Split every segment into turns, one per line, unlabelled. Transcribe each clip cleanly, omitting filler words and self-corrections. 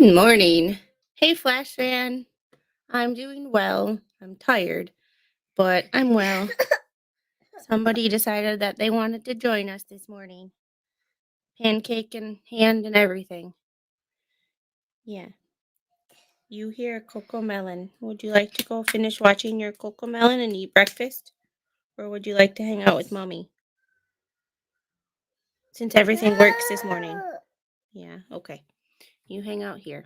Good morning. Hey, Flash fan. I'm doing well. I'm tired, but I'm well. Somebody decided that they wanted to join us this morning. Pancake in hand and everything. Yeah. You hear Coco Melon. Would you like to go finish watching your Coco Melon and eat breakfast? Or would you like to hang out with Mommy? Since everything works this morning. Yeah, okay. You hang out here.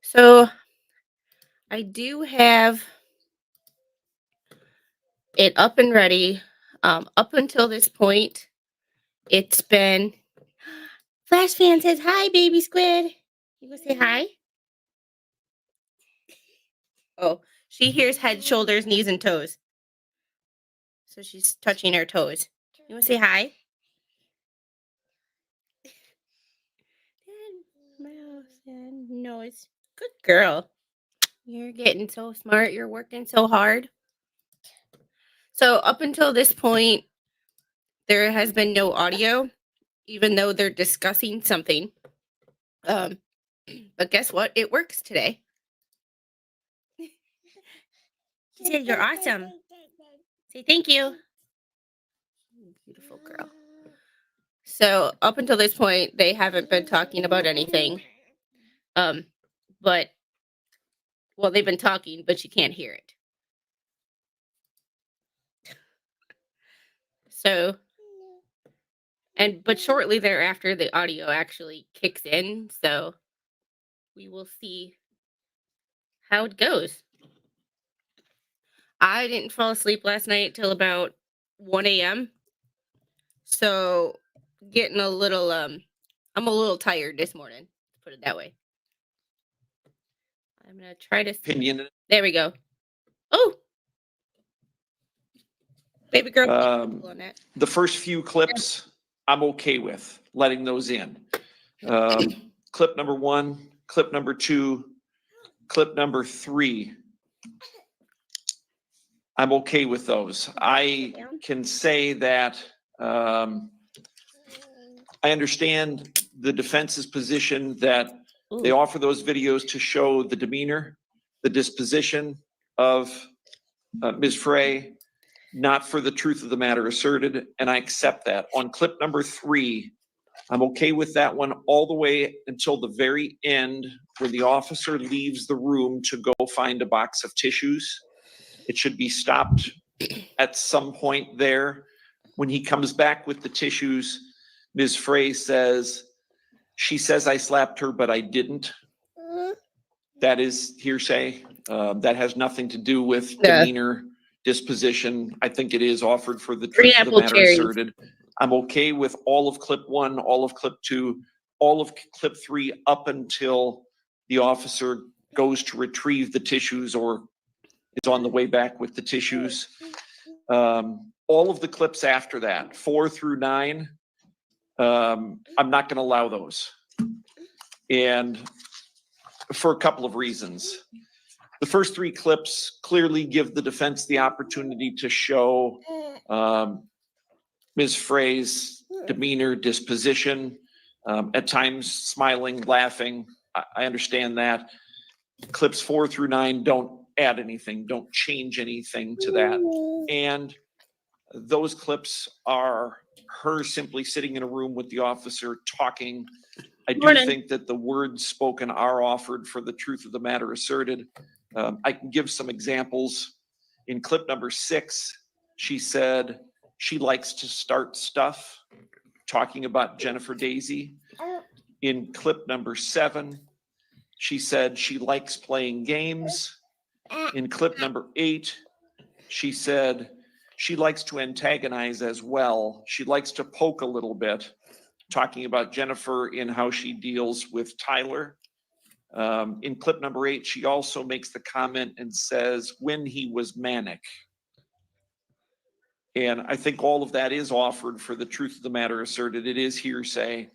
So, I do have it up and ready. Up until this point, it's been. Flash fan says hi, baby squid. You gonna say hi? Oh, she hears head, shoulders, knees, and toes. So she's touching her toes. You wanna say hi? Mouse and nose. Good girl. You're getting so smart. You're working so hard. So up until this point, there has been no audio, even though they're discussing something. But guess what? It works today. She said you're awesome. Say thank you. Beautiful girl. So up until this point, they haven't been talking about anything. But well, they've been talking, but you can't hear it. So, but shortly thereafter, the audio actually kicks in. So we will see how it goes. I didn't fall asleep last night till about 1 a.m. So getting a little I'm a little tired this morning, put it that way. I'm gonna try to
opinion.
There we go. Oh, baby girl. On that.
The first few clips, I'm okay with letting those in. Clip number 1, clip number 2, clip number 3. I'm okay with those. I can say that I understand the defense's position that they offer those videos to show the demeanor, the disposition of Ms. Frey, not for the truth of the matter asserted, and I accept that. On clip number 3, I'm okay with that one all the way until the very end where the officer leaves the room to go find a box of tissues. It should be stopped at some point there. When he comes back with the tissues, Ms. Frey says, she says I slapped her, but I didn't. That is hearsay. That has nothing to do with demeanor, disposition. I think it is offered for the truth of the matter asserted. I'm okay with all of clip 1, all of clip 2, all of clip 3 up until the officer goes to retrieve the tissues or is on the way back with the tissues. All of the clips after that, 4 through 9, I'm not going to allow those. And for a couple of reasons. The first 3 clips clearly give the defense the opportunity to show Ms. Frey's demeanor, disposition, at times smiling, laughing. I understand that. Clips 4 through 9 don't add anything, don't change anything to that. And those clips are her simply sitting in a room with the officer talking. I do think that the words spoken are offered for the truth of the matter asserted. I can give some examples. In clip number 6, she said she likes to start stuff, talking about Jennifer Dazey. In clip number 7, she said she likes playing games. In clip number 8, she said she likes to antagonize as well. She likes to poke a little bit, talking about Jennifer in how she deals with Tyler. In clip number 8, she also makes the comment and says, when he was manic. And I think all of that is offered for the truth of the matter asserted. It is hearsay.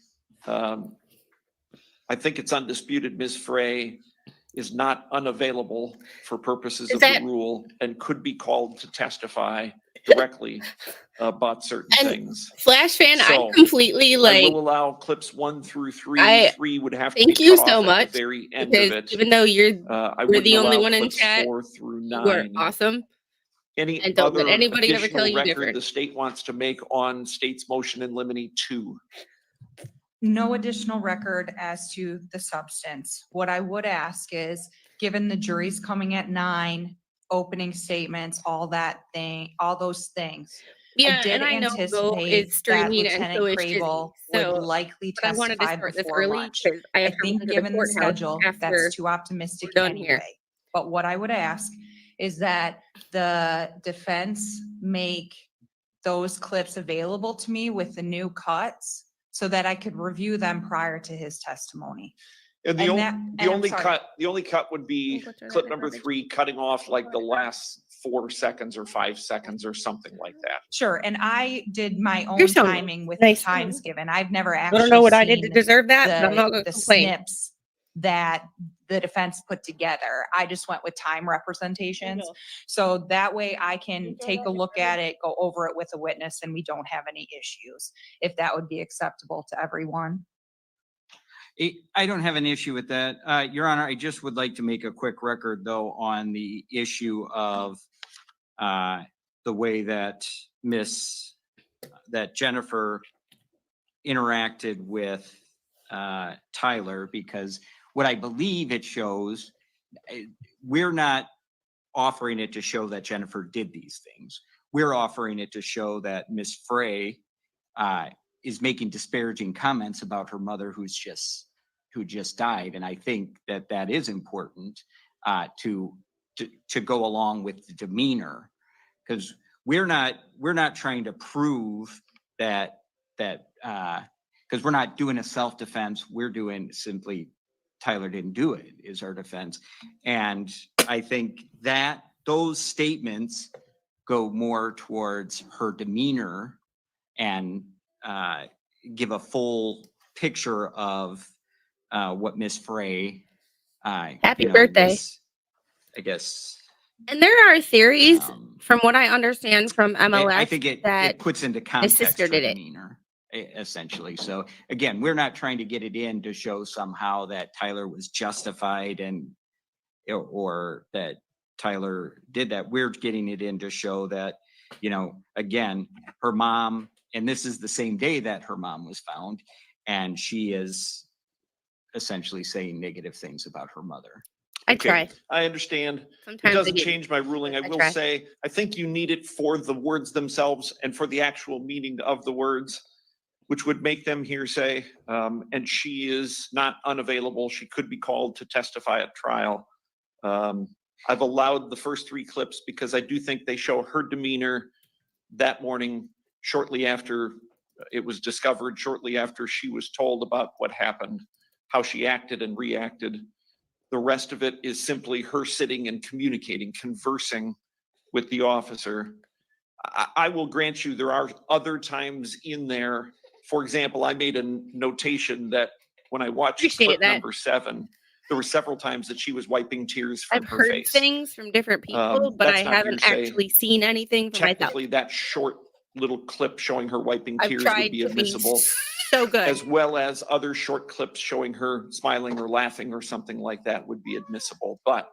I think it's undisputed Ms. Frey is not unavailable for purposes
Is
of the
that-
rule and could be called to testify directly about certain
And
things.
Flash fan,
So,
I completely
I
like.
will allow clips 1 through 3.
I
3 would have to be
thank you
cut
so
off at
much,
the very end
because
of it.
even though you're
I
we're
wouldn't
the only
allow
one in
clips
chat,
4 through
you are
9.
awesome.
Any
And don't let
other
anybody ever tell
additional
you
record
different.
the state wants to make on state's motion in limine 2?
No additional record as to the substance. What I would ask is, given the jury's coming at 9, opening statements, all those things.
Yeah,
I did
and I know Go
anticipate
is
that
streaming and so
Lieutenant
is Jizzy.
Krabble
So,
would likely
but I wanted to
testify
start this
before
early
lunch.
because I
I
have to run
think
to the
given the
courthouse
schedule,
after
that's too optimistic
we're done here.
anyway. But what I would ask is that the defense make those clips available to me with the new cuts so that I could review them prior to his testimony.
And the
And
only,
that-
the
and I'm
only
sorry.
cut, the only cut would be
Oh, what's our
clip
other
number
garbage?
3, cutting off like the last 4 seconds or 5 seconds or something like that.
Sure, and I did my
You're
own
so
timing with the
nice.
times given. I've never
I
actually
don't know what I did to
seen
deserve that, but I'm not gonna
the
complain.
snips that the defense put together. I just went with time representations. So that way I can take a look at it, go over it with a witness, and we don't have any issues, if that would be acceptable to everyone.
I don't have an issue with that. Your Honor, I just would like to make a quick record though on the issue of the way that Jennifer interacted with Tyler, because what I believe it shows, we're not offering it to show that Jennifer did these things. We're offering it to show that Miss Frey is making disparaging comments about her mother who just died. And I think that that is important to go along with the demeanor, because we're not trying to prove that because we're not doing a self-defense. We're doing simply Tyler didn't do it is our defense. And I think that those statements go more towards her demeanor and give a full picture of what Miss Frey
Happy birthday.
was, I guess.
And there are theories,
um,
from what I understand from MLS,
I think it
that
puts into context
sister
her
did it.
demeanor, essentially. So again, we're not trying to get it in to show somehow that Tyler was justified or that Tyler did that. We're getting it in to show that, again, her mom, and this is the same day that her mom was found, and she is essentially saying negative things about her mother.
I
Okay,
try.
I understand. It
Sometimes I
doesn't
get-
change my ruling. I
I
will
try.
say, I think you need it for the words themselves and for the actual meaning of the words, which would make them hearsay. And she is not unavailable. She could be called to testify at trial. I've allowed the first 3 clips because I do think they show her demeanor that morning, shortly after it was discovered, shortly after she was told about what happened, how she acted and reacted. The rest of it is simply her sitting and communicating, conversing with the officer. I will grant you there are other times in there. For example, I made a notation that when I watched
Appreciate
clip
that.
number 7, there were several times that she was wiping tears from
I've
her
heard
face.
things from different people, but
That's
I
not
haven't
hearsay.
actually seen anything for myself.
Technically, that short little clip showing her wiping
I've
tears would
tried
be
to be
admissible,
so good.
as well as other short clips showing her smiling or laughing or something like that would be admissible. But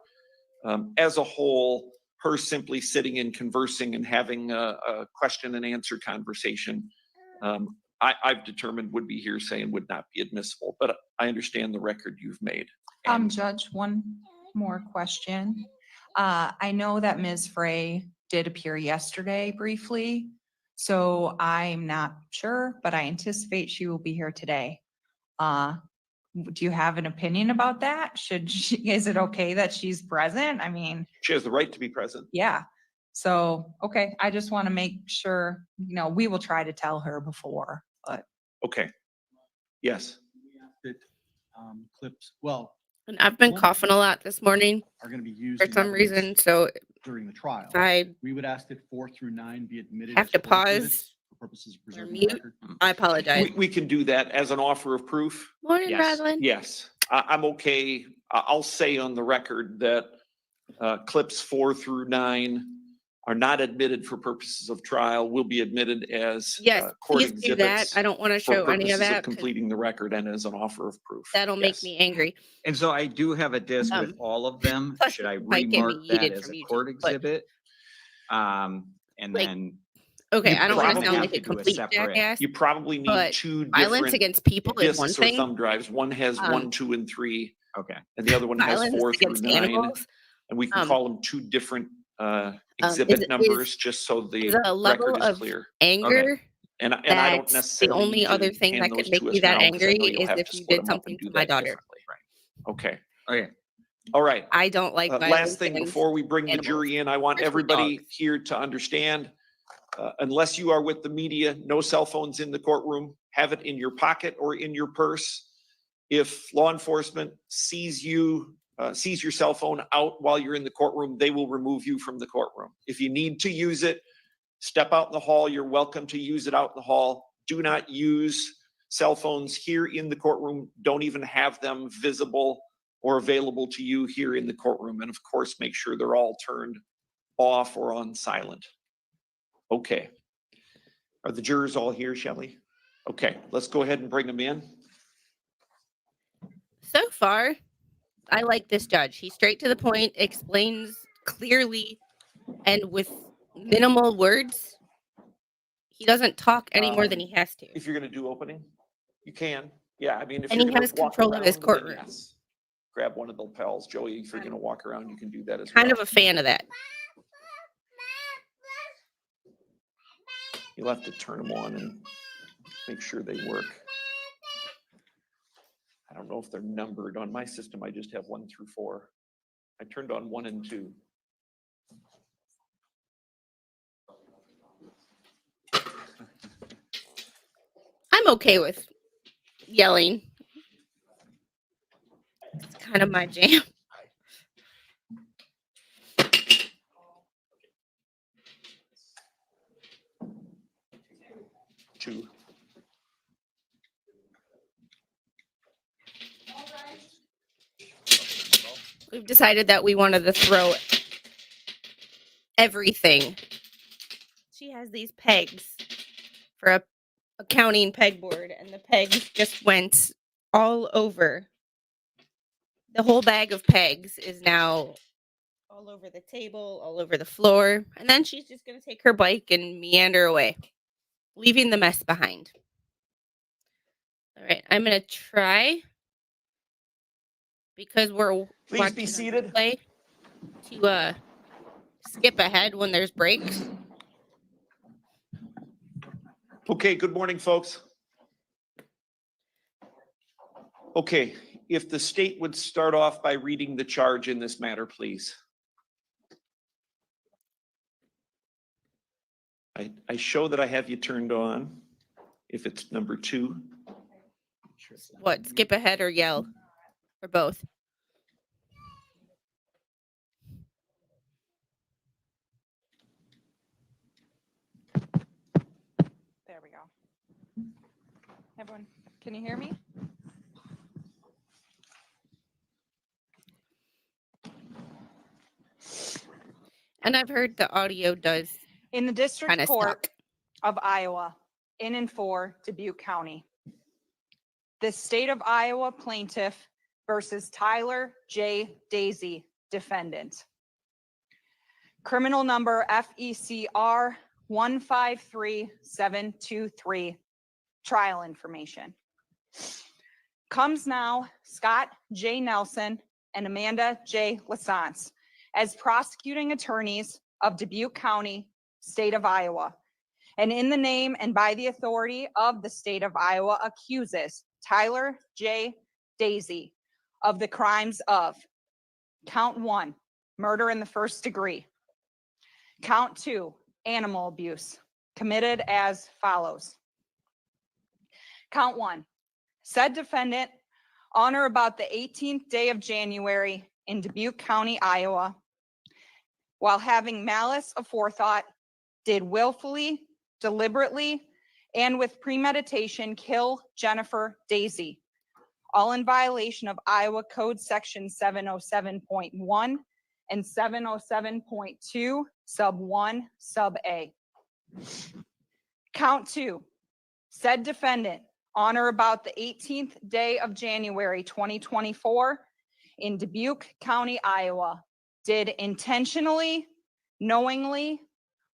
as a whole, her simply sitting and conversing and having a question and answer conversation, I've determined would be hearsay and would not be admissible. But I understand the record you've made. And
Judge, one more question. I know that Ms. Frey did appear yesterday briefly, so I'm not sure, but I anticipate she will be here today. Do you have an opinion about that? Is it okay that she's present? I mean,
she has the right to be present.
yeah. So, okay, I just want to make sure, we will try to tell her before, but.
Okay. Yes.
Clips, well,
And I've been coughing a lot this morning
are going to be used
for
in
some
evidence
reason, so
during the trial.
if I
We would ask that 4 through 9 be admitted.
have
as
to
court
pause
exhibits for purposes of preserving the
mute,
record.
I apologize.
We can do that as an offer of proof.
Morning,
Yes.
Roslyn.
Yes, I'm okay. I'll say on the record that clips 4 through 9 are not admitted for purposes of trial, will be admitted as
Yes,
court
please do that.
exhibits
I don't want to
for
show any of
purposes
that.
of
'Cause
completing the record and as an offer of proof.
that'll make
Yes.
me angry.
And so I do have a disc with
Um,
all of them.
plus
Should I
it might get me
remark that
yeeted
as
from
a
YouTube,
court
but-
exhibit? And
Like,
then
Okay,
You
I don't want to
probably
sound
have
like
to
a
do a
complete
separate-
jackass.
You probably need
But
two
Violence
different
against people is one
discs or
thing.
thumb drives. One has
Um,
1, 2, and 3,
okay.
and the other one has
Violence
4 through
against
9.
animals
And we can
um,
call them two different
is-
exhibit numbers, just so the
is a level
record is
of
clear.
anger.
And I don't
That's the
necessarily
only
need
other
to
thing
hand
that could
those
make
to
me
us
that
now, 'cause I
angry
know you'll
is
have
if
to
you
split
did
them up
something
and do
to my
that
daughter.
differently. Okay,
Okay.
all right.
I don't like violence
Last thing
against
before we bring the
animals,
jury in, I want
especially
everybody
dogs.
here to understand, unless you are with the media, no cell phones in the courtroom. Have it in your pocket or in your purse. If law enforcement sees you, sees your cell phone out while you're in the courtroom, they will remove you from the courtroom. If you need to use it, step out in the hall. You're welcome to use it out in the hall. Do not use cell phones here in the courtroom. Don't even have them visible or available to you here in the courtroom. And of course, make sure they're all turned off or on silent. Okay. Are the jurors all here, Shelley? Okay, let's go ahead and bring them in.
So far, I like this judge. He's straight to the point, explains clearly and with minimal words. He doesn't talk any more than he has to.
If you're gonna do opening, you can. Yeah, I mean, if
And
you're
he
gonna
has
walk
control of his
around, then
courtroom.
yes. Grab one of the lapels. Joey, if you're gonna walk around, you can do that as well.
Kind of a fan of that.
You'll have to turn them on and make sure they work. I don't know if they're numbered. On my system, I just have 1 through 4. I turned on 1 and 2.
I'm okay with yelling. It's kind of my jam.
2.
We've decided that we wanted to throw everything. She has these pegs for a counting pegboard, and the pegs just went all over. The whole bag of pegs is now all over the table, all over the floor, and then she's just going to take her bike and meander away, leaving the mess behind. All right, I'm going to try, because we're
Please
watching
be
on
seated.
replay, to skip ahead when there's breaks.
Okay, good morning, folks. Okay, if the state would start off by reading the charge in this matter, please. I show that I have you turned on, if it's number 2.
What, skip ahead or yell? Or both?
There we go. Everyone, can you hear me?
And I've heard the audio does
In the
kind
District
of
Court
suck.
of Iowa, in and for Dubuque County. The State of Iowa plaintiff versus Tyler J. Dazey, defendant. Criminal number FECR 153723, trial information. Comes now Scott J. Nelson and Amanda J. Lassance as prosecuting attorneys of Dubuque County, State of Iowa, and in the name and by the authority of the State of Iowa accuses Tyler J. Dazey of the crimes of count 1, murder in the first degree. Count 2, animal abuse, committed as follows. Count 1, said defendant on or about the 18th day of January in Dubuque County, Iowa, while having malice aforethought, did willfully, deliberately, and with premeditation kill Jennifer Dazey, all in violation of Iowa Code Section 707.1 and 707.2, Sub 1, Sub A. Count 2, said defendant on or about the 18th day of January 2024 in Dubuque County, Iowa, did intentionally, knowingly,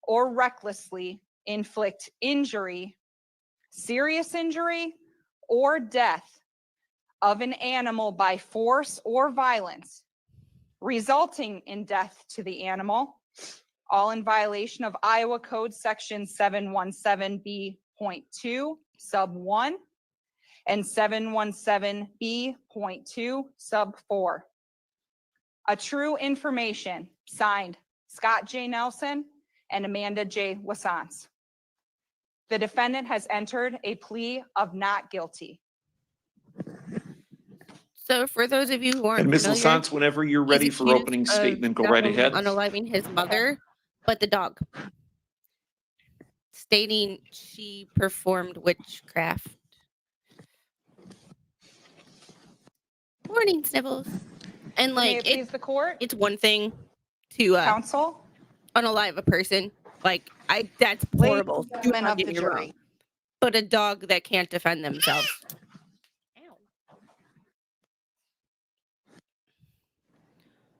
or recklessly inflict injury, serious injury, or death of an animal by force or violence, resulting in death to the animal, all in violation of Iowa Code Section 717B.2, Sub 1, and 717B.2, Sub 4. A true information, signed Scott J. Nelson and Amanda J. Wassance. The defendant has entered a plea of not guilty.
So for those of you who aren't
And Ms.
familiar,
Lasance, whenever you're
he's
ready for
accused
opening
of
statement, go
not
right
only
ahead.
unaliving his mother, but the dog, stating she performed witchcraft. Morning, Sniffles. And
May
like
it please the court,
it's one thing to
counsel,
unalive a person. Like that's horrible. Do
gentlemen
not
of
get
the
me wrong.
jury.
But a dog that can't defend themselves. Ow.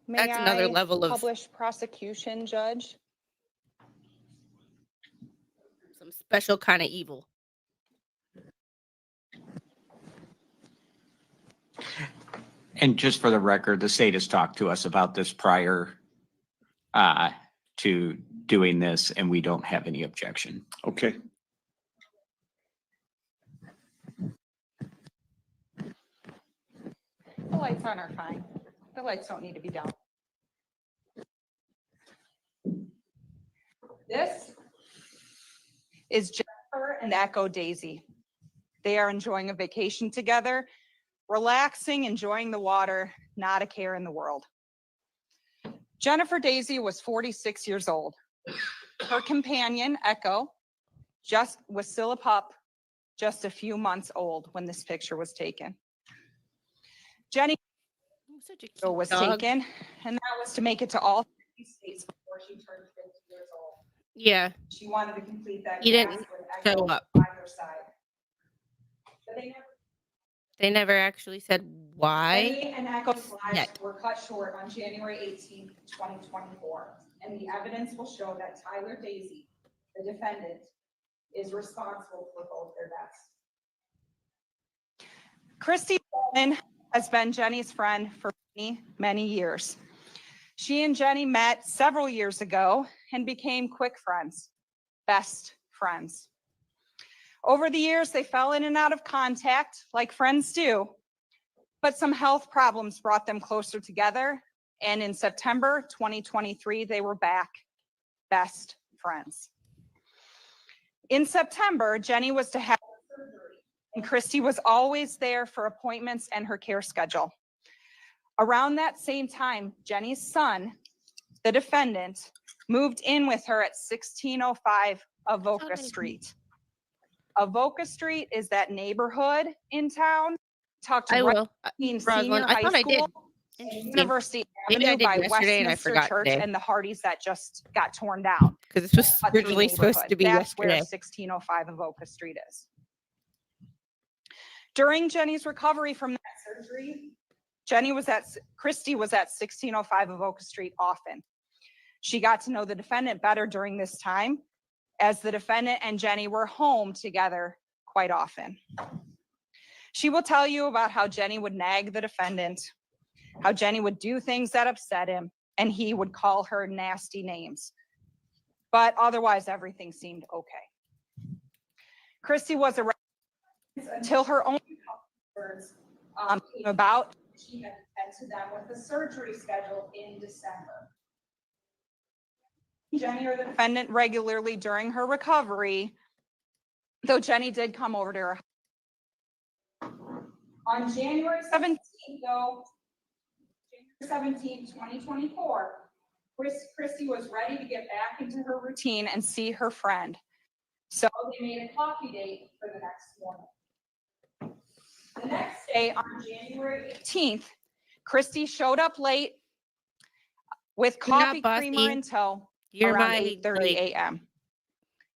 May
That's another
I
level of
publish prosecution, Judge?
some special kind of evil.
And just for the record, the state has talked to us about this prior to doing this, and we don't have any objection.
Okay.
The lights on are fine. The lights don't need to be down. This is Jennifer and Echo Dazey. They are enjoying a vacation together, relaxing, enjoying the water, not a care in the world. Jennifer Dazey was 46 years old. Her companion, Echo, was still a pup, just a few months old when this picture was taken. Jenny
Such a cute
was
dog.
taken, and that was to make it to all 50 states before she turned 50 years old.
Yeah,
She wanted to complete that
He didn't
task with
show
Echo
up.
by her side. But
they never actually said why.
Jenny and Echo's lives
Yet.
were cut short on January 18th, 2024, and the evidence will show that Tyler Dazey, the defendant, is responsible for both their deaths. Christy Fulman has been Jenny's friend for many, many years. She and Jenny met several years ago and became quick friends, best friends. Over the years, they fell in and out of contact like friends do, but some health problems brought them closer together. And in September 2023, they were back, best friends. In September, Jenny was to have surgery, and Christy was always there for appointments and her care schedule. Around that same time, Jenny's son, the defendant, moved in with her at 1605 Avoca Street. Avoca Street is that neighborhood in town, tucked
I
right
will.
between
Rosalind,
Senior
I
High
thought I did.
School and
Interesting.
University
Maybe I
Avenue
did
by
yesterday and I
Westminster
forgot
Church
today.
and the Hardys that just got torn down.
Because this was
Cut through
originally supposed
neighborhood.
to be
That's where
yesterday.
1605 Avoca Street is. During Jenny's recovery from that surgery, Christy was at 1605 Avoca Street often. She got to know the defendant better during this time, as the defendant and Jenny were home together quite often. She will tell you about how Jenny would nag the defendant, how Jenny would do things that upset him, and he would call her nasty names. But otherwise, everything seemed okay. Christy was arrested until her own concerns came about. She had attended to them with a surgery scheduled in December. Jenny or the defendant regularly during her recovery, though Jenny did come over to her. On January 17th, though, January 17th, 2024, Christy was ready to get back into her routine and see her friend. So they made a coffee date for the next morning. The next day, on January 18th, Christy showed up late with
You're not
coffee creamer
bossy.
in tow
You're
around
my
8:30
like,
a.m.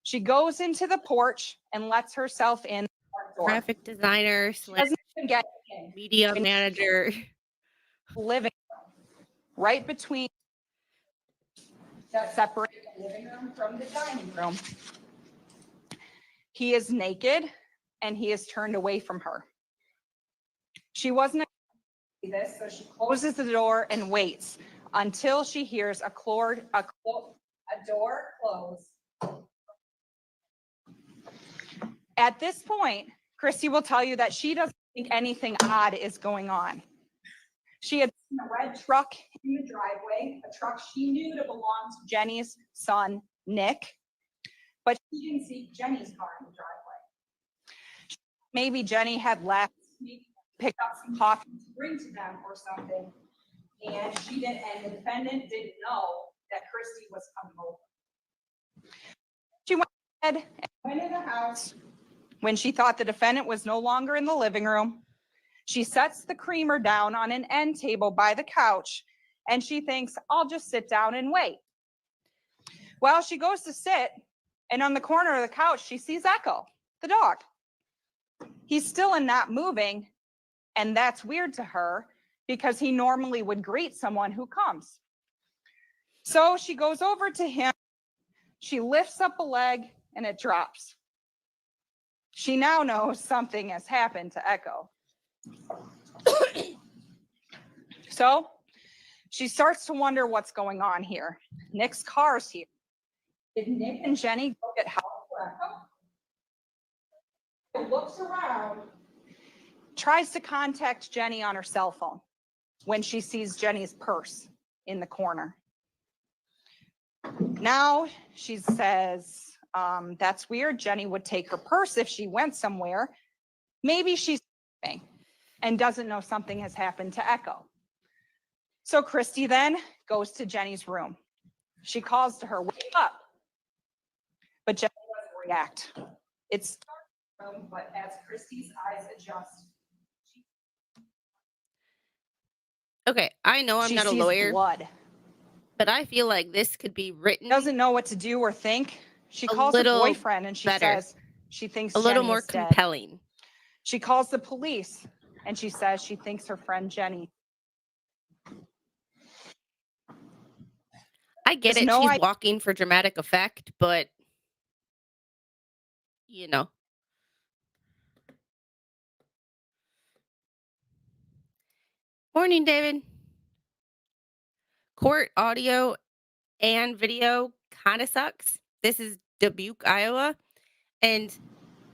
She goes into the porch and lets herself in the front door.
graphic designer
She
slash
doesn't even get in
media
And-
manager.
the living room, right between that separate the living room from the dining room. He is naked and he is turned away from her. She wasn't expecting this, so she closes the door and waits until she hears a door close. At this point, Christy will tell you that she doesn't think anything odd is going on. She had seen a red truck in the driveway, a truck she knew to belong to Jenny's son, Nick, but she didn't see Jenny's car in the driveway. Maybe Jenny had left, picked up some coffee to bring to them or something, and the defendant didn't know that Christy was coming over. She went ahead and went in the house. When she thought the defendant was no longer in the living room, she sets the creamer down on an end table by the couch, and she thinks, I'll just sit down and wait. Well, she goes to sit, and on the corner of the couch, she sees Echo, the dog. He's still not moving, and that's weird to her because he normally would greet someone who comes. So she goes over to him, she lifts up a leg, and it drops. She now knows something has happened to Echo. So she starts to wonder what's going on here. Nick's car's here. Did Nick and Jenny go get help for Echo? Looks around, tries to contact Jenny on her cell phone when she sees Jenny's purse in the corner. Now she says, that's weird. Jenny would take her purse if she went somewhere. Maybe she's sleeping and doesn't know something has happened to Echo. So Christy then goes to Jenny's room. She calls to her, wake up. But Jenny doesn't react. It's dark room, but as Christy's eyes adjust,
Okay, I know I'm
she
not a
sees
lawyer,
blood.
but I feel like this could be written
Doesn't know what to do or think. She
A
calls her
little
boyfriend and she
better.
says she thinks
a little
Jenny
more
is dead.
compelling.
She calls the police and she says she thinks her friend Jenny.
I get
There's
it.
no
She's
idea.
walking for dramatic effect, but you know. Morning, David. Court audio and video kind of sucks. This is Dubuque, Iowa. And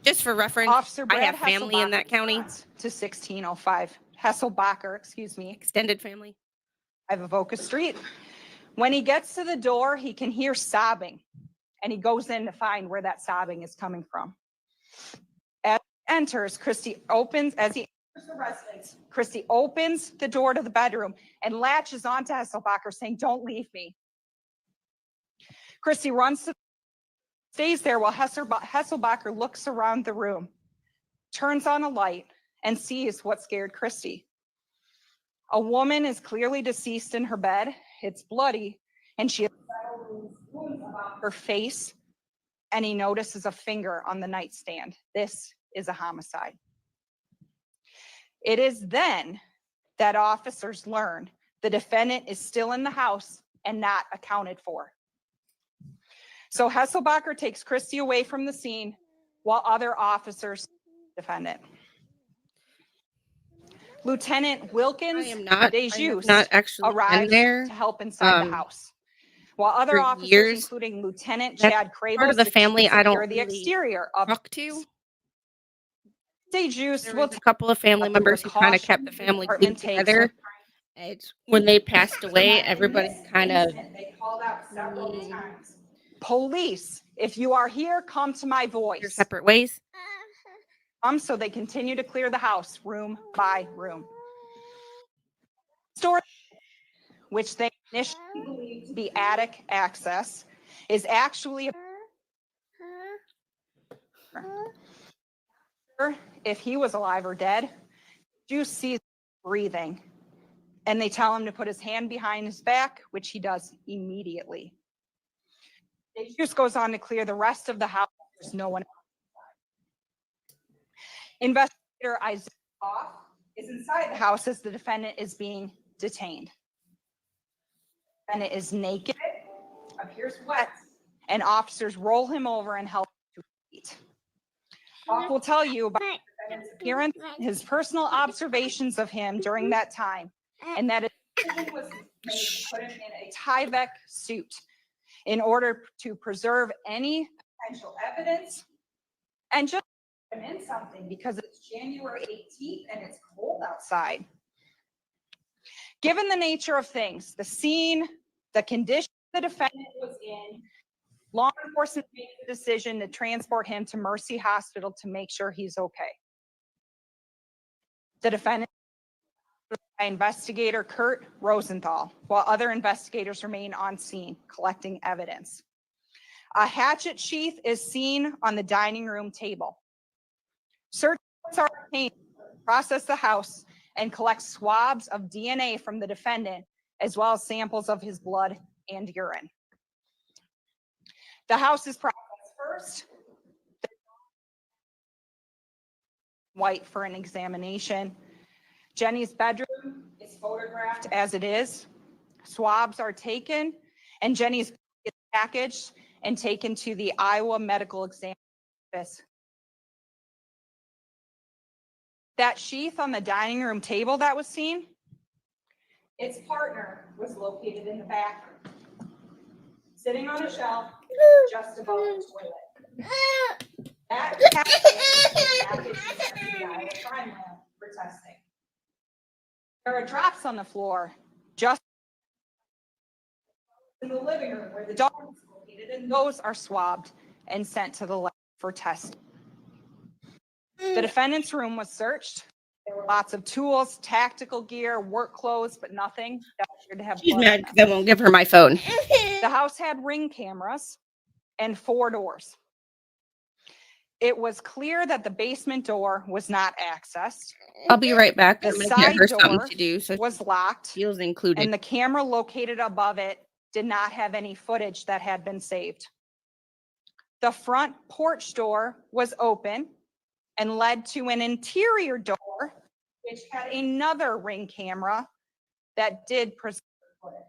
just for reference,
Officer
I
Brad
have family in that
Hesselbacher
county,
responds to 1605. Hesselbacher, excuse me.
extended family.
I have Avoca Street. When he gets to the door, he can hear sobbing, and he goes in to find where that sobbing is coming from. As he enters, as he enters the residence, Christy opens the door to the bedroom and latches onto Hesselbacher, saying, don't leave me. Christy stays there while Hesselbacher looks around the room, turns on a light, and sees what scared Christy. A woman is clearly deceased in her bed. It's bloody, and she has wounds about her face, and he notices a finger on the nightstand. This is a homicide. It is then that officers learn the defendant is still in the house and not accounted for. So Hesselbacher takes Christy away from the scene while other officers defendant. Lieutenant Wilkins
I have
Dejus
not actually been
arrives
there.
to help inside the house, while other
for
officers,
years.
including Lieutenant
That's
Chad Krabble,
part of the family I don't
secure the
really
exterior of
talk to.
Dejus
There
will
was a couple of family members who kind of kept the family team together. When they passed away, everybody kind of
They called out several times. Police, if you are here, come to my
their
voice.
separate ways.
So they continue to clear the house room by room. Storage, which they initially believed to be attic access, is actually if he was alive or dead,
Dejus sees breathing, and they tell him to put his hand behind his back, which he does immediately. Dejus goes on to clear the rest of the house. There's no one outside. Investigator Isaac Hoff is inside the house as the defendant is being detained. The defendant is naked, appears wet, and officers roll him over and help him to his feet. Hoff will tell you about the defendant's appearance, his personal observations of him during that time, and that a decision was made to put him in a Tyvek suit in order to preserve any potential evidence and just put him in something because it's January 18th and it's cold outside. Given the nature of things, the scene, the condition the defendant was in, law enforcement made the decision to transport him to Mercy Hospital to make sure he's okay. The defendant by investigator Kurt Rosenthal, while other investigators remain on scene collecting evidence. A hatchet sheath is seen on the dining room table. Search warrants are obtained to process the house and collect swabs of DNA from the defendant, as well as samples of his blood and urine. The house is processed first, white for an examination. Jenny's bedroom is photographed as it is. Swabs are taken, and Jenny's is packaged and taken to the Iowa Medical Exam Office. That sheath on the dining room table that was seen, its partner was located in the bathroom, sitting on a shelf just above the toilet. That package is sent to the Iowa crime lab for testing. There are drops on the floor just in the living room where the dog is located, and those are swabbed and sent to the lab for testing. The defendant's room was searched. There were lots of tools, tactical gear, work clothes, but nothing that appeared to have
She's
blood
mad
on
because
them.
I won't give her my phone.
The house had ring cameras and 4 doors. It was clear that the basement door was not accessed.
I'll be right back.
The
I'm gonna get
side
her something
door
to do, so
was locked,
she feels included.
and the camera located above it did not have any footage that had been saved. The front porch door was open and led to an interior door, which had another ring camera that did preserve footage.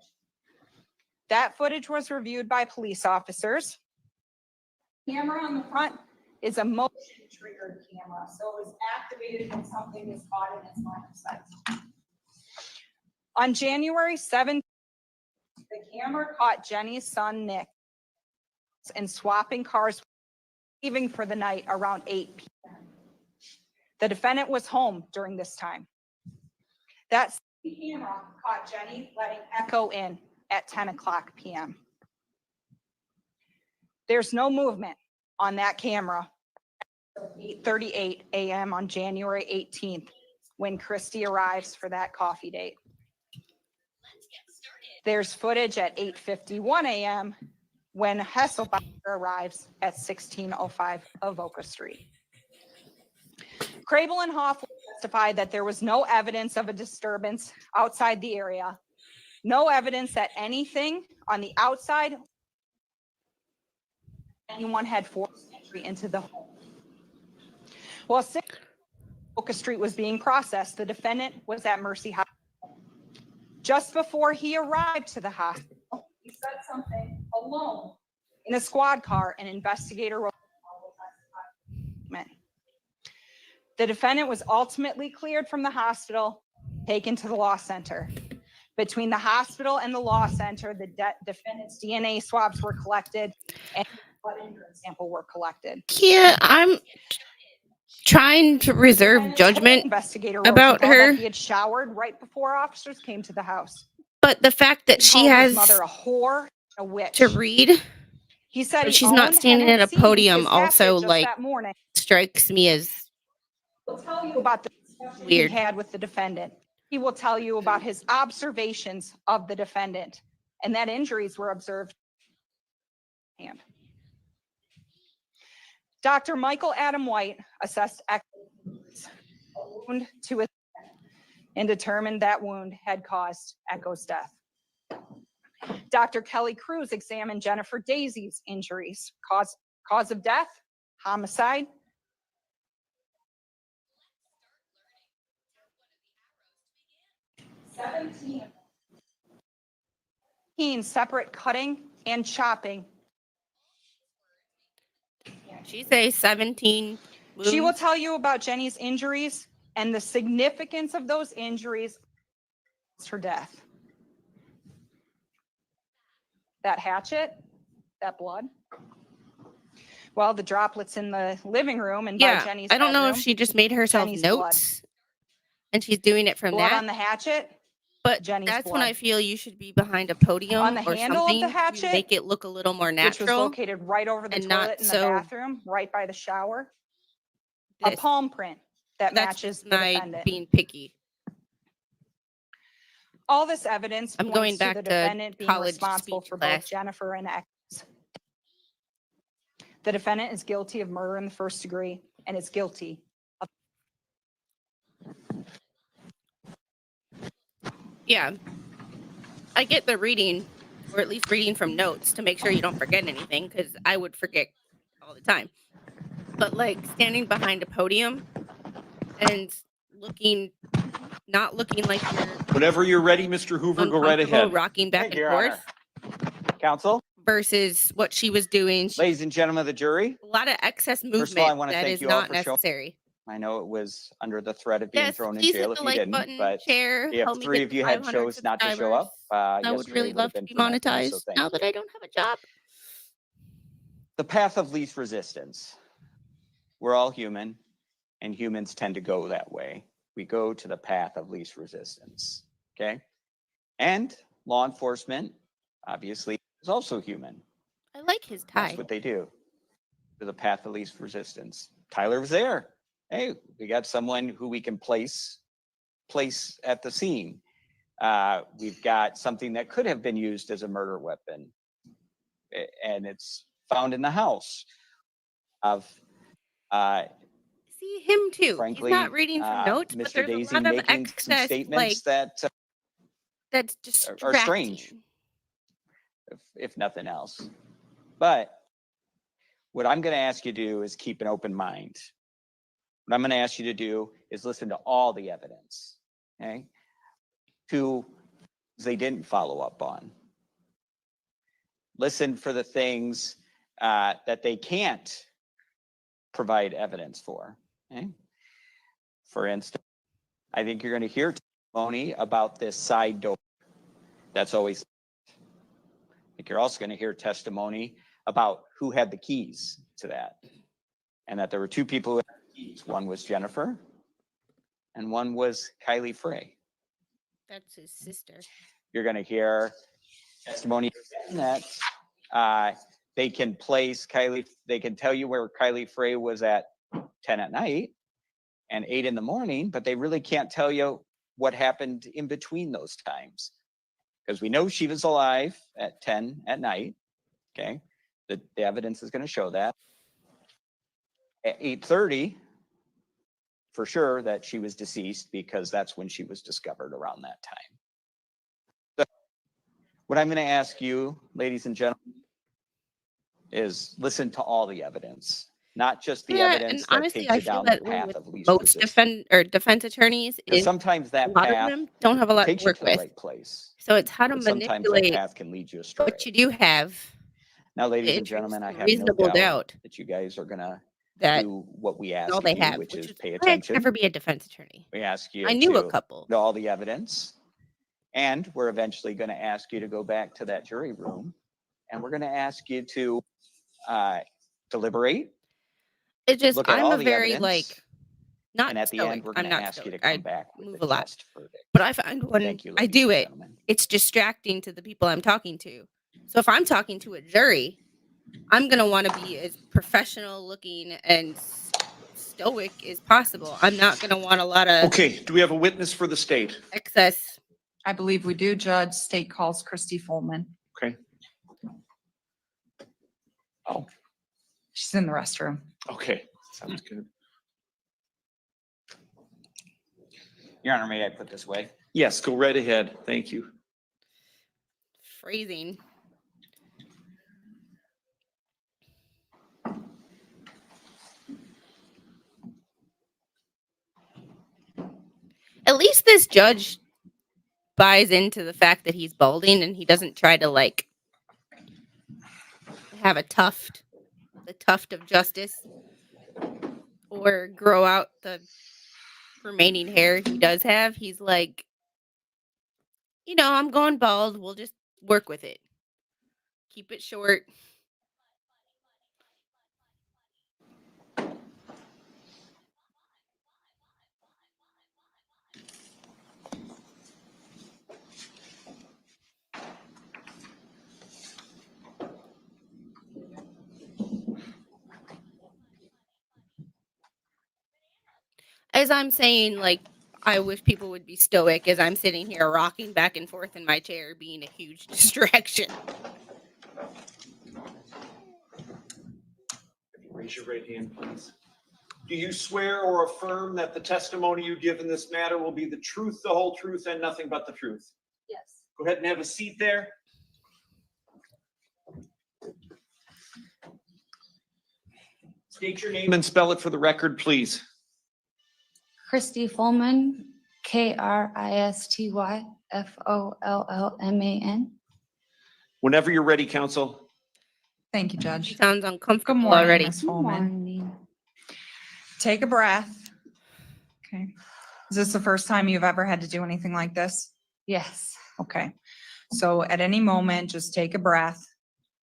That footage was reviewed by police officers. Camera on the front is a motion triggered camera, so it was activated when something was caught in its line of sight. On January 7th, the camera caught Jenny's son, Nick, and swapping cars, leaving for the night around 8 p.m. The defendant was home during this time. That same camera caught Jenny letting Echo in at 10 o'clock p.m. There's no movement on that camera until 8:38 a.m. on January 18th, when Christy arrives for that coffee date. There's footage at 8:51 a.m. when Hesselbacher arrives at 1605 Avoca Street. Krabble and Hoff testified that there was no evidence of a disturbance outside the area, no evidence that anything on the outside anyone had forced entry into the home. While Avoca Street was being processed, the defendant was at Mercy Hospital. Just before he arrived to the hospital, he said something alone in a squad car, and investigator wrote the defendant was ultimately cleared from the hospital, taken to the law center. Between the hospital and the law center, the defendant's DNA swabs were collected and blood and urine sample were collected.
Yeah, I'm trying to reserve judgment
Investigator
about
Rosenthal
her.
that he had showered right before officers came to the house.
But the fact that
He
she
called his
has
mother a whore, a witch.
to read,
He said
but
he
she's not
owned
standing
and
at
had
a
seen
podium
his
also,
hatchet just
like,
that morning.
strikes me as
He'll tell you about the discussion
weird.
he had with the defendant. He will tell you about his observations of the defendant and that injuries were observed. Hand. Dr. Michael Adam White assessed a wound to his neck and determined that wound had caused Echo's death. Dr. Kelly Cruz examined Jennifer Dazey's injuries. Cause of death, homicide. Seventeen separate cutting and chopping.
She say 17
She will
wounds?
tell you about Jenny's injuries and the significance of those injuries. It's her death. That hatchet, that blood. Well, the droplets in the living room and by
Yeah,
Jenny's
I don't know if
bedroom,
she just made herself
Jenny's blood.
notes and she's doing it from
blood
that.
on the hatchet,
But
Jenny's
that's when I
blood.
feel you should be behind a podium
On the
or
handle of the
something to
hatchet,
make it look a little more
which was
natural.
located right over the
and not
toilet in the
so-
bathroom, right by the shower. A
This-
palm print that
that's
matches
just
the
my
defendant.
being picky.
All this evidence
I'm
points
going
to
back
the
to
defendant being
college
responsible
speech
for
class.
both Jennifer and Echo. The defendant is guilty of murder in the first degree and is guilty of.
Yeah. I get the reading, or at least reading from notes to make sure you don't forget anything, because I would forget all the time. But like standing behind a podium and not looking like you're
Whenever you're ready, Mr. Hoover, go right
uncomfortable,
ahead.
rocking back
Thank
and
you, Your Honor.
forth
Counsel,
versus what she was doing.
ladies and gentlemen of the jury,
A lot of excess movement
First of all, I wanna
that
thank
is
you all
not
for showing-
necessary.
I know it was under the threat of being
Yes,
thrown in
please
jail
hit
if
the
you
like
didn't,
button,
but
share,
if
help me
3
get
of you had
500
chose not to show
subscribers.
up,
I would
yesterday
really
would have
love to
been
be
traumatic, so
monetized
thank
now
you.
that I don't have a job.
The path of least resistance. We're all human, and humans tend to go that way. We go to the path of least resistance, okay? And law enforcement, obviously, is also human.
I like his tie.
That's what they do. To the path of least resistance. Tyler was there. Hey, we got someone who we can place at the scene. We've got something that could have been used as a murder weapon, and it's found in the house of,
See him too.
frankly,
He's not reading from notes, but
Mr.
there's
Dazey
a lot of
making some
excess,
statements that
that's
are
distracting.
strange, if nothing else. But what I'm going to ask you to do is keep an open mind. What I'm going to ask you to do is listen to all the evidence, okay? To they didn't follow up on. Listen for the things that they can't provide evidence for, okay? For instance, I think you're going to hear testimony about this side door. That's always. I think you're also going to hear testimony about who had the keys to that, and that there were 2 people who had the keys. One was Jennifer, and one was Kylie Frey.
That's his sister.
You're going to hear testimony that they can place Kylie. They can tell you where Kylie Frey was at 10 at night and 8 in the morning, but they really can't tell you what happened in between those times, because we know she was alive at 10 at night. Okay, the evidence is going to show that. At 8:30, for sure that she was deceased, because that's when she was discovered, around that time. So what I'm going to ask you, ladies and gentlemen, is listen to all the evidence, not just the
Yeah,
evidence
and
that
honestly,
takes
I
you
feel
down the
that way
path
with
of least
most
resistance.
defense attorneys
Because
is
sometimes
a
that
lot of
path
them don't have a lot to
takes you
work
to the
with.
right place,
So it's how to
but sometimes that
manipulate
path can lead you astray.
what you do have
Now, ladies and
introduce
gentlemen, I
some
have no
reasonable
doubt
doubt
that you guys are going to
that
do what we
is
ask
all they
of you,
have,
which is pay
why I'd
attention.
never be a defense attorney.
We ask you
I knew a
to
couple.
know all the evidence, and we're eventually going to ask you to go back to that jury room, and we're going to ask you to deliberate,
It's just
look at
I'm
all
a
the
very
evidence,
not
and at the
stoic.
end, we're
I'm
going to
not
ask you to
stoic.
come
I
back with
move
a
a lot.
just verdict.
But I find when
Thank you,
I
ladies
do
and
it,
gentlemen.
it's distracting to the people I'm talking to. So if I'm talking to a jury, I'm going to want to be as professional looking and stoic as possible. I'm not going to want a lot of
Okay, do we have a witness for the state?
excess.
I believe we do, Judge. State calls Christy Fulman.
Okay. Oh,
She's in the restroom.
okay, sounds good.
Your Honor, may I put this away?
Yes, go right ahead. Thank you.
Phrasing. At least this judge buys into the fact that he's balding and he doesn't try to like have the tuft of justice, or grow out the remaining hair he does have. He's like, I'm going bald. We'll just work with it. Keep it short. As I'm saying, like, I wish people would be stoic as I'm sitting here rocking back and forth in my chair, being a huge distraction.
Raise your right hand, please. Do you swear or affirm that the testimony you give in this matter will be the truth, the whole truth, and nothing but the truth?
Yes.
Go ahead and have a seat there. State your name and spell it for the record, please.
Christy Fulman, Kristy Follman.
Whenever you're ready, counsel.
Thank you,
He
Judge.
sounds
Good
uncomfortable
morning,
already.
Ms.
Good
Fulman.
morning.
Take a breath. Okay. Is this the first time you've ever had to do anything like this?
Yes.
Okay. So at any moment, just take a breath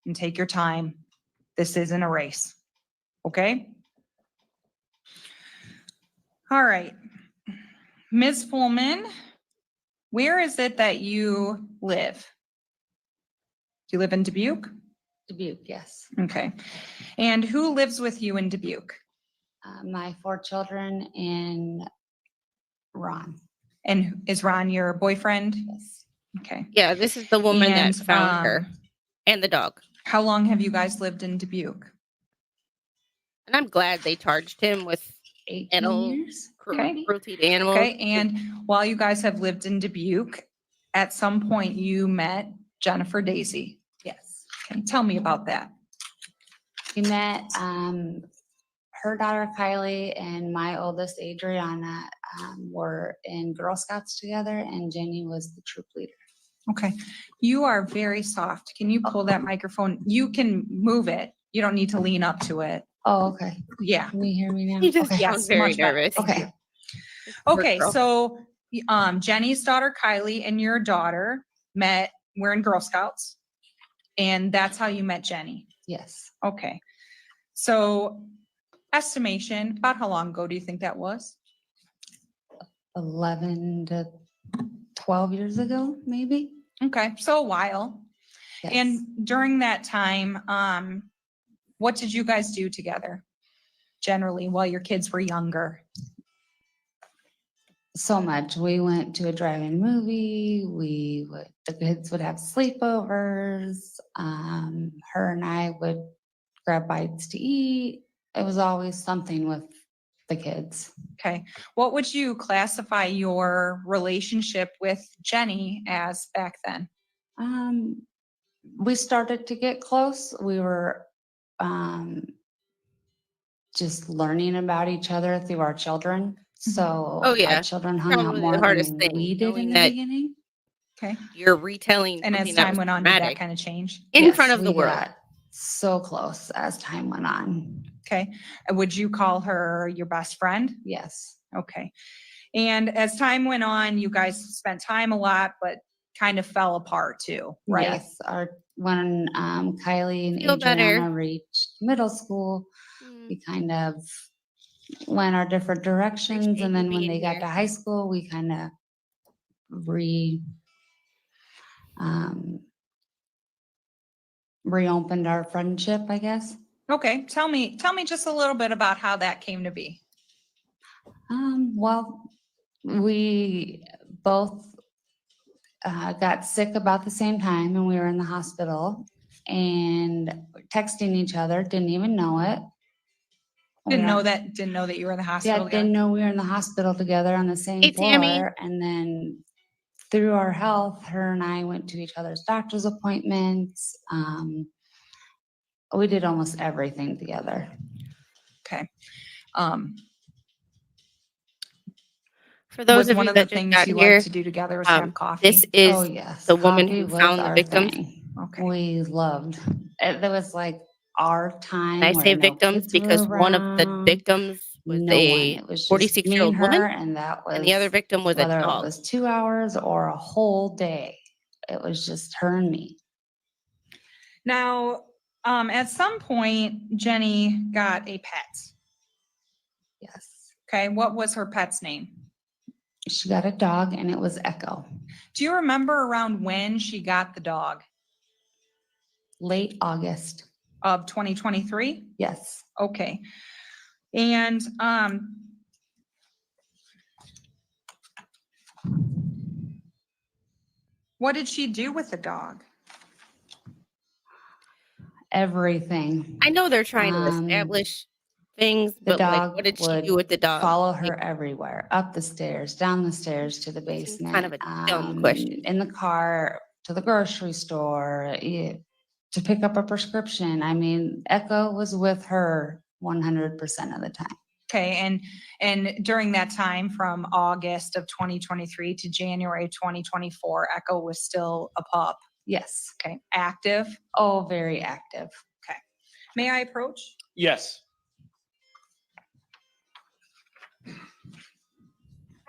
and take your time. This isn't a race. Okay? All right. Ms. Fulman, where is it that you live? Do you live in Dubuque?
Dubuque, yes.
Okay. And who lives with you in Dubuque?
My 4 children and Ron.
And is Ron your boyfriend?
Yes.
Okay.
Yeah, this is the woman
And,
that found her and the dog.
How long have you guys lived in Dubuque?
And I'm glad they charged him with
18
animal
years.
Okay.
cruelty to animals.
Okay, and while you guys have lived in Dubuque, at some point you met Jennifer Dazey.
Yes.
Okay, tell me about that.
We met her daughter Kylie and my oldest Adriana were in Girl Scouts together, and Jenny was the troop leader.
Okay, you are very soft. Can you pull that microphone? You can move it. You don't need to lean up to it.
Oh, okay.
Yeah.
Can you hear me now?
He just
Okay.
sounds
Yes,
very
much better.
nervous.
Okay.
Poor
Okay,
girl.
so Jenny's daughter Kylie and your daughter were in Girl Scouts, and that's how you met Jenny.
Yes.
Okay, so estimation, about how long ago do you think that was?
11 to 12 years ago, maybe.
Okay, so a while.
Yes.
And during that time, what did you guys do together? Generally, while your kids were younger?
So much. We went to a drive-in movie. The kids would have sleepovers. Her and I would grab bites to eat. It was always something with the kids.
Okay, what would you classify your relationship with Jenny as back then?
We started to get close. We were just learning about each other through our children. So
Oh, yeah.
our children hung out
Probably the
more
hardest
than
thing,
we did
knowing
in the
that
beginning.
Okay,
You're retelling
and as
something that
time
was
went on, did that
traumatic
kind of change?
in
Yes,
front of the
we
world.
got so close as time went on.
Okay, and would you call her your best friend?
Yes.
Okay, and as time went on, you guys spent time a lot, but kind of fell apart too, right?
Yes. When Kylie and
Feel better.
Adriana reached middle school,
Mm.
we kind of went our different directions.
Appreciate
And
you
then when
being
they got
here.
to high school, we kind of reopened our friendship, I guess.
Okay, tell me just a little bit about how that came to be.
Well, we both got sick about the same time, and we were in the hospital and texting each other, didn't even know it.
Didn't
Yeah.
know that you were in the
Yeah,
hospital
didn't
together?
know we were in the hospital together on the same
Hey, Tammy.
floor. And then through our health, her and I went to each other's doctor's appointments. We did almost everything together.
Okay. Um,
For those
was
of
one
you
of the
that just
things
got
you
here,
like to do together was have coffee?
this is
Oh, yes.
the woman
coffee
who
was
found the
our
victims.
thing.
Okay.
We loved. There was like our time.
And I
where
say
no
victims
kids were
because one of the
around,
victims was
no one.
a
It was just
46-year-old
me and
woman,
her, and that was
and the other victim was a
whether it
dog.
was 2 hours or a whole day. It was just her and me.
Now, at some point, Jenny got a pet.
Yes.
Okay, what was her pet's name?
She got a dog and it was Echo.
Do you remember around when she got the dog?
Late August.
Of 2023?
Yes.
Okay. And, what did she do with the dog?
Everything.
I know they're trying to
Um,
establish things,
The
but like,
dog
what did she
would
do with the dog?
follow
Like,
her everywhere, up the stairs, down the stairs to the
seems
basement.
kind of a dumb question.
In the car, to the grocery store, to pick up a prescription. I mean, Echo was with her 100% of the time.
Okay, and during that time from August of 2023 to January 2024, Echo was still a pup.
Yes.
Okay, active.
Oh, very active.
May I approach?
Yes.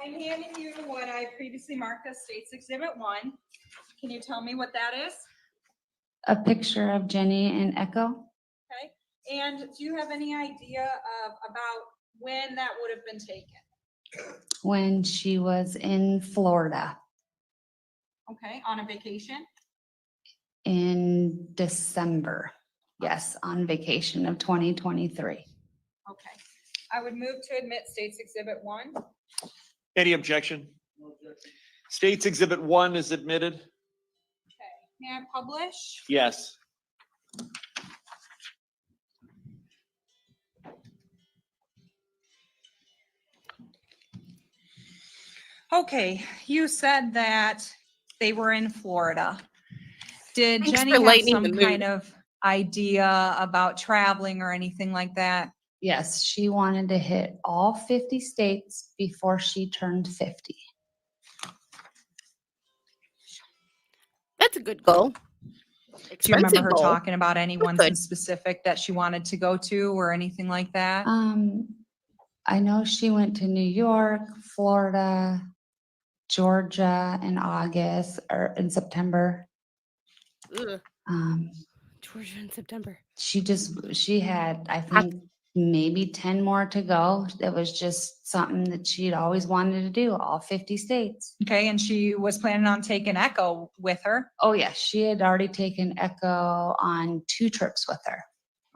I'm handing you what I previously marked as State's Exhibit 1. Can you tell me what that is?
A picture of Jenny and Echo.
Okay, and do you have any idea of about when that would have been taken?
When she was in Florida
Okay, on a vacation?
in December. Yes, on vacation of 2023.
Okay, I would move to admit State's Exhibit 1.
Any objection? State's Exhibit 1 is admitted.
Okay, may I publish?
Yes.
Okay, you said that they were in Florida. Did
Thanks
Jenny
for
have
lightening the
some
mood.
kind of idea about traveling or anything like that?
Yes, she wanted to hit all 50 states before she turned 50.
That's a good goal.
Do you remember
Expensive
her
goal.
talking about any ones
good.
in specific that she wanted to go to or anything like that?
I know she went to New York, Florida, Georgia in August or in September.
Ugh,
Um,
Georgia in September.
she had, I think, maybe 10 more to go. It was just something that she'd always wanted to do, all 50 states.
Okay, and she was planning on taking Echo with her?
Oh, yes, she had already taken Echo on 2 trips with her.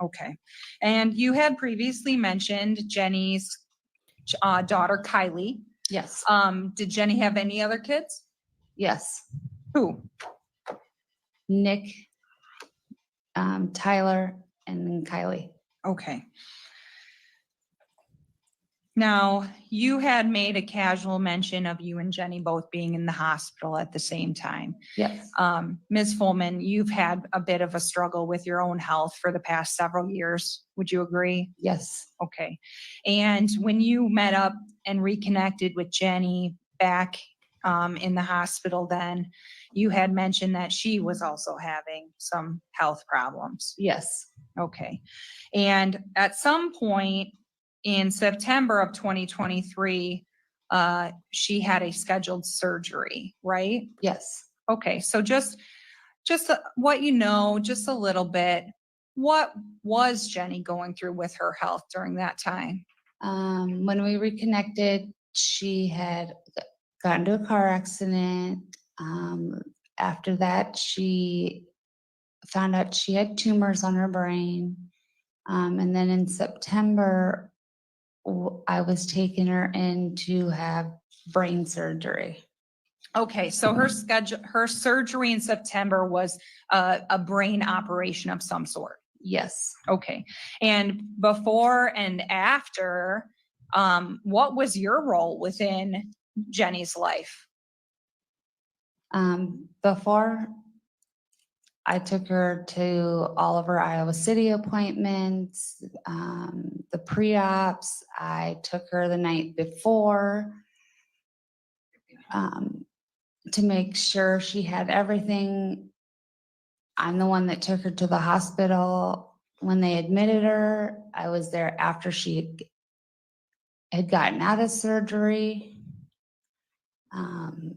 Okay, and you had previously mentioned Jenny's daughter Kylie.
Yes,
Did Jenny have any other kids?
yes.
Who?
Nick, Tyler, and then Kylie.
Okay. Now, you had made a casual mention of you and Jenny both being in the hospital at the same time.
Yes,
Ms. Fulman, you've had a bit of a struggle with your own health for the past several years. Would you agree?
yes,
Okay. And when you met up and reconnected with Jenny back in the hospital then, you had mentioned that she was also having some health problems.
yes,
Okay. And at some point in September of 2023, she had a scheduled surgery, right?
yes.
Okay, so just what you know, just a little bit, what was Jenny going through with her health during that time?
When we reconnected, she had gotten into a car accident. After that, she found out she had tumors on her brain. And then in September, I was taking her in to have brain surgery.
Okay, so her surgery in September was a brain operation of some sort.
Yes.
Okay. And before and after, what was your role within Jenny's life?
Before I took her to all of her Iowa City appointments, the pre-ops. I took her the night before to make sure she had everything. I'm the one that took her to the hospital when they admitted her. I was there after she had gotten out of surgery.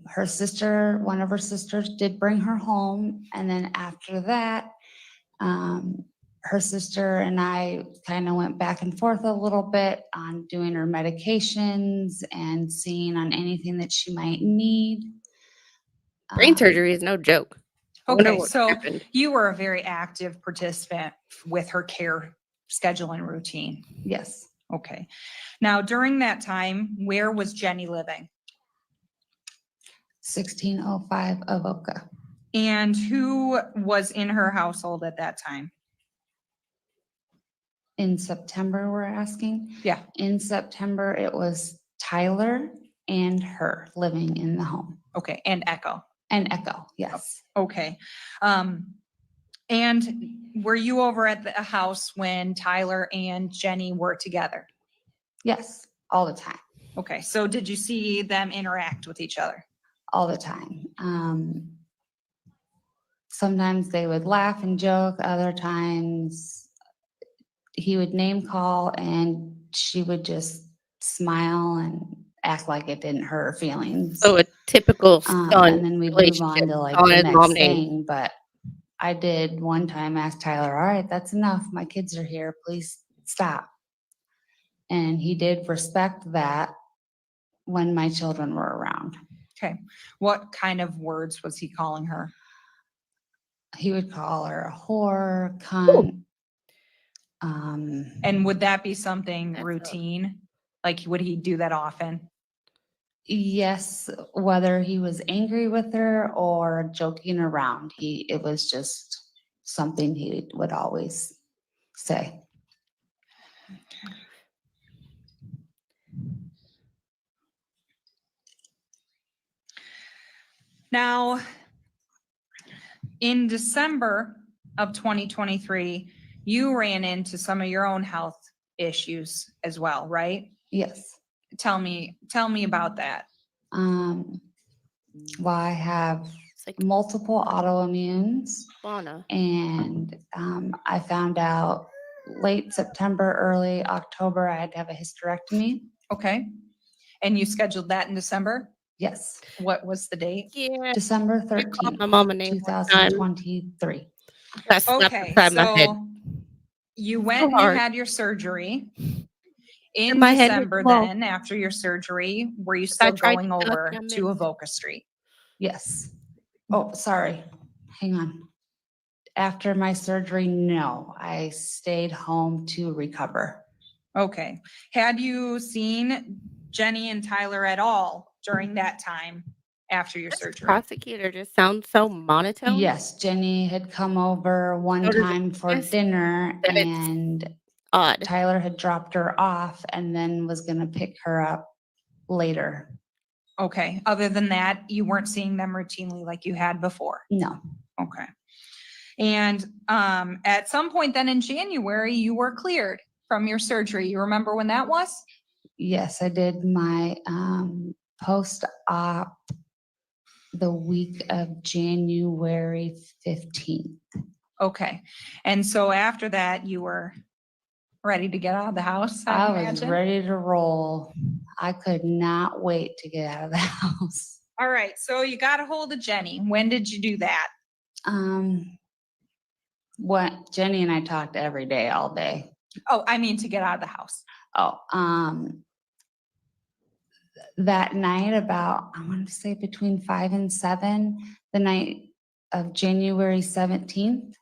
Her sister, one of her sisters did bring her home. And then after that, her sister and I kind of went back and forth a little bit on doing her medications and seeing on anything that she might need.
Brain
Um,
surgery is no joke. I wonder
Okay,
what
so
happened.
you were a very active participant with her care schedule and routine.
Yes,
Okay. Now, during that time, where was Jenny living?
1605 Avoca.
And who was in her household at that time?
In September, we're asking?
Yeah.
In September, it was Tyler and her living in the home.
Okay, and Echo.
And Echo, yes.
Okay. And were you over at the house when Tyler and Jenny were together?
Yes, all the time,
Okay, so did you see them interact with each other?
all the time. Sometimes they would laugh and joke, other times he would name call and she would just smile and act like it didn't hurt her feelings.
So a typical
And
son
then we'd move on
relationship.
to like
calling
the
his mom
next
names.
thing, but I did one time ask Tyler, all right, that's enough. My kids are here. Please stop. And he did respect that when my children were around.
Okay, what kind of words was he calling her?
He would call her a whore, cunt.
And would that be something
That's a-
routine? Like, would he do that often?
Yes, whether he was angry with her or joking around, it was just something he would always say.
Now, in December of 2023, you ran into some of your own health issues as well, right?
Yes.
Tell me about that.
Well, I have
It's like
multiple autoimmunes.
Fauna.
And I found out late September, early October, I had to have a hysterectomy.
Okay. And you scheduled that in December?
Yes,
What was the date?
Yeah.
December
I called
13th,
my mom a name one time.
2023.
Got slapped
Okay,
upside my head.
so you went and you
hard.
had your surgery. In
my head hit the
December
wall.
then, after your surgery, were you
I
still
tried
going
to duck
over
and
to
miss.
Avoca Street?
Yes. Oh, sorry. Hang on. After my surgery, no, I stayed home to recover.
Okay. Had you seen Jenny and Tyler at all during that time after your
This
surgery?
prosecutor just sounds so monotone.
Yes, Jenny had come over one
So does it
time for
just
dinner
that it's
and
Odd.
Tyler had dropped her off and then was gonna pick her up later.
Okay. Other than that, you weren't seeing them routinely like you had before?
No,
Okay. And at some point then in January, you were cleared from your surgery. You remember when that was?
yes, I did my post-op the week of January 15th.
Okay. And so after that, you were ready to get out of the house, I
I was
imagine?
ready to roll. I could not wait to get out of the house.
All right. So you got a hold of Jenny. When did you do that?
What Jenny and I talked every day, all day.
Oh, I mean to get out of the house.
Oh, that night about, I want to say between 5 and 7, the night of January 17th,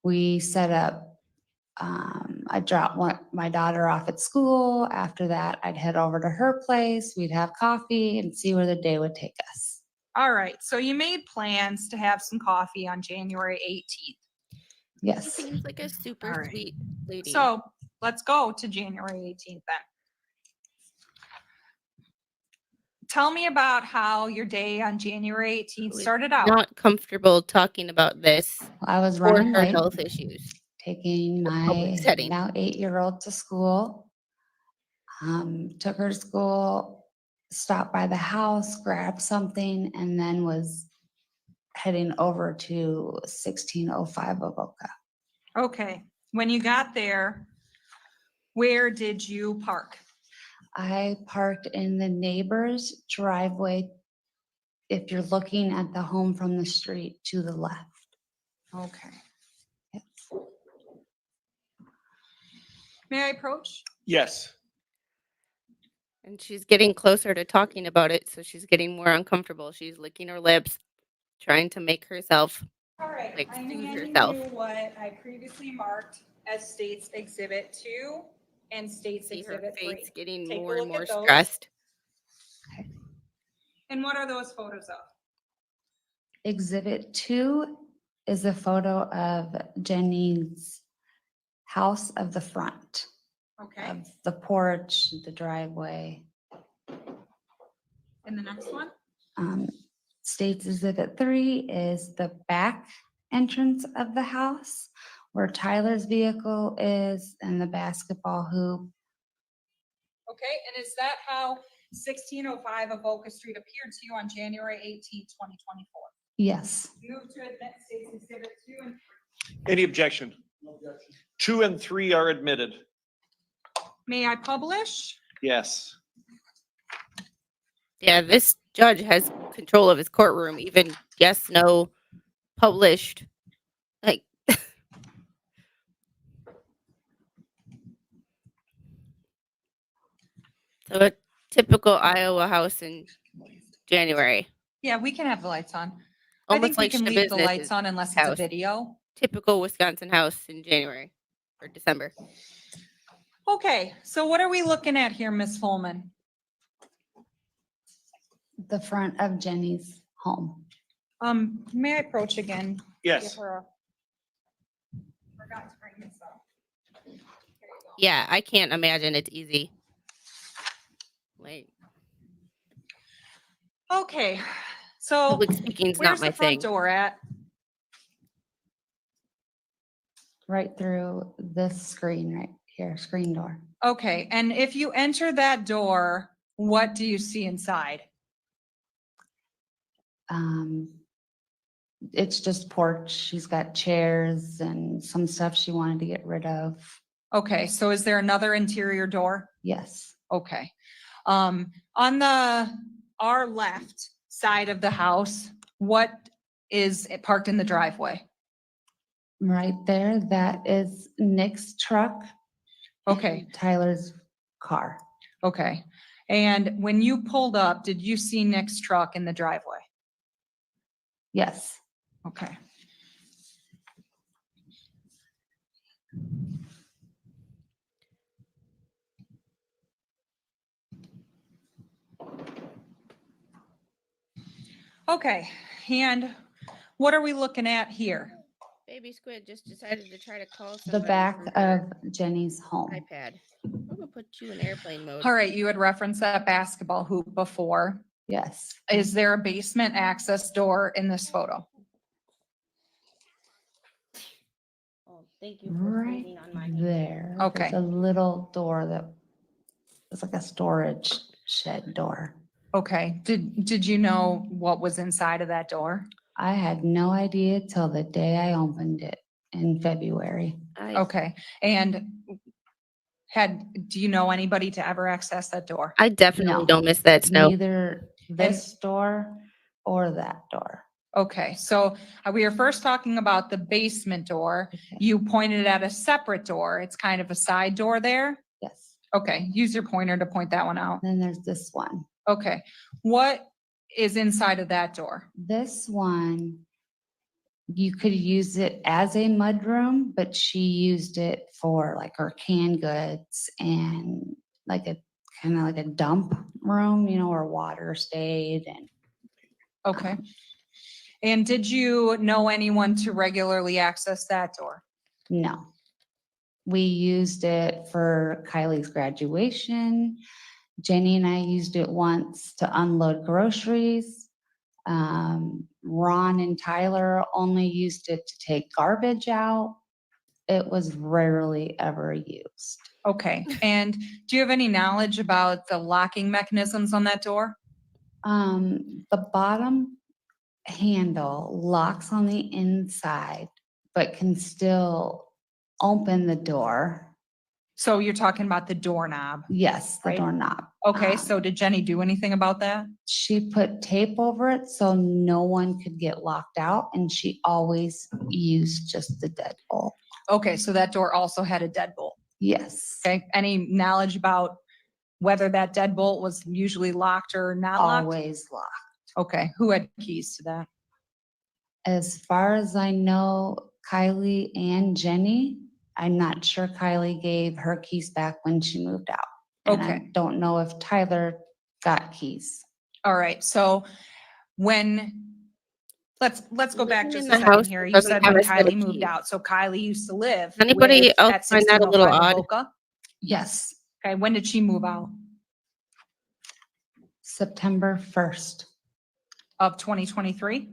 we set up, I dropped my daughter off at school. After that, I'd head over to her place. We'd have coffee and see where the day would take us.
All right. So you made plans to have some coffee on January 18th.
She
Yes.
seems like a super
All right.
sweet lady.
So let's go to January 18th then. Tell me about how your day on January 18th
was
started out.
not comfortable talking about this
I was
or
running
her
late,
health issues.
taking
in a public
my
setting.
now 8-year-old to school. Took her to school, stopped by the house, grabbed something, and then was heading over to 1605 Avoca.
Okay, when you got there, where did you park?
I parked in the neighbor's driveway. If you're looking at the home from the street to the left.
Okay. May I approach?
Yes.
And she's getting closer to talking about it, so she's getting more uncomfortable. She's licking her lips, trying to make herself
All right,
like
I'm
soothe
handing
herself.
you what I previously marked as States Exhibit 2 and States
See her
Exhibit 3.
face getting
Take a
more and
look
more
at those.
stressed.
And what are those photos of?
Exhibit 2 is a photo of Jenny's house of the front,
Okay,
of the porch, the driveway.
and the next one?
States Exhibit 3 is the back entrance of the house where Tyler's vehicle is and the basketball hoop.
Okay, and is that how 1605 Avoca Street appeared to you on January 18th, 2024?
Yes.
Move to admit States Exhibit 2 and
Any objection? 2 and 3 are admitted.
may I publish?
Yes.
Yeah, this judge has control of his courtroom, even yes, no, published. Like, so a typical Iowa house in January.
Yeah, we can have the lights on. I
Almost
think we
like
can
the
leave the
business
lights
is
on unless it's a
house.
video.
Typical Wisconsin house in January or December.
Okay, so what are we looking at here, Ms. Fulman?
The front of Jenny's home.
May I approach again?
Yes.
Give her a- Forgot to bring this up. Here you go.
Yeah, I can't imagine it's easy. Like,
Okay, so
public speaking's
where's
not my
the front
thing.
door at?
Right through this screen right here, screen door.
Okay, and if you enter that door, what do you see inside?
It's just porch. She's got chairs and some stuff she wanted to get rid of.
Okay, so is there another interior door?
Yes.
Okay. On our left side of the house, what is parked in the driveway?
Right there, that is Nick's truck.
Okay,
Tyler's car.
okay. And when you pulled up, did you see Nick's truck in the driveway?
Yes.
Okay. Okay, and what are we looking at here?
Baby Squid just decided to try to call
The
somebody
back
from
of
her
Jenny's home.
iPad. I'm gonna put you in airplane mode.
All right, you had referenced that basketball hoop before.
Yes.
Is there a basement access door in this photo?
Oh, thank you for
Right
freezing on my.
there.
Okay.
There's a little door that was like a storage shed door.
Okay, did you know what was inside of that door?
I had no idea till the day I opened it in February.
Okay, and do you know anybody to ever access that door?
I definitely
No.
don't miss that snow.
Neither this door or that door.
Okay, so we were first talking about the basement door.
Okay.
You pointed at a separate door. It's kind of a side door there.
Yes.
Okay, use your pointer to point that one out.
Then there's this one.
Okay, what is inside of that door?
This one, you could use it as a mudroom, but she used it for like her canned goods and like a kind of like a dump room, you know, where water stayed and
Okay. And did you know anyone to regularly access that door?
No. We used it for Kylie's graduation. Jenny and I used it once to unload groceries. Ron and Tyler only used it to take garbage out. It was rarely ever used.
Okay, and do you have any knowledge about the locking mechanisms on that door?
The bottom handle locks on the inside, but can still open the door.
So you're talking about the doorknob.
Yes, the
Right.
doorknob.
Okay, so did Jenny do anything about that?
She put tape over it so no one could get locked out, and she always used just the deadbolt.
Okay, so that door also had a deadbolt.
Yes,
Okay, any knowledge about whether that deadbolt was usually locked or not locked?
always locked.
Okay, who had keys to that?
As far as I know, Kylie and Jenny, I'm not sure Kylie gave her keys back when she moved out. And I
Okay.
don't know if Tyler got keys.
All right, so let's go back
Living
just
in
a
the
second
house
here. You
doesn't
said
have
when
a set of
Kylie moved
keys.
out, so Kylie used to live.
Anybody
with-
else
at
find that a little
1605
odd?
Avoca.
Yes,
Okay, when did she move out?
September 1st.
Of 2023?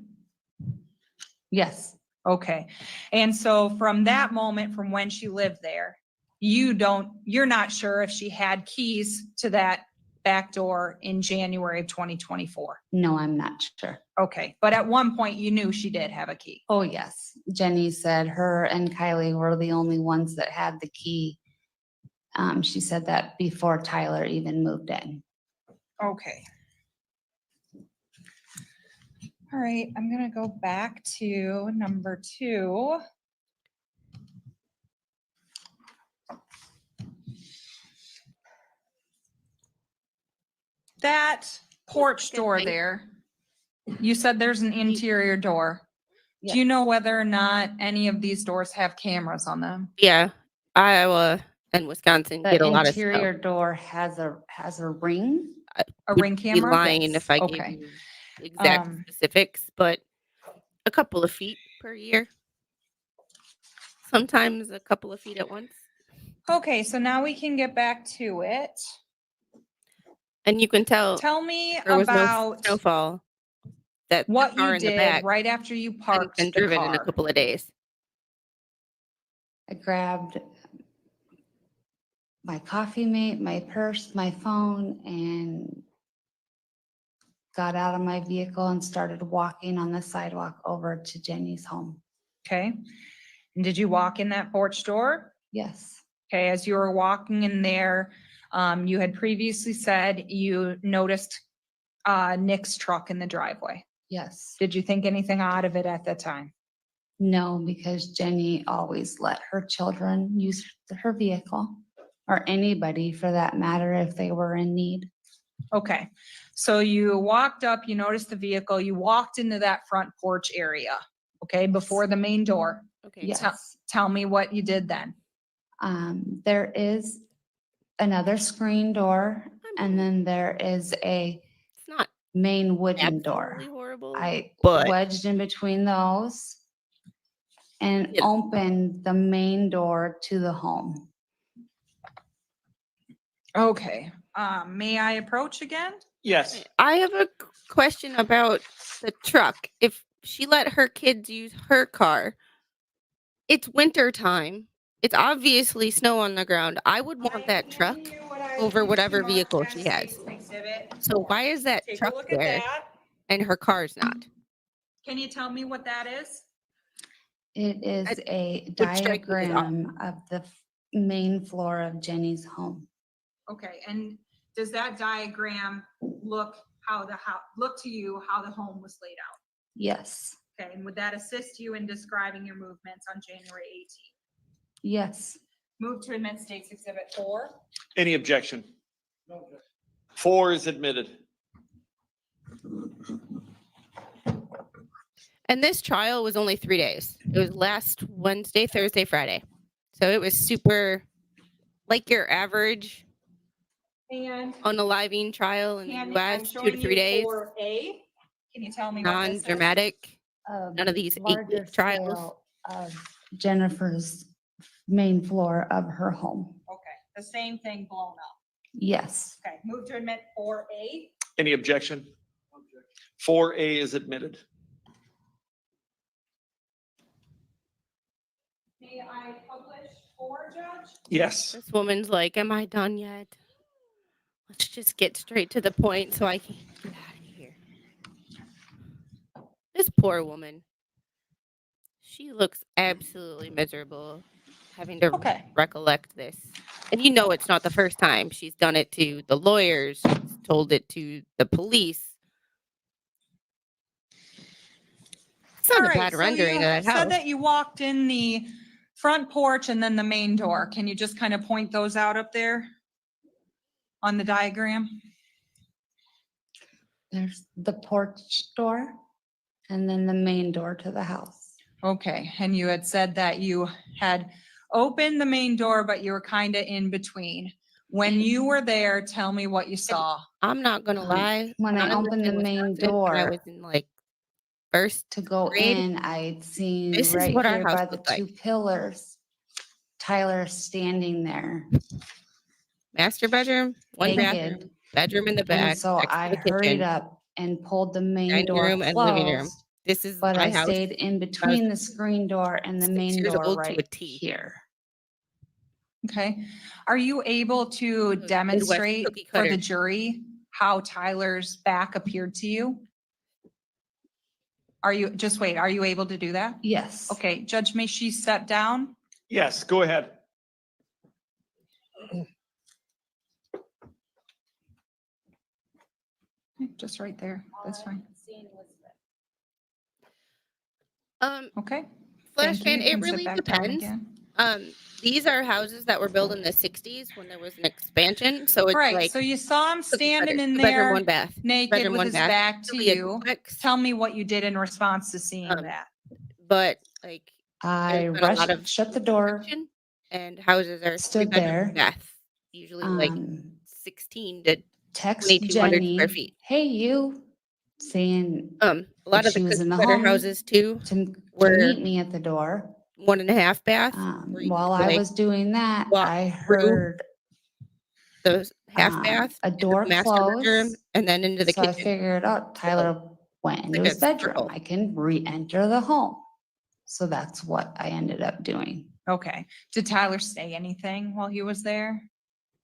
Yes,
Okay, and so from that moment, from when she lived there, you're not sure if she had keys to that back door in January of 2024.
no, I'm not sure.
Okay, but at one point you knew she did have a key.
Oh, yes. Jenny said her and Kylie were the only ones that had the key. She said that before Tyler even moved in.
Okay. All right, I'm gonna go back to number 2. That porch
Good
door
thing.
there, you said there's an interior door.
Yeah.
Do you know whether or not any of these doors have cameras on them?
Yeah, Iowa and Wisconsin
The
get a lot of
interior
snow.
door has a ring.
A
Would
ring
be
camera?
lying
Yes.
if I gave
Okay.
you exact
Um,
specifics, but a couple of feet per year. Sometimes a couple of feet at once.
Okay, so now we can get back to it.
And you can tell
Tell me
there was no
about
snowfall. That the
what
car
you
in the
did
back
right after you
hadn't
parked
been
the
driven in a
car.
couple of days.
I grabbed my coffee mate, my purse, my phone, and got out of my vehicle and started walking on the sidewalk over to Jenny's home.
Okay. And did you walk in that porch door?
Yes,
Okay, as you were walking in there, you had previously said you noticed Nick's truck in the driveway.
yes.
Did you think anything odd of it at that time?
No, because Jenny always let her children use her vehicle, or anybody for that matter, if they were in need.
Okay, so you walked up, you noticed the vehicle, you walked into that front porch area, okay, before the main door.
Okay.
Yes.
Tell me what you did then.
There is another screen door, and then there is a
It's not
main wooden door.
absolutely horrible.
I
but-
wedged in between those and
Yeah.
opened the main door to the home.
Okay, may I approach again?
Yes,
I have a question about the truck. If she let her kids use her car, it's winter time. It's obviously snow on the ground. I would want that truck over whatever vehicle she has. So why is that
Take a
truck
look at
there
that.
and her car's not?
Can you tell me what that is?
It is a
would strike me as odd.
diagram of the main floor of Jenny's home.
Okay, and does that diagram look look to you how the home was laid out?
Yes,
Okay, and would that assist you in describing your movements on January 18th?
yes.
Move to admit State's Exhibit 4.
any objection? 4 is admitted.
And this trial was only 3 days. It was last Wednesday, Thursday, Friday. So it was super like your average
And
unaliving trial in the US, 2 to 3 days.
4A. Can you tell me what this is?
Non-dramatic.
A
None of these
larger
8-week trials.
scale of Jennifer's main floor of her home.
Okay, the same thing blown up.
Yes.
Okay, move to admit 4A.
Any objection? 4A is admitted.
May I publish 4, Judge?
Yes.
This woman's like, am I done yet? Let's just get straight to the point so I can get out of here. This poor woman. She looks absolutely miserable having to
Okay.
recollect this. And you know it's not the first time. She's done it to the lawyers, she's told it to the police. It's not
All
a
right,
bad
so
rendering
you
of that
said
house.
that you walked in the front porch and then the main door. Can you just kind of point those out up there on the diagram?
There's the porch door and then the main door to the house.
Okay, and you had said that you had opened the main door, but you were kind of in between. When you were there, tell me what you saw.
I'm not gonna lie.
When I
lived
opened
in
the main
Wisconsin, when I
door
was in like first
to go
grade,
in, I'd seen
this is
right
what our
here
house
by the
looked like.
2 pillars, Tyler standing there
master bedroom, one bathroom,
naked.
bedroom in the back,
And so
next to
I
the
hurried
kitchen,
up and pulled the main
dining
door
room and living room.
closed.
This is
But
my
I
house.
stayed in between the screen door and the
6
main
years
door
old to a
right
T.
here.
Okay, are you able to
Midwest
demonstrate
cookie
for the
cutter.
jury how Tyler's back appeared to you? Are you, just wait, are you able to do that?
Yes.
Okay, Judge, may she step down?
Yes, go ahead.
Just right there, that's fine. Okay.
Flash
thank you.
fan,
You
it
can sit
really
back down
depends.
again.
These are houses that were built in the 60s when there was an expansion. So it's
Right,
like
so you saw him
cookie
standing
cutter,
in
two bedroom,
there
one bath.
naked
bedroom,
with
one
his
bath.
back to
Really a
you.
duplex,
Tell me what you did in response to seeing
Um,
that.
but like
I
there's been a lot
rushed,
of
shut the door,
construction, and houses are
stood
3 bedroom,
there,
one bath, usually like 16 to
text
2,200 square
Jenny,
feet.
hey, you, saying
A lot of
she
the
was in
cookie
the
cutter
home
houses too
to
were
meet me at the door.
1.5 bath. where you
While
could,
I
like,
was doing that,
walk
I
through
heard
the half bath,
a
into
door
the master bedroom,
close.
and then into the
So I
kitchen.
figured, oh, Tyler went into
like a
his bedroom.
circle.
I can re-enter the home. So that's what I ended up doing.
Okay, did Tyler say anything while he was there?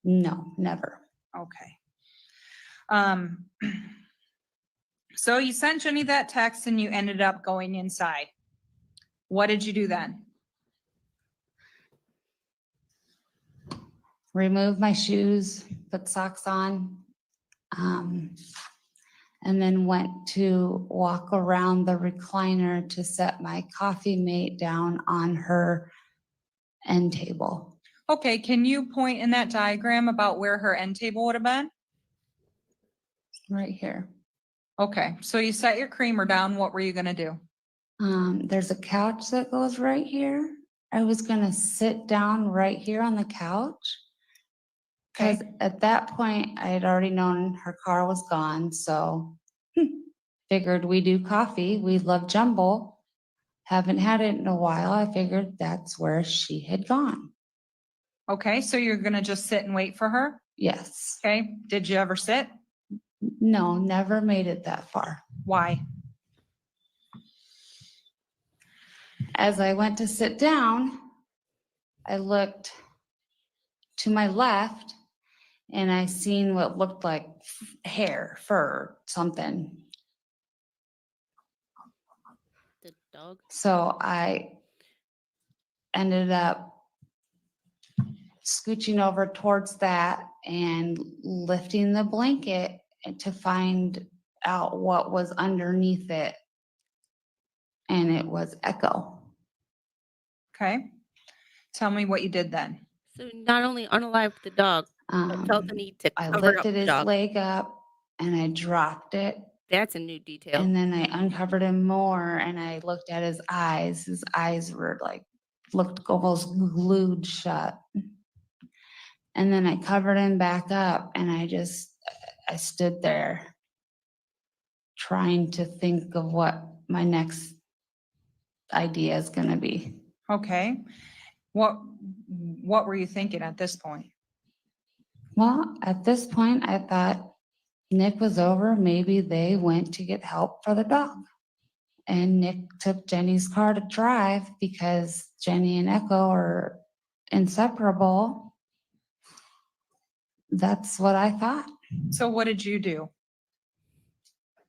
No, never.
Okay. So you sent Jenny that text and you ended up going inside. What did you do then?
Remove my shoes, put socks on. And then went to walk around the recliner to set my coffee mate down on her end table.
Okay, can you point in that diagram about where her end table would have been?
Right here.
Okay, so you set your creamer down. What were you gonna do?
There's a couch that goes right here. I was gonna sit down right here on the couch. Cause
Okay.
at that point, I had already known her car was gone, so figured we do coffee. We love Jumble. Haven't had it in a while. I figured that's where she had gone.
Okay, so you're gonna just sit and wait for her?
Yes.
Okay, did you ever sit?
No, never made it that far.
Why?
As I went to sit down, I looked to my left and I seen what looked like hair, fur, something.
The dog.
So I ended up scooching over towards that and lifting the blanket to find out what was underneath it. And it was Echo.
Okay, tell me what you did then.
So not only unalived the dog, but felt the need to
I
cover up
lifted
the
his
dog.
leg up and I dropped it.
That's a new detail.
And then I uncovered him more and I looked at his eyes. His eyes were like, looked almost glued shut. And then I covered him back up and I stood there trying to think of what my next idea is gonna be.
Okay, what
what were you thinking at this point?
Well, at this point, I thought Nick was over. Maybe they went to get help for the dog. And Nick took Jenny's car to drive because Jenny and Echo are inseparable. That's what I thought.
So what did you do?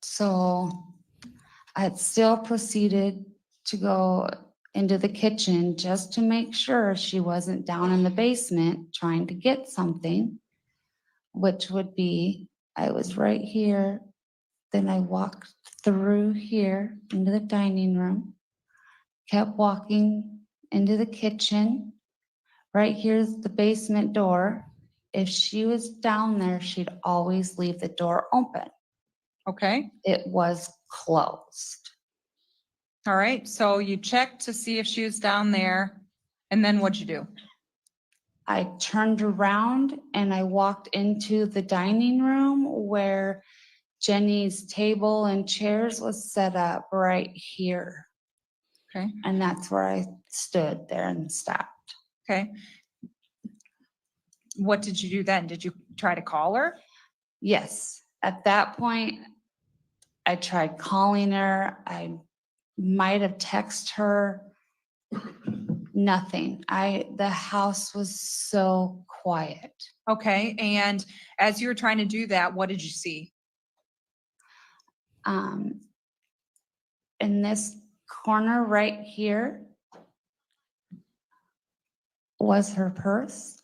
So I still proceeded to go into the kitchen just to make sure she wasn't down in the basement trying to get something, which would be, I was right here. Then I walked through here into the dining room, kept walking into the kitchen. Right here's the basement door. If she was down there, she'd always leave the door open.
Okay,
It was closed.
all right, so you checked to see if she was down there, and then what'd you do?
I turned around and I walked into the dining room where Jenny's table and chairs was set up right here.
Okay,
And that's where I stood there and stopped.
okay. What did you do then? Did you try to call her?
Yes, at that point, I tried calling her. I might have texted her. Nothing. The house was so quiet.
Okay, and as you were trying to do that, what did you see?
In this corner right here was her purse.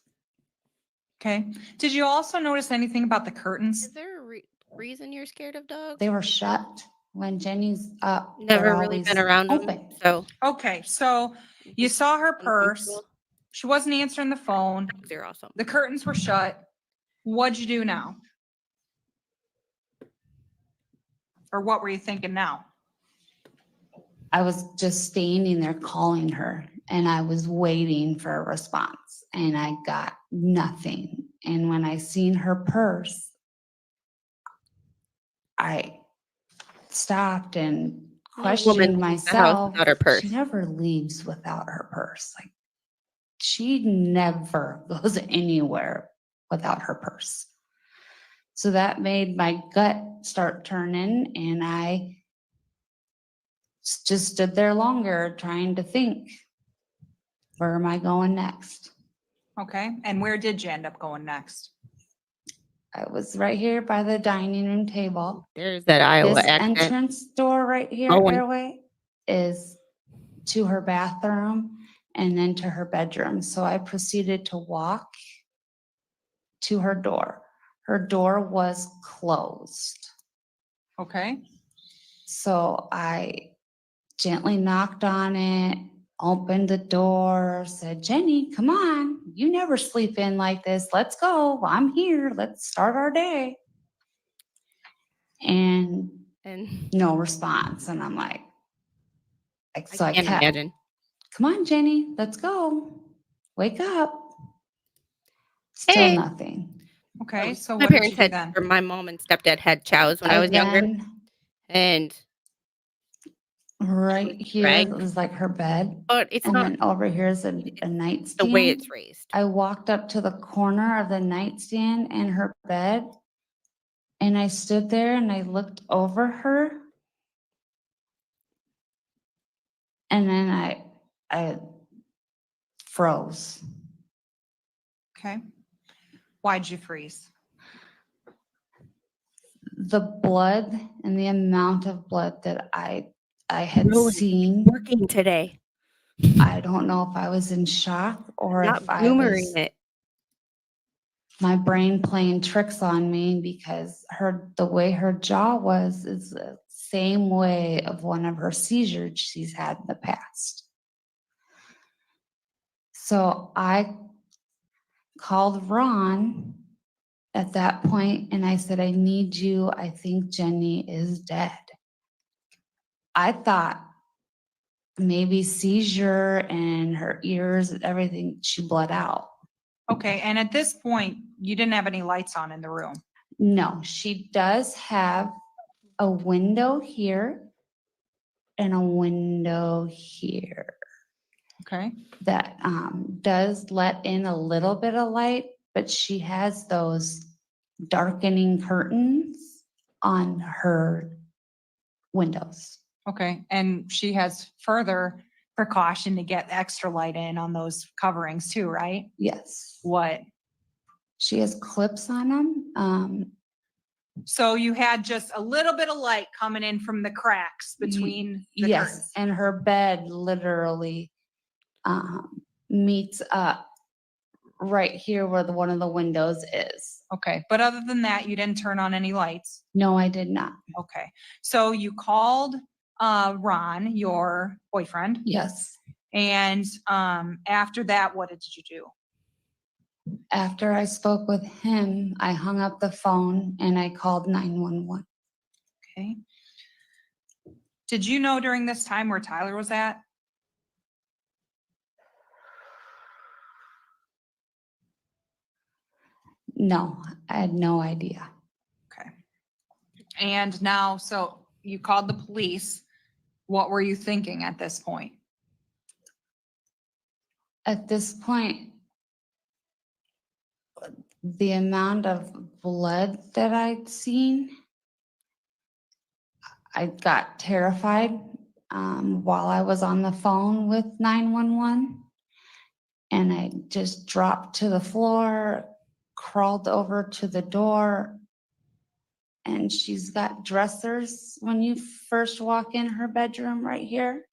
Okay, did you also notice anything about the curtains?
Is there a reason you're scared of dogs?
They were shut when Jenny's up.
Never
they're
really
always
been around them,
open.
so
Okay, so you saw her purse.
uncomfortable.
She wasn't answering the phone.
Dogs are awesome.
The curtains were shut. What'd you do now? Or what were you thinking now?
I was just standing there calling her and I was waiting for a response and I got nothing. And when I seen her purse, I stopped and
No
questioned
woman leaves the house
myself.
without her purse.
She never leaves without her purse. Like, she never goes anywhere without her purse. So that made my gut start turning and I just stood there longer trying to think, where am I going next?
Okay, and where did you end up going next?
I was right here by the dining room table.
There's that Iowa
This
accent.
entrance door right here,
Oh, and-
airway, is to her bathroom and then to her bedroom. So I proceeded to walk to her door. Her door was closed.
Okay,
So I gently knocked on it, opened the door, said, Jenny, come on. You never sleep in like this. Let's go. I'm here. Let's start our day. And
And
no response. And I'm like, so I
can't
kept,
imagine.
come on, Jenny, let's go. Wake up. Still
Hey.
nothing.
okay, so
My
what did you
parents
do
had,
then?
or my mom and stepdad had chows when I was younger,
Then
and
right here
Right.
was like her bed.
but it's
And
not
then over here is a
the
nightstand.
way it's raised.
I walked up to the corner of the nightstand and her bed. And I stood there and I looked over her. And then I froze.
Okay, why'd you freeze?
The blood and the amount of blood that I had
Really?
seen,
Working today,
I don't know if I was in shock or
not
if I
humoring
was,
it.
my brain playing tricks on me because the way her jaw was is the same way of one of her seizures she's had in the past. So I called Ron at that point and I said, I need you. I think Jenny is dead. I thought maybe seizure and her ears and everything, she bled out.
Okay, and at this point, you didn't have any lights on in the room.
No, she does have a window here and a window here.
Okay.
that does let in a little bit of light, but she has those darkening curtains on her windows.
Okay. And she has further precaution to get extra light in on those coverings too, right?
Yes.
What?
She has clips on them.
So you had just a little bit of light coming in from the cracks between the
Yes,
curtains.
and her bed literally meets up right here where one of the windows is.
Okay. But other than that, you didn't turn on any lights.
No, I did not.
Okay. So you called Ron, your boyfriend,
Yes.
and after that, what did you do?
After I spoke with him, I hung up the phone and I called 911.
Okay. Did you know during this time where Tyler was at?
No, I had no idea.
Okay. And now, so you called the police. What were you thinking at this point?
At this point, the amount of blood that I'd seen, I got terrified while I was on the phone with 911. And I just dropped to the floor, crawled over to the door. And she's got dressers when you first walk in her bedroom right here.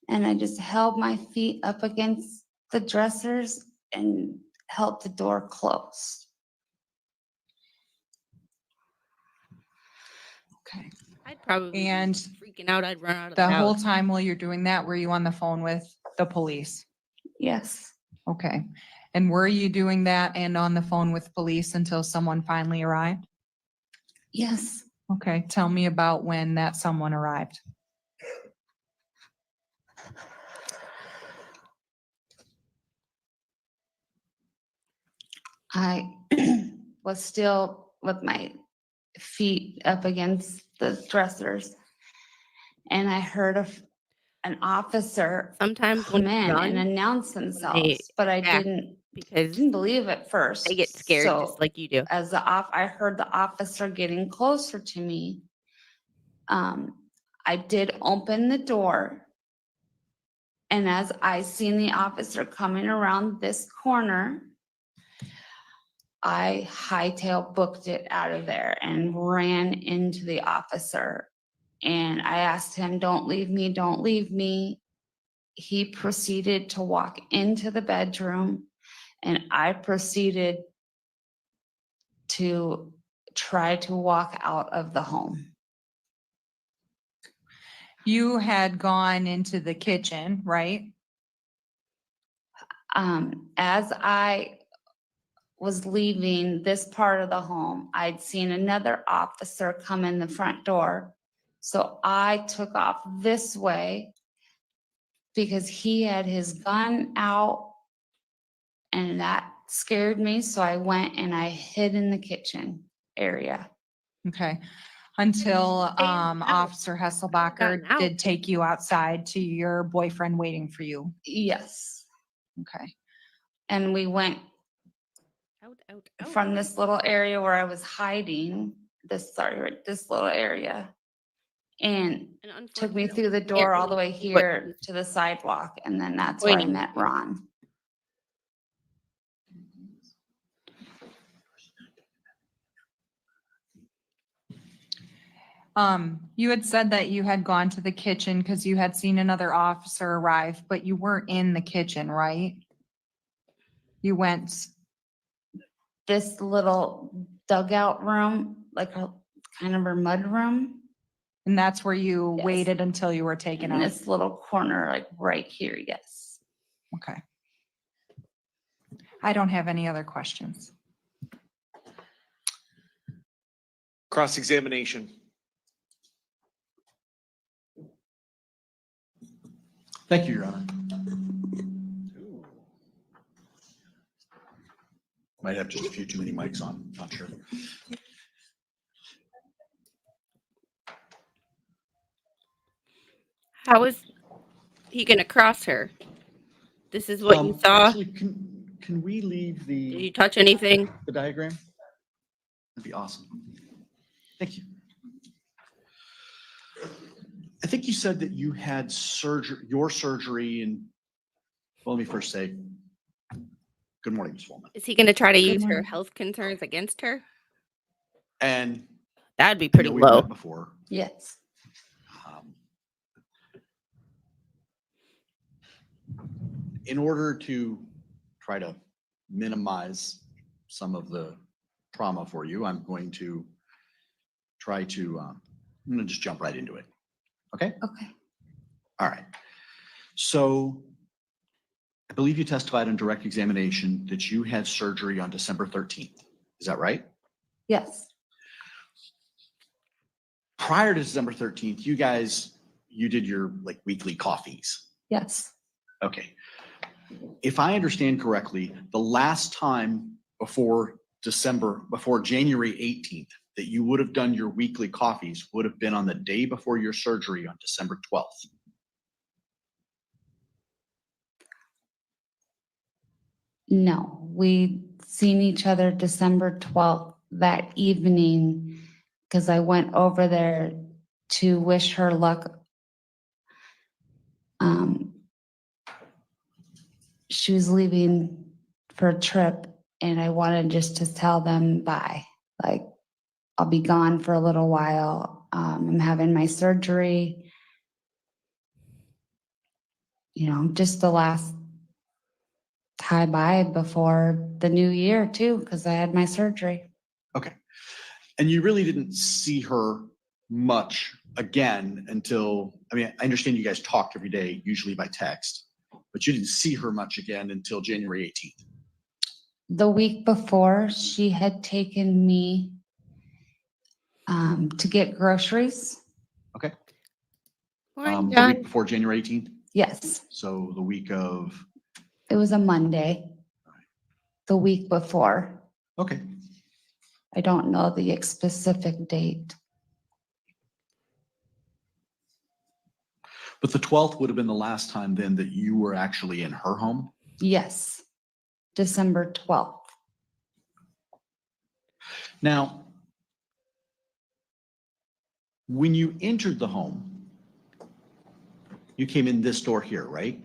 And I just held my feet up against the dressers and held the door closed.
Okay.
I'd probably
And
freaking out. I'd run out of
the
the
whole
house.
time while you're doing that, were you on the phone with the police?
Yes,
Okay. And were you doing that and on the phone with police until someone finally arrived?
yes.
Okay. Tell me about when that someone arrived.
I was still with my feet up against the dressers. And I heard an officer
Sometimes
come
when
in
they
and
run,
announce themselves, but I
act because
didn't believe at first.
they get scared
So
just like you do.
as I heard the officer getting closer to me, I did open the door. And as I seen the officer coming around this corner, I hightail booked it out of there and ran into the officer. And I asked him, "Don't leave me, don't leave me." He proceeded to walk into the bedroom and I proceeded to try to walk out of the home.
You had gone into the kitchen, right?
As I was leaving this part of the home, I'd seen another officer come in the front door. So I took off this way because he had his gun out and that scared me. So I went and I hid in the kitchen area.
Okay. Until
Stay in the house.
Officer Hesselbacher
gotten out.
did take you outside to your boyfriend waiting for you.
Yes.
Okay.
And we went
Out.
from this little area where I was hiding, this little area. And
And
took me
unfortunately,
through the
can't
door all the
really
way
see what
here to the sidewalk. And then that's where I
Pointing.
met Ron.
You had said that you had gone to the kitchen because you had seen another officer arrive, but you weren't in the kitchen, right? You went,
This little dugout room, like a kind of a mud room.
and that's where you
Yes.
waited until you were taken
In
out.
this little corner, like right here, yes.
Okay. I don't have any other questions.
Cross-examination.
Thank you, Your Honor. Might have just a few too many mics on, not sure.
How was he gonna cross her? This is what you saw?
Actually, can we leave
Did you
the
touch anything?
diagram? That'd be awesome. Thank you. I think you said that you had your surgery in, well, let me first say, good morning, Ms. Fulman.
Is he gonna try to use her
morning.
health concerns against her?
And
That'd be
I
pretty
know we've
low.
met before.
Yes.
Um, In order to try to minimize some of the trauma for you, I'm going to try to, I'm gonna just jump right into it. Okay?
Okay.
All right. So I believe you testified in direct examination that you had surgery on December 13th. Is that right?
Yes.
Prior to December 13th, you did your like weekly coffees.
Yes.
Okay. If I understand correctly, the last time before January 18th, that you would have done your weekly coffees would have been on the day before your surgery on December 12th.
No, we seen each other December 12th that evening because I went over there to wish her luck. She was leaving for a trip and I wanted just to tell them bye. Like, I'll be gone for a little while. I'm having my surgery. You know, just the last hi bye before the new year too, because I had my surgery.
Okay. And you really didn't see her much again until, I mean, I understand you guys talked every day, usually by text, but you didn't see her much again until January 18th.
The week before, she had taken me to get groceries.
Okay.
Morning,
The
John.
week before January 18th.
Yes,
So the week of,
it was a Monday. The week before.
okay.
I don't know the specific date.
But the 12th would have been the last time then that you were actually in her home?
Yes, December 12th.
Now, when you entered the home, you came in this door here, right?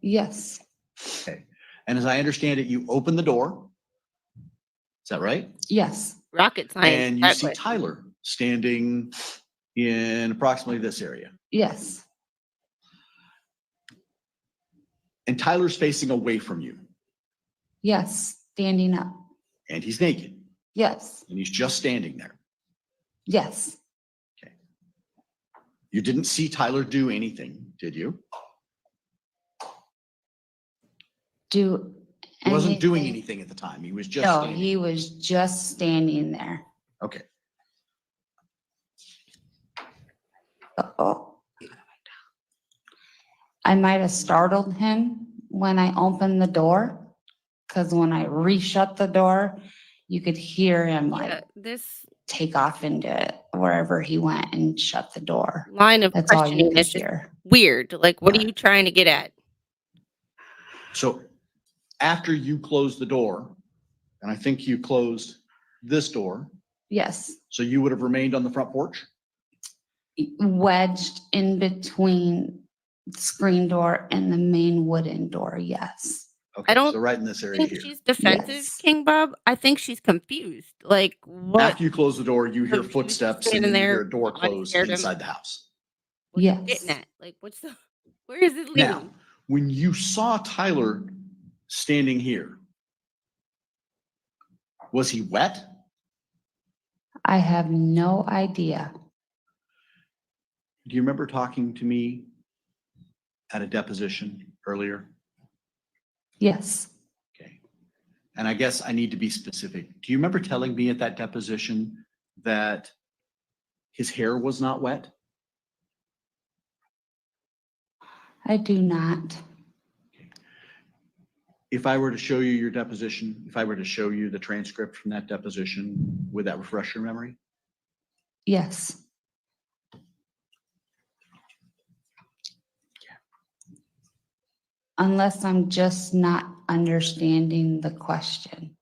Yes,
Okay. And as I understand it, you open the door. Is that right?
yes,
Rocket science.
And you
that
see
quick.
Tyler standing in approximately this area.
yes,
And Tyler's facing away from you.
yes, standing up.
And he's naked.
Yes,
And he's just standing there.
yes.
You didn't see Tyler do anything, did you?
Do
He wasn't doing
anything-
anything at the time. He was just
No,
standing.
he was just standing there.
Okay.
Uh-oh. I might have startled him when I opened the door, because when I re-shut the door, you could hear him
Yeah,
like
this
take off into wherever he went and shut the door.
line of
That's all you
questioning
could
is just
hear.
weird. Like, what are you trying to get at?
So after you closed the door, and I think you closed this door,
Yes,
so you would have remained on the front porch?
wedged in between the screen door and the main wooden door, yes.
Okay,
don't
so right in this
I
area
think
here.
she's defensive,
Yes.
King Bob. I think she's confused. Like, what?
After you close the door, you hear
So she was just
footsteps and
standing
then you hear
there,
a door
somebody
close
scared him.
inside the house.
What are you
Yes.
getting at? Like, what's the? Where is it leading?
Now, when you saw Tyler standing here, was he wet?
I have no idea.
Do you remember talking to me at a deposition earlier?
Yes,
Okay. And I guess I need to be specific. Do you remember telling me at that deposition that his hair was not wet?
I do not.
If I were to show you your deposition, if I were to show you the transcript from that deposition, would that refresh your memory?
Yes, unless I'm just not understanding the question.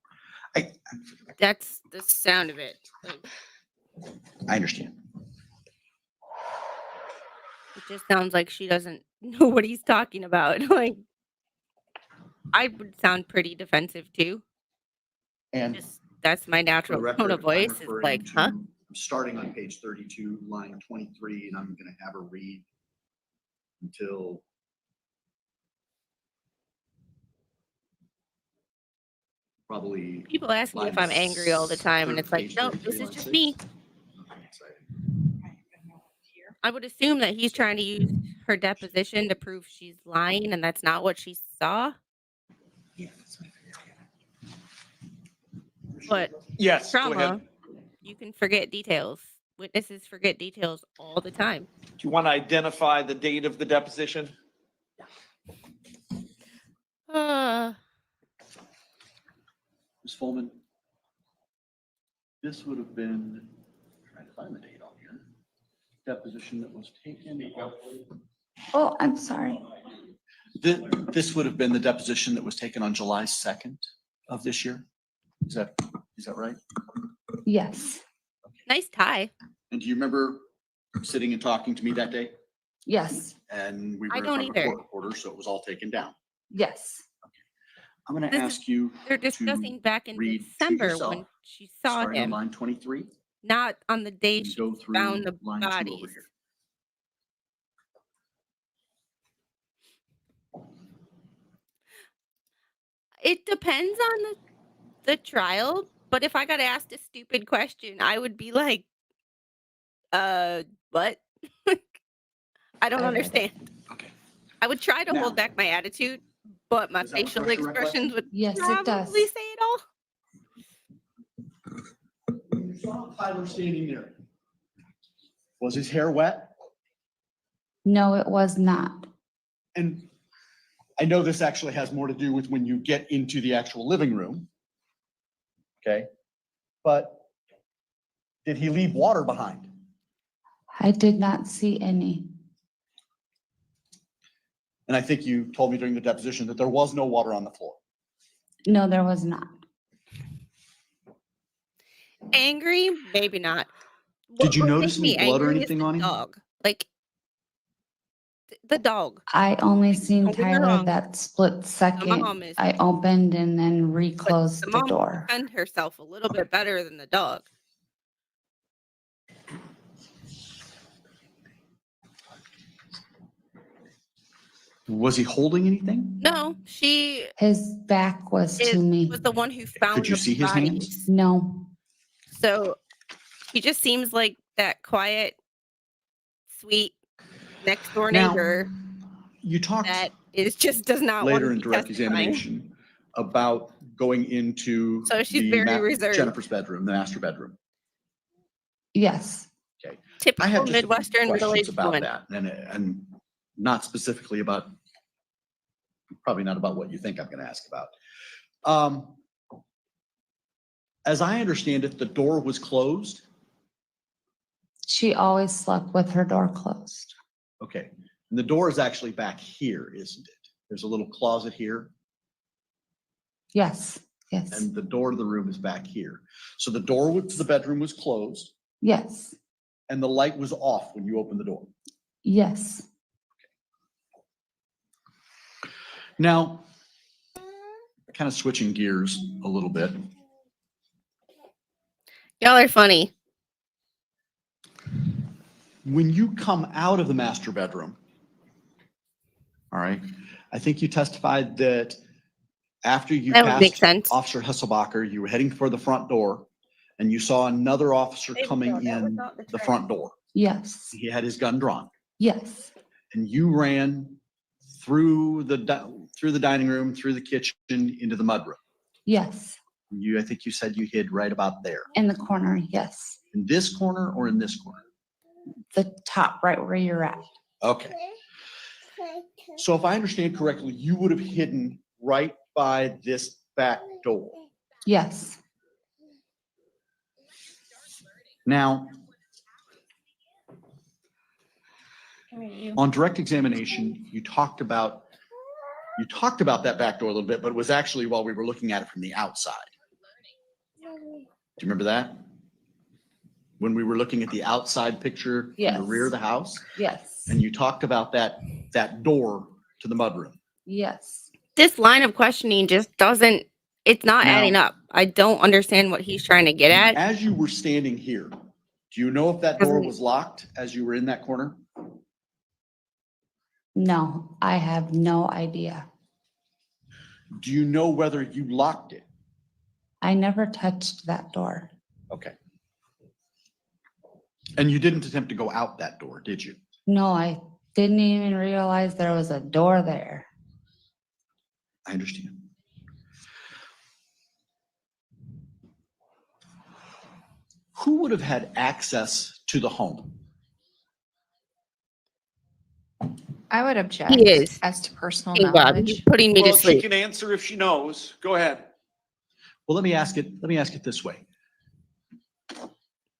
That's the sound of it. Like,
I understand.
it just sounds like she doesn't know what he's talking about. Like, I would sound pretty defensive too.
And
Just that's my
for the
natural
record,
tone of
I'm
voice. It's
referring
like,
to-
huh?
I'm starting on page 32, line 23, and I'm gonna have her read until probably.
People ask me if I'm angry all the time, and it's like, no, this is just me. I would assume that he's trying to use her deposition to prove she's lying, and that's not what she saw. But
Yes, go
trauma,
ahead.
you can forget details. Witnesses forget details all the time.
Do you want to identify the date of the deposition?
Ms. Fulman, this would have been, trying to find the date on here, deposition that was taken.
Oh, I'm sorry.
This would have been the deposition that was taken on July 2nd of this year. Is that right?
Yes,
Nice tie.
And do you remember sitting and talking to me that day?
yes,
And we
I
were in
don't
front of a
either.
court reporter, so it was all taken down.
yes.
I'm gonna
This is-
ask you
They're
to
discussing back in
read to
December
yourself,
when she saw
starting on
him,
line 23.
not on the day
and
she
go through
found the
line 2 over
bodies.
here.
It depends on the trial, but if I got asked a stupid question, I would be like, what? I don't
I read it.
understand.
Okay.
I would try to
Now-
hold back my attitude, but my
Does that
facial
refresh your
expressions would
Yes, it
probably
does.
say it all.
When you saw Tyler standing there, was his hair wet?
No, it was not.
And I know this actually has more to do with when you get into the actual living room. Okay, but did he leave water behind?
I did not see any.
And I think you told me during the deposition that there was no water on the floor.
No, there was not.
Angry? Maybe not.
Did you
What
notice
makes me
any blood or
angry is
anything
the
on him?
dog. Like, the dog.
I only seen
Don't get me
Tyler
wrong.
that split
mom
second.
is-
I opened and then
But
reclosed
the
the
mom will
door.
defend herself a little bit better than the dog.
Was he holding anything?
No, she
His back was
is,
to me.
was the one who found
Could you
the
see his hands?
bodies.
No,
So he just seems like that quiet, sweet next door
Now,
neighbor
You talked
that is just does not want
later
to
in
be
direct
testifying.
examination about going into
So she's
the
very reserved.
Jennifer's bedroom, the master bedroom.
yes.
I
Typical
have just a few
Midwestern
questions
middle-aged
about
woman.
that, and not specifically about, probably not about what you think I'm going to ask about. As I understand it, the door was closed.
She always slept with her door closed.
Okay, and the door is actually back here, isn't it? There's a little closet here,
Yes, yes,
and the door to the room is back here. So the door to the bedroom was closed,
yes,
and the light was off when you opened the door.
yes.
Now, kind of switching gears a little bit.
Y'all are funny.
When you come out of the master bedroom, all right, I think you testified that after you
That would make
passed
sense.
Officer Hesselbacher, you were heading for the front door and you saw another officer
There we
coming
go. That was
in
not the
the
trend.
front door.
Yes,
He had his gun drawn
yes,
and you ran through the dining room, through the kitchen, into the mudroom.
yes.
I think you said you hid right about there.
In the corner, yes.
In this corner or in this corner?
The top right where you're at.
Okay. So if I understand correctly, you would have hidden right by this back door.
Yes,
Now, on direct examination, you talked about You talked about that back door a little bit, but it was actually while we were looking at it from the outside. Do you remember that? When we were looking at the outside picture from the
Yes.
rear of the house?
Yes,
And you talked about that door to the mudroom.
yes.
This line of questioning just doesn't, it's not
Now-
adding up. I don't understand what he's trying to get at.
As you were standing here, do you know if that door
Doesn't-
was locked as you were in that corner?
No, I have no idea.
Do you know whether you locked it?
I never touched that door.
Okay. And you didn't attempt to go out that door, did you?
No, I didn't even realize there was a door there.
I understand. Who would have had access to the home?
I would object
He is.
as to personal
Hey, Bob, he's
knowledge.
putting me to
Well, she
sleep.
can answer if she knows. Go ahead.
Well, let me ask it this way.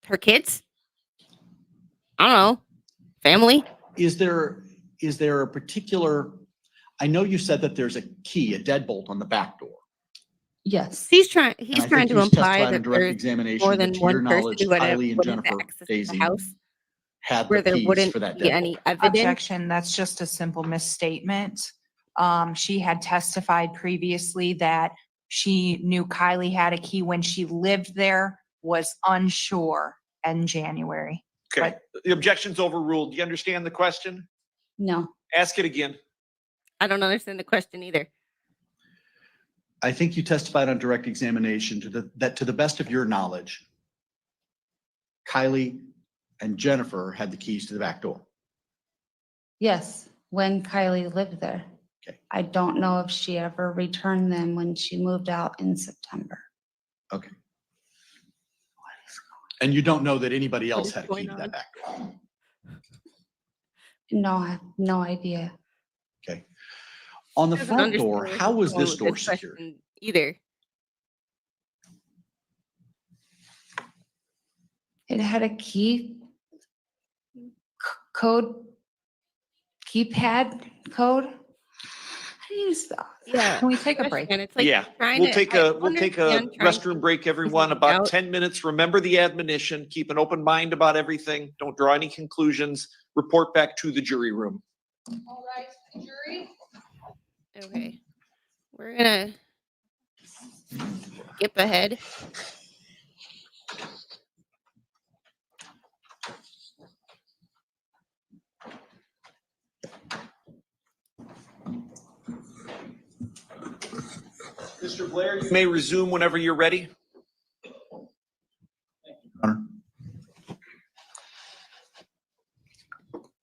Her kids? I don't know. Family?
Is there a particular, I know you said that there's a key, a deadbolt on the back door.
Yes,
He's trying
And I
to
think you
imply
testified in
that
direct
there's
examination
more
that
than
to your
one person
knowledge,
who would have
Kylie and Jennifer,
access to
Dazey
the house
had
where
the
there
keys
wouldn't
for that
be any
deadbolt.
evidence.
Objection, that's just a simple misstatement. She had testified previously that she knew Kylie had a key when she lived there, was unsure in January.
Okay, the objection's overruled. Do you understand the question?
no,
Ask it again.
I don't understand the question either.
I think you testified on direct examination that to the best of your knowledge, Kylie and Jennifer had the keys to the back door.
yes, when Kylie lived there.
Okay.
I don't know if she ever returned them when she moved out in September.
Okay. And you don't know that anybody else
is
had a
going
key to
on?
that back door.
No, I have no idea.
Okay. On the
Doesn't
front door,
understand where
how
he's
was
going
this
with
door secured?
question either.
It had a code, keypad code. How do you spell?
Yeah.
Can we take a break?
Question, it's like
Yeah,
trying
we'll
to-
take
I
a
understand trying to
restroom break, everyone,
something
about
out.
10 minutes. Remember the admonition, keep an open mind about everything. Don't draw any conclusions. Report back to the jury room.
All right, jury.
Okay. We're gonna skip ahead.
Mr. Blair, you may resume whenever you're ready.
Hunter?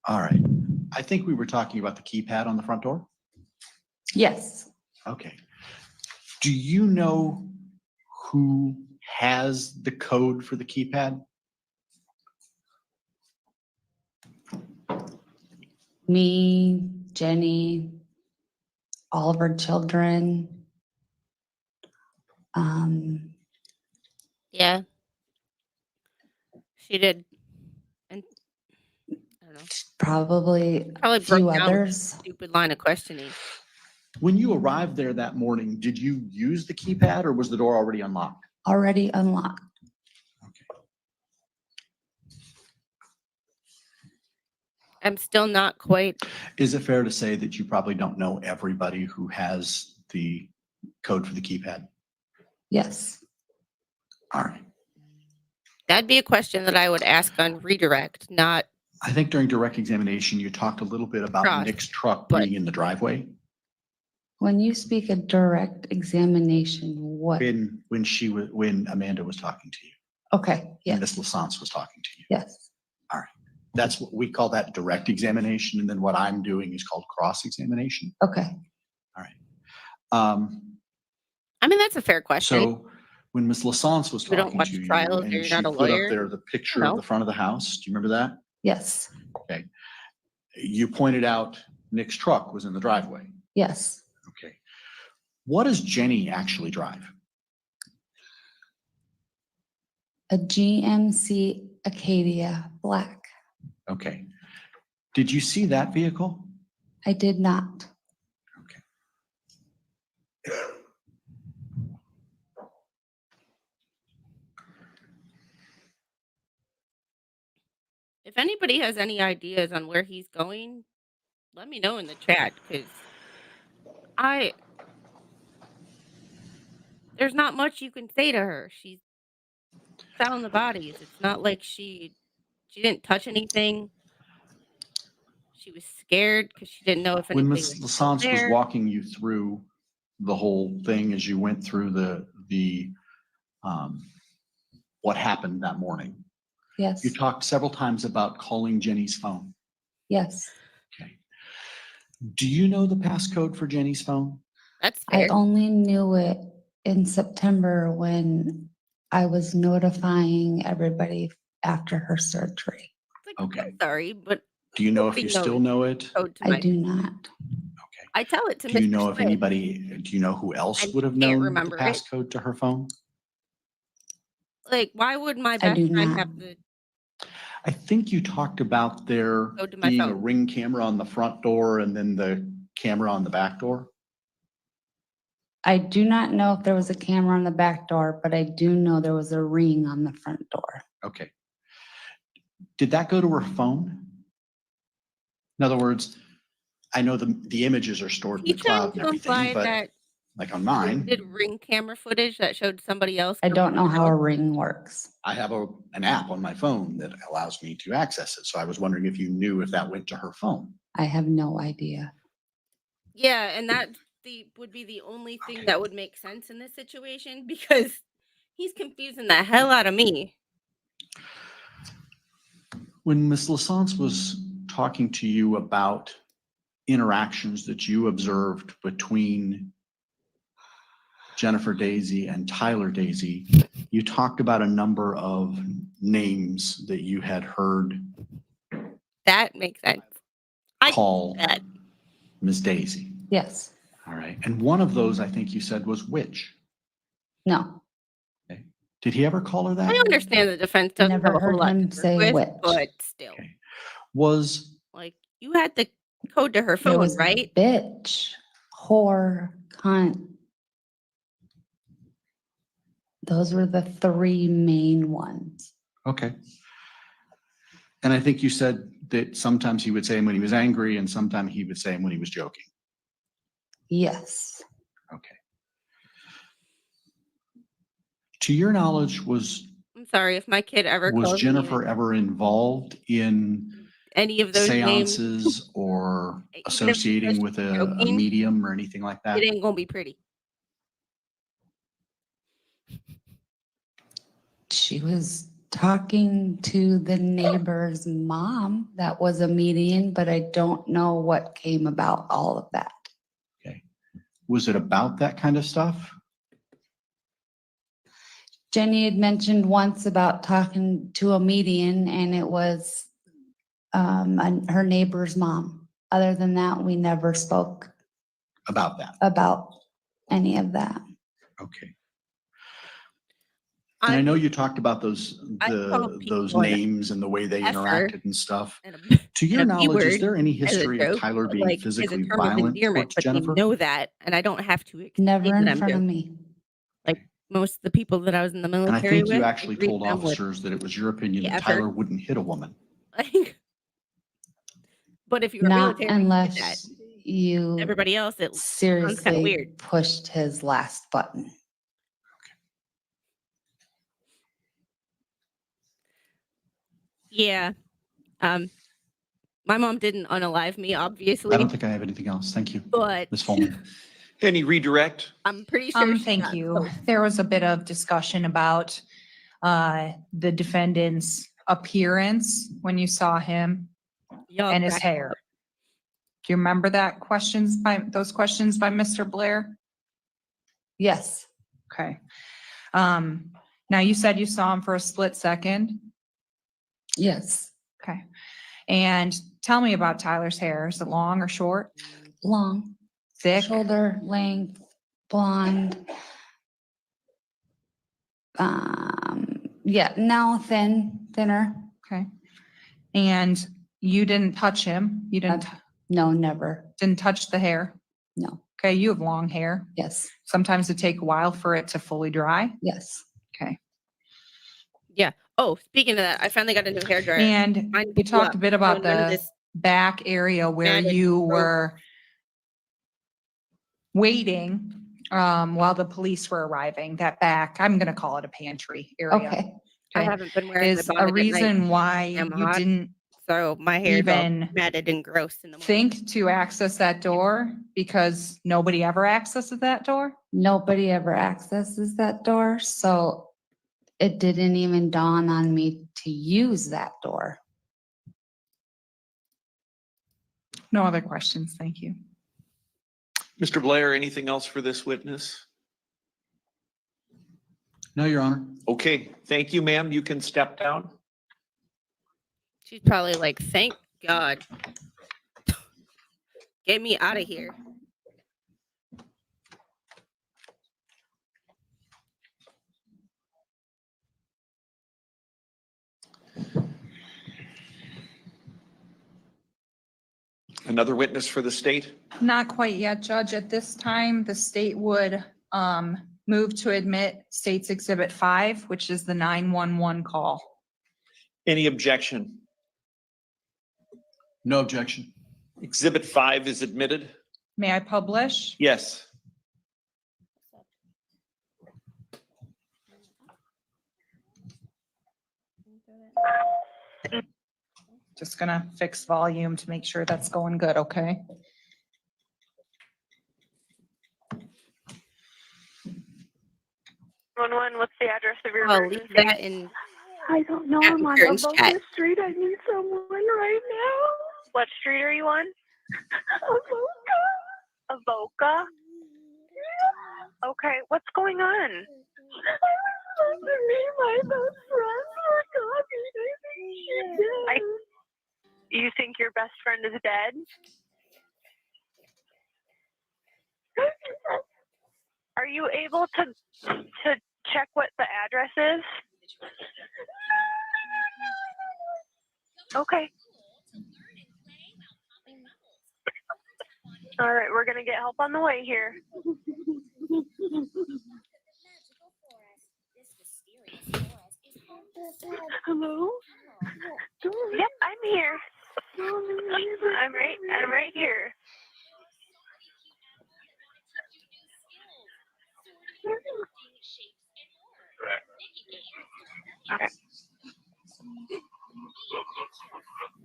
All right. I think we were talking about the keypad on the front door.
Yes,
Okay. Do you know who has the code for the keypad?
me, Jenny, all of her children.
Yeah. She did. And I don't know.
Probably
Probably
a few
broke down with
others.
stupid line of questioning.
When you arrived there that morning, did you use the keypad or was the door already unlocked?
Already unlocked.
I'm still not quite.
Is it fair to say that you probably don't know everybody who has the code for the keypad?
Yes,
All right.
That'd be a question that I would ask on redirect, not
I think during direct examination, you talked a little bit about
Cross,
Nick's truck
but-
being in the driveway
when you speak a direct examination, what?
when Amanda was talking to you,
Okay,
and
yes,
Miss Lassance was talking to you.
yes,
That's what we call that direct examination. And then what I'm doing is called cross examination.
okay.
I mean, that's a fair question.
So when Miss Lassance was
We don't
talking
watch
to you
trials,
and
you're
she
not a
put up
lawyer.
there the picture
No.
of the front of the house, do you remember that?
Yes,
You pointed out Nick's truck was in the driveway.
yes.
Okay. What does Jenny actually drive?
A GMC Acadia black.
Okay. Did you see that vehicle?
I did not.
If anybody has any ideas on where he's going, let me know in the chat, because there's not much you can say to her. She's found the bodies. It's not like she didn't touch anything. She was scared because she didn't know if
When
anybody
Ms.
was still
Lassance was
there.
walking you through the whole thing as you went through what happened that morning,
Yes,
you talked several times about calling Jenny's phone.
yes.
Okay. Do you know the passcode for Jenny's phone?
That's
I
fair.
only knew it in September when I was notifying everybody after her surgery.
It's like,
Okay.
I'm sorry, but
Do you know if
nobody
you still
knows
know it?
code to
I
my.
do not.
Okay.
I tell it to
Do you
Mr.
know if
Smith,
do you know who else
and
would
he
have
can't
known the
remember it.
passcode to her phone?
Like, why would my
I
best
do
friend
not.
have the
I think you talked about there
code to my
being a
phone?
Ring camera on the front door and then the camera on the back door.
I do not know if there was a camera on the back door, but I do know there was a ring on the front door.
Okay. Did that go to her phone? In other words, I know the images are stored in
He's
the
trying
cloud and
to imply
everything, but
that
like on
there
mine,
did Ring camera footage that showed somebody else.
I don't know
coming
how a
out.
ring works.
I have an app on my phone that allows me to access it. So I was wondering if you knew if that went to her phone.
I have no idea.
Yeah, and that would be the only thing
Okay.
that would make sense in this situation, because he's confusing the hell out of me.
When Ms. Lassance was talking to you about interactions that you observed between Jennifer Dazey and Tyler Dazey, you talked about a number of names that you had heard
That makes sense. I can
call
see that.
Ms. Dazey.
Yes,
All right. And one of those, I think you said, was witch.
no,
Did he ever call her that?
I understand the defense doesn't
Never
have a whole
heard
lot
him
to
say
work with,
witch.
but still,
Okay. Was
like, you had the code to her
there
phone,
was
right?
bitch, whore, cunt. Those were the three main ones.
okay. And I think you said that sometimes he would say them when he was angry and sometimes he would say them when he was joking.
Yes,
Okay. To your knowledge, was
I'm sorry if my kid ever calls me
Jennifer ever involved in
any of those names.
seances or
Even if
associating
it's
with a
joking,
medium or anything like that?
it ain't gonna be pretty.
she was talking to the neighbor's mom. That was a meeting, but I don't know what came about all of that.
Okay. Was it about that kind of stuff?
Jenny had mentioned once about talking to a median, and it was her neighbor's mom. Other than that, we never spoke
About that?
about any of that.
Okay. And I know you talked about those
I call
those
people an
names and the way they
effer
interacted and stuff.
and a
To your
and a B
knowledge, is
word
there any
as a
history of
joke,
Tyler
but,
being
like, as a
physically
term of
violent
endearment,
towards
but
Jennifer?
they know that, and I don't have to explain
Never
that
in
I'm
front of
joking.
me.
Like most of the people that I was in the
And I
military
think you
with,
actually
greet
told
them with
officers that it was your opinion
the
that
effer.
Tyler wouldn't hit a woman.
Like, but if you're
Not
military, you get that.
unless you
Everybody else, it sounds kind of
seriously
weird.
pushed his last button.
Yeah. My mom didn't unalive me,
I
obviously,
don't think I have anything else. Thank you,
but
Ms. Fulman.
Any redirect?
I'm pretty sure she
Thank
got
you.
close.
There was a bit of discussion about the defendant's appearance when you saw him
Y'all
and his
cracked
hair.
up.
Do you remember those questions by Mr. Blair?
Yes,
Okay. Now you said you saw him for a split second.
yes,
Okay. And tell me about Tyler's hair. Is it long or short?
long,
Thick?
shoulder length, blonde. Yeah, now thinner.
Okay. And you didn't touch him? You didn't,
No, never.
didn't touch the hair?
No,
Okay, you have long hair.
yes,
Sometimes it take a while for it to fully dry.
yes.
Okay.
Yeah. Oh, speaking of that, I finally got a new hairdryer.
And
Mine
we
blew
talked
up.
a bit
So
about
none of
the
this
back area where
matted
you
broke.
were waiting while the police were arriving. That back, I'm gonna call it a pantry area.
Okay,
I
Okay,
haven't been wearing my
is
bonnet
a
at night.
reason why
I'm
you
hot.
didn't
So my hair's all
even
matted and gross in the morning.
think to access that door because nobody ever accesses that door?
nobody ever accesses that door, so it didn't even dawn on me to use that door.
No other questions, thank you.
Mr. Blair, anything else for this witness?
No, Your Honor.
Okay, thank you, ma'am. You can step down.
She's probably like, thank God. Get me out of here.
Another witness for the state?
Not quite yet, Judge. At this time, the state would move to admit State's Exhibit 5, which is the 911 call.
Any objection?
No objection.
Exhibit 5 is admitted?
May I publish?
Yes.
Just gonna fix volume to make sure that's going good, okay?
What's the address of your
I'll leave
emergency?
that in.
I don't know.
At
I'm on
Curtains
Avoca
chat.
Street. I need someone right now. What street are you on? Avoca. Okay, what's going on? Me, my best friend forgot me. They think she's dead. You think your best friend is dead? Are you able to check what the address is? Okay. All right, we're gonna get help on the way here. Hello? Yep, I'm here. I'm right here. Okay.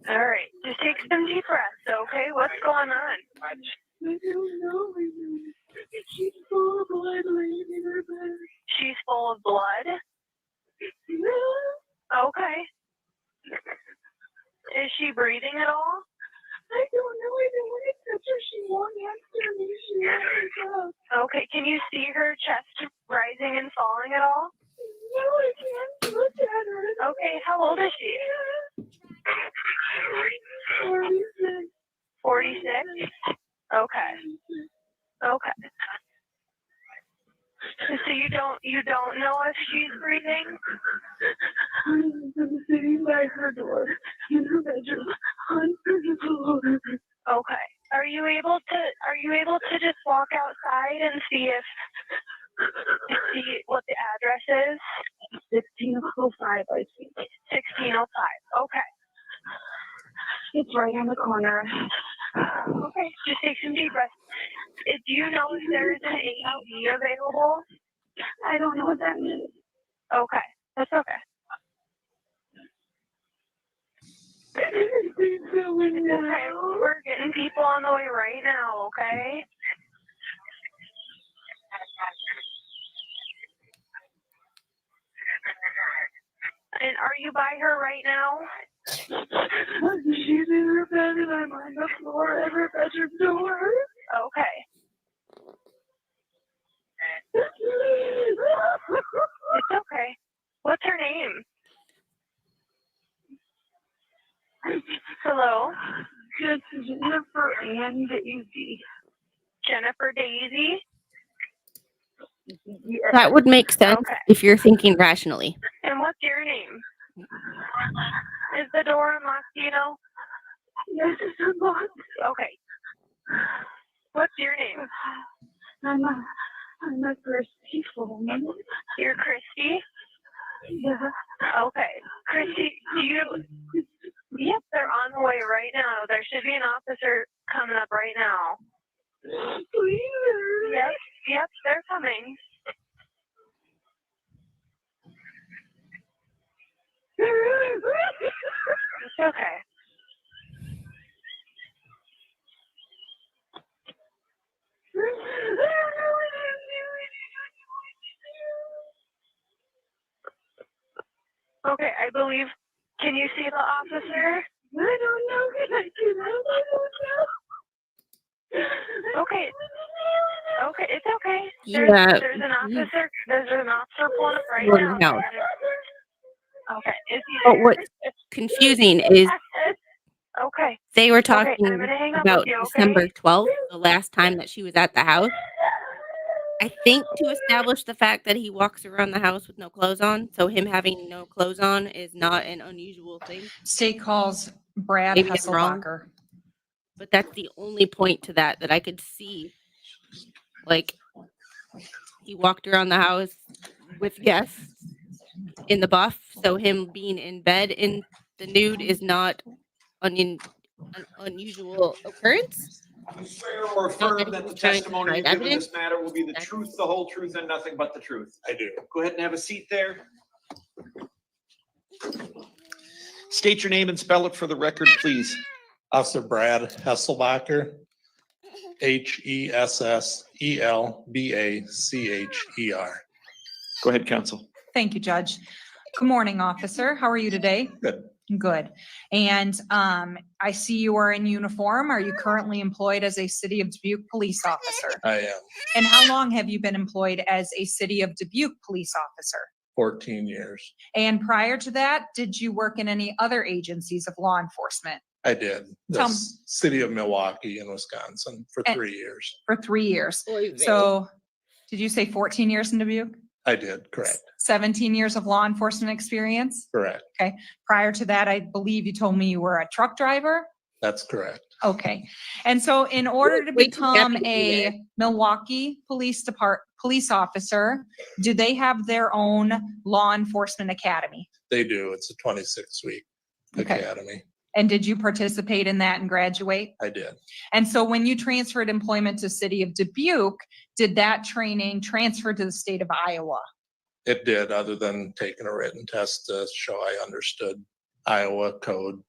All right, just take some deep breaths, okay? What's going on? I don't know. She's full of blood laying in her bed. She's full of blood? Yeah. Okay. Is she breathing at all? I don't know. I don't want to touch her. She won't answer me. She won't. Okay, can you see her chest rising and falling at all? No, I can't look at her. Okay, how old is she? 46. 46? Okay. Okay. So you don't know if she's breathing? I'm sitting by her door in her bedroom on the floor. Okay. Are you able to just walk outside and see what the address is? 1605, I think. 1605. Okay. It's right on the corner. Okay, just take some deep breaths. Do you know if there's an AED available? I don't know what that means. Okay, that's okay. Okay, we're getting people on the way right now, okay? And are you by her right now? She's in her bed and I'm on the floor at her bedroom door. Okay. It's okay. What's her name? Hello? It's Jennifer Ann Dazey. Jennifer Dazey? Yes.
That would make sense
Okay.
if you're thinking rationally.
And what's your name? Is the door unlocked, do you know? Yes, it's unlocked. Okay. What's your name? I'm a Christy Fulman. You're Christy? Yeah. Okay. okay. Okay, I believe. Can you see the officer? I don't know. Can I do that? I don't know. Okay. Okay, it's okay.
Yeah,
There's an officer. There's an officer pulling up right
Go in
now.
the house.
Okay, is he
But
there?
what's confusing is
Okay.
they were
Okay, I'm
talking
gonna hang up
about
with you,
December
okay?
12th, the last time that she was at the house. I think to establish the fact that he walks around the house with no clothes on, so him having no clothes on is not an unusual thing.
State calls Brad
Maybe I'm wrong.
Hesselbacher.
But that's the only point to that I could see. Like, he walked around the house with guests in the buff, so him being in bed in the nude is not an unusual occurrence.
You swear or
Not that
affirm
he
that the
was trying to
testimony you
hide
give in
evidence.
this matter will be the
That's-
truth, the whole truth, and nothing but the truth? I do. Go ahead and have a seat there. State your name and spell it for the record, please.
Officer Brad Hesselbacher, Hesselbacher.
Go ahead, counsel.
Thank you, Judge. Good morning, officer. How are you today?
Good.
Good. And I see you are in uniform. Are you currently employed as a City of Dubuque police officer?
I am
And how long have you been employed as a City of Dubuque police officer?
14 years.
And prior to that, did you work in any other agencies of law enforcement
I did.
Tell
The
me-
city of Milwaukee in Wisconsin for
And-
3 years.
for 3 years?
Oy vey.
So did you say 14 years in Dubuque?
I did, correct,
17 years of law enforcement experience?
correct.
Prior to that, I believe you told me you were a truck driver?
That's correct.
Okay. And so in order to
Way too
become
happy to be
a Milwaukee police officer, do they have their own law enforcement academy?
They do. It's a 26-week
Okay.
academy.
And did you participate in that and graduate?
I did.
And so when you transferred employment to City of Dubuque, did that training transfer to the state of Iowa?
It did, other than taking a written test to show I understood Iowa code.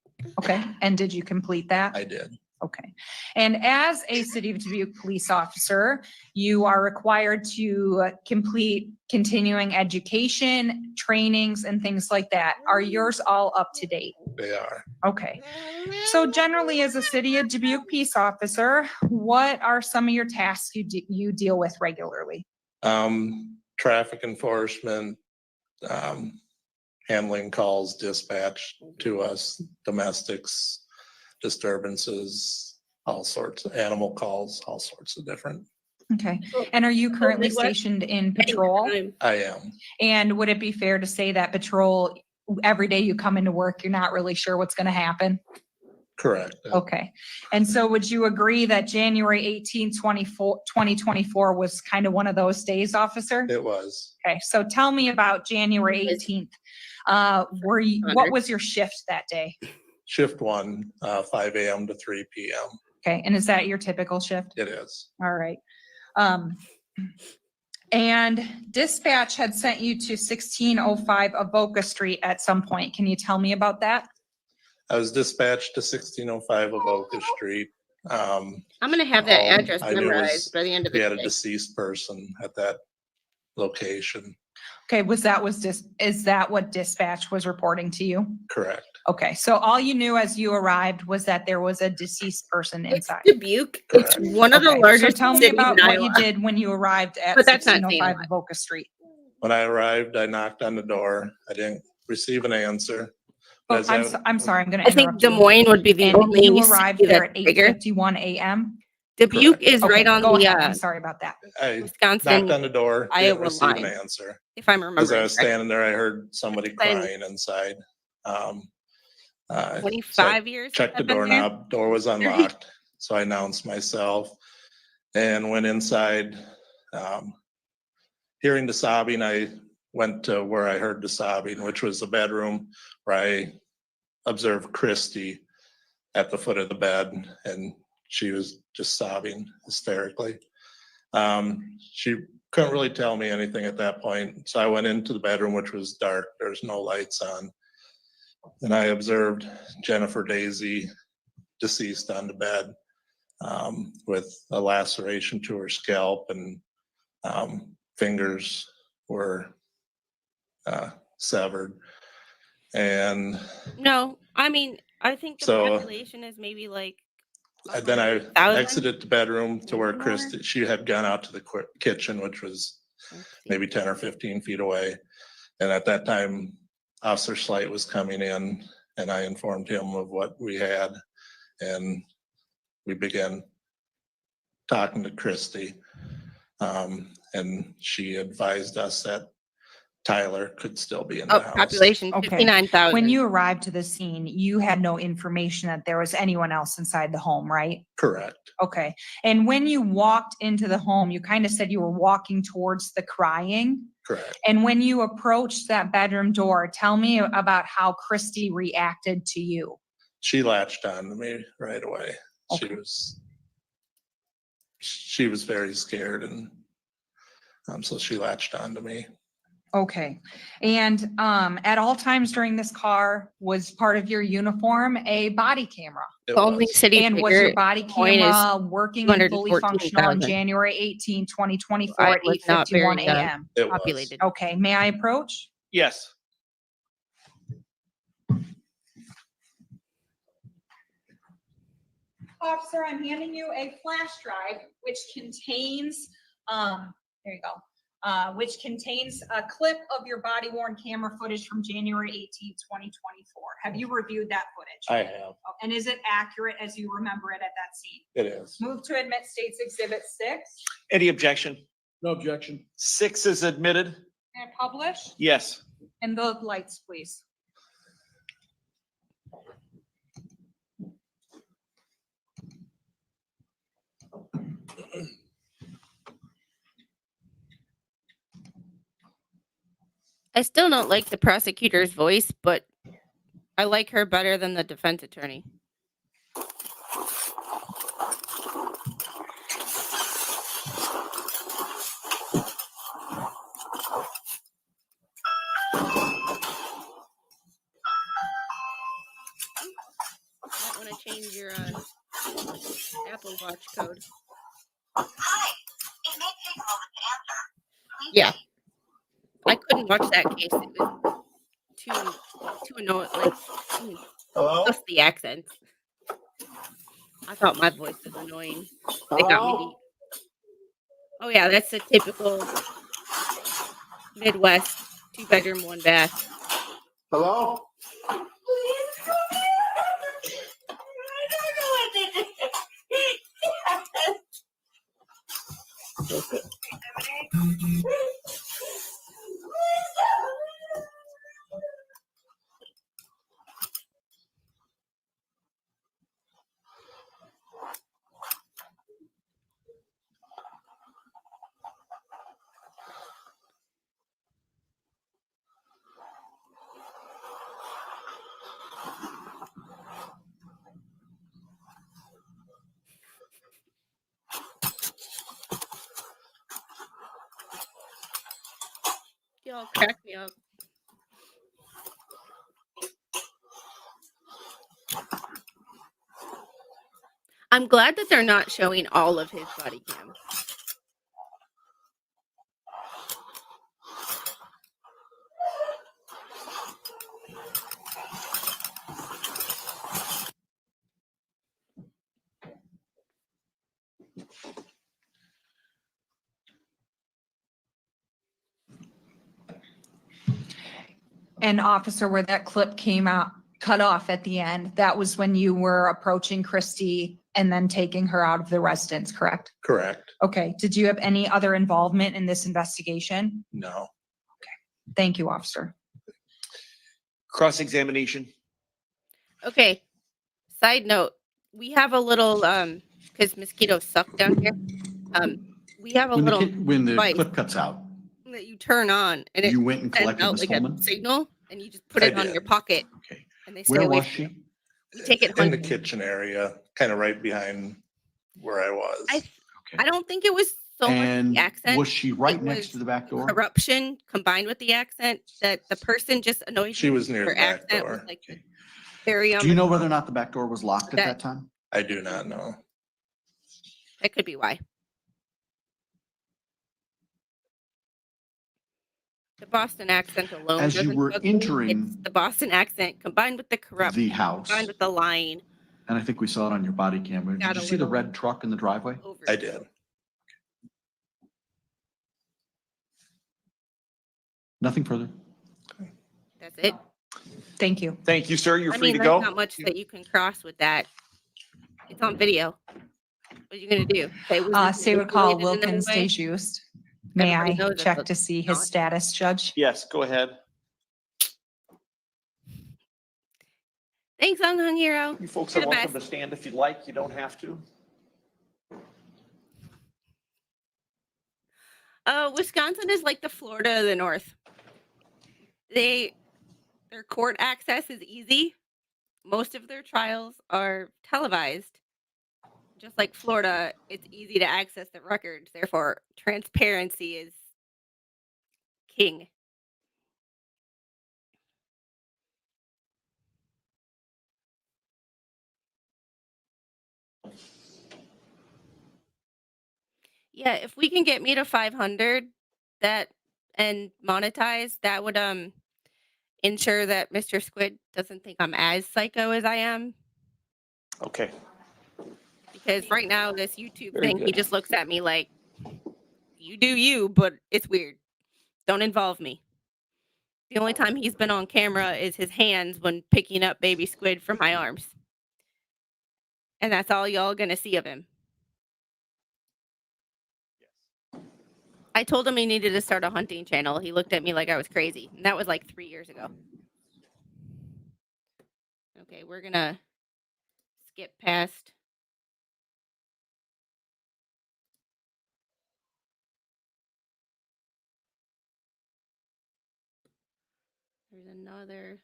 Okay. And did you complete that?
I did.
Okay. And as a City of Dubuque police officer, you are required to complete continuing education, trainings, and things like that. Are yours all up to date?
They are.
Okay. So generally, as a City of Dubuque peace officer, what are some of your tasks you deal with regularly?
Traffic enforcement, handling calls dispatched to us, domestics, disturbances, all sorts of animal calls, all sorts of different.
Okay. And are you currently
Midwest?
stationed in patrol?
I am.
And would it be fair to say that patrol, every day you come into work, you're not really sure what's going to happen?
Correct.
Okay. And so would you agree that January 18, 2024 was kind of one of those days, officer?
It was.
Okay. So tell me about January 18th. What was your shift that day?
Shift 1, 5 a.m. to 3 p.m.
Okay. And is that your typical shift?
It is.
All right. And dispatch had sent you to 1605 Avoca Street at some point. Can you tell me about that?
I was dispatched to 1605 Avoca Street.
I'm gonna have that
Oh,
address
I knew it
memorized
was-
by the end of
We
the
had a
day.
deceased person at that location.
Okay. Is that what dispatch was reporting to you?
Correct.
Okay. So all you knew as you arrived was that there was a deceased person
It's
inside.
Dubuque. It's
Correct.
one of the
Okay,
largest
So tell me
cities
about
in
what you
Iowa.
did when you arrived at
But that's not saying a
1605
lot.
Avoca Street.
When I arrived, I knocked on the door. I didn't receive an answer.
Oh,
As I-
I'm sorry, I'm gonna
I think
interrupt
Des
you.
Moines would be the
And
only
you arrived
city
there at
that's bigger.
8:51 a.m.?
Dubuque
Correct.
is right
Okay,
on
go
the
ahead. I'm sorry about that.
I knocked
Wisconsin,
on the door, didn't
Iowa
receive an
line.
answer.
if I'm
As
remembering
I was
correctly.
standing there, I heard somebody
Then-
crying inside. So I
25 years.
checked the
I've been there.
doorknob, door was unlocked, so I announced myself and went inside. Hearing the sobbing, I went to where I heard the sobbing, which was the bedroom where I observed Christy at the foot of the bed, and she was just sobbing hysterically. She couldn't really tell me anything at that point, so I went into the bedroom, which was dark. There's no lights on. And I observed Jennifer Dazey deceased on the bed with a laceration to her scalp, and fingers were severed. And
No, I mean, I think the
So,
population is maybe like.
and then I
100,000?
exited the bedroom to where
Maybe more?
Christy, she had gone out to the kitchen, which was maybe 10 or 15 feet away. And at that time, Officer Slight was coming in, and I informed him of what we had. And we began talking to Christy. And she advised us that Tyler could still be in the
Oh,
house.
population
Okay.
59,000.
When you arrived to the scene, you had no information that there was anyone else inside the home, right?
Correct.
Okay. And when you walked into the home, you kind of said you were walking towards the crying.
Correct.
And when you approached that bedroom door, tell me about how Christy reacted to you.
She latched on to me right away.
Okay.
She was very scared, and so she latched on to me.
Okay. And at all times during this car, was part of your uniform a body camera?
It
Only
was.
city
And was
figure
your body
point is
camera working and fully functional on
214,000.
January 18, 2024
I
at
was not very,
8:51 a.m.?
It was.
populated.
Okay, may I approach?
Yes.
Officer, I'm handing you a flash drive which contains, there you go, which contains a clip of your body worn camera footage from January 18, 2024. Have you reviewed that footage?
I have.
Oh, and is it accurate as you remember it at that scene?
It is.
Move to admit State's Exhibit 6
Any objection?
No objection.
6 is admitted.
and publish.
Yes.
And the lights, please.
I still don't like the prosecutor's voice, but I like her better than the defense attorney. Might want to change your Apple Watch code.
Hi, it may take a moment to answer. Please
Yeah. I couldn't watch that case. It was too annoying. Like,
Hello?
plus the accents. I thought my voice was annoying. They got me beat. Oh yeah, that's a typical Midwest 2-bedroom, 1 bath.
Hello?
Y'all crack me up. I'm glad that they're not showing all of his body cam.
And officer, where that clip came out, cut off at the end, that was when you were approaching Christy and then taking her out of the residence, correct?
Correct.
Okay, did you have any other involvement in this investigation?
No.
Thank you, officer.
Cross-examination.
Okay. Side note, we have a little because mosquitoes suck down here. We have a
When
little
when the
device
clip cuts out,
that you turn on and it
you went and
sends
collected
out
Miss
like
Fulman?
a signal and you just put
I
it on
did.
your pocket
Okay.
and they stay
Where
away
was
from
she?
you. You take it
In the
home.
kitchen area, kind of right behind where I was.
I don't think it was so much
And
the accent.
was she right
it
next
was
to the back door?
Corruption combined with the accent that the person just annoyed
She
me.
was near
Her
the back
accent was
door.
like very
Do you know whether or not the back door was locked at
That-
that time?
I do not know.
That could be why. The Boston accent alone.
As you
doesn't
were
bug me.
entering
It's the Boston accent combined with the corruption,
the house,
combined with the lying.
and I think we saw it on your body camera. Did
Got
you
a
see the
little
red truck in the driveway?
Over.
I did.
Nothing further.
That's it.
Thank you.
Thank you, sir. You're
I
free
mean,
to
there's
go.
not much that you can cross with that. It's on video. What are you gonna do? Say it was
Say would call
manipulated in any
Wilkins
way?
Dejus. May
Everybody
I
knows it's
check
a-
to see his
not.
status, Judge?
Yes, go ahead.
Thanks, Unhung Hero.
You folks
You're
are
the
welcome to
best.
stand if you'd like. You don't have to.
Wisconsin is like the Florida of the North. Their court access is easy. Most of their trials are televised. Just like Florida, it's easy to access the records. Therefore, transparency is king. Yeah, if we can get me to 500 that and monetize, that would ensure that Mr. Squid doesn't think I'm as psycho as I am.
Okay.
Because right now, this YouTube
Very
thing, he
good.
just looks at me like, you do you, but it's weird. Don't involve me. The only time he's been on camera is his hands when picking up baby squid from my arms. And that's all y'all gonna see of him. I told him he needed to start a hunting channel. He looked at me like I was crazy. And that was like 3 years ago. Okay, we're gonna skip past. There's another.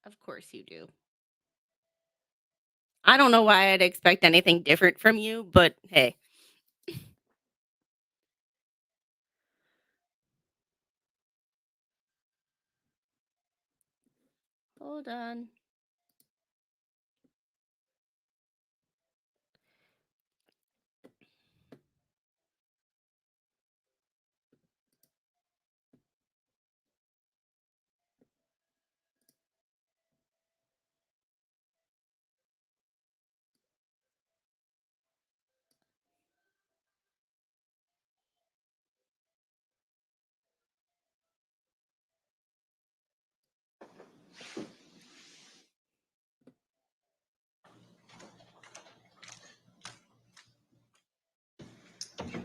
Of course you do. I don't know why I'd expect anything different from you, but hey. Hold on.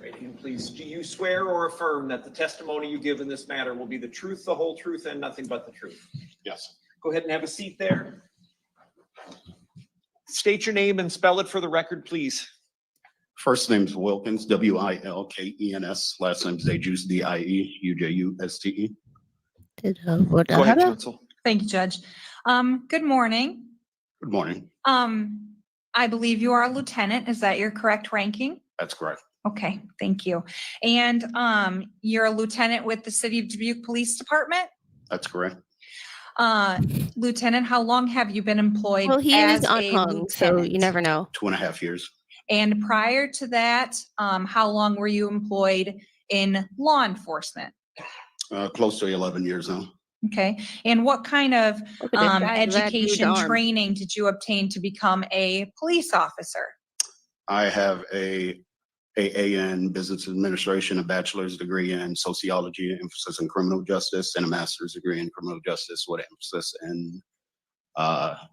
Right hand, please. Do you swear or affirm that the testimony you give in this matter will be the truth, the whole truth, and nothing but the truth?
Yes.
Go ahead and have a seat there. State your name and spell it for the record, please.
First name's Wilkins, Wilkens. Last name's Dejus, Diejust.
Go ahead, counsel.
Thank you, Judge. Good morning.
Good morning.
I believe you are a lieutenant. Is that your correct ranking?
That's correct.
Okay, thank you. And you're a lieutenant with the City of Dubuque Police Department?
That's correct.
Lieutenant, how long have you been employed
Well, he
as
is
a
unhung, so
lieutenant?
you never know.
2.5 years.
And prior to that, how long were you employed in law enforcement?
Close to 11 years now.
Okay, and what kind of
Look at this guy, that dude's
education
arm.
training did you obtain to become a police officer?
I have a AA in business administration, a bachelor's degree in sociology, emphasis in criminal justice, and a master's degree in criminal justice with emphasis in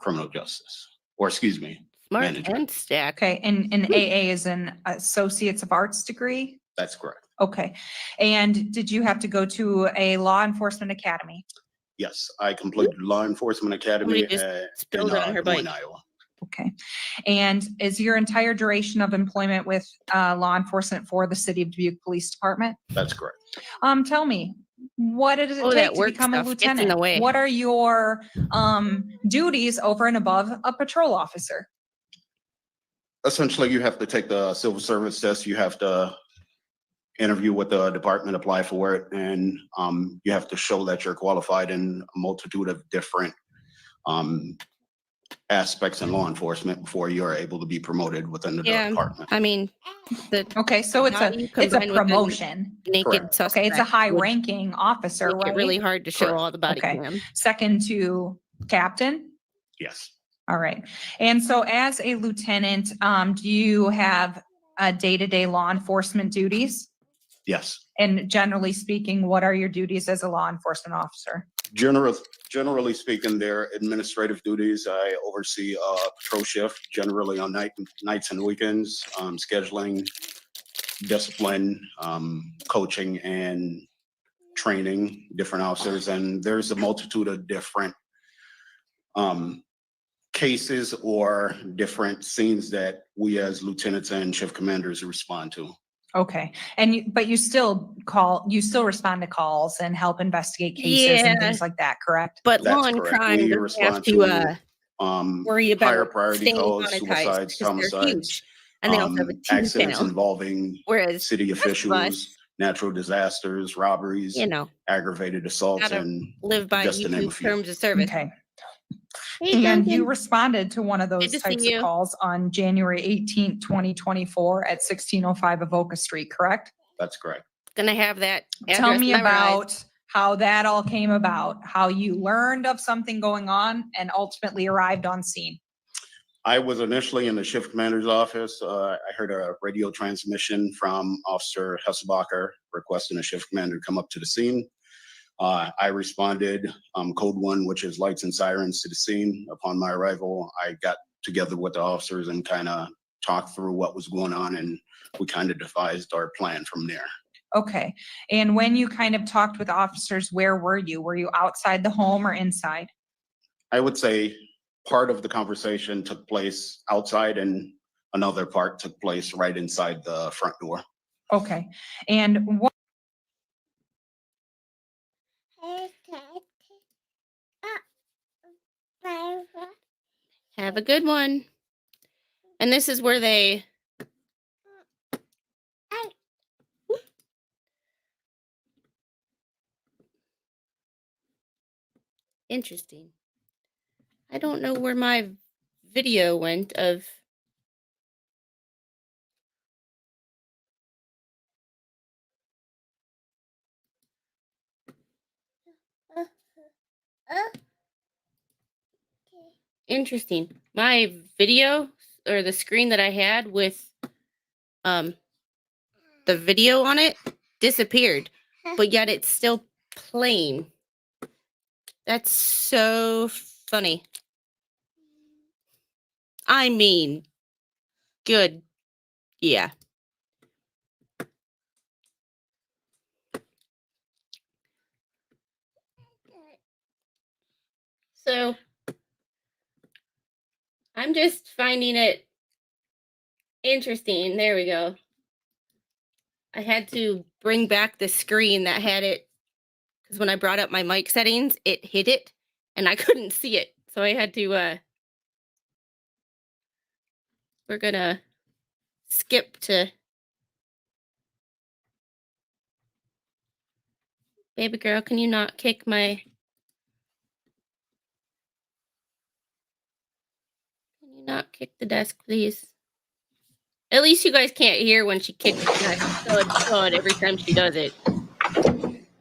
criminal justice, or excuse me,
Smart
management.
and stack.
Okay, and AA is an Associates of Arts degree?
That's correct.
Okay, and did you have to go to a law enforcement academy?
Yes, I completed law enforcement academy
Somebody just
in
spilled it on her
Des Moines,
bike.
Iowa.
Okay, and is your entire duration of employment with law enforcement for the City of Dubuque Police Department?
That's correct.
Tell me, What does it
Oh, that
take to
work
become a
stuff gets in the
lieutenant?
way.
What are your duties over and above a patrol officer?
Essentially, you have to take the civil service test. You have to interview with the department, apply for it, and you have to show that you're qualified in a multitude of different aspects in law enforcement before you are able to be promoted within the
Yeah,
department.
I mean, the
Okay, so it's
body
a
combined with the
promotion.
naked
Correct.
suspect.
Okay, it's a high
would
ranking officer,
Make it really
right?
hard to show
Correct.
all the body
Okay.
cam.
Second to captain?
Yes.
All right. And so as a lieutenant, do you have day-to-day law enforcement duties?
Yes.
And generally speaking, what are your duties as a law enforcement officer?
Generally speaking, their administrative duties, I oversee a patrol shift, generally on nights and weekends, scheduling, discipline, coaching, and training different officers. And there's a multitude of different cases or different scenes that we as lieutenants and shift commanders respond to.
Okay. And but you still respond to calls and help investigate cases and
Yeah.
things like that, correct?
But
That's
law and
correct.
crime
We
doesn't have
respond
to worry
higher
about
priority
staying
calls,
monetized
suicides,
because they're
homicides,
huge. And they also have a team
accidents
channel,
involving
whereas
city
the rest of
officials,
us,
natural disasters, robberies,
you know,
aggravated assaults,
gotta
and
live by
just to name a
YouTube
few.
terms of service.
Okay.
Hey,
And you
Duncan.
responded to one of those
Good to see
types of
you.
calls on January 18th, 2024 at 1605 Avoca Street, correct?
That's correct.
Gonna have that
Tell
address
me
memorized.
about how that all came about, how you learned of something going on and ultimately arrived on scene.
I was initially in the shift commander's office. I heard a radio transmission from Officer Hesselbacher requesting a shift commander to come up to the scene. I responded, code 1, which is lights and sirens, to the scene. Upon my arrival, I got together with the officers and kind of talked through what was going on, and we kind of devised our plan from there.
Okay. And when you kind of talked with officers, where were you? Were you outside the home or inside?
I would say part of the conversation took place outside and another part took place right inside the front door.
Okay. And what
Have a good one. And this is where they interesting. I don't know where my video went of interesting. My video or the screen that I had with the video on it disappeared, but yet it's still playing. That's so funny. I mean, good. Yeah. So I'm just finding it interesting. There we go. I had to bring back the screen that had it because when I brought up my mic settings, it hid it and I couldn't see it. So I had to, we're gonna skip to baby girl. Can you not kick my, can you not kick the desk, please? At least you guys can't hear when she kicks that thud every time she does it.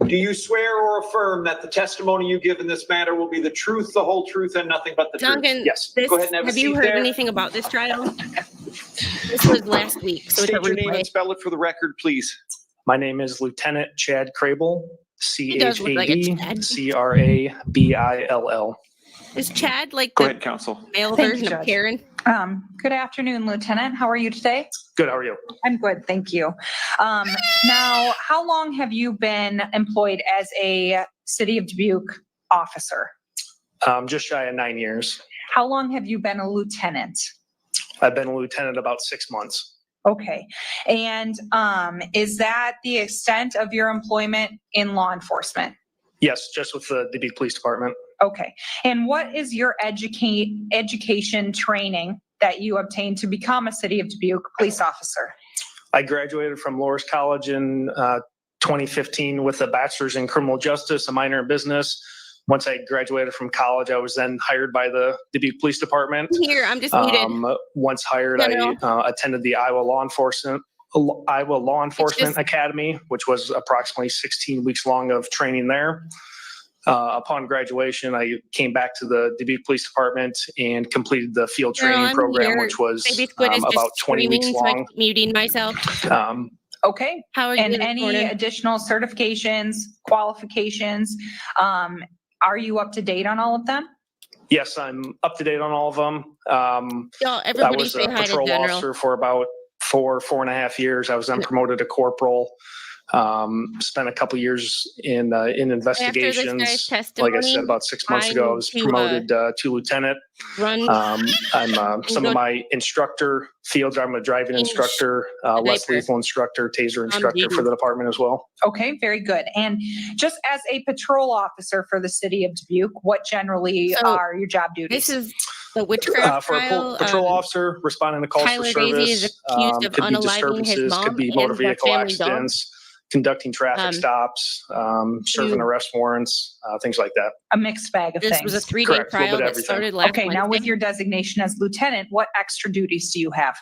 Do you swear or affirm that the testimony you give in this matter will be the truth, the whole truth, and nothing but the
Duncan,
truth? Yes.
this,
Go ahead and have a
have
seat
you heard
there.
anything about this trial? This was last week, so it's a
State your name
replay.
and spell it for the record, please.
My name is Lieutenant Chad Krabble,
does look like a Chad.
CHADCRABBILL.
Is Chad like
Go
the
ahead, counsel.
male
Thank you,
version of
Judge.
Karen?
good afternoon, Lieutenant. How are you today?
Good, how are you?
I'm good, thank you. Now, how long have you been employed as a City of Dubuque officer?
Just shy of 9 years.
How long have you been a lieutenant?
I've been a lieutenant about 6 months.
Okay. And is that the extent of your employment in law enforcement?
Yes, just with the Dubuque Police Department.
Okay. And what is your education training that you obtained to become a City of Dubuque police officer?
I graduated from Loras College in 2015 with a bachelor's in criminal justice, a minor in business. Once I graduated from college, I was then hired by the Dubuque Police Department.
Here, I'm just muted.
Once hired, I attended the Iowa Law Enforcement Academy, which was approximately 16 weeks long of training there. Upon graduation, I came back to the Dubuque Police Department and completed the field training program, which was about 20 weeks long.
Muting myself.
Okay.
How are you?
And any additional certifications, qualifications? Are you up to date on all of them?
Yes, I'm up to date on all of them.
Y'all,
I
everybody
was
say
a
hi to
patrol
General.
officer for about 4.5 years. I was then promoted to corporal. Spent a couple years in investigations. Like I said, about 6 months ago, I was promoted to lieutenant. I'm some of my instructor fields. I'm a driving instructor, less lethal instructor, taser instructor for the department as well.
Okay, very good. And just as a patrol officer for the City of Dubuque, what generally are your job duties?
This is the witchcraft
For a
trial.
patrol officer, responding to calls
Tyler
for
Dazey is
service,
accused of
could be
unaliving his
disturbances,
mom
could be
and
motor
their
vehicle
family dog.
accidents, conducting traffic stops, serving arrest warrants, things like that.
A mixed bag of
This
things.
was a 3-day trial that started last
Okay, now with
Wednesday.
your designation as lieutenant, what extra duties do you have?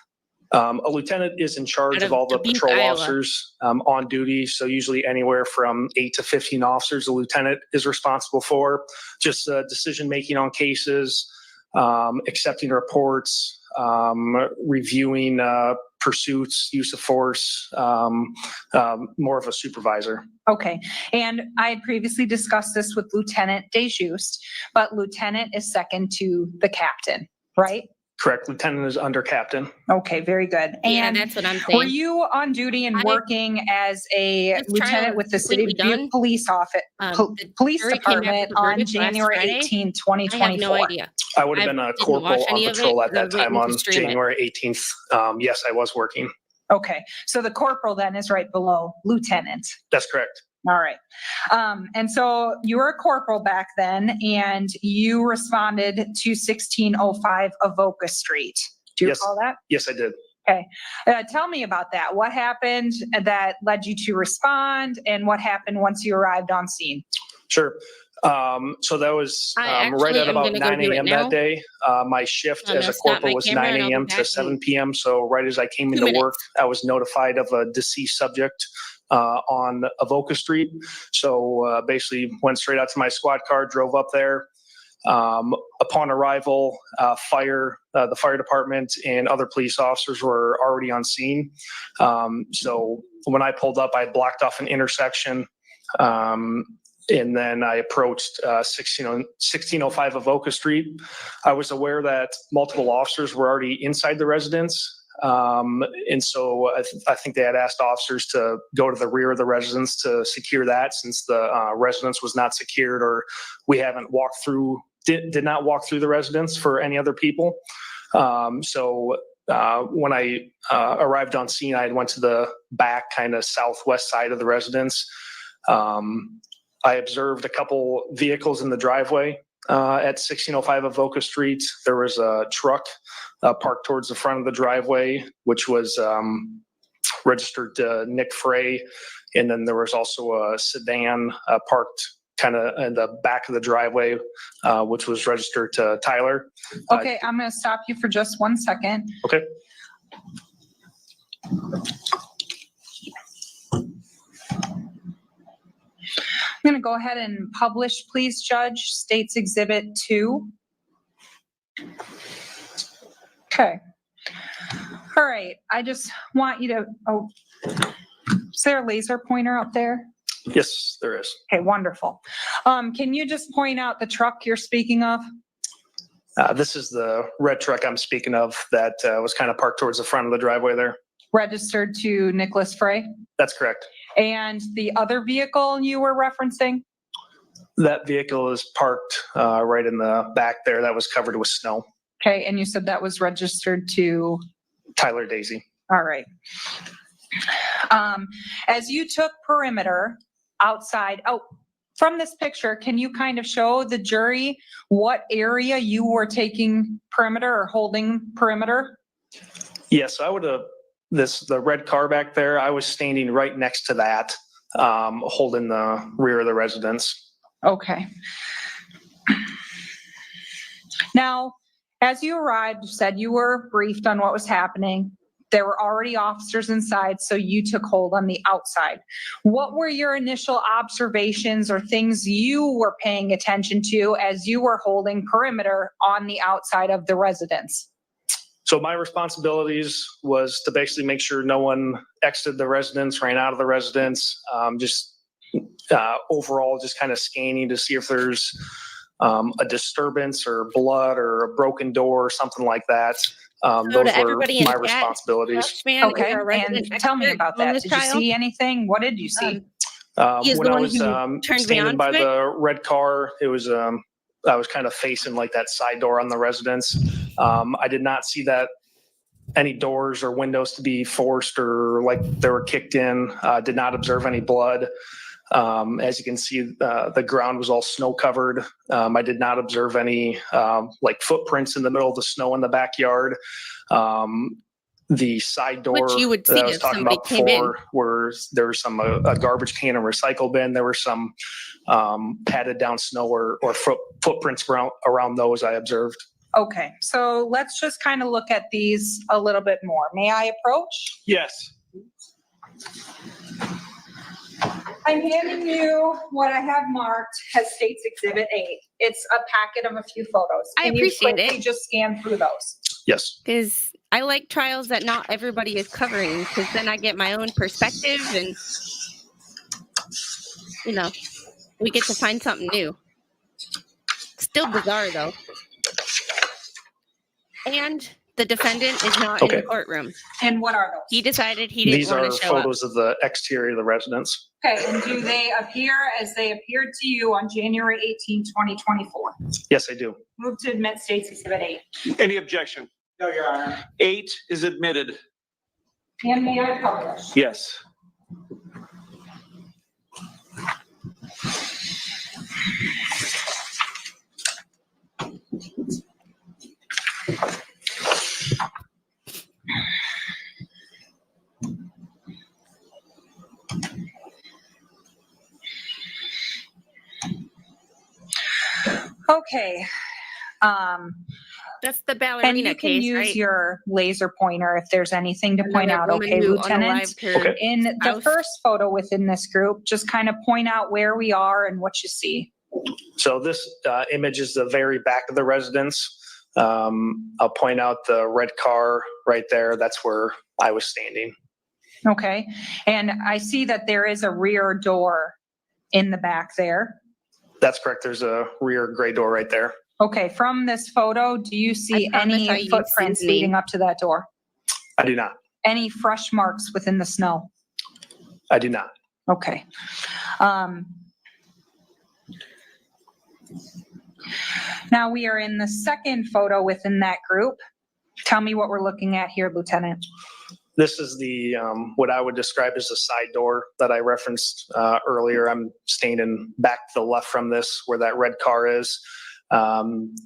A lieutenant is in charge
Out
of
of
all the
Dubuque,
patrol
Iowa.
officers on duty. So usually anywhere from 8 to 15 officers, a lieutenant is responsible for just decision-making on cases, accepting reports, reviewing pursuits, use of force, more of a supervisor.
Okay, and I had previously discussed this with Lieutenant Dejus, but lieutenant is second to the captain, right?
Correct. Lieutenant is under captain.
Okay, very good.
Yeah,
And
that's what I'm saying.
were you on duty and working as a
This trial
lieutenant
is
with the City of
completely
Dubuque Police Office,
the
Police
jury came back
Department
with a
on
verdict last
January
Friday.
18,
I have
2024?
no idea.
I would have been a
didn't watch
corporal on
any of it
patrol at
because I
that
was waiting
time
to
on
stream it.
January 18th. Yes, I was working.
Okay, so the corporal then is right below lieutenant.
That's correct.
All right. And so you were a corporal back then and you responded to 1605 Avoca Street. Do you
Yes.
recall that?
Yes, I did.
Okay. Tell me about that. What happened that led you to respond and what happened once you arrived on scene?
Sure. So that was
I
right
actually
at
am
about
gonna go
9
do it
a.m.
now.
that day. My shift
I'm
as a
gonna stop
corporal
my
was
camera
9
and I'll be
a.m.
back
to
in
7 p.m. So right as I came
2
into work,
minutes.
I was notified of a deceased subject on Avoca Street. So basically went straight out to my squad car, drove up there. Upon arrival, the fire department and other police officers were already on scene. So when I pulled up, I blocked off an intersection. And then I approached 1605 Avoca Street. I was aware that multiple officers were already inside the residence. And so I think they had asked officers to go to the rear of the residence to secure that since the residence was not secured or we haven't did not walk through the residence for any other people. So when I arrived on scene, I went to the back kind of southwest side of the residence. I observed a couple vehicles in the driveway at 1605 Avoca Street. There was a truck parked towards the front of the driveway, which was registered to Nick Frey. And then there was also a sedan parked kind of in the back of the driveway, which was registered to Tyler.
Okay, I'm going to stop you for just 1 second.
Okay.
I'm going to go ahead and publish, please, Judge, State's Exhibit 2. Okay. All right, I just want you to, is there a laser pointer up there?
Yes, there is.
Okay, wonderful. Can you just point out the truck you're speaking of?
This is the red truck I'm speaking of that was kind of parked towards the front of the driveway there.
Registered to Nicholas Frey?
That's correct.
And the other vehicle you were referencing?
That vehicle is parked right in the back there that was covered with snow.
Okay, and you said that was registered to?
Tyler Dazey.
All right. As you took perimeter outside, from this picture, can you kind of show the jury what area you were taking perimeter or holding perimeter?
Yes, I would have, the red car back there, I was standing right next to that, holding the rear of the residence.
Okay. Now, as you arrived, you said you were briefed on what was happening. There were already officers inside, so you took hold on the outside. What were your initial observations or things you were paying attention to as you were holding perimeter on the outside of the residence?
So my responsibilities was to basically make sure no one exited the residence, ran out of the residence, overall just kind of scanning to see if there's a disturbance or blood or a broken door or something like that. Those
to
were
everybody in
my
chat,
responsibilities.
Flashman is
Okay,
our resident
and tell me
expert
about
on
that.
this
Did you
trial.
see anything? What did you see?
He is
When
the
I
one
was
who turned me
standing
on
by
to it.
the red car, it was I was kind of facing like that side door on the residence. I did not see that any doors or windows to be forced or like they were kicked in. Did not observe any blood. As you can see, the ground was all snow covered. I did not observe any like footprints in the middle of the snow in the backyard. The side door
Which you would
that I
see
was
if
talking
somebody
about
came in.
before, where there was some a garbage can and recycle bin. There were some padded down snow or footprints around those I observed.
Okay, so let's just kind of look at these a little bit more. May I approach?
Yes.
I'm handing you what I have marked as State's Exhibit 8. It's a packet of a few photos.
I
Can you
appreciate
quickly
it.
just scan through those?
Yes.
Because I like trials that not everybody is covering, because then I get my own perspective and, you know, we get to find something new. Still bizarre, though. And the defendant is not in the
Okay.
courtroom.
And what are those?
He decided he didn't
These
want
are
to show up.
photos of the exterior of the residence.
Okay, and do they appear as they appeared to you on January 18, 2024?
Yes, I do.
Move to admit State's Exhibit 8.
Any objection?
No, Your Honor.
8 is admitted.
And may I publish?
Yes.
Okay.
That's the
And
ballerina
you can
case,
use
right?
your laser pointer if there's anything to point
Another
out,
woman
okay,
who
Lieutenant?
unalived her
Okay.
In the
spouse.
first photo within this group, just kind of point out where we are and what you see.
So this image is the very back of the residence. I'll point out the red car right there. That's where I was standing.
Okay, and I see that there is a rear door in the back there.
That's correct. There's a rear gray door right there.
Okay, from this photo, do you see
promise I
any
used
footprints
seasoning.
leading up to that door?
I do not.
Any fresh marks within the snow?
I do not.
Okay. Now we are in the second photo within that group. Tell me what we're looking at here, Lieutenant.
This is the what I would describe as the side door that I referenced earlier. I'm standing back to the left from this where that red car is.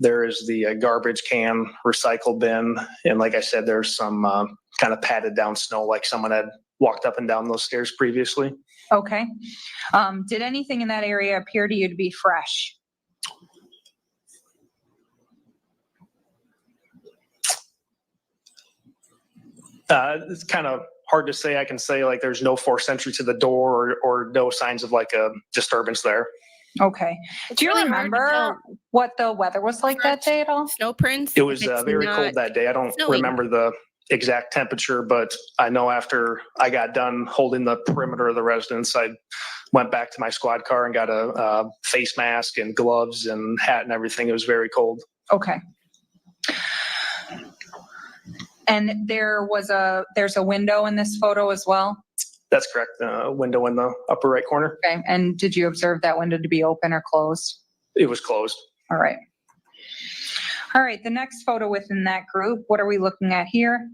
There is the garbage can, recycle bin, and like I said, there's some kind of padded down snow like someone had walked up and down those stairs previously.
Okay. Did anything in that area appear to you to be fresh?
It's kind of hard to say. I can say like there's no forced entry to the door or no signs of like a disturbance there.
Okay.
It's
Do you
really hard to
remember
tell
what the weather was like that day at all?
snow prints.
It
if
was
it's
very
not-
cold that day. I don't
snowing.
remember the exact temperature, but I know after I got done holding the perimeter of the residence, I went back to my squad car and got a face mask and gloves and hat and everything. It was very cold.
Okay. And there's a window in this photo as well?
That's correct. Window in the upper right corner.
Okay. And did you observe that window to be open or closed?
It was closed.
All right. All right. The next photo within that group, what are we looking at here?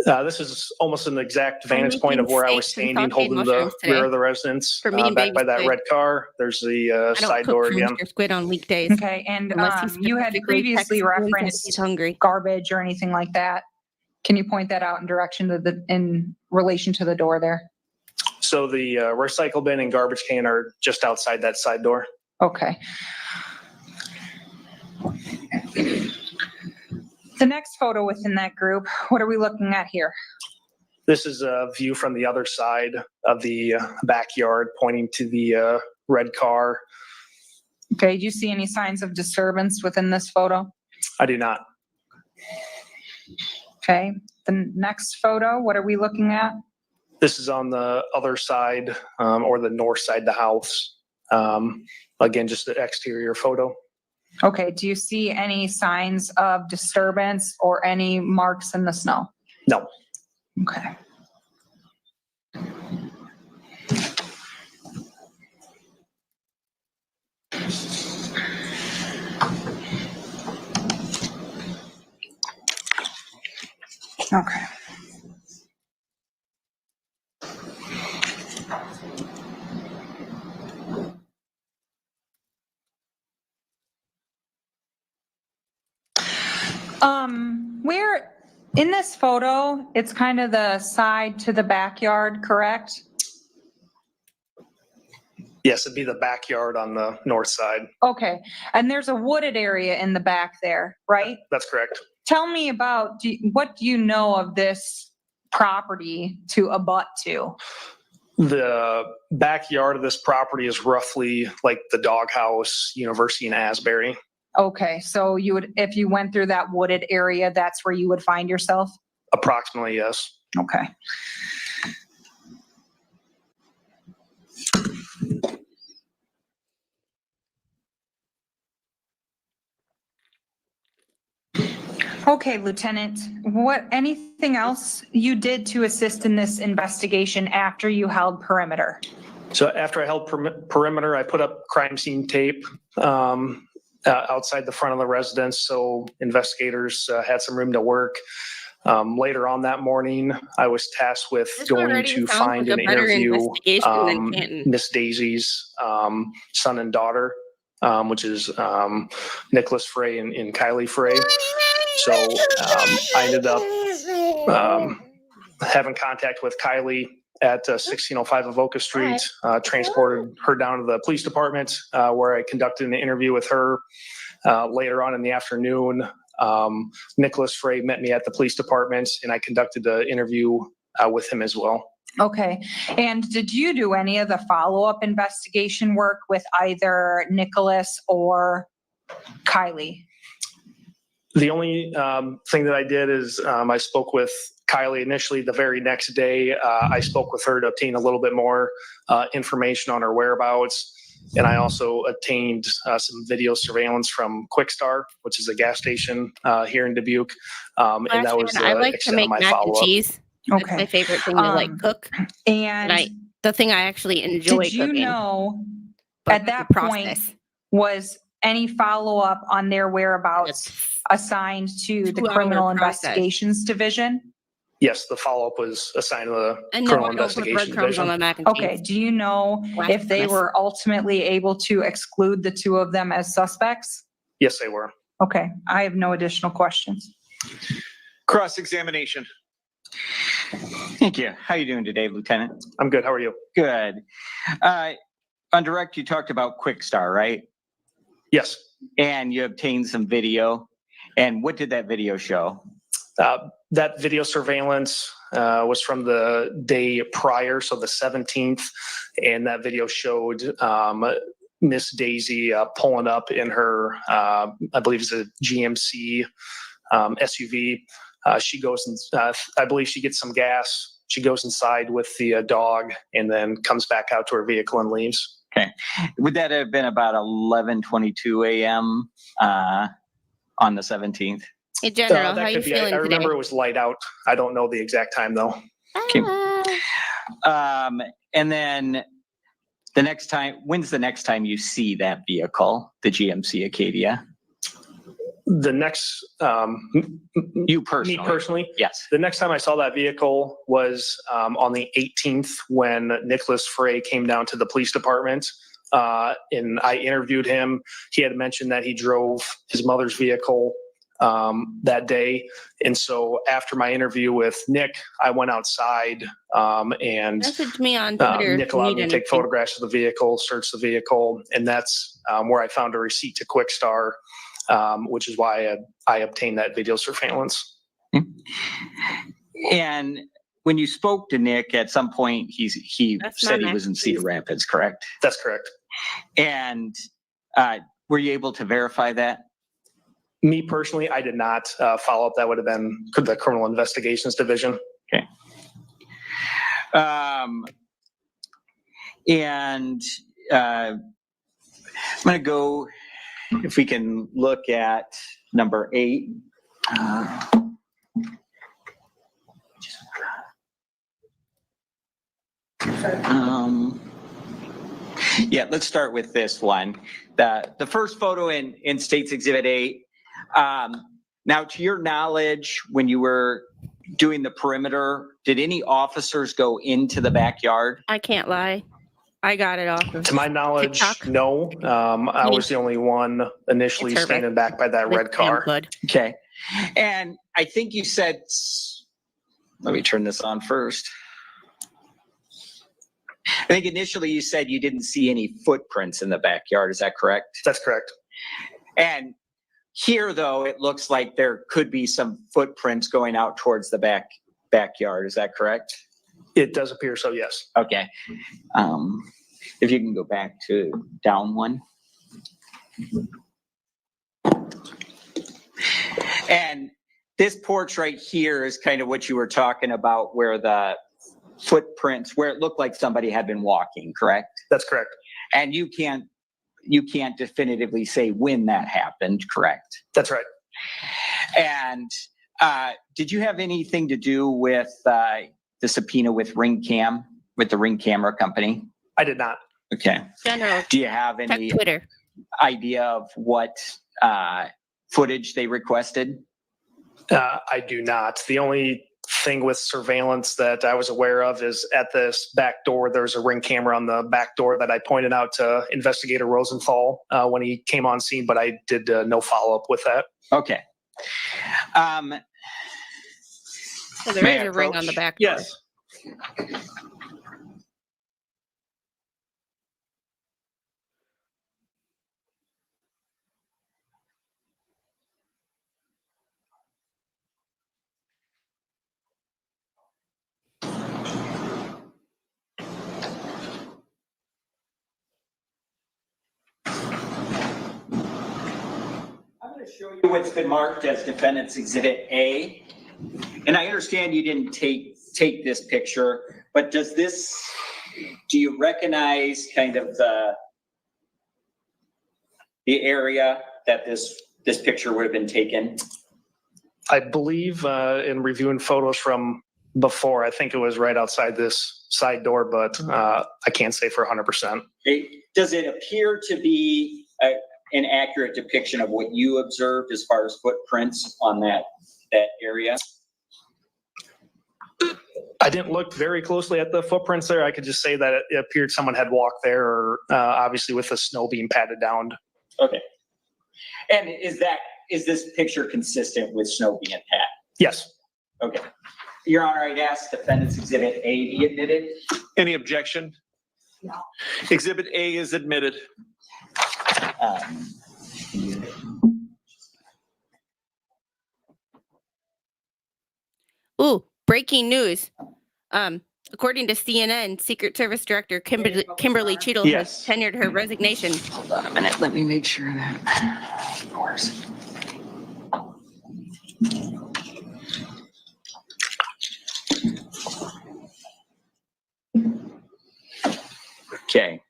This is almost an exact
I'm
vantage point of
making
where I was
steaks and
standing,
sauteed
holding the
mushrooms today
rear of the residence,
for me and
back by
baby
that
squid.
red car. There's the
I don't
side
cook
door
for
again.
Mr. Squid on weekdays
Okay, and
unless he
you had
specifically
previously
texts me and says
referenced
he's hungry.
garbage or anything like that. Can you point that out in direction to in relation to the door there?
So the recycle bin and garbage can are just outside that side door.
Okay. The next photo within that group, what are we looking at here?
This is a view from the other side of the backyard pointing to the red car.
Okay, do you see any signs of disturbance within this photo?
I do not.
Okay, the next photo, what are we looking at?
This is on the other side or the north side of the house. Again, just the exterior photo.
Okay, do you see any signs of disturbance or any marks in the snow?
No.
Okay. Okay. Where in this photo, it's kind of the side to the backyard, correct?
Yes, it'd be the backyard on the north side.
Okay, and there's a wooded area in the back there, right?
That's correct.
Tell me about, what do you know of this property to abut to?
The backyard of this property is roughly like the doghouse, University in Asbury.
Okay, so you would, if you went through that wooded area, that's where you would find yourself?
Approximately, yes.
Okay. Okay, Lieutenant, anything else you did to assist in this investigation after you held perimeter?
So after I held perimeter, I put up crime scene tape outside the front of the residence, so investigators had some room to work. Later on that morning, I was tasked with
This
going
already
to
sounds
find
like
and
a better
interview
investigation than Canton.
Miss Dazey's son and daughter, which is Nicholas Frey and Kylie Frey. So I ended up having contact with Kylie at 1605 Avoca Street, transported her down to the police department where I conducted an interview with her. Later on in the afternoon, Nicholas Frey met me at the police department and I conducted the interview with him as well.
Okay, and did you do any of the follow-up investigation work with either Nicholas or Kylie?
The only thing that I did is I spoke with Kylie initially. The very next day, I spoke with her to obtain a little bit more information on her whereabouts. And I also obtained some video surveillance from Quickstar, which is a gas station here in Dubuque. And that was
I
the
like to
extent
make
of my
mac and
follow-up.
cheese. That's
Okay.
my favorite thing to cook.
And
The thing I actually enjoy
did you
cooking.
know
but
at that
the
point was any follow-up on their whereabouts assigned to the
2-hour
Criminal
process.
Investigations Division?
Yes, the follow-up was assigned to the
And no,
Criminal
I don't put
Investigation
breadcrumbs on
Division.
my mac and cheese.
Okay, do you know if they
Blasphemous.
were ultimately able to exclude the two of them as suspects?
Yes, they were.
Okay, I have no additional questions.
Cross-examination.
Thank you. How you doing today, Lieutenant?
I'm good. How are you?
Good. On direct, you talked about Quickstar, right?
Yes.
And you obtained some video. And what did that video show?
That video surveillance was from the day prior, so the 17th, and that video showed Miss Dazey pulling up in her, I believe it's a GMC SUV. She goes and I believe she gets some gas. She goes inside with the dog and then comes back out to her vehicle and leaves.
Okay. Would that have been about 11:22 a.m. On the 17th?
Hey, General,
That
how you
could be. I
feeling today?
remember it was light out. I don't know the exact time though.
Okay. And then when's the next time you see that vehicle, the GMC Acadia?
The next,
You personally?
me personally,
Yes.
the next time I saw that vehicle was on the 18th when Nicholas Frey came down to the police department. And I interviewed him. He had mentioned that he drove his mother's vehicle that day. And so after my interview with Nick, I went outside and
Message me on Twitter.
Nick
if you
allowed
need
me to take
anything.
photographs of the vehicle, search the vehicle, and that's where I found a receipt to Quickstar, which is why I obtained that video surveillance.
And when you spoke to Nick at some point, he
That's
said
my
he was in
next
Cedar
piece.
Rapids, correct?
That's correct.
And were you able to verify that?
Me personally, I did not follow up. That would have been the Criminal Investigations Division.
And I'm going to go, if we can look at number 8. Yeah, let's start with this one. The first photo in State's Exhibit 8. Now, to your knowledge, when you were doing the perimeter, did any officers go into the backyard?
I can't lie. I got it off of
To my knowledge,
TikTok.
no. I was the only one initially
It's her
standing back by that red car.
Good.
Okay. And I think you said, let me turn this on first. I think initially you said you didn't see any footprints in the backyard. Is that correct?
That's correct.
And here, though, it looks like there could be some footprints going out towards the backyard. Is that correct?
It does appear so, yes.
Okay. If you can go back to down one. And this porch right here is kind of what you were talking about, where the footprints, where it looked like somebody had been walking, correct?
That's correct.
And you can't definitively say when that happened, correct?
That's right.
And did you have anything to do with the subpoena with the Ring Camera Company?
I did not.
Okay.
General,
Do you have
check
any
Twitter.
idea of what footage they requested?
I do not. The only thing with surveillance that I was aware of is at this back door, there's a Ring camera on the back door that I pointed out to Investigator Rosenthal when he came on scene, but I did no follow-up with that.
Okay.
So there
May
is
I
a ring on the back door.
Yes.
I'm going to show you what's been marked as Defendant's Exhibit A. And I understand you didn't take this picture, but do you recognize kind of the area that this picture would have been taken?
I believe in reviewing photos from before, I think it was right outside this side door, but I can't say for 100%.
Does it appear to be an accurate depiction of what you observed as far as footprints on that area?
I didn't look very closely at the footprints there. I could just say that it appeared someone had walked there, or obviously with the snow being patted down.
Okay. And is this picture consistent with snow being pat?
Yes.
Okay. Your Honor, I'd ask Defendant's Exhibit A be admitted.
Any objection?
No.
Exhibit A is admitted.
Ooh, breaking news. According to CNN, Secret Service Director Kimberly Cheadle
Yes.
has tendered her resignation.
Hold on a minute. Let me make sure that. Of course. Okay.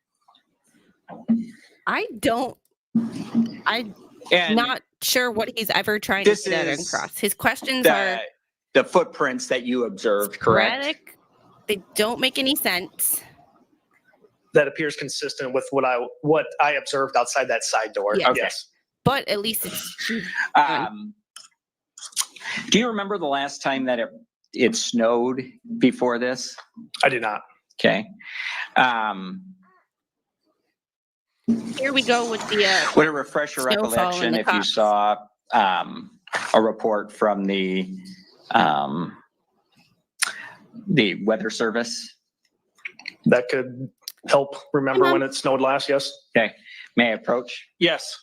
I'm
And
not sure what he's ever trying to
this
get at
is
across. His questions are
the footprints that you observed, correct?
sporadic. They don't make any sense.
That appears consistent with what I observed outside that side door.
Yeah.
Okay.
Yes.
but at least it's
Do you remember the last time that it snowed before this?
I do not.
Okay.
here we go with the
Would it refresh your
Snowfall
recollection
and the
if you
cops.
saw a report from the weather service?
That could help remember when it snowed last, yes?
Okay. May I approach?
Yes.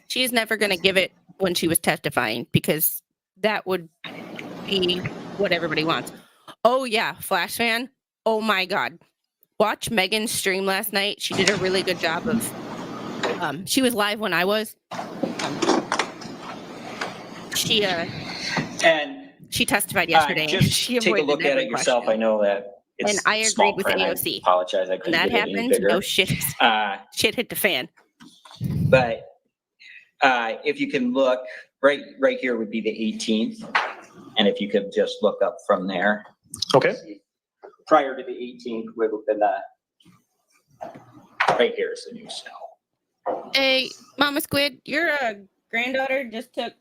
she's never going to give it when she was testifying because that would be what everybody wants. Oh yeah, Flash fan. Oh my God. Watch Megan's stream last night. She did a really good job of, she was live when I was. She testified yesterday.
Just
she
take a
avoided
look at
every
it yourself.
question.
I know that it's
And I
small
agreed with
print. I
AOC.
apologize. I
When
couldn't
that
get it any
happens,
bigger.
no shit. Shit hit the fan.
But if you can look, right here would be the 18th. And if you could just look up from there.
Okay.
Prior to the 18th would have been right here is the new snow.
Hey, Mama Squid, your granddaughter just took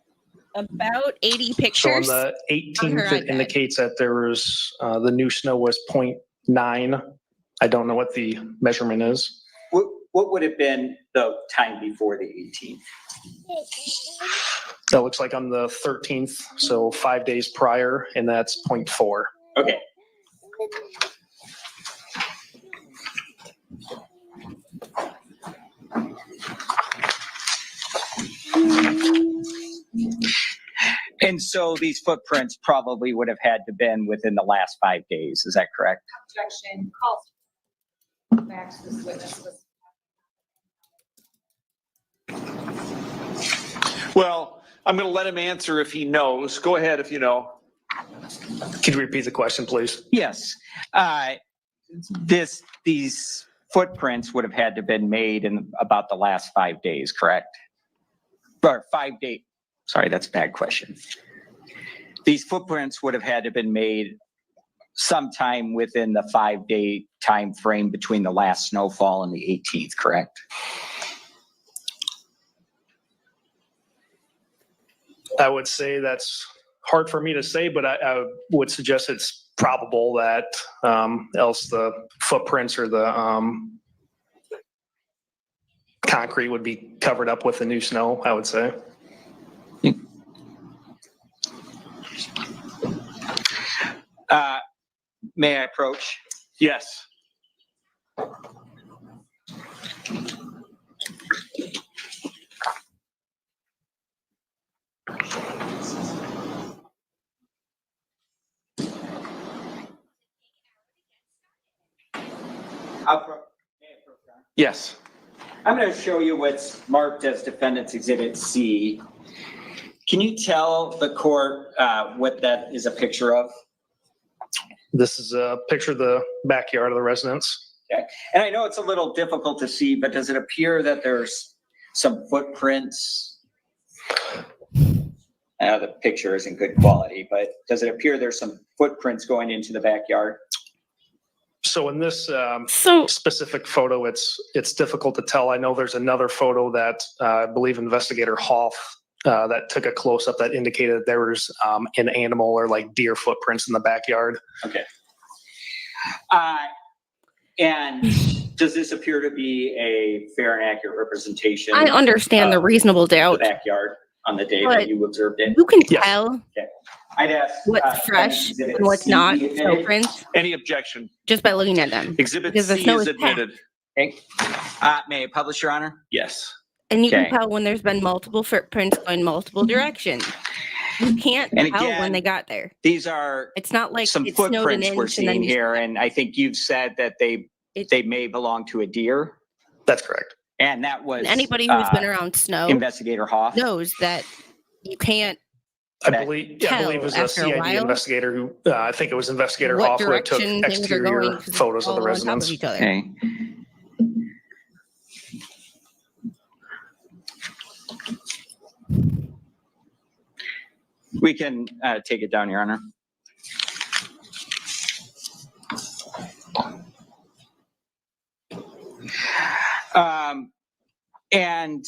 about 80
So on
pictures.
the
on her
18th, it
iPad.
indicates that there was, the new snow was 0.9. I don't know what the measurement is.
What would have been the time before the 18th?
That looks like on the 13th, so 5 days prior, and that's 0.4.
Okay. And so these footprints probably would have had to been within the last 5 days. Is that correct?
Objection, calls. Back to this witness list.
Well, I'm going to let him answer if he knows. Go ahead if you know.
Could you repeat the question, please?
Yes. These footprints would have had to have been made in about the last 5 days, correct? Or 5 days. Sorry, that's a bad question. These footprints would have had to have been made sometime within the 5 day time frame between the last snowfall and the 18th, correct?
I would say that's hard for me to say, but I would suggest it's probable that else the footprints or the concrete would be covered up with the new snow, I would say.
May I approach?
Yes. Yes.
I'm going to show you what's marked as Defendant's Exhibit C. Can you tell the court what that is a picture of?
This is a picture of the backyard of the residence.
Okay. And I know it's a little difficult to see, but does it appear that there's some footprints? I know the picture isn't good quality, but does it appear there's some footprints going into the backyard?
So in this specific photo, it's difficult to tell. I know there's another photo that I believe Investigator Hoff that took a close up that indicated there was an animal or like deer footprints in the backyard.
Okay. And does this appear to be a fair and accurate representation?
I understand the reasonable
The
doubt.
backyard on the day
But
that you observed it?
You can
Yes.
tell
I'd ask.
what's fresh
Exhibit
and what's
C
not
be admitted.
snow prints
Any objection?
just by looking at them.
Exhibit
Because the
C
snow
is
is packed.
admitted.
Okay. May I publish, Your Honor?
Yes.
And you
Okay.
can tell when there's been multiple footprints going multiple directions. You can't
And
tell
again,
when they got there.
These are
It's not like
some
it snowed an
footprints we're
inch and then
seeing
you-
here, and I think you've said that they may belong to a deer,
That's correct.
and that was
Anybody who's been around snow
Investigator Hoff.
knows that you can't
I
Okay.
believe
Tell
it was a
after a
CID
while
investigator who, I think it was Investigator
what
Hoff who took
direction things are
exterior
going. 'cause it's
photos of the
all on top
residence.
each other.
Okay. We can take it down, Your Honor. And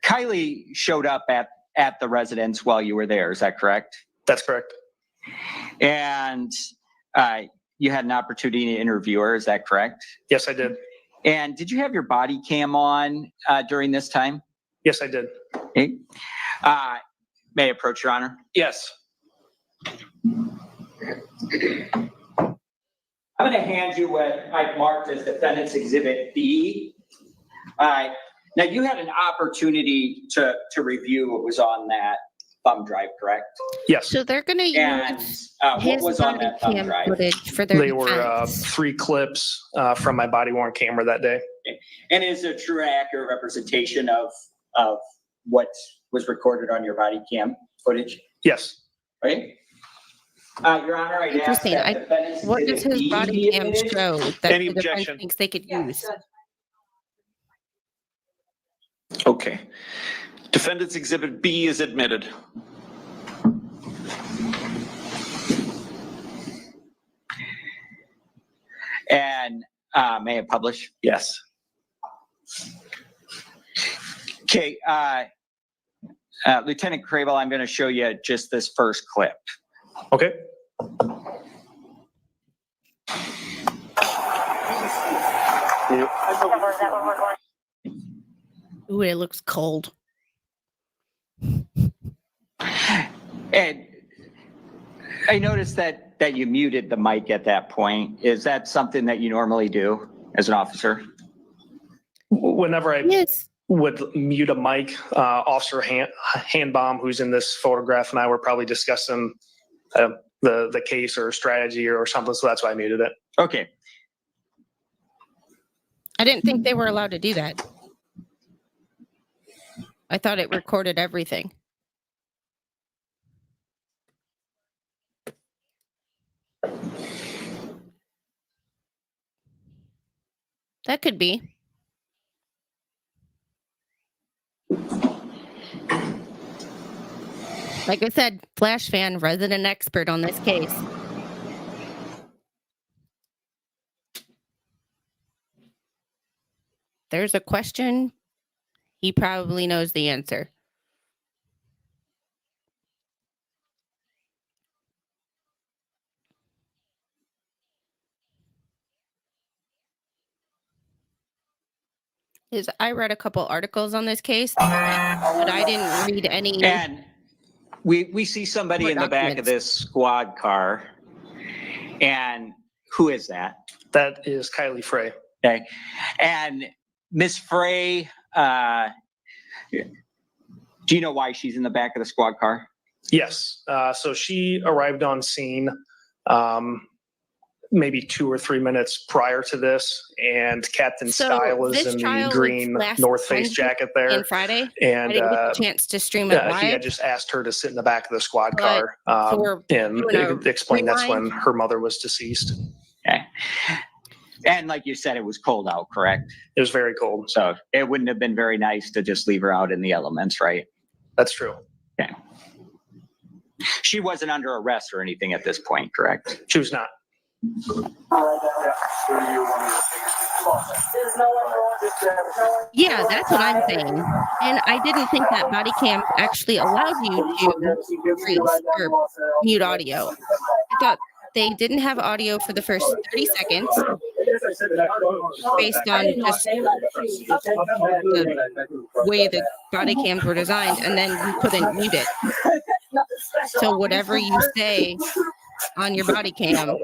Kylie showed up at the residence while you were there. Is that correct?
That's correct.
And you had an opportunity to interview her. Is that correct?
Yes, I did.
And did you have your body cam on during this time?
Yes, I did.
Okay. May I approach, Your Honor?
Yes.
I'm going to hand you what I've marked as Defendant's Exhibit B. Now, you had an opportunity to review what was on that thumb drive, correct?
Yes.
So they're gonna
And
use
what
his
was on
body
that thumb
cam
drive?
footage for their
They were
defense.
3 clips from my body worn camera that day.
And is a true and accurate representation of what was recorded on your body cam footage,
Yes.
right? Your Honor, I'd ask
Interesting.
that Defendant's
What does
Exhibit
his
B
body
be
cam
admitted.
show that
Any
the defense
objection?
thinks they could use?
Okay. Defendant's Exhibit B is admitted.
And may I publish?
Yes.
Okay, Lieutenant Krabble, I'm going to show you just this first clip.
Okay.
Ooh, it looks cold.
And I noticed that you muted the mic at that point. Is that something that you normally do as an officer?
Whenever I
Yes.
would mute a mic, Officer Handbaum, who's in this photograph, and I were probably discussing the case or strategy or something, so that's why I muted it.
Okay.
I didn't think they were allowed to do that. I thought it recorded everything. That could be. Like I said, Flash fan, resident expert on this case. There's a question, he probably knows the answer. I read a couple articles on this case, but I didn't read any.
And we see somebody
More
in the back of
documents.
this squad car. And who is that?
That is Kylie Frey.
Okay. And Miss Frey, do you know why she's in the back of the squad car?
Yes. So she arrived on scene maybe 2 or 3 minutes prior to this, and Captain
So
Style is
this
in
trial
the
was
green
last
North Face
Wednesday
jacket
and
there.
Friday. I
And
didn't get the chance to stream it
he
live.
had just asked her to sit in the back of the squad
But-
car
so we're
and
doing a
explain that's when
rewind?
her mother was deceased.
Okay. And like you said, it was cold out, correct?
It was very cold.
So it wouldn't have been very nice to just leave her out in the elements, right?
That's true.
Okay. She wasn't under arrest or anything at this point, correct?
She was not.
Yeah, that's what I'm saying. And I didn't think that body cam actually allowed you to freeze or mute audio. I thought they didn't have audio for the first 30 seconds based on just the way the body cams were designed, and then you couldn't mute it. So whatever you say on your body cam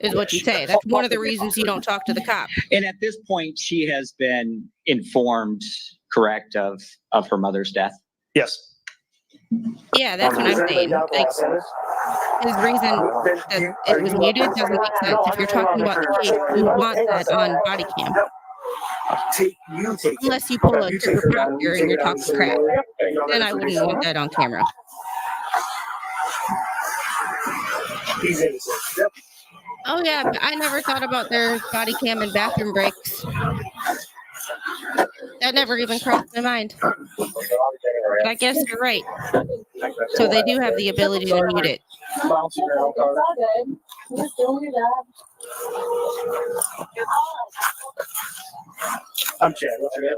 is what you say. That's one of the reasons you don't talk to the cop.
And at this point, she has been informed, correct, of her mother's death?
Yes.
Yeah, that's what I'm saying. Like, his reason that it was muted doesn't make sense. If you're talking about the case, you want that on body cam. Unless you pull a super proctor and you're talking crap. Then I wouldn't want that on camera. Oh yeah, but I never thought about their body cam and bathroom breaks. That never even crossed my mind. But I guess you're right. So they do have the ability to mute it.
I'm Chad. What's your name?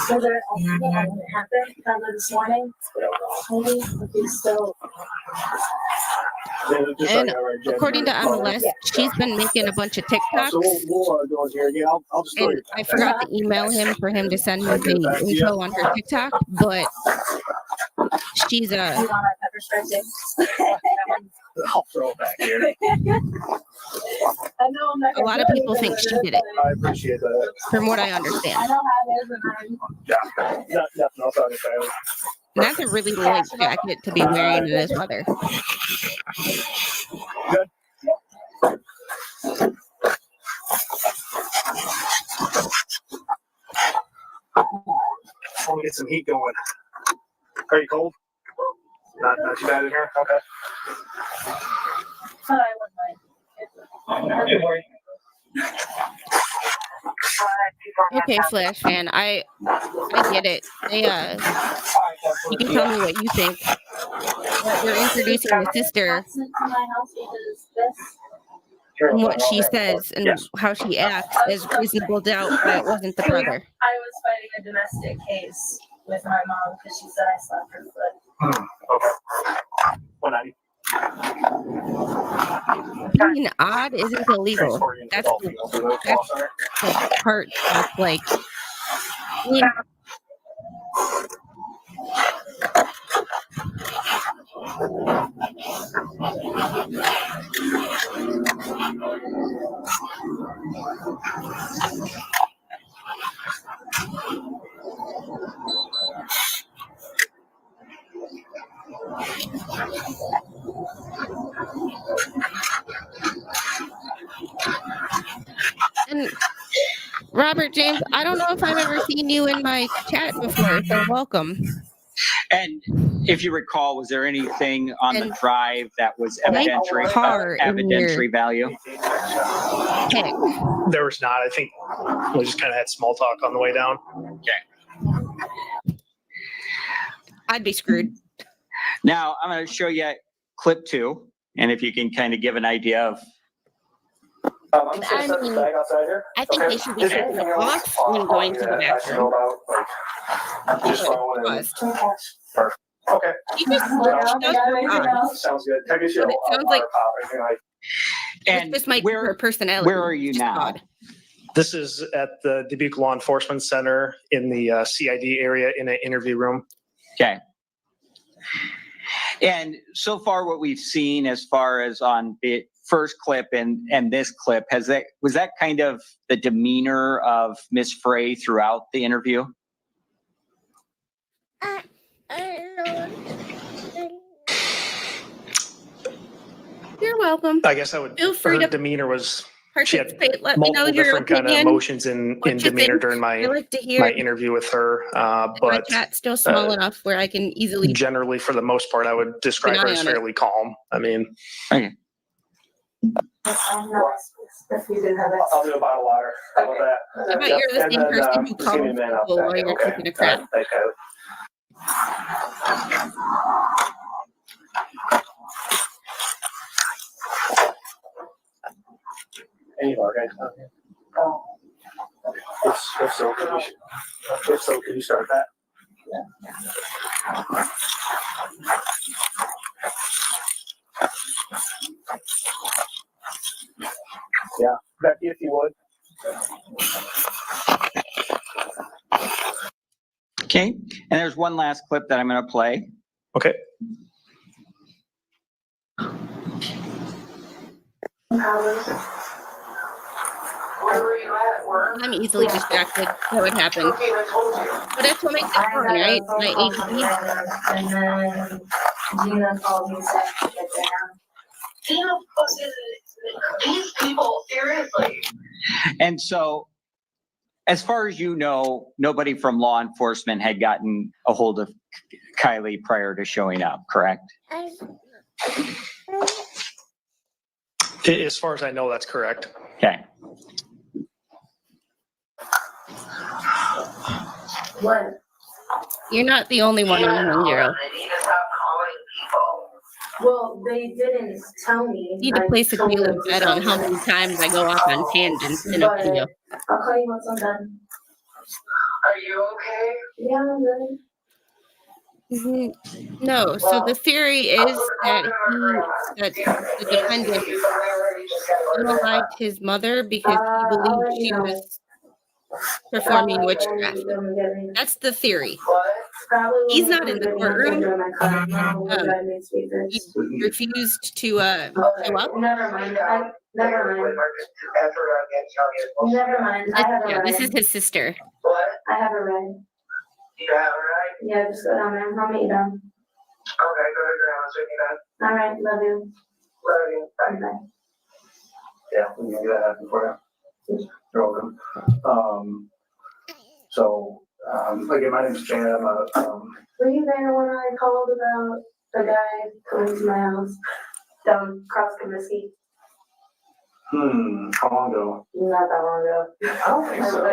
Was there an accident that happened this morning? So.
And according to MLS, she's been making a bunch of TikToks. And I forgot to email him for him to send me the info on her TikTok, but she's
I'll throw it back here.
a lot of people think she did it,
I appreciate that.
from what I understand.
Yeah. Nothing else on the family.
And that's a really light jacket to be wearing in this weather.
Good. We'll get some heat going. Are you cold? Not too bad in here? Okay.
Okay, Flash fan, I get it. They you can tell me what you think. But you're introducing the sister and what she says and how she acts as reasonable doubt that it wasn't the brother.
I was fighting a domestic case with my mom because she said I slapped her foot.
Okay. 190.
Being odd isn't illegal. That's the part that's like, and Robert James, I don't know if I've ever seen you in my chat before, so welcome.
And if you recall, was there anything on the
And
drive that was
my
evidentiary,
car in your
evidentiary value?
pick.
There was not. I think we just kind of had small talk on the way down.
Okay.
I'd be screwed.
Now I'm going to show you clip 2, and if you can kind of give an idea of.
I'm
just gonna set this bag
outside here.
I think they should be shutting it off when going to the bathroom.
Okay.
You just looked odd.
Sounds good. Can I get you
But it sounds like
And
this might be her personality.
where are you
Just
now?
odd.
This is at the Dubuque Law Enforcement Center in the CID area in an interview room.
Okay. And so far what we've seen as far as on the first clip and this clip, was that kind of the demeanor of Miss Frey throughout the interview?
You're welcome.
I guess I would,
Feel free
her
to
demeanor was, she had
participate. Let me know
multiple
your
different kind of
opinion.
emotions in
What you
demeanor
think.
during
I
my
like to hear
my
it.
interview with her.
My
But
chat's still small enough where I can easily.
generally, for the most part, I would describe
Keep an
her
eye
as
on it.
fairly calm. I mean,
Okay.
I'll do a bottle of water. How about that?
I bet you're the same person who
just give me a
calls
minute, I'll
people
be
while
back.
you're
Okay.
taking a crap.
Thanks, Kylie. Any more guys out here? If so, can you start that? Yeah, Becky, if you would.
Okay. And there's one last clip that I'm going to play.
Okay.
I'm easily distracted. That would happen. But that's what makes it fun, right? My ADD.
And then Gina called me said to get down. Gina posted these people, seriously.
And so, as far as you know, nobody from law enforcement had gotten a hold of Kylie prior to showing up, correct?
As far as I know, that's correct.
Okay.
What?
You're not the only one on 1-0.
Well, they didn't tell me.
Need to
I
place a
told
Caleb
them to
bet
tell
on how
me.
many times I go off on tangents in a
But
video.
I'll call you once I'm done. Are you okay? Yeah, I'm good.
No, so the theory is that the defendant unalived his mother because he
I'll
believed
let you
she
know.
was performing witchcraft. That's the theory. He's not in the courtroom. He refused to show up.
Never mind. Never mind. Never mind. I have a
Yeah, this is
ride.
his sister.
I have a ride. You have a ride? Yeah, just go down there. I'll meet you down. Okay, go to grandma's with me then. All right, love you. Love you. Bye.
Yeah, we can do that happen for you. You're welcome. Again, my name's Jan. I'm a,
Were you there when I called about a guy coming to my house down across Comiskey?
how long ago?
Not that long ago.
I don't think so.
I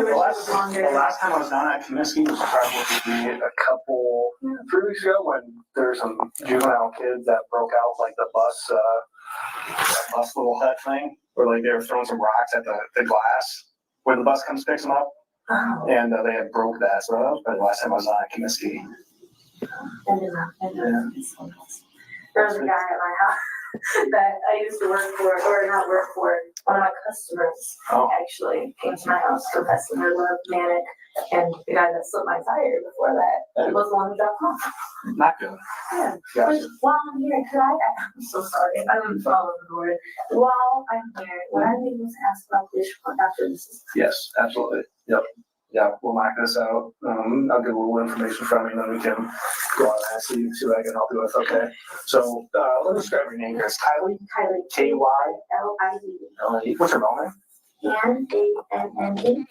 wish it was longer.
The last time I was down at Comiskey was probably a couple, 3 weeks ago when there were some juvenile kids that broke out like the bus little hut thing, where like they were throwing some rocks at the glass when the bus comes picks them up.
Oh.
And they had broke that, so that was probably the last time I was down at Comiskey.
There was a guy at my house that I used to work for, or not work for, one of my customers actually came to my house confessing their love, manic, and the guy that slipped my tire before that was the one who dropped off.
Not good.
Yeah.
Gotcha.
Which, while I'm here, I'm so sorry, I didn't follow the board. While I'm here, would I be able to ask about this after this?
Yes, absolutely. Yep. Yeah, we'll knock this out. I'll get a little information from you, and then we can go on and see what I can help you with. Okay. So let me describe your name here. It's Kylie.
Kylie.
K-Y-L-I-E. What's your middle name?
N-A-N-N-E.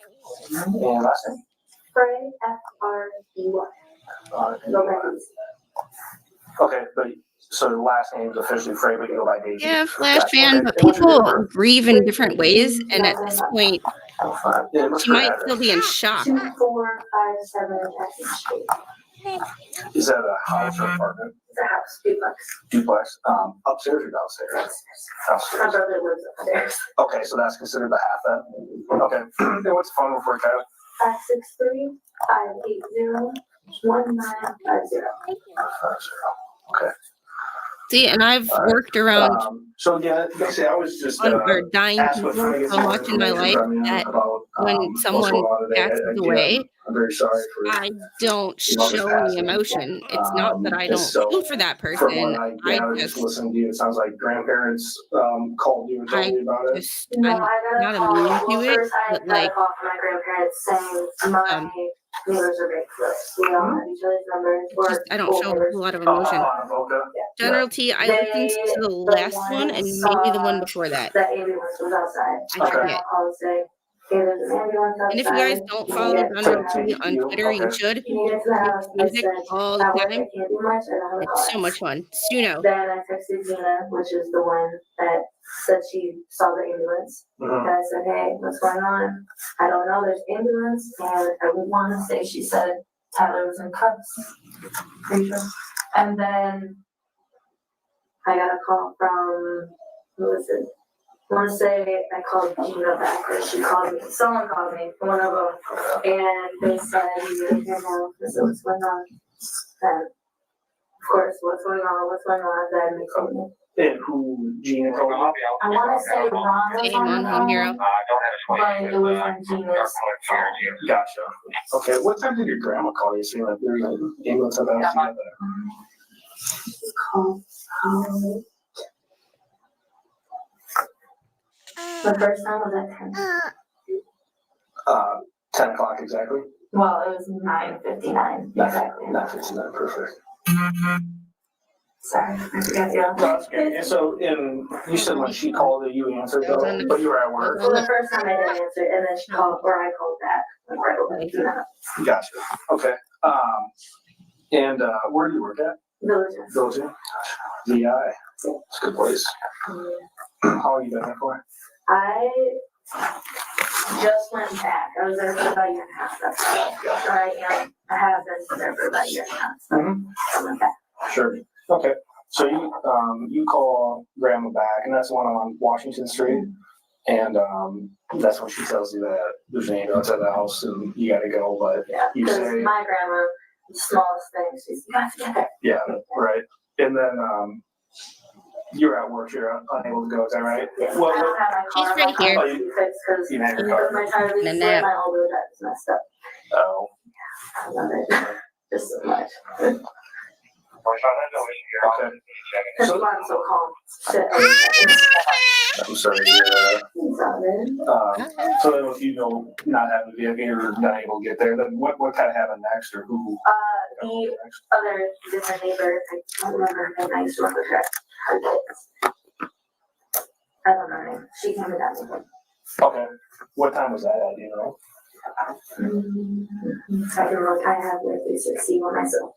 And last name?
Frey, F-R-E-Y.
Okay, but so the last name is officially Frey, but you go by Dazey.
Yeah, Flash
Gotcha.
fan,
Okay.
but
And what's your date of
people
birth?
grieve in different ways, and at this point,
Yeah, what's
she
your
might
address?
still be in shock.
2457 Jackson Street.
Is that a house or apartment?
It's a house, duplex.
Duplex, upstairs or downstairs?
My
Downstairs.
brother lives upstairs.
Okay, so that's considered the half then? Okay, and what's the phone number for Kyle?
563-580-1950.
Okay.
See, and I've
All right.
worked around
So yeah, basically I was just,
or dying
asked
people
what trying to get
so
some
much in my
information
life
from you
that
about,
when
what's
someone
going on today.
passes
Again,
away,
I'm very sorry for.
I don't
you know, this
show any
passing.
emotion. It's not that I don't
So,
feel for that
From
person.
what I
I
gathered, just
just,
listening to you, it sounds like grandparents, called you and told you about it.
I'm not immune to it, but like,
call from my grandparents saying my neighbors are Bigfoots. We all have each other's numbers.
just, I don't show a lot of emotion. General T, I listened to the last one and maybe the one before that.
The ambulance was outside.
I forget.
I'll say, hey, there's an ambulance outside.
And if you guys don't follow General T on Twitter, you should.
You need to get to the house. I
Music
said,
all the
I
time.
can't do much. I don't have a
It's so
car.
much fun. Suno.
Then I texted Gina, which is the one that said she saw the ambulance. And I said, hey, what's going on? I don't know, there's ambulance, and I would want to say she said Tyler was in cuffs. Pretty sure. And then I got a call from, who was it? I want to say I called Gina back, or she called me. Someone called me, one of them, and they said, you're here now. I said, what's going on? And of course, what's going on? Then they told me.
And who Gina told you?
I want to say Ron was
Game
on
on
the
Home Hero.
phone, but it was on Gina's phone.
Gotcha. Okay, what time did your grandma call you? See, like, there's an ambulance about to get there.
She called, the first time was at 10.
10 o'clock exactly?
Well, it was 9:59, exactly.
9:59, perfect.
Sorry, I forgot the
No,
other.
that's good. And so, you said when she called that you answered though, but you were at work?
Well, the first time I didn't answer, and then she called, or I called back, like right away.
Gotcha. Okay. And where do you work at?
Villages.
Villages. VI. It's a good place. How long you been there for?
I just went back. I was there for about a year and a half. I have been there for about a year and a half. So I went back.
Sure. Okay. So you call grandma back, and that's the one on Washington Street, and that's when she tells you that there's an ambulance at the house and you got to go. But
Yeah,
you
because
say,
my grandma, the smallest thing, she's got to get there.
yeah, right. And then you're at work, you're unable to go. Is that right?
Yeah.
Well,
I don't have my
She's
car.
right here.
My car needs to be fixed because
you have your car.
my tire leaks and
nap.
my all-wheel drive is messed up.
Oh.
I love it just so much.
Okay.
That's
So,
why I'm so calm. Shit.
I'm sorry to hear that.
It's all good.
So then if you know not having a vehicle, you're not able to get there, then what kind of happened next, or who?
The other different neighbor, I don't remember her name, I used to work with her. I don't know her name. She came to that meeting.
Okay. What time was that at, do you know?
I can look, I have like 361 myself.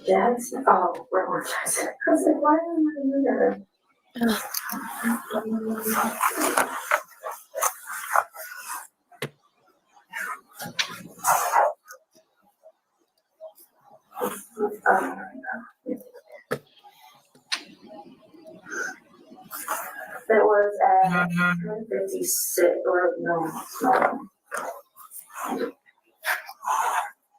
Dad's, oh, we're orange. I was like, why am I doing that? It was at 10:56, or no.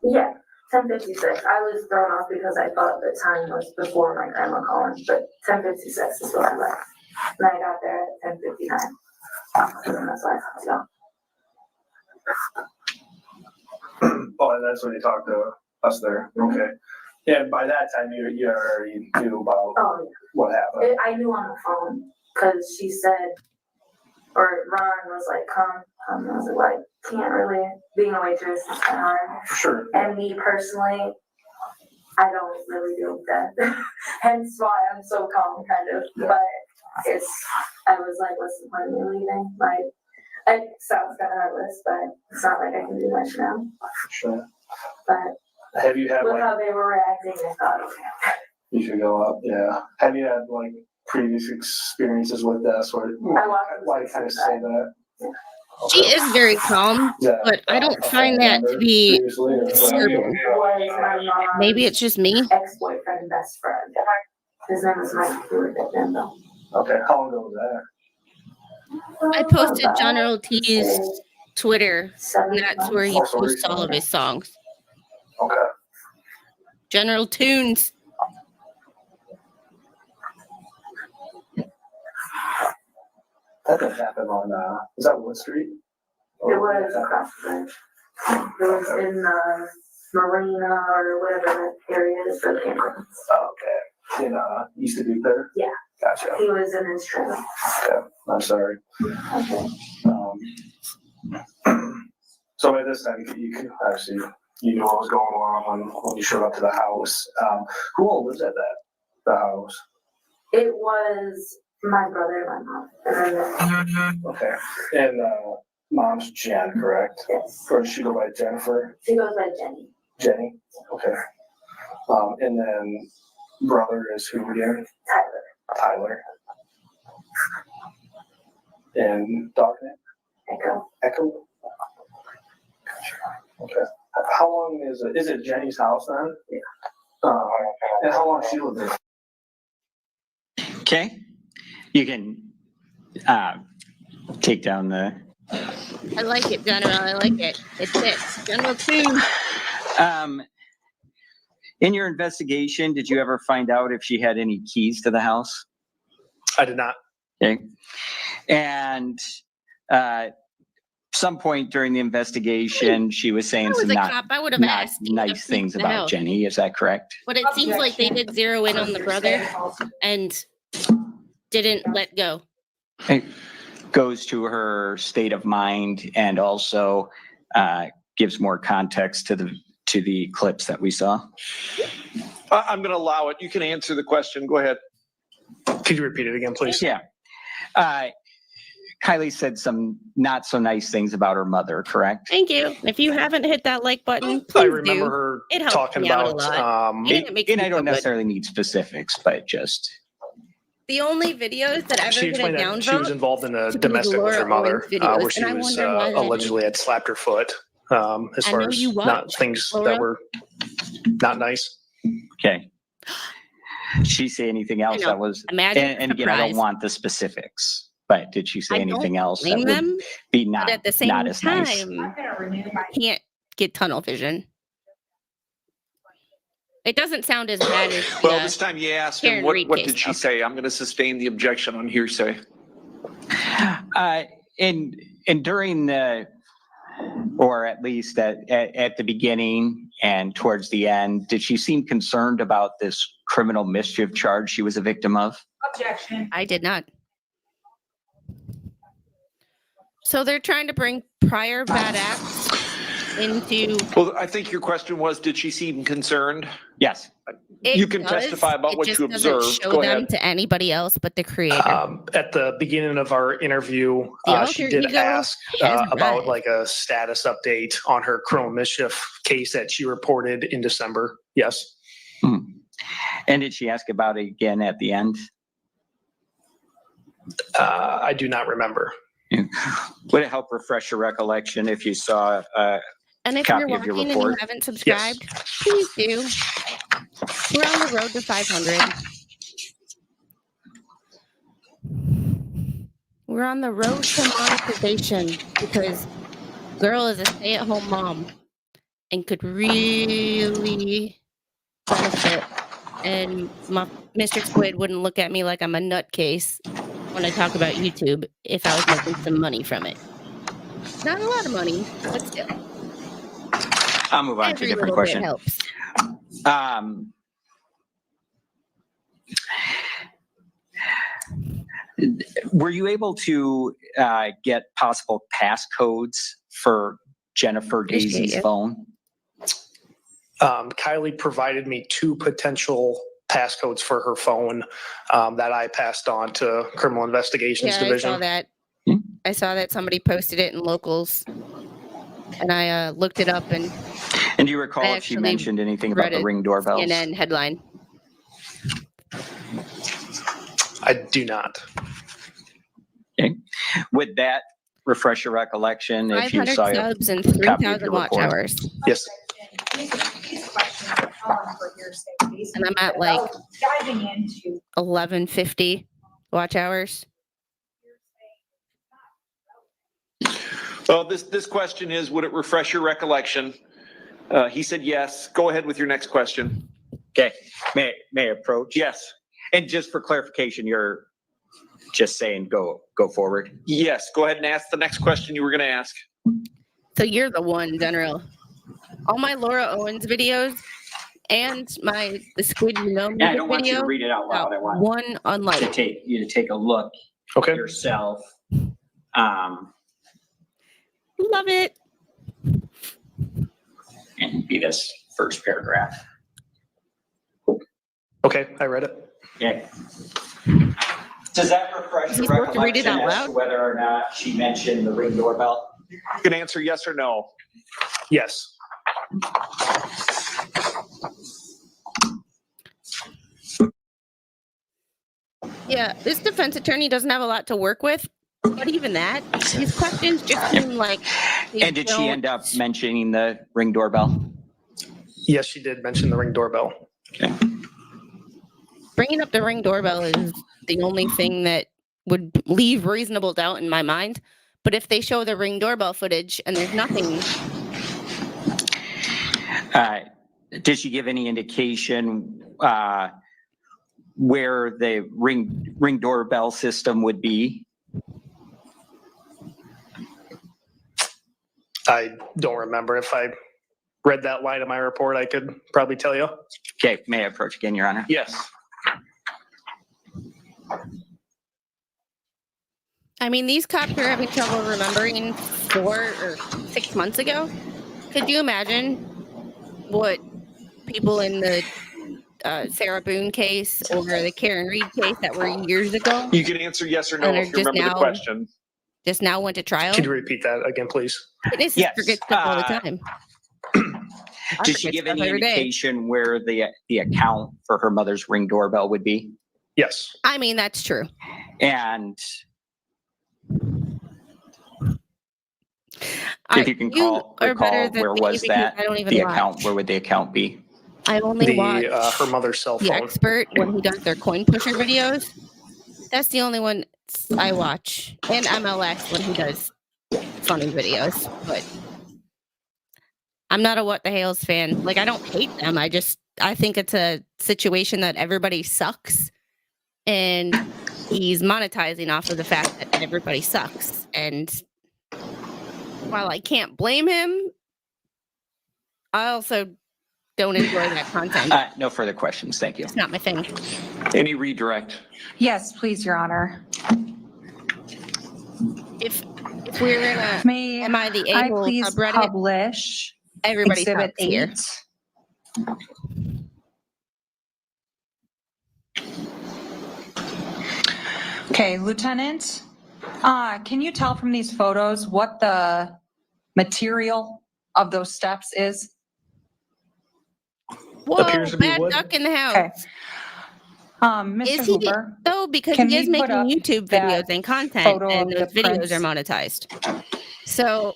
Yeah, 10:56. I was thrown off because I thought the time was before my grandma calling, but 10:56 is what I left. And I got there at 10:59. And that's why I had to go.
Oh, and that's when you talked to us there, okay. And by that time, you already knew about
Oh,
what happened.
I knew on the phone, because she said, or Ron was like, come. And I was like, well, I can't really, being a waitress is kind of hard.
Sure.
And me personally, I don't really deal with that. Hence why I'm so calm, kind of.
Yeah.
But I was like, what's the point of me leaving? Like, it sounds kind of heartless, but it's not like I can do much now.
Sure.
But
Have you had
with
like,
how they were reacting, I thought, okay.
you should go up, yeah. Have you had like previous experiences with this, or
I walked
why kind of say that?
She is very calm,
Yeah.
but I don't find that to be
Previously, or-
disturbing.
Was my mom's
Maybe it's just me.
ex-boyfriend, best friend. His name was Mike. We were good then, though.
Okay, how long ago was that?
I posted
About,
General T's
say,
Twitter,
7
and that's where he
months.
posts all of his songs.
Okay.
General Tunes.
That didn't happen on, is that Wood Street?
It was across the bridge. It was in the marina or whatever that area is for the campgrounds.
Oh, okay. In, East of Duke there?
Yeah.
Gotcha.
He was in his trailer.
Yeah, I'm sorry.
Okay.
So at this time, you could actually, you knew what was going on when you showed up to the house. Who all lives at the house?
It was my brother, my mom, and then
Okay, and, mom's Jen, correct?
yes.
Or does she go by Jennifer?
She goes by Jenny.
Jenny? Okay. And then brother is who again?
Tyler.
Tyler. And dog name?
Echo.
Echo? Okay. How long is it Jenny's house then?
Yeah.
And how long she lived there?
Okay, you can take down the,
I like it, General. I like it. It fits. General Tunes.
in your investigation, did you ever find out if she had any keys to the house?
I did not.
Okay. And some point during the investigation, she was saying
I was
some
a
not,
cop. I would have
not
asked. You would have
nice things
freaked the
about
house.
Jenny. Is that correct?
But it seems like they did zero in on the brother and didn't let go.
It goes to her state of mind and also gives more context to the clips that we saw.
I'm going to allow it. You can answer the question. Go ahead.
Could you repeat it again, please?
Yeah. Kylie said some not so nice things about her mother, correct?
Thank you. If you haven't hit that like button,
I
please
remember
do.
her
It helps
talking
me out a
about,
lot. And it makes
And
me
I don't
feel good.
necessarily need specifics, but just,
The only videos that ever
she
get a
explained that she was
downvote
involved in a
to be
domestic with her
Laura
mother,
Owens videos,
where she
and I
was
wonder why that is.
allegedly had slapped her foot. As
I
far
know
as
you
not
watch,
things
Laura.
that were not nice.
okay. Did she say anything else
know.
that was,
Imagine
and again, I don't
surprise.
want the specifics, but did she say
I don't
anything else that
blame
would
them,
be
but
not,
at the same
not as nice?
time, can't get tunnel vision. It doesn't sound as bad as
Well,
the,
this time you asked
Karen
him, what,
Reed
what
case.
did she
Okay.
say? I'm going to sustain the objection on hearsay.
And during the, or at least at the beginning and towards the end, did she seem concerned about this criminal mischief charge she was a victim of?
Objection.
I did not. So they're trying to bring prior bad acts into.
Well, I think your question was, did she seem concerned?
Yes.
It
You can
does,
testify about
it
what
just
you
doesn't
observed.
show
Go
them
ahead.
to anybody else but the creator.
At the beginning of our interview,
The
she
alter
did
ego
ask
has
about
arrived.
like a status update on her criminal mischief case that she reported in December. Yes.
And did she ask about it again at the end?
I do not remember.
Would it help refresh your recollection if you saw
And if
copy
you're
of your
watching and you
report?
haven't subscribed, please do. We're on the road to 500. We're on the road to monetization because girl is a stay-at-home mom and could really benefit. And Mr. Squid wouldn't look at me like I'm a nutcase when I talk about YouTube if I was making some money from it. Not a lot of money, but still.
I'll move on to a
Every
different
little bit
question.
helps.
Were you able to get possible passcodes for Jennifer
Appreciate
Dazey's
you.
phone?
Kylie provided me 2 potential passcodes for her phone that I passed on to Criminal Investigations
Yeah,
Division.
I saw that.
Hmm?
I saw that somebody posted it in locals, and I looked it up and
And do you recall
I
if she
actually
mentioned anything about
read
the
it.
Ring doorbells?
CNN headline.
I do not.
Okay. Would that refresh your recollection if you
500
saw a
subs and
copy of
3,000
your
watch
report?
hours,
Yes.
and I'm at like
Diving into
1150 watch hours.
Well, this question is, would it refresh your recollection? He said yes. Go ahead with your next question.
Okay, may I approach?
Yes.
And just for clarification, you're just saying go forward?
Yes. Go ahead and ask the next question you were going to ask.
So you're the one, General. All my Laura Owens videos and the Squid You Know
Yeah, I
music
don't want you to
video
read it out loud. I
got
want
one unlike.
you to take a look
Okay.
yourself.
Love it.
And be this first paragraph.
Okay, I read it.
Okay. Does that refresh
Is he
your
supposed to read it
recollection
out
as
loud?
to whether or not she mentioned the Ring doorbell?
You can answer yes or no.
Yes.
Yeah, this defense attorney doesn't have a lot to work with, but even that, his questions just seem like. they
And did she
don't-
end up mentioning the Ring doorbell?
Yes, she did mention the Ring doorbell.
Okay.
Bringing up the Ring doorbell is the only thing that would leave reasonable doubt in my mind. But if they show the Ring doorbell footage and there's nothing,
Did she give any indication where the ring doorbell system would be?
I don't remember. If I read that line in my report, I could probably tell you.
Okay, may I approach again, Your Honor?
Yes.
I mean, these cops are having trouble remembering 4 or 6 months ago. Could you imagine what people in the Sarah Boone case or the Karen Reed case that were years ago?
You can answer yes or no
And
if
they're
you
just
remember the
now-
question.
just now went to trial.
Could you repeat that again, please?
Witnesses
Yes,
forget stuff all the time. I
Did she
forget
give
stuff
any
every day.
indication where the account for her mother's Ring doorbell would be?
Yes.
I mean, that's true.
And if you can recall where was that,
I don't even
the
watch.
account, where would the account be?
I only watch
Her mother's cell
the
phone.
expert when he does their coin pusher videos. That's the only one I watch, and MLS when he does funny videos. But I'm not a What the Hales fan. Like, I don't hate them. I think it's a situation that everybody sucks, and he's monetizing off of the fact that everybody sucks. And while I can't blame him, I also don't enjoy that content.
No further questions. Thank you.
It's not my thing.
Any redirect?
Yes, please, Your Honor.
If we're in a
May
Am I the
I
a-hole
please
subreddit?
publish
Everybody
Exhibit
sucks here.
8? Okay, Lieutenant, can you tell from these photos what the material of those steps is?
Whoa,
Appears to be
bad
wood.
duck in the house.
Okay. Mr.
Is he
Hoover,
though? Because
can
he is
we put
making
up
YouTube
that
videos and content,
photo
and
of
those
the
videos
prints?
are monetized. So,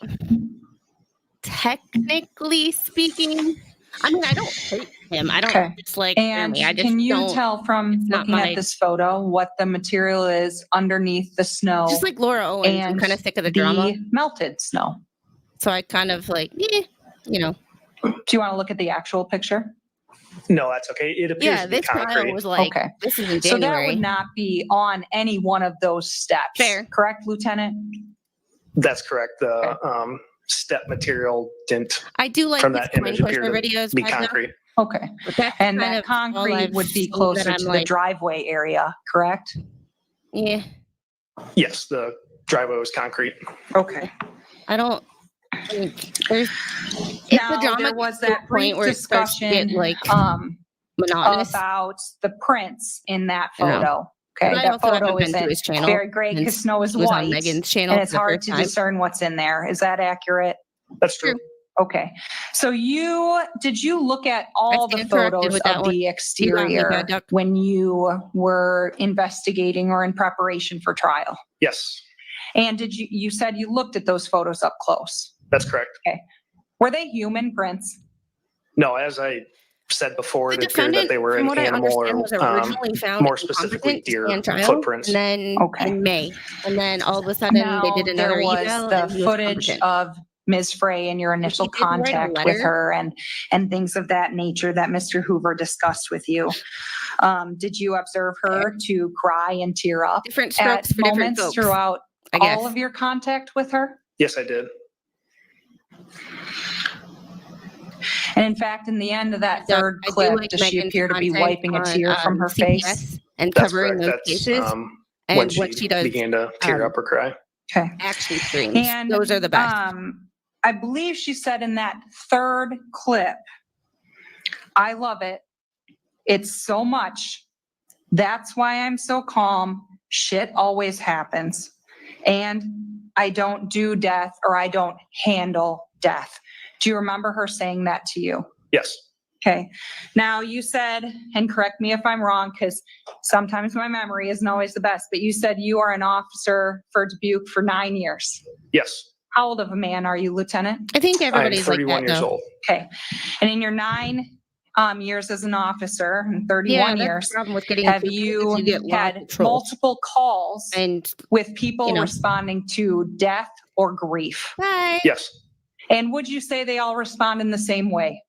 technically speaking, I mean, I don't hate him. I don't
Okay.
dislike
and
Jeremy. I just
can you
don't.
tell from
it's not
looking
my-
at this photo what the material is underneath the snow
Just like Laura Owens, I'm
and
kind of sick of the drama.
melted snow?
So I kind of like, you know.
Do you want to look at the actual picture?
No, that's okay. It appears
Yeah,
to be
this trial
concrete.
was like,
Okay.
this is in
So that
January.
would not be on any one of those steps.
Fair.
Correct, Lieutenant?
That's correct. The step material didn't
I do like
from
his
that
coin
image appear
pusher
to
videos.
be
by now,
concrete.
Okay.
but that's
And
kind
that
of all
concrete
I've
would be
seen that
closer
I'm
to the
like,
driveway area, correct?
yeah,
Yes, the driveway was concrete.
Okay.
I don't. There's it's
Now,
the drama
there was
gets to a
that brief
point where it starts to get
discussion
like monotonous.
about the prints in that
I know.
photo. Okay,
But I
that
also haven't
photo
been to
isn't
his channel
very great because
since
snow is
it was on
white.
Megan's channel
And
for
it's
the
hard
first
to
time.
discern what's in there. Is that accurate?
That's true.
Okay. So did you look at all the
stand corrected
photos
with that
of
one.
the
You got me,
exterior
bad duck.
when you were investigating or in preparation for trial?
Yes,
And you said you looked at those photos up close.
that's correct.
Were they human prints?
No, as I said before,
The
it appeared that
defendant,
they were
from
an
what I
animal
understand, was
or
originally found
more specifically
incompetent to
deer
stand trial,
footprints.
and then
Okay.
in May, and then all of a sudden they did another
there was
eval,
the
and he was
footage
competent.
of Ms. Frey and your initial
did write a
contact with
letter.
her and things of that nature that Mr. Hoover discussed with you. Did you observe her to cry and tear up
Different
at
strokes for different
moments
folks,
throughout
I guess.
all of your contact with her?
Yes, I did.
And in fact, in the end of that
Doug,
third
I do
clip,
like
does she
Megan's
appear to be
content
wiping a
on,
tear from her
CPS
face?
and
That's
covering
correct.
those
That's
cases,
when
and what she does
began to tear up or cry.
Okay.
action streams.
And
Those are the best.
I believe she said in that third clip, I love it. It's so much. That's why I'm so calm. Shit always happens. And I don't do death or I don't handle death. Do you remember her saying that to you?
Yes,
Okay. Now you said, and correct me if I'm wrong, because sometimes my memory isn't always the best, but you said you are an officer for Dubuque for 9 years.
yes.
How old of a man are you, Lieutenant?
I think
I am
everybody's like
31
that
years
though.
old.
Okay. And in your 9 years as an officer and 31
Yeah, that's
years,
the problem with getting
have
into
you
get lost
had
control.
multiple calls
And
with people
you know.
responding to death or grief?
bye.
Yes,
And would you say they all respond in the same way?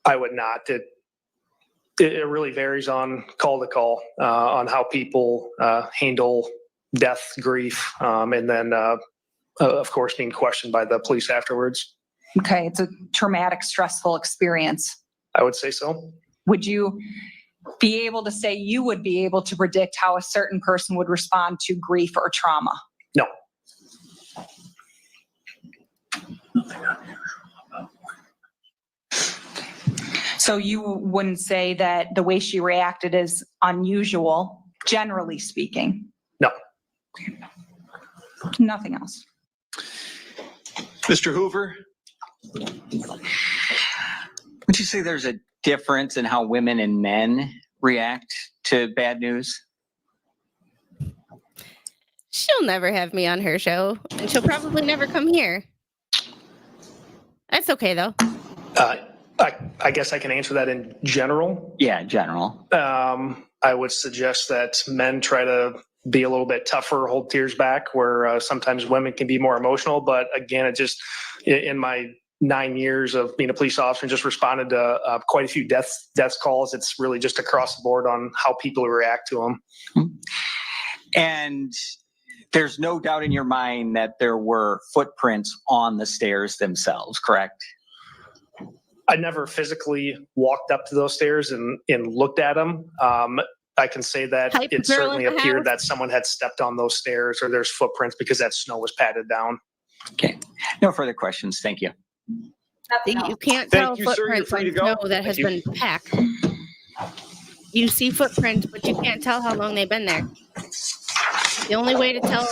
I would not. It really varies on call to call, on how people handle death, grief, and then, of course, being questioned by the police afterwards.
Okay. It's a traumatic, stressful experience.
I would say so.
Would you be able to say you would be able to predict how a certain person would respond to grief or trauma?
No.
So you wouldn't say that the way she reacted is unusual, generally speaking?
No.
Nothing else.
Mr. Hoover?
Would you say there's a difference in how women and men react to bad news?
She'll never have me on her show, and she'll probably never come here. That's okay, though.
I guess I can answer that in general.
Yeah, in general.
I would suggest that men try to be a little bit tougher, hold tears back, where sometimes women can be more emotional. But again, it just, in my 9 years of being a police officer, and just responded to quite a few death calls. It's really just across the board on how people react to them.
And there's no doubt in your mind that there were footprints on the stairs themselves, correct?
I never physically walked up to those stairs and looked at them. I can say that
Type
it
girl
certainly
in the
appeared
house.
that someone had stepped on those stairs, or there's footprints because that snow was patted down.
Okay. No further questions. Thank you.
You can't
Thank
tell
you, sir. You're
footprints
free
on
to go.
snow that has
Thank
been packed. You see footprints, but you can't tell how long they've been there. The only way to tell,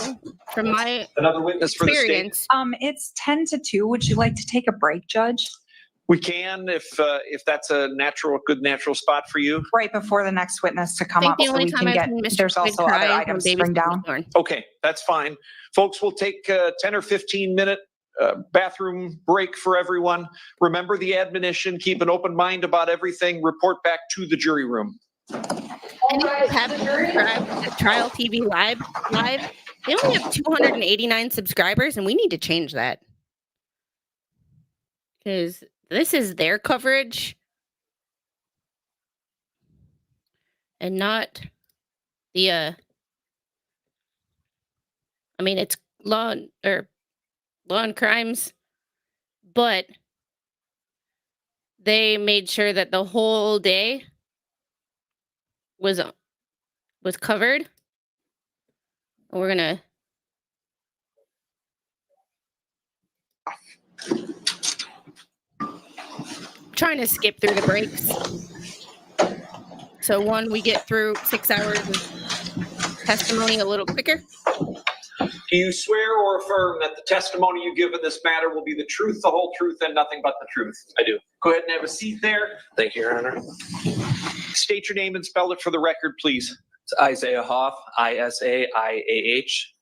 from my
Another witness for the state?
experience,
It's 10 to 2. Would you like to take a break, Judge?
We can, if that's a good natural spot for you.
Right before the next witness to
I
come
think
up
the
so
only
we
time
can
I've
get,
seen Mr.
there's
Floyd
also
cry
other
is when
items to
baby's
bring down.
born.
Okay, that's fine. Folks, we'll take a 10 or 15 minute bathroom break for everyone. Remember the admonition, keep an open mind about everything, report back to the jury room.
And if you haven't subscribed to Trial TV Live, they only have 289 subscribers, and we need to change that. Because this is their coverage and not the, I mean, it's law and crimes, but they made sure that the whole day was covered. We're gonna trying to skip through the breaks. So one, we get through 6 hours of testimony a little quicker.
Do you swear or affirm that the testimony you give in this matter will be the truth, the whole truth, and nothing but the truth?
I do.
Go ahead and have a seat there.
Thank you, Your Honor.
State your name and spell it for the record, please.
It's Isaiah Hoff, ISAIAH,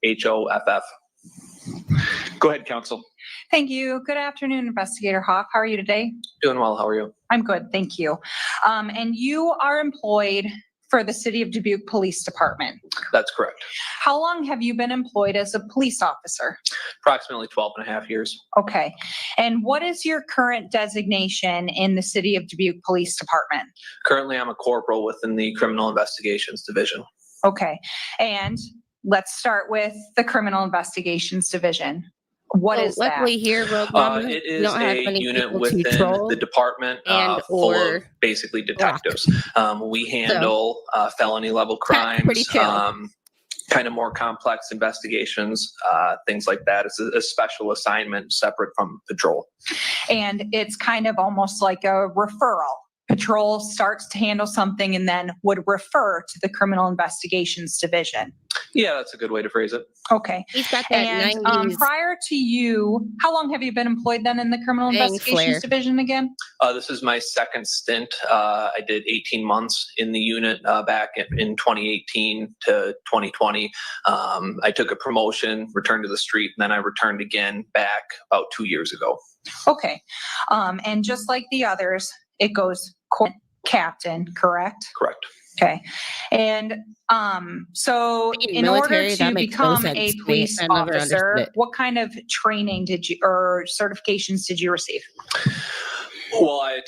HOFF.
Go ahead, counsel.
Thank you. Good afternoon, Investigator Hoff. How are you today?
Doing well. How are you?
I'm good, thank you. And you are employed for the City of Dubuque Police Department.
That's correct.
How long have you been employed as a police officer?
Approximately 12 and a half years.
Okay. And what is your current designation in the City of Dubuque Police Department?
Currently, I'm a corporal within the Criminal Investigations Division.
Okay. And let's start with the Criminal Investigations Division. What is that?
Luckily here, Rogue Mama,
It
we
is
don't have
a
many
unit
people to
within
troll
the department
and
full of
or
basically detectives. We handle felony level
That's pretty
crimes,
chill.
kind of more complex investigations, things like that. It's a special assignment separate from patrol.
And it's kind of almost like a referral. Patrol starts to handle something and then would refer to the Criminal Investigations Division.
Yeah, that's a good way to phrase it.
Okay.
He's got that
And
90s
prior to you, how long have you been employed then in the Criminal
Dang
Investigations
flare.
Division again?
This is my second stint. I did 18 months in the unit back in 2018 to 2020. I took a promotion, returned to the street, and then I returned again back about 2 years ago.
Okay. And just like the others, it goes captain, correct?
Correct.
Okay. And so
Being
in order
military,
to
that makes no
become
sense
a
to me.
police
I never understood
officer,
it.
what kind of training did you or certifications did you receive?
Well, I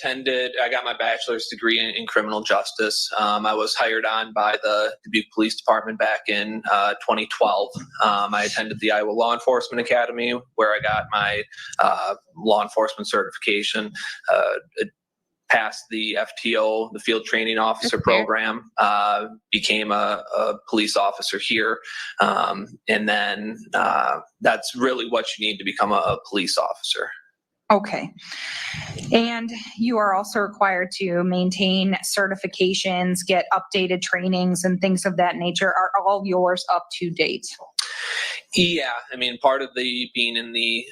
got my bachelor's degree in criminal justice. I was hired on by the Dubuque Police Department back in 2012. I attended the Iowa Law Enforcement Academy where I got my law enforcement certification. Passed the FTO, the Field Training Officer program, became a police officer here. And then that's really what you need to become a police officer.
Okay. And you are also required to maintain certifications, get updated trainings and things of that nature. Are all yours up to date?
Yeah, I mean, part of the being in the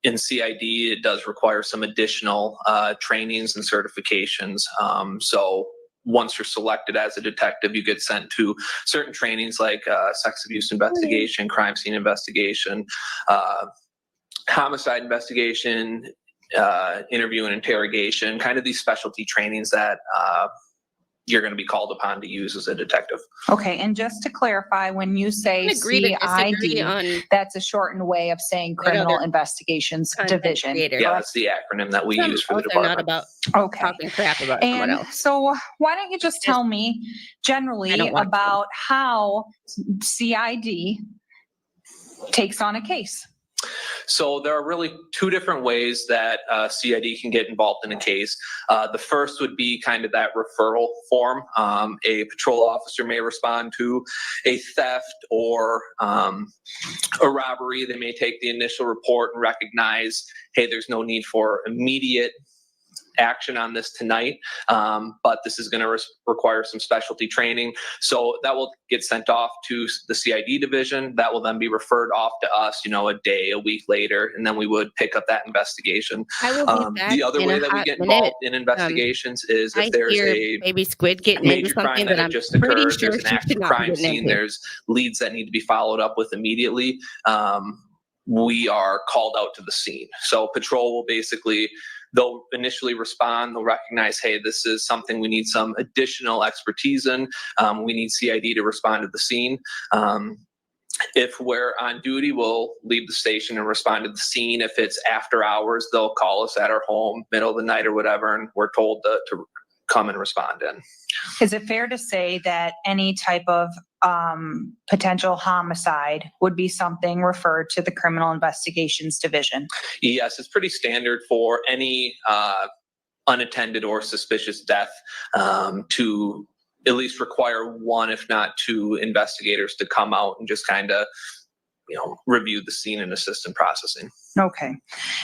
in CID, it does require some additional trainings and certifications. So once you're selected as a detective, you get sent to certain trainings like sex abuse investigation, crime scene investigation, homicide investigation, interview and interrogation, kind of these specialty trainings that you're going to be called upon to use as a detective.
Okay, and just to clarify, when you say
Agree to disagree
CID,
on
that's a shortened way of saying Criminal
other
Investigations
content
Division.
creator.
Yeah, that's the acronym that we
Some
use for the
also not
department.
about
Okay.
talking crap about someone
And
else.
so why don't you just
It's
tell me
I
generally
don't want to.
about how CID takes on a case?
So there are really two different ways that CID can get involved in a case. The first would be kind of that referral form. A patrol officer may respond to a theft or a robbery. They may take the initial report and recognize, hey, there's no need for immediate action on this tonight, but this is going to require some specialty training. So that will get sent off to the CID division. That will then be referred off to us, a day, a week later, and then we would pick up that investigation.
I will be back
The other
in
way
a
that we
hot
get
minute.
involved in investigations is
I
if there's
hear
a
baby squid getting into
major crime
something
that
that
had
I'm
just
pretty
occurred,
sure
there's an
she
active
should not be
crime
getting
scene,
into.
there's leads that need to be followed up with immediately. We are called out to the scene. So patrol will basically, they'll initially respond, they'll recognize, hey, this is something we need some additional expertise in. We need CID to respond to the scene. If we're on duty, we'll leave the station and respond to the scene. If it's after hours, they'll call us at our home, middle of the night or whatever, and we're told to come and respond in.
Is it fair to say that any type of potential homicide would be something referred to the Criminal Investigations Division?
Yes, it's pretty standard for any unattended or suspicious death to at least require one, if not two, investigators to come out and just kind of, review the scene and assist in processing.
Okay.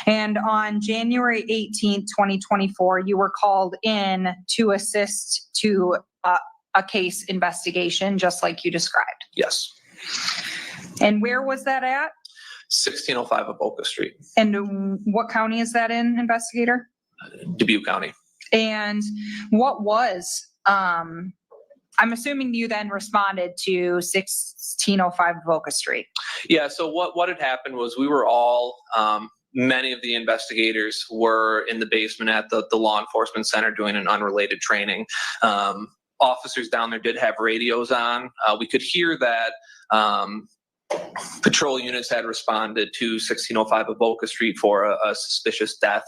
And on January 18th, 2024, you were called in to assist to a case investigation, just like you described.
Yes.
And where was that at?
1605 Avoca Street,
And what county is that in, investigator?
Dubuque County.
And what was, I'm assuming you then responded to 1605 Avoca Street.
Yeah, so what had happened was we were all, many of the investigators were in the basement at the law enforcement center doing an unrelated training. Officers down there did have radios on. We could hear that patrol units had responded to 1605 Avoca Street for a suspicious death.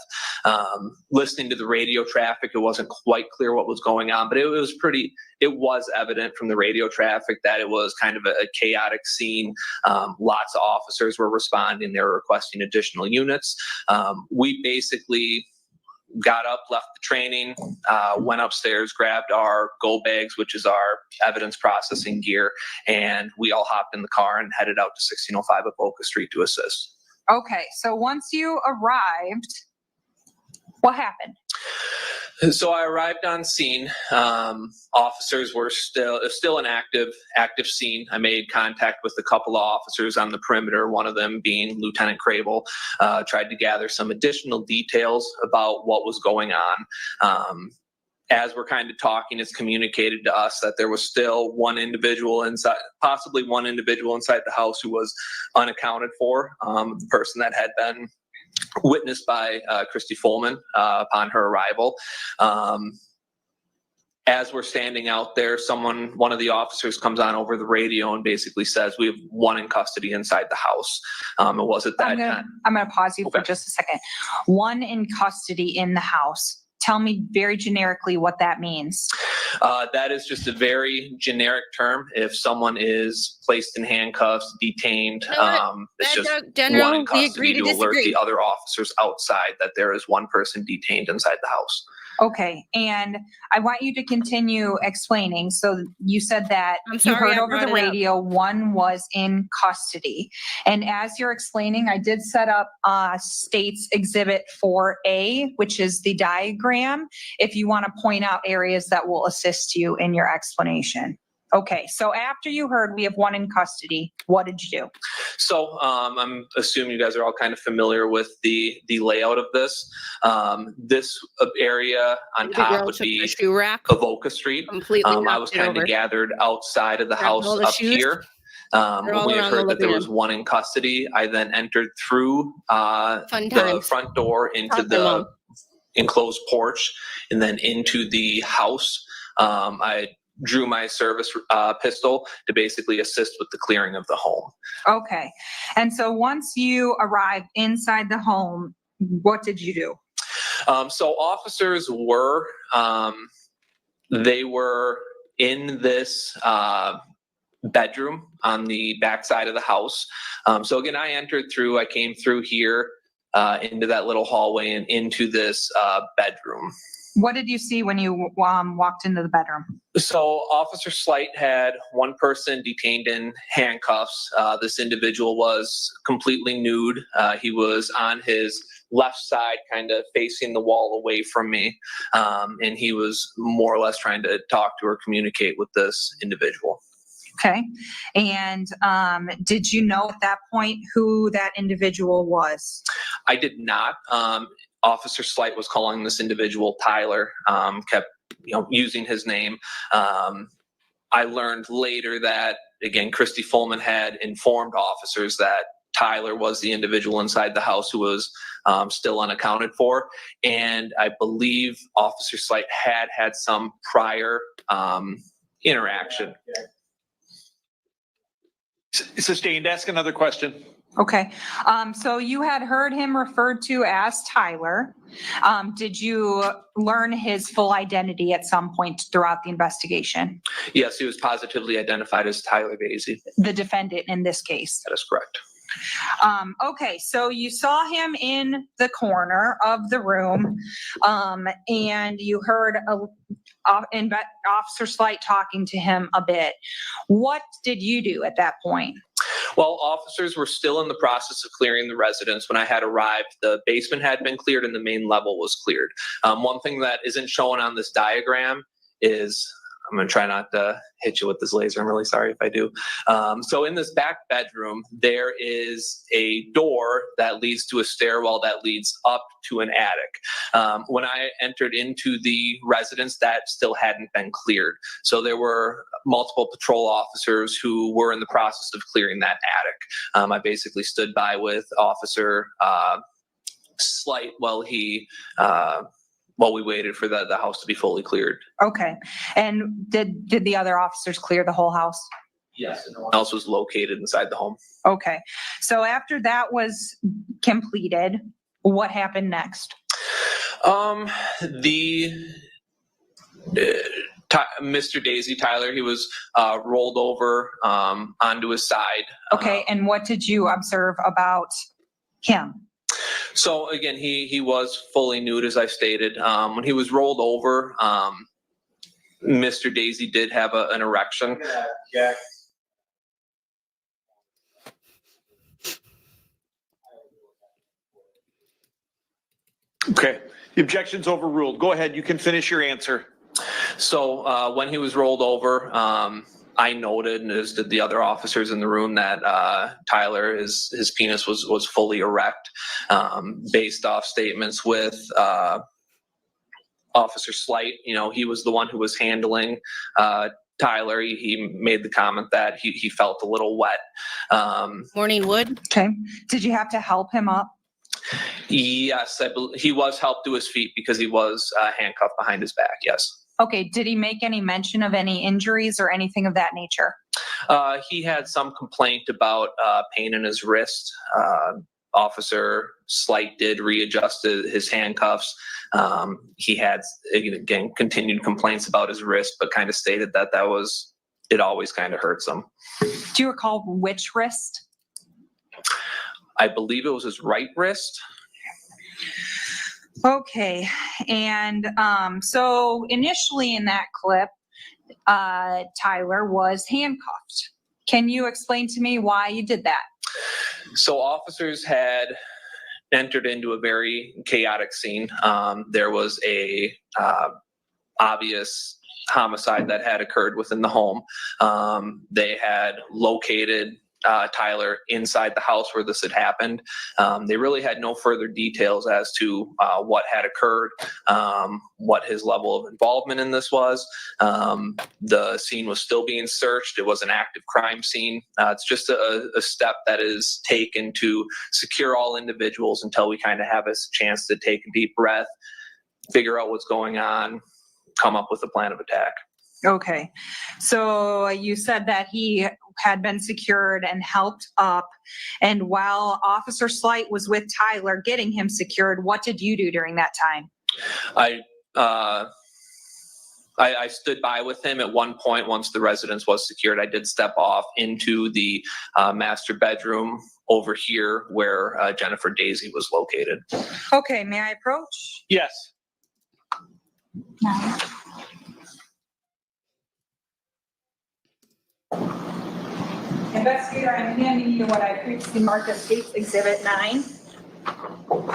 Listening to the radio traffic, it wasn't quite clear what was going on, but it was evident from the radio traffic that it was kind of a chaotic scene. Lots of officers were responding. They were requesting additional units. We basically got up, left the training, went upstairs, grabbed our go bags, which is our evidence processing gear, and we all hopped in the car and headed out to 1605 Avoca Street to assist.
Okay, so once you arrived, what happened?
So I arrived on scene. Officers were still an active scene. I made contact with a couple of officers on the perimeter, one of them being Lieutenant Krabble. Tried to gather some additional details about what was going on. As we're kind of talking, it's communicated to us that there was still possibly one individual inside the house who was unaccounted for, the person that had been witnessed by Christy Fulman upon her arrival. As we're standing out there, one of the officers comes on over the radio and basically says, we have one in custody inside the house. It was at that time.
I'm going to pause you for
Okay.
just a second. One in custody in the house. Tell me very generically what that means.
That is just a very generic term. If someone is placed in handcuffs, detained, it's just
General,
one in
we
custody
agree to
to alert
disagree.
the other officers outside that there is one person detained inside the house.
Okay, and I want you to continue explaining. So you said that
I'm
you
sorry
heard
I
over
brought
the
it up.
radio, one was in custody. And as you're explaining, I did set up States Exhibit 4A, which is the diagram, if you want to point out areas that will assist you in your explanation.
Okay, so after you heard we have one in custody, what did you do?
So I'm assuming you guys are all kind of familiar with the layout of this. This area on
The
top
girl
would
took the
be
shoe rack,
Avoca Street.
completely
I
knocked
was
it
kind
over.
of gathered outside of the
Grabbed
house
all the
up
shoes.
here.
They're all
When we had
around the
heard that there
living
was
room.
one in custody, I then entered through
Fun
the
times.
front door into
Taught my
the
mom.
enclosed porch and then into the house. I drew my service pistol to basically assist with the clearing of the home.
Okay, and so once you arrived inside the home, what did you do?
So officers were, they were in this bedroom on the back side of the house. So again, I came through here into that little hallway and into this bedroom.
What did you see when you walked into the bedroom?
So Officer Slight had one person detained in handcuffs. This individual was completely nude. He was on his left side, kind of facing the wall away from me. And he was more or less trying to talk to or communicate with this individual.
Okay, and did you know at that point who that individual was?
I did not. Officer Slight was calling this individual Tyler, kept using his name. I learned later that, again, Christy Fulman had informed officers that Tyler was the individual inside the house who was still unaccounted for. And I believe Officer Slight had some prior interaction.
Sustained. Ask another question.
Okay, so you had heard him referred to as Tyler. Did you learn his full identity at some point throughout the investigation?
Yes, he was positively identified as Tyler Dazey.
The defendant in this case?
That is correct.
Okay, so you saw him in the corner of the room, and you heard Officer Slight talking to him a bit. What did you do at that point?
Well, officers were still in the process of clearing the residence. When I had arrived, the basement had been cleared and the main level was cleared. One thing that isn't shown on this diagram is, I'm going to try not to hit you with this laser. I'm really sorry if I do. So in this back bedroom, there is a door that leads to a stairwell that leads up to an attic. When I entered into the residence, that still hadn't been cleared. So there were multiple patrol officers who were in the process of clearing that attic. I basically stood by with Officer Slight while we waited for the house to be fully cleared.
Okay, and did the other officers clear the whole house?
Yes, and no one else was located inside the home.
Okay, so after that was completed, what happened next?
Mr. Dazey, Tyler, he was rolled over onto his side.
Okay, and what did you observe about him?
So again, he was fully nude, as I stated. When he was rolled over, Mr. Dazey did have an erection.
Yeah.
Okay. The objection's overruled. Go ahead. You can finish your answer.
So when he was rolled over, I noted, and as did the other officers in the room, that Tyler, his penis was fully erect, based off statements with Officer Slight. He was the one who was handling Tyler. He made the comment that he felt a little wet.
Morning wood.
Okay, did you have to help him up?
Yes, he was helped to his feet because he was handcuffed behind his back. Yes.
Okay, did he make any mention of any injuries or anything of that nature?
He had some complaint about pain in his wrist. Officer Slight did readjust his handcuffs. He had, again, continued complaints about his wrist, but kind of stated that it always kind of hurts him.
Do you recall which wrist?
I believe it was his right wrist.
Okay, and so initially in that clip, Tyler was handcuffed. Can you explain to me why you did that?
So officers had entered into a very chaotic scene. There was a obvious homicide that had occurred within the home. They had located Tyler inside the house where this had happened. They really had no further details as to what had occurred, what his level of involvement in this was. The scene was still being searched. It was an active crime scene. It's just a step that is taken to secure all individuals until we kind of have a chance to take a deep breath, figure out what's going on, come up with a plan of attack.
Okay, so you said that he had been secured and helped up, and while Officer Slight was with Tyler getting him secured, what did you do during that time?
I stood by with him at one point. Once the residence was secured, I did step off into the master bedroom over here where Jennifer Dazey was located.
Okay, may I approach?
Yes.
Investigator, I'm handing you what I previously marked as State's Exhibit 9.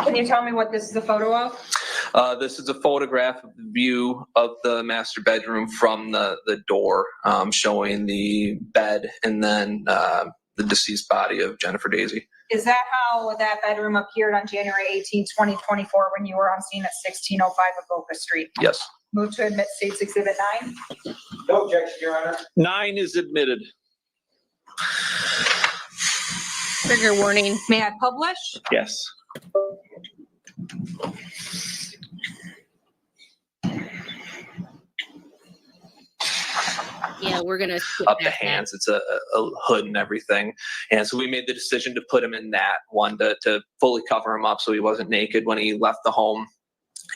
Can you tell me what this is a photo of?
This is a photograph of the view of the master bedroom from the door, showing the bed and then the deceased body of Jennifer Dazey.
Is that how that bedroom appeared on January 18, 2024 when you were on scene at 1605 Avoca Street?
Yes.
Move to admit State's Exhibit 9.
No objection, Your Honor. 9 is admitted.
Trigger warning.
May I publish?
Yes.
Yeah, we're gonna skip
Up the
past that.
hands. It's a hood and everything. And so we made the decision to put him in that one to fully cover him up so he wasn't naked when he left the home.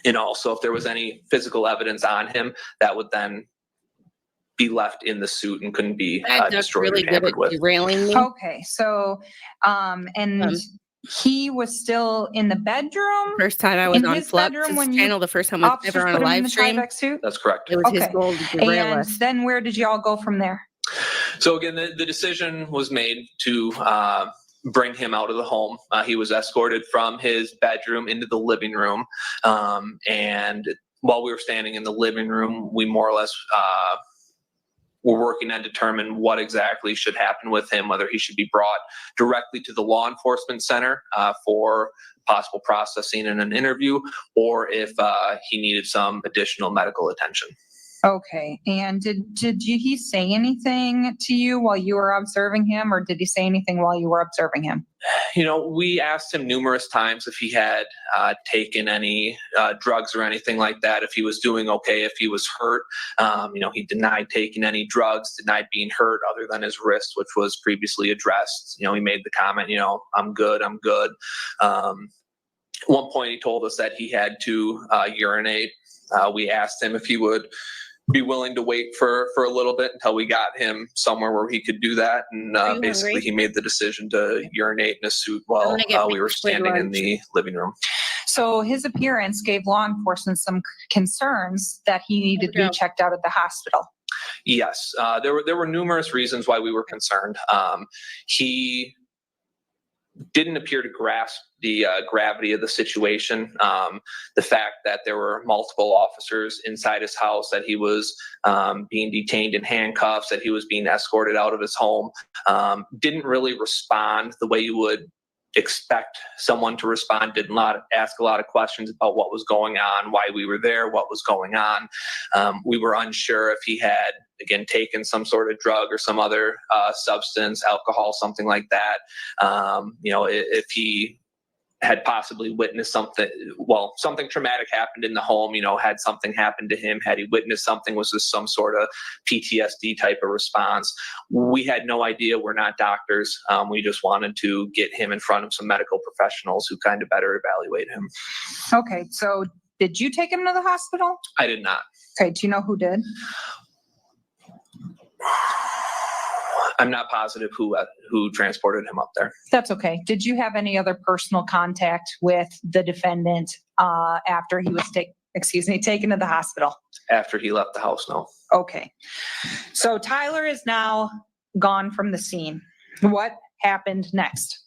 And also if there was any physical evidence on him, that would then be left in the suit and couldn't be
That's
destroyed
really
or
good at
tampered with.
derailing me.
Okay, so, and he was still in the bedroom?
First time I was
In
on
his
Flux
bedroom when you-
channel, the first time I was
Officers
ever on a
put him in
live
the
stream.
Tyvek suit?
That's correct.
It was his
Okay.
goal to derail
And
us.
then where did y'all go from there?
So again, the decision was made to bring him out of the home. He was escorted from his bedroom into the living room. And while we were standing in the living room, we more or less were working on determine what exactly should happen with him, whether he should be brought directly to the law enforcement center for possible processing and an interview, or if he needed some additional medical attention.
Okay, and did he say anything to you while you were observing him, or did he say anything while you were observing him?
You know, we asked him numerous times if he had taken any drugs or anything like that, if he was doing okay, if he was hurt. You know, he denied taking any drugs, denied being hurt other than his wrist, which was previously addressed. You know, he made the comment, you know, I'm good. At one point he told us that he had to urinate. We asked him if he would be willing to wait for a little bit until we got him somewhere where he could do that. And basically
hungry?
he made the decision to urinate in a suit while we were standing in the living room.
So his appearance gave law enforcement some concerns that he needed to be checked out at the hospital.
Yes, there were numerous reasons why we were concerned. He didn't appear to grasp the gravity of the situation. The fact that there were multiple officers inside his house, that he was being detained in handcuffs, that he was being escorted out of his home, didn't really respond the way you would expect someone to respond. Did not ask a lot of questions about what was going on, why we were there, what was going on. We were unsure if he had, again, taken some sort of drug or some other substance, alcohol, something like that. You know, if he had possibly witnessed something, well, something traumatic happened in the home, you know, had something happened to him, had he witnessed something, was this some sort of PTSD type of response? We had no idea. We're not doctors. We just wanted to get him in front of some medical professionals who kind of better evaluate him.
Okay, so did you take him to the hospital?
I did not.
Okay, do you know who did?
I'm not positive who transported him up there.
That's okay. Did you have any other personal contact with the defendant after he was taken to the hospital?
After he left the house, no.
Okay. So Tyler is now gone from the scene. What happened next?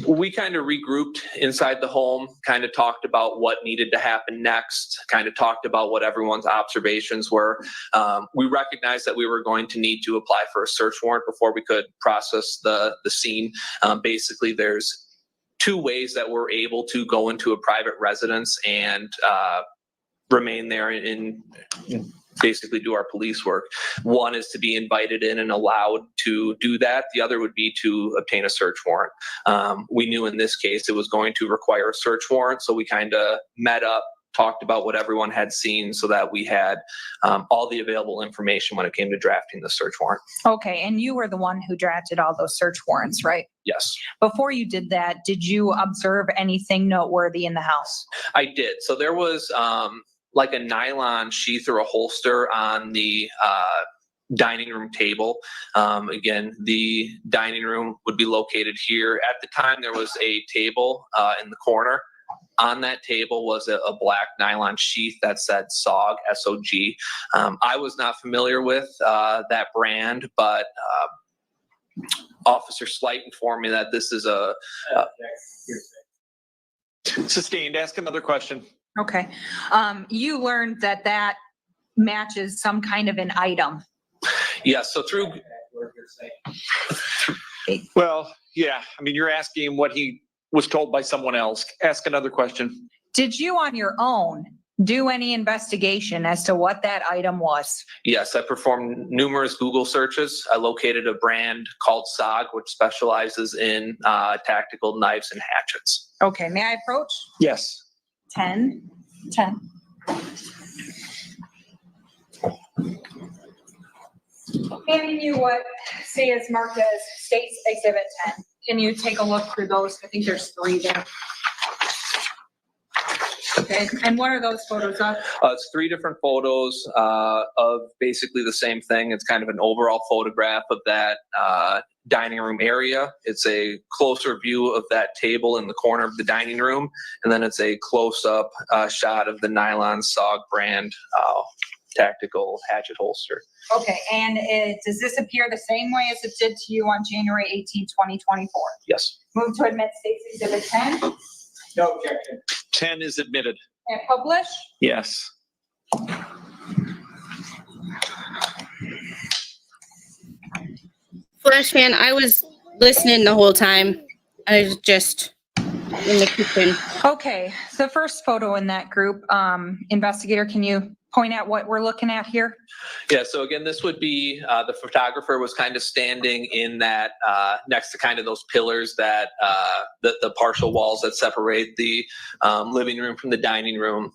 We kind of regrouped inside the home, kind of talked about what needed to happen next, kind of talked about what everyone's observations were. We recognized that we were going to need to apply for a search warrant before we could process the scene. Basically, there's two ways that we're able to go into a private residence and remain there and basically do our police work. One is to be invited in and allowed to do that. The other would be to obtain a search warrant. We knew in this case it was going to require a search warrant, so we kind of met up, talked about what everyone had seen so that we had all the available information when it came to drafting the search warrant.
Okay, and you were the one who drafted all those search warrants, right?
Yes,
Before you did that, did you observe anything noteworthy in the house?
I did. So there was like a nylon sheath or a holster on the dining room table. Again, the dining room would be located here. At the time, there was a table in the corner. On that table was a black nylon sheath that said SOG, S-O-G. I was not familiar with that brand, but Officer Slight informed me that this is a...
Sustained. Ask another question.
Okay. You learned that that matches some kind of an item.
Yeah, so through...
Well, yeah, I mean, you're asking what he was told by someone else. Ask another question.
Did you on your own do any investigation as to what that item was?
Yes, I performed numerous Google searches. I located a brand called SOG, which specializes in tactical knives and hatchets.
Okay, may I approach?
Yes.
10. Handing you what say is marked as State's Exhibit 10. Can you take a look through those? I think there's 3 there. Okay, and what are those photos of?
It's 3 different photos of basically the same thing. It's kind of an overall photograph of that dining room area. It's a closer view of that table in the corner of the dining room, and then it's a close-up shot of the nylon SOG brand tactical hatchet holster.
Okay, and does this appear the same way as it did to you on January 18, 2024?
Yes.
Move to admit State's Exhibit 10
No objection. 10 is admitted.
and publish.
Yes.
Flash fan, I was listening the whole time. I was just in the kitchen.
Okay, the first photo in that group, investigator, can you point out what we're looking at here?
Yeah, so again, this would be, the photographer was kind of standing in that, next to kind of those pillars that, the partial walls that separate the living room from the dining room.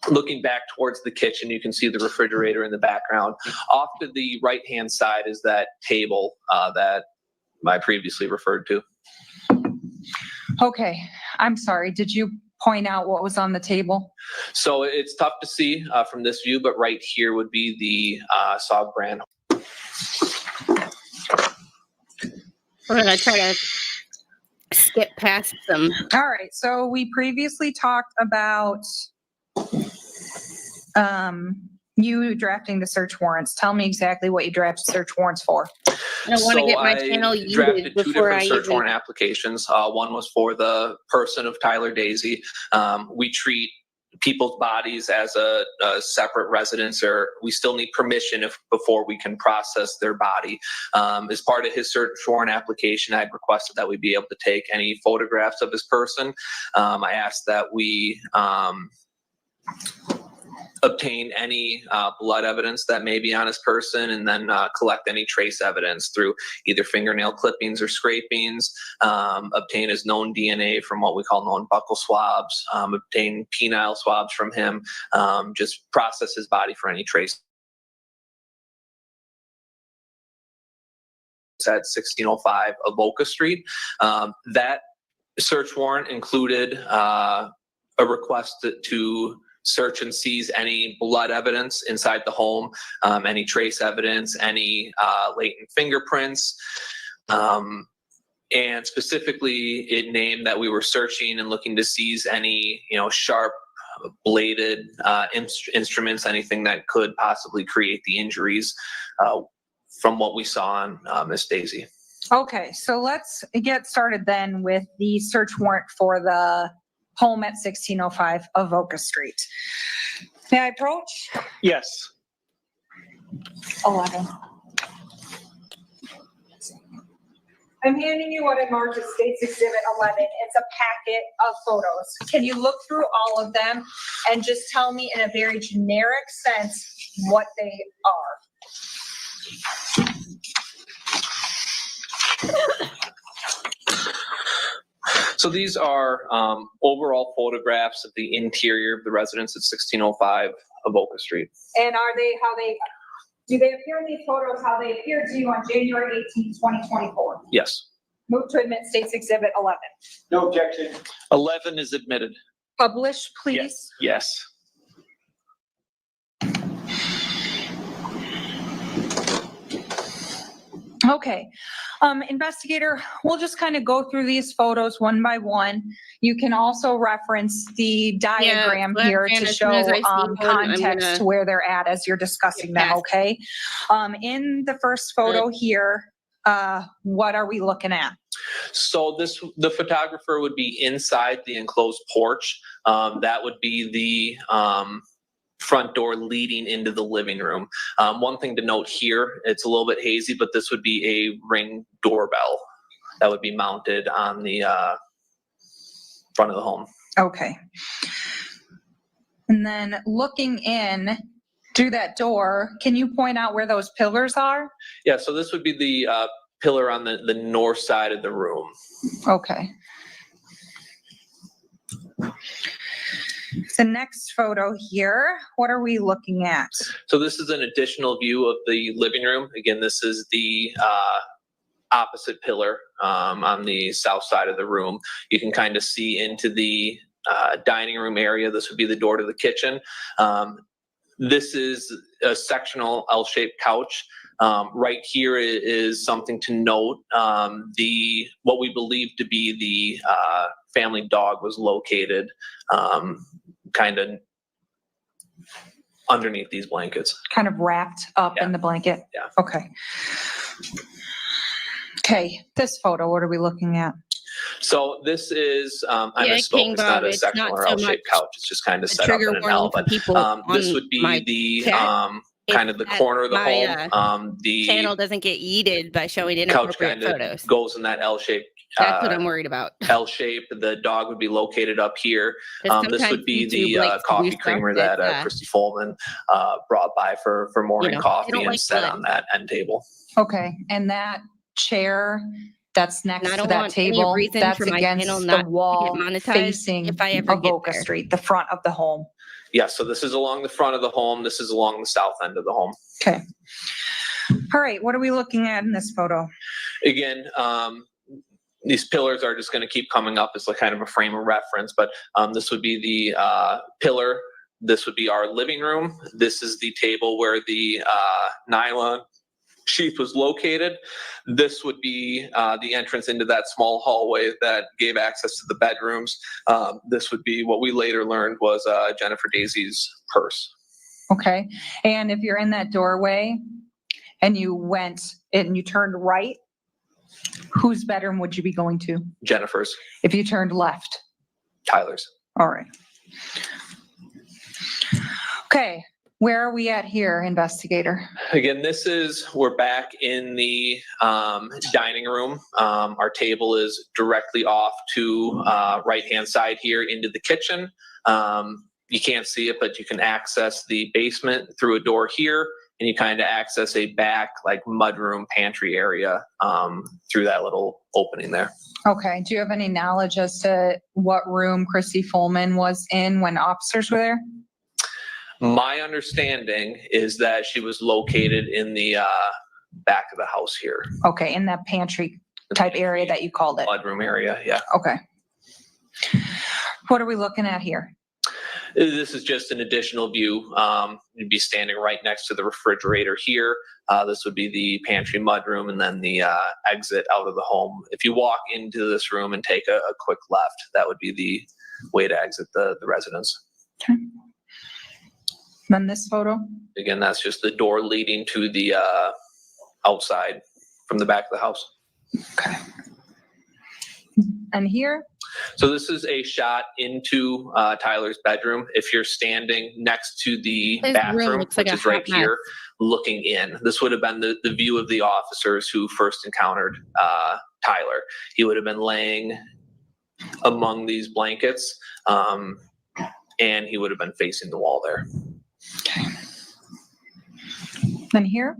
Looking back towards the kitchen, you can see the refrigerator in the background. Off to the right-hand side is that table that I previously referred to.
Okay, I'm sorry, did you point out what was on the table?
So it's tough to see from this view, but right here would be the SOG brand.
We're gonna try to skip past them.
All right, so we previously talked about you drafting the search warrants. Tell me exactly what you drafted search warrants for.
I don't want to get my channel
drafted
yeeted
2
before
different
I
search
even.
warrant applications. One was for the person of Tyler Dazey. We treat people's bodies as a separate residence, or we still need permission before we can process their body. As part of his search warrant application, I requested that we be able to take any photographs of his person. I asked that we obtain any blood evidence that may be on his person, and then collect any trace evidence through either fingernail clippings or scrapings, obtain his known DNA from what we call known buccal swabs, obtain penile swabs from him, just process his body for any trace. At 1605 Avoca Street. That search warrant included a request to search and seize any blood evidence inside the home, any trace evidence, any latent fingerprints. And specifically, it named that we were searching and looking to seize any, sharp bladed instruments, anything that could possibly create the injuries from what we saw on Miss Dazey.
Okay, so let's get started then with the search warrant for the home at 1605 Avoca Street. May I approach?
Yes.
11. I'm handing you what I marked as State's Exhibit 11. It's a packet of photos. Can you look through all of them and just tell me in a very generic sense what they are?
So these are overall photographs of the interior of the residence at 1605 Avoca Street.
And are they do they appear in these photos how they appeared to you on January 18, 2024?
Yes.
Move to admit State's Exhibit 11.
No objection. 11 is admitted.
Publish, please.
Yes.
Okay, investigator, we'll just kind of go through these photos one by one. You can also reference the diagram here to
as soon as
show
I see one, I'm
context
gonna
to where they're at as you're discussing them,
past.
okay? In the first photo here, what are we looking at?
So the photographer would be inside the enclosed porch. That would be the front door leading into the living room. One thing to note here, it's a little bit hazy, but this would be a Ring doorbell that would be mounted on the front of the home.
Okay. And then looking in through that door, can you point out where those pillars are?
Yeah, so this would be the pillar on the north side of the room.
Okay. The next photo here, what are we looking at?
So this is an additional view of the living room. Again, this is the opposite pillar on the south side of the room. You can kind of see into the dining room area. This would be the door to the kitchen. This is a sectional L-shaped couch. Right here is something to note. What we believe to be the family dog was located kind of underneath these blankets.
Kind of wrapped up
Yeah.
in the blanket?
Yeah.
Okay. Okay, this photo, what are we looking at?
So this is, I
Yeah,
misspoke,
King
it's
Bob,
not a
it's
sectional
not
or
so
L-shaped
much
couch. It's just kind of
a
set up
trigger
in an
warning
L.
for
But
people
this
on
would be
my
the
chat.
kind of the corner of the
my,
home. The
Channel doesn't get yeeted by showing
couch
inappropriate
kind of
photos.
goes in that L-shaped.
That's what I'm worried about.
L shape. The dog would be located up here.
'Cause
This
sometimes
would be
YouTube
the
likes to do
coffee
stuff
creamer that
that's,
Christy Fulman brought by for morning
they don't
coffee and
like
set
blood.
on that end table.
Okay, and that chair that's next
And I
to
don't
that
want any
table,
reason
that's
for my channel
against
not
the
to
wall
get monetized
facing
if I ever get
Avoca
there.
Street, the front of the home.
Yeah, so this is along the front of the home. This is along the south end of the home.
Okay. All right, what are we looking at in this photo?
Again, these pillars are just going to keep coming up as like kind of a frame of reference, but this would be the pillar. This would be our living room. This is the table where the nylon sheath was located. This would be the entrance into that small hallway that gave access to the bedrooms. This would be what we later learned was Jennifer Dazey's purse.
Okay, and if you're in that doorway and you went and you turned right, whose bedroom would you be going to?
Jennifer's.
If you turned left?
Tyler's.
All right. Okay, where are we at here, investigator?
Again, we're back in the dining room. Our table is directly off to right-hand side here into the kitchen. You can't see it, but you can access the basement through a door here, and you kind of access a back like mudroom pantry area through that little opening there.
Okay, do you have any knowledge as to what room Christy Fulman was in when officers were there?
My understanding is that she was located in the back of the house here.
Okay, in that pantry type area that you called it?
Mudroom area, yeah.
Okay. What are we looking at here?
This is just an additional view. You'd be standing right next to the refrigerator here. This would be the pantry mudroom and then the exit out of the home. If you walk into this room and take a quick left, that would be the way to exit the residence.
Okay. Then this photo?
Again, that's just the door leading to the outside from the back of the house.
Okay. And here?
So this is a shot into Tyler's bedroom. If you're standing next to the
His room
bathroom,
looks like
which
a
is right
hot mess.
here, looking in, this would have been the view of the officers who first encountered Tyler. He would have been laying among these blankets, and he would have been facing the wall there.
And here?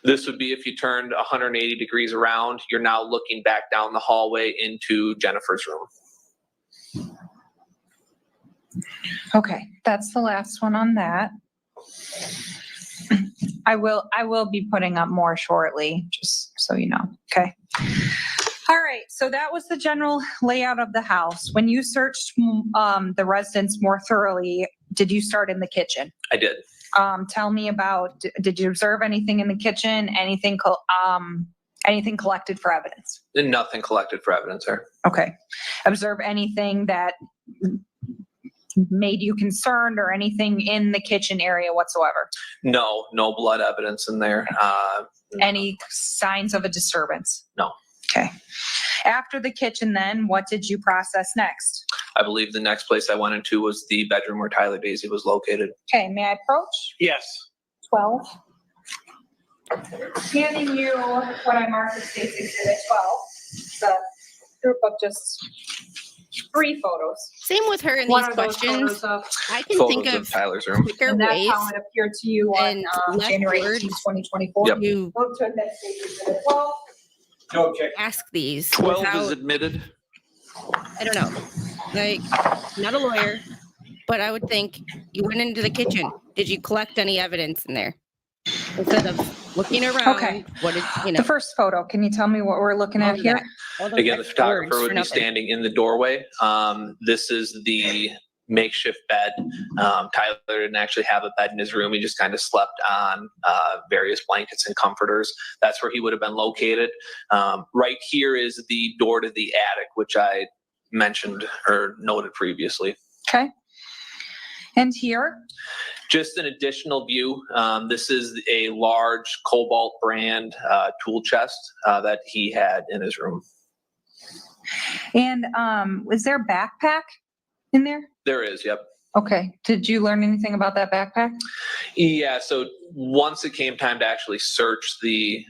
This would be if you turned 180 degrees around, you're now looking back down the hallway into Jennifer's room.
Okay, that's the last one on that. I will be putting up more shortly, just so you know, okay? All right, so that was the general layout of the house. When you searched the residence more thoroughly, did you start in the kitchen?
I did.
Tell me about, did you observe anything in the kitchen? Anything collected for evidence?
Nothing collected for evidence there.
Okay. Observe anything that made you concerned or anything in the kitchen area whatsoever?
No blood evidence in there.
Any signs of a disturbance?
No.
Okay. After the kitchen then, what did you process next?
I believe the next place I went into was the bedroom where Tyler Dazey was located.
Okay, may I approach?
Yes.
12. Handing you what I marked as State's Exhibit 12. It's a group of just 3 photos.
Same with her in
One
these
of those
questions.
photos of,
I can
Photos
think
of
of
Tyler's room.
quicker
and that's
ways
how it appeared to you on
and less
January 18,
words
2024.
Yep.
to
Move to admit State's Exhibit 12.
Okay.
ask these
12
without,
is admitted.
I don't know, like, not a lawyer, but I would think you went into the kitchen. Did you collect any evidence in there? Instead of looking around,
Okay.
what did, you know?
The first photo, can you tell me what we're looking
all
at
of
here?
that, all those
Again, the
extra words
photographer
for
would be
nothing.
standing in the doorway. This is the makeshift bed. Tyler didn't actually have a bed in his room. He just kind of slept on various blankets and comforters. That's where he would have been located. Right here is the door to the attic, which I mentioned or noted previously.
Okay. And here?
Just an additional view. This is a large Cobalt brand tool chest that he had in his room.
And was there a backpack in there?
There is, yep.
Okay. Did you learn anything about that backpack?
Yeah, so once it came time to actually search the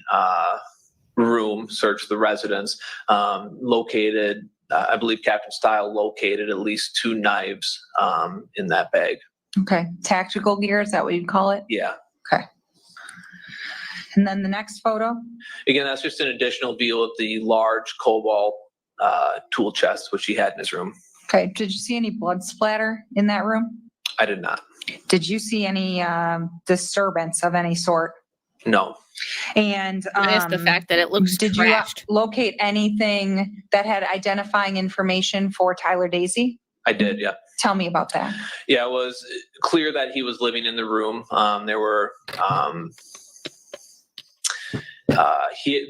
room, search the residence, located, I believe Captain Style located at least 2 knives in that bag.
Okay. Tactical gear, is that what you'd call it?
Yeah.
Okay. And then the next photo?
Again, that's just an additional view of the large Cobalt tool chest, which he had in his room.
Okay. Did you see any blood splatter in that room?
I did not.
Did you see any disturbance of any sort?
No.
And
Just the fact that it looks
did
trashed.
you locate anything that had identifying information for Tyler Dazey?
I did, yeah.
Tell me about that.
Yeah, it was clear that he was living in the room. There were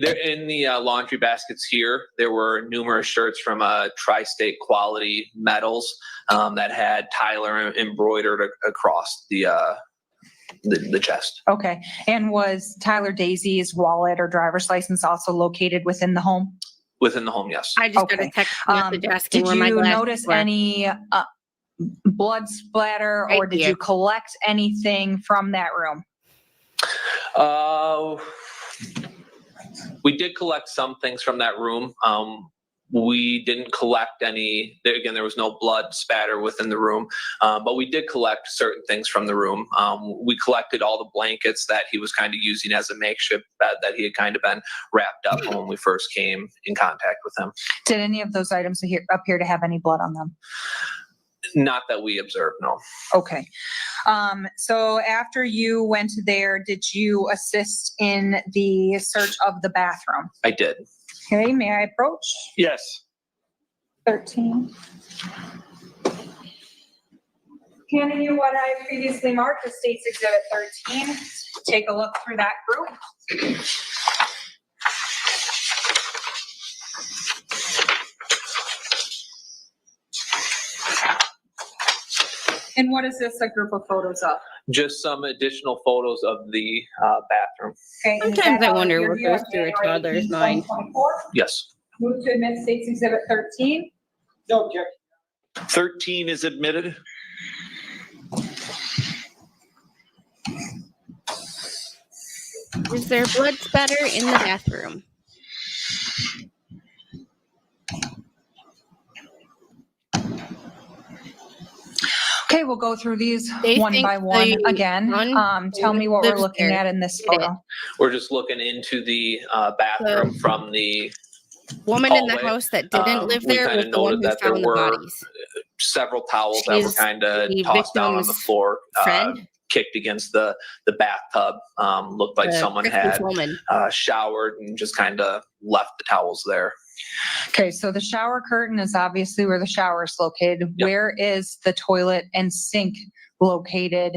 there in the laundry baskets here. There were numerous shirts from Tri-State Quality Metals that had Tyler embroidered across the chest.
Okay. And was Tyler Dazey's wallet or driver's license also located within the home?
Within the home, yes.
I just got
Okay.
a text message asking
Did
where my
you
glasses
notice
were.
any blood splatter, or
Right
did
here.
you collect anything from that room?
We did collect some things from that room. We didn't collect any, again, there was no blood spatter within the room, but we did collect certain things from the room. We collected all the blankets that he was kind of using as a makeshift bed that he had kind of been wrapped up when we first came in contact with him.
Did any of those items appear to have any blood on them?
Not that we observed, no.
Okay. So after you went there, did you assist in the search of the bathroom?
I did.
Okay, may I approach?
Yes.
13. Handing you what I previously marked as State's Exhibit 13. Take a look through that group. And what is this a group of photos of?
Just some additional photos of the bathroom.
Okay. and is
Sometimes
that
I
how
wonder
you're
what
here
goes
on
through a
January
toddler's
18th,
mind.
2024?
Yes.
Move to admit State's Exhibit 13.
No objection.
13 is admitted.
Is there blood spatter in the bathroom?
Okay, we'll go through these
They
one
think
by one
the
again.
son
Tell me what we're
lives
looking
there.
at in this
Get it.
photo.
We're just looking into the bathroom from the
Woman in the
hallway.
house that didn't live
We
there
kind
was
of
the one
noted
who
that there
found the
were
bodies.
several towels that were
She's
kind of
the
tossed down on the
victim's
floor,
friend.
kicked against the bathtub. Looked like someone
Christy
had
Fulman.
showered and just kind of left the towels there.
Okay, so the shower curtain is obviously where the shower is located.
Yep.
Where is the toilet and sink located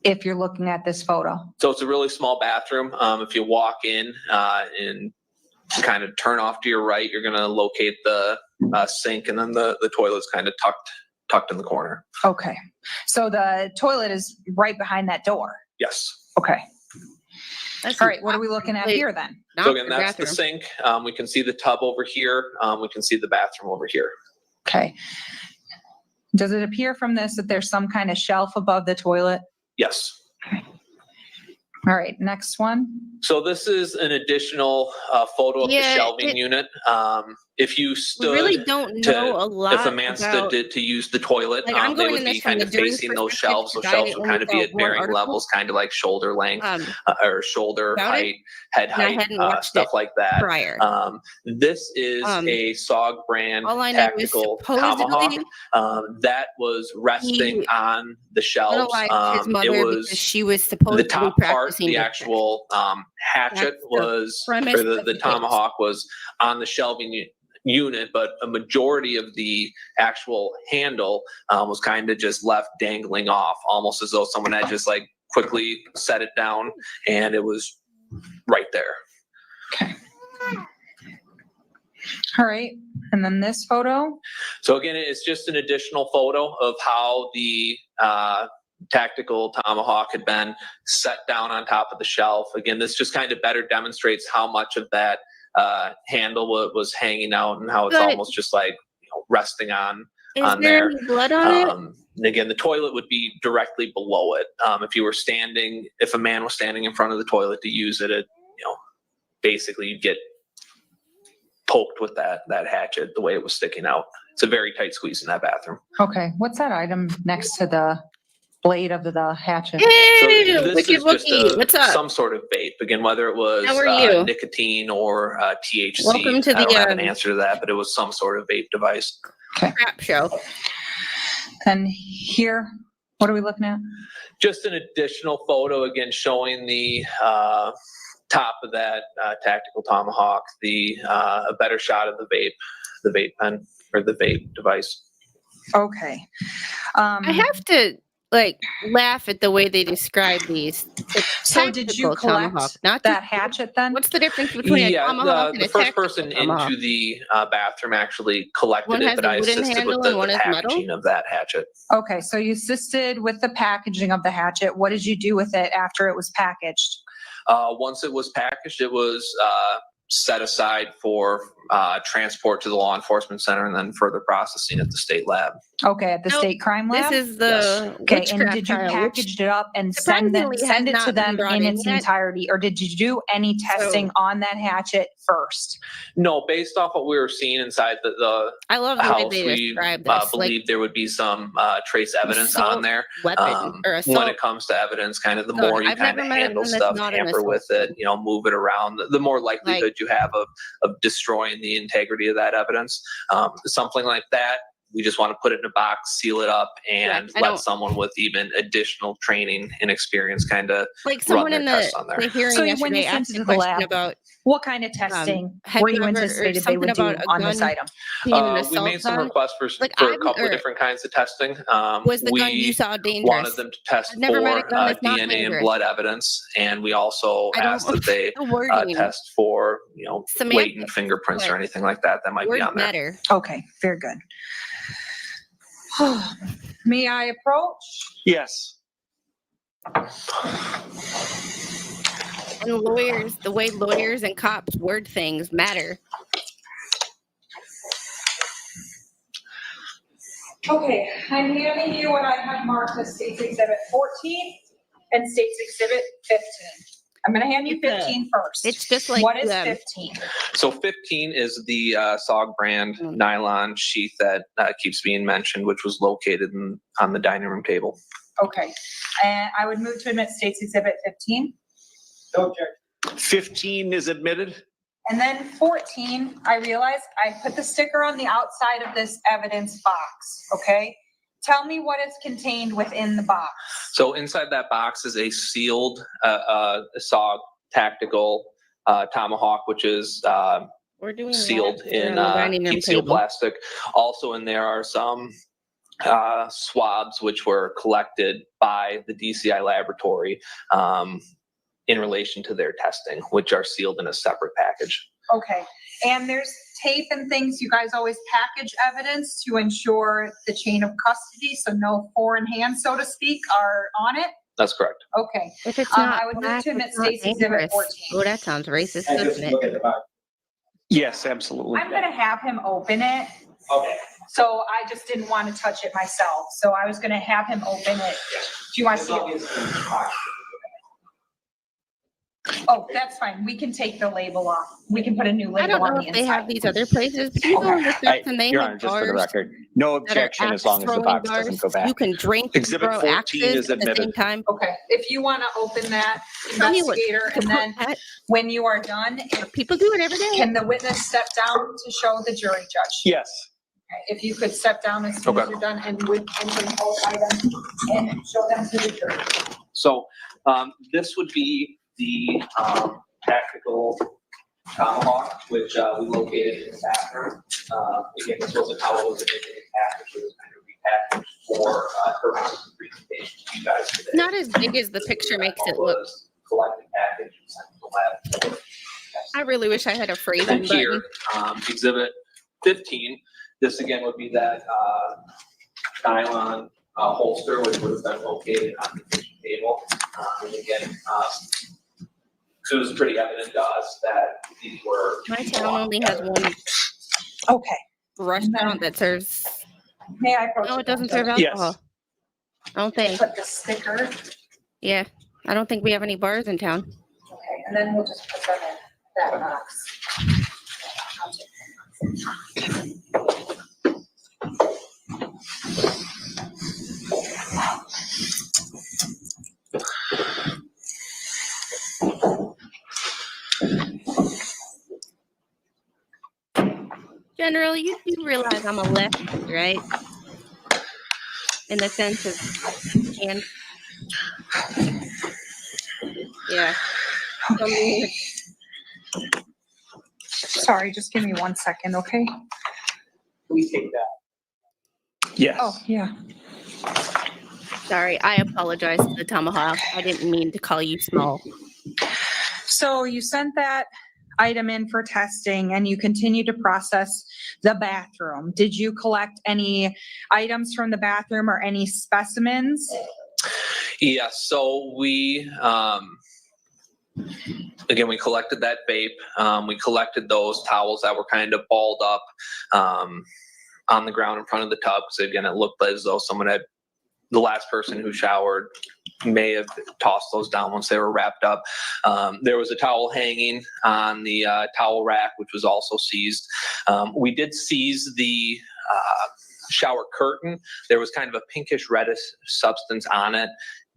if you're looking at this photo?
So it's a really small bathroom. If you walk in and kind of turn off to your right, you're going to locate the sink, and then the toilet's kind of tucked in the corner.
Okay, so the toilet is right behind that door.
Yes.
Okay,
That's
all right, what are we looking at here then?
not
So again,
the
that's the
bathroom.
sink. We can see the tub over here. We can see the bathroom over here.
Okay. Does it appear from this that there's some kind of shelf above the toilet?
Yes.
All right, next one.
So this is an additional photo of the
Yeah,
shelving unit. If you
We
stood,
really don't know a lot
if a man
about.
stood to use the toilet,
Like, I'm
they
going
would
in
be
this from
kind
the
of
jury's
facing those
perspective,
shelves. Those
because I
shelves would kind of be
only
at
saw one
varying
article.
levels, kind of like shoulder length
Um,
shoulder
about it,
height, head
and I
height,
hadn't watched
stuff
it
like that.
prior.
This is a SOG brand
All I know is
tactical tomahawk
supposedly
that was resting
he
on the shelves.
Unalived his
It
mother
was
because she was
the
supposedly
top part,
practicing
the
witchcraft.
actual hatchet
That's the
was,
premise
or
of
the
the case.
tomahawk was on the shelving unit, but a majority of the actual handle was kind of just left dangling off, almost as though someone had just like quickly set it down and it was right there.
Okay. All right, and then this photo?
So again, it's just an additional photo of how the tactical tomahawk had been set down on top of the shelf. Again, this just kind of better demonstrates how much of that handle was hanging out and how it's
But
almost just like resting on
Is there
there.
any blood on it?
And again, the toilet would be directly below it. If a man was standing in front of the toilet to use it, basically you'd get poked with that hatchet the way it was sticking out. It's a very tight squeeze in that bathroom.
Okay, what's that item next to the blade of the hatchet?
Hey,
This
Wicked
is just
Wookie, what's up?
some sort of vape. Again, whether it was
How are you?
nicotine or THC,
Welcome to
I don't
the,
have an answer to that, but it was some sort of vape device.
Crap show.
And here, what are we looking at?
Just an additional photo, again, showing the top of that tactical tomahawk, a better shot of the vape pen or the vape device.
Okay.
I have to laugh at the way they describe these.
So did you collect
not
that hatchet then?
What's the difference between a tomahawk and
The
a
first
tactical
person
tomahawk?
into the bathroom actually collected
One
it,
has
but
a
I
wooden
assisted
handle
with
and
the
one is metal?
packaging of that hatchet.
Okay, so you assisted with the packaging of the hatchet. What did you do with it after it was packaged?
Once it was packaged, it was set aside for transport to the law enforcement center and then further processing at the state lab.
Okay, at the state crime lab?
This is the
Okay, and
Witchcraft
did you
Trial,
package it up and
surprisingly
send
has
it to
not been
them
brought
in
in
its
yet.
entirety? Or did you do any testing on that hatchet first?
No, based off what we were seeing inside the
I love the way
house,
they
we
describe this.
believe there would be some trace evidence
assault
on there.
weapon or
When
assault.
it comes to evidence, kind of the
Good.
more you
I've
kind
never
of
met
handle
anyone that's
stuff,
not an
tamper with it, move it around, the more likelihood you have of destroying the integrity of that evidence. Something like that, we just want to put it in a box, seal it up, and
Correct. I
let
don't-
someone with even additional training and experience kind of
Like
run
someone
their
in
tests on
the
there.
hearing
So when
yesterday
you sent
asked
it
a
to the
question
lab,
about
what kind of testing
have
were
you
you
ever- or
anticipated they
something
would do
about a
on this
gun
item?
being an
We
assault
made some
gun.
requests for
Like,
a
I'm-
couple of
or-
different kinds of testing.
Was the gun
We
you saw dangerous?
wanted them to test
I've never met a
for
gun that's not
DNA and
dangerous.
blood evidence, and we also
I don't
asked that they
the wording.
test for latent
Semantics,
fingerprints or
but
anything like that that might be
Words
on there.
matter.
Okay, very good. May I approach?
Yes.
And lawyers, the way lawyers and cops word things matter.
Okay, I'm handing you what I have marked as State's Exhibit 14 and State's Exhibit 15. I'm gonna hand you 15 first.
It's just like
What is 15?
So 15 is the SOG brand nylon sheath that keeps being mentioned, which was located on the dining room table.
Okay, and I would move to admit State's Exhibit 15.
15 is admitted.
And then 14, I realized I put the sticker on the outside of this evidence box, okay? Tell me what is contained within the box.
So inside that box is a sealed SOG tactical tomahawk, which is
We're doing
sealed
labs
in
around the dining room
heat seal
table.
plastic. Also in there are some swabs which were collected by the DCI laboratory in relation to their testing, which are sealed in a separate package.
Okay, and there's tape and things, you guys always package evidence to ensure the chain of custody, so no foreign hands, so to speak, are on it?
That's correct.
Okay,
If it's not
I would move
black,
to admit
it's not
State's Exhibit
dangerous.
14.
Oh, that sounds racist, doesn't it?
Yes, absolutely.
I'm gonna have him open it.
Okay.
So I just didn't want to touch it myself, so I was gonna have him open it. Do you want to see it? Oh, that's fine, we can take the label off, we can put a new
I don't
label on
know
the
if they have
inside.
these other places, but you go in the steps and they
Your
have
Honor, just for the
bars
record, no
that are
objection as
axe
long as the
throwing
box
bars.
doesn't go back.
You can drink and
Exhibit
throw
14
axes
is
at the
admitted.
same time.
Okay, if you want to open that,
Tell me what-
investigator, and then when you are done,
People do it every day.
can the witness step down to show the jury judge?
Yes.
Okay, if you could step down as soon as
Okay.
you're done and with open both items and show them to the jury.
So this would be the tactical tomahawk, which we located in the bathroom. Again, this was a towel that was originally packaged, it was kind of repackaged for purposes of presentation to you guys today.
It's not as big as the picture makes it look.
Was collected package and sent to the lab.
I really wish I had a
And
freezing
then
button.
here, exhibit 15, this again would be that nylon holster, which would have been located on the kitchen table. And again, so it was pretty evident to us that these were.
My town only has one
Okay,
restaurant that serves,
may I approach?
no, it doesn't
the
serve
Yes.
alcohol. I don't think.
Put the sticker, okay,
Yeah, I don't think we have any bars in town.
and then we'll just put that in that box.
General, you do realize I'm a lefty, right? In the sense of hand. Yeah. So me,
Sorry, just give me 1 second, okay?
We take that.
Yes.
Oh, yeah.
sorry, I apologize to the tomahawk. I didn't mean to call you small.
So you sent that item in for testing and you continue to process the bathroom. Did you collect any items from the bathroom or any specimens?
Yes, so we, again, we collected that vape. We collected those towels that were kind of balled up on the ground in front of the tub. So again, it looked as though someone had, the last person who showered may have tossed those down once they were wrapped up. There was a towel hanging on the towel rack, which was also seized. We did seize the shower curtain. There was kind of a pinkish reddish substance on it.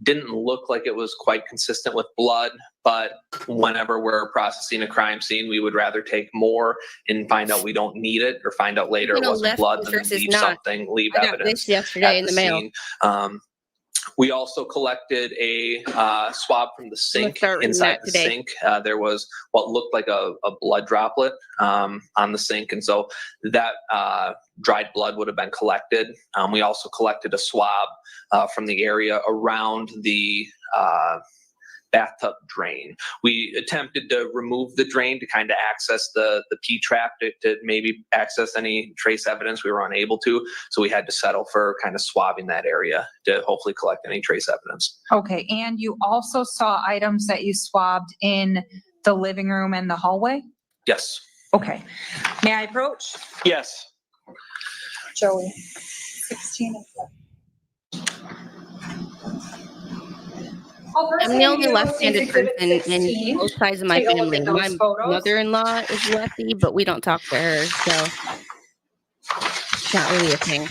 Didn't look like it was quite consistent with blood, but whenever we're processing a crime scene, we would rather take more and find out we don't need it or find out later
You
it
know,
wasn't blood
lefty
than
versus
leave
not.
something, leave
I got
evidence
this yesterday
at
in the mail.
scene. We also collected a swab from the sink.
start reading
Inside
that
the
today.
sink, there was what looked like a blood droplet on the sink. And so that dried blood would have been collected. We also collected a swab from the area around the bathtub drain. We attempted to remove the drain to kind of access the P-trap to maybe access any trace evidence. We were unable to, so we had to settle for kind of swabbing that area to hopefully collect any trace evidence.
Okay, and you also saw items that you swabbed in the living room and the hallway?
Yes.
Okay. May I approach?
Yes.
Joey. 16 and 17.
I'm the only left-handed person in both sides of my
Take a look
family.
at those
My
photos.
mother-in-law is lefty, but we don't talk to her, so it's not really a thing.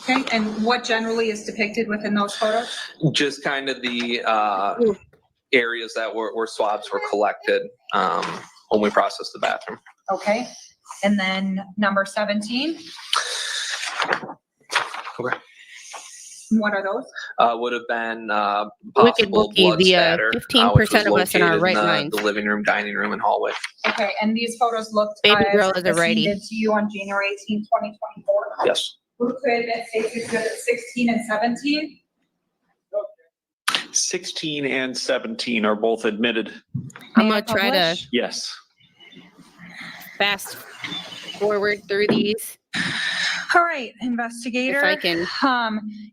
Okay, and what generally is depicted within those photos?
Just kind of the areas that where swabs were collected when we processed the bathroom.
Okay, and then number 17?
Okay.
What are those?
Would have been
Wicked
possible
Bookie
blood
via
spatter,
15%
which was
of us in our
located
right
the,
minds.
the living room, dining room, and hallway.
Okay, and these photos looked
Baby
as
girl is a righty.
presented to you on January 18, 2024?
Yes.
Who could say exhibit 16 and 17?
16 and 17 are both admitted.
I'm
May I
gonna try to
publish?
Yes.
fast forward through these
All right, investigator.
if I can.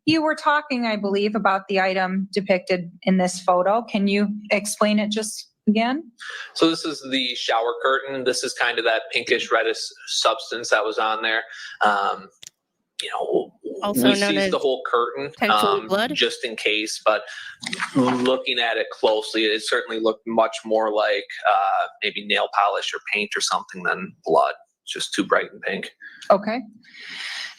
You were talking, I believe, about the item depicted in this photo. Can you explain it just again?
So this is the shower curtain. This is kind of that pinkish reddish substance that was on there.
Also
we
known
seized
as
the whole curtain
potentially blood?
just in case, but looking at it closely, it certainly looked much more like maybe nail polish or paint or something than blood. It's just too bright and pink.
Okay.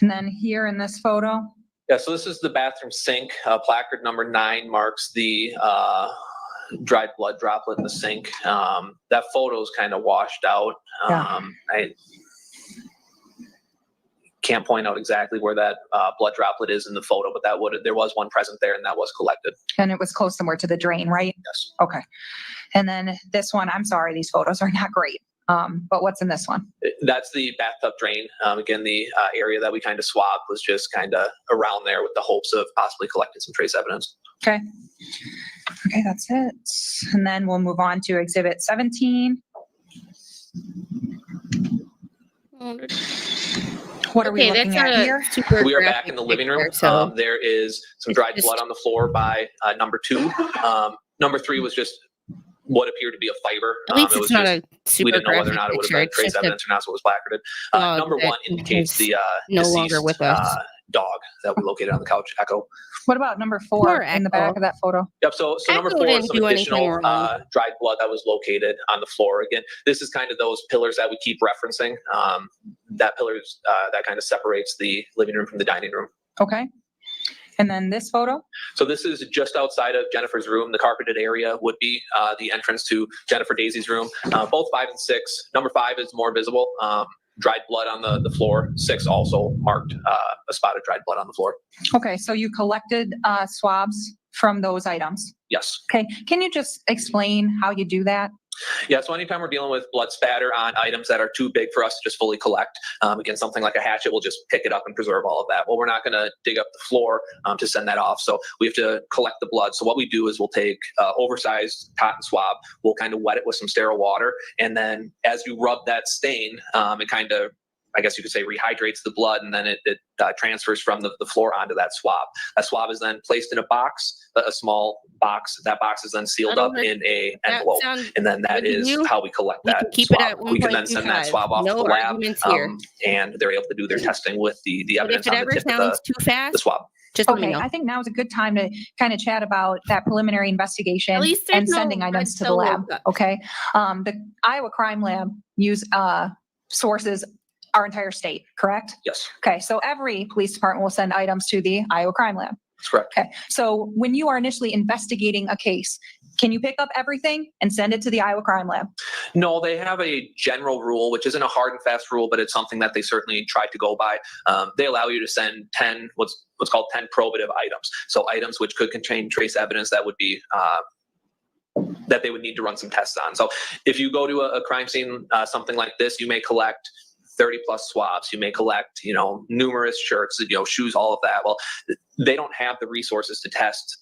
And then here in this photo?
Yeah, so this is the bathroom sink. Placard number 9 marks the dried blood droplet in the sink. That photo is kind of washed out. I can't point out exactly where that blood droplet is in the photo, but there was one present there, and that was collected.
And it was close somewhere to the drain, right?
Yes.
Okay. And then this one, I'm sorry, these photos are not great. But what's in this one?
That's the bathtub drain. Again, the area that we kind of swabbed was just kind of around there with the hopes of possibly collecting some trace evidence.
Okay. Okay, that's it. And then we'll move on to exhibit 17. What are we
Okay,
looking
that's
at
not a
here?
super
We are back
graphic
in the living room.
picture, so
There is some dried
just-
blood on the floor by number 2. Number 3 was just what appeared to be a fiber.
at least
It
it's
was
not
just,
a super
we didn't know whether or
graphic
not it would
picture.
have been
It's
trace
just a
evidence or not, so it was placarded.
dog
Number
that
1 indicates the
no
deceased,
longer with us.
dog that we located on the couch, Echo.
What about number 4
Poor
in the back
Echo.
of that photo?
Yep. So number
Echo
4 is
didn't
some
do anything
additional
wrong.
dried blood that was located on the floor. Again, this is kind of those pillars that we keep referencing. That pillars that kind of separates the living room from the dining room.
Okay. And then this photo?
So this is just outside of Jennifer's room. The carpeted area would be the entrance to Jennifer Dazey's room. Both 5 and 6. Number 5 is more visible. Dried blood on the floor. 6 also marked a spot of dried blood on the floor.
Okay, so you collected swabs from those items.
Yes.
Okay, can you just explain how you do that?
Yeah, so anytime we're dealing with blood spatter on items that are too big for us to just fully collect, again, something like a hatchet, we'll just pick it up and preserve all of that. Well, we're not going to dig up the floor to send that off. So we have to collect the blood. So what we do is we'll take oversized cotton swab, we'll kind of wet it with some sterile water. And then as you rub that stain, it kind of, I guess you could say, rehydrates the blood, and then it transfers from the floor onto that swab. That swab is then placed in a box, a small box. That box is then sealed up in a envelope, and then that is how we collect
We
that
can keep
swab.
it at
We can then send that
1.25.
swab off
No
to the lab,
arguments here.
and they're able to do their testing with the
But
evidence
if it
on
ever
the tip of
sounds too
the
fast,
swab.
just let me
Okay,
know.
I think now is a good time to kind of chat about that preliminary investigation
At least there's
and
no
sending
red
items to the
solo
lab.
cup.
Okay, the Iowa Crime Lab use sources our entire state, correct?
Yes,
Okay, so every police department will send items to the Iowa Crime Lab.
that's correct.
Okay, so when you are initially investigating a case, can you pick up everything and send it to the Iowa Crime Lab?
No, they have a general rule, which isn't a hard and fast rule, but it's something that they certainly try to go by. They allow you to send 10, what's called 10 probative items. So items which could contain trace evidence that would be that they would need to run some tests on. So if you go to a crime scene, something like this, you may collect 30 plus swabs. You may collect, numerous shirts, shoes, all of that. Well, they don't have the resources to test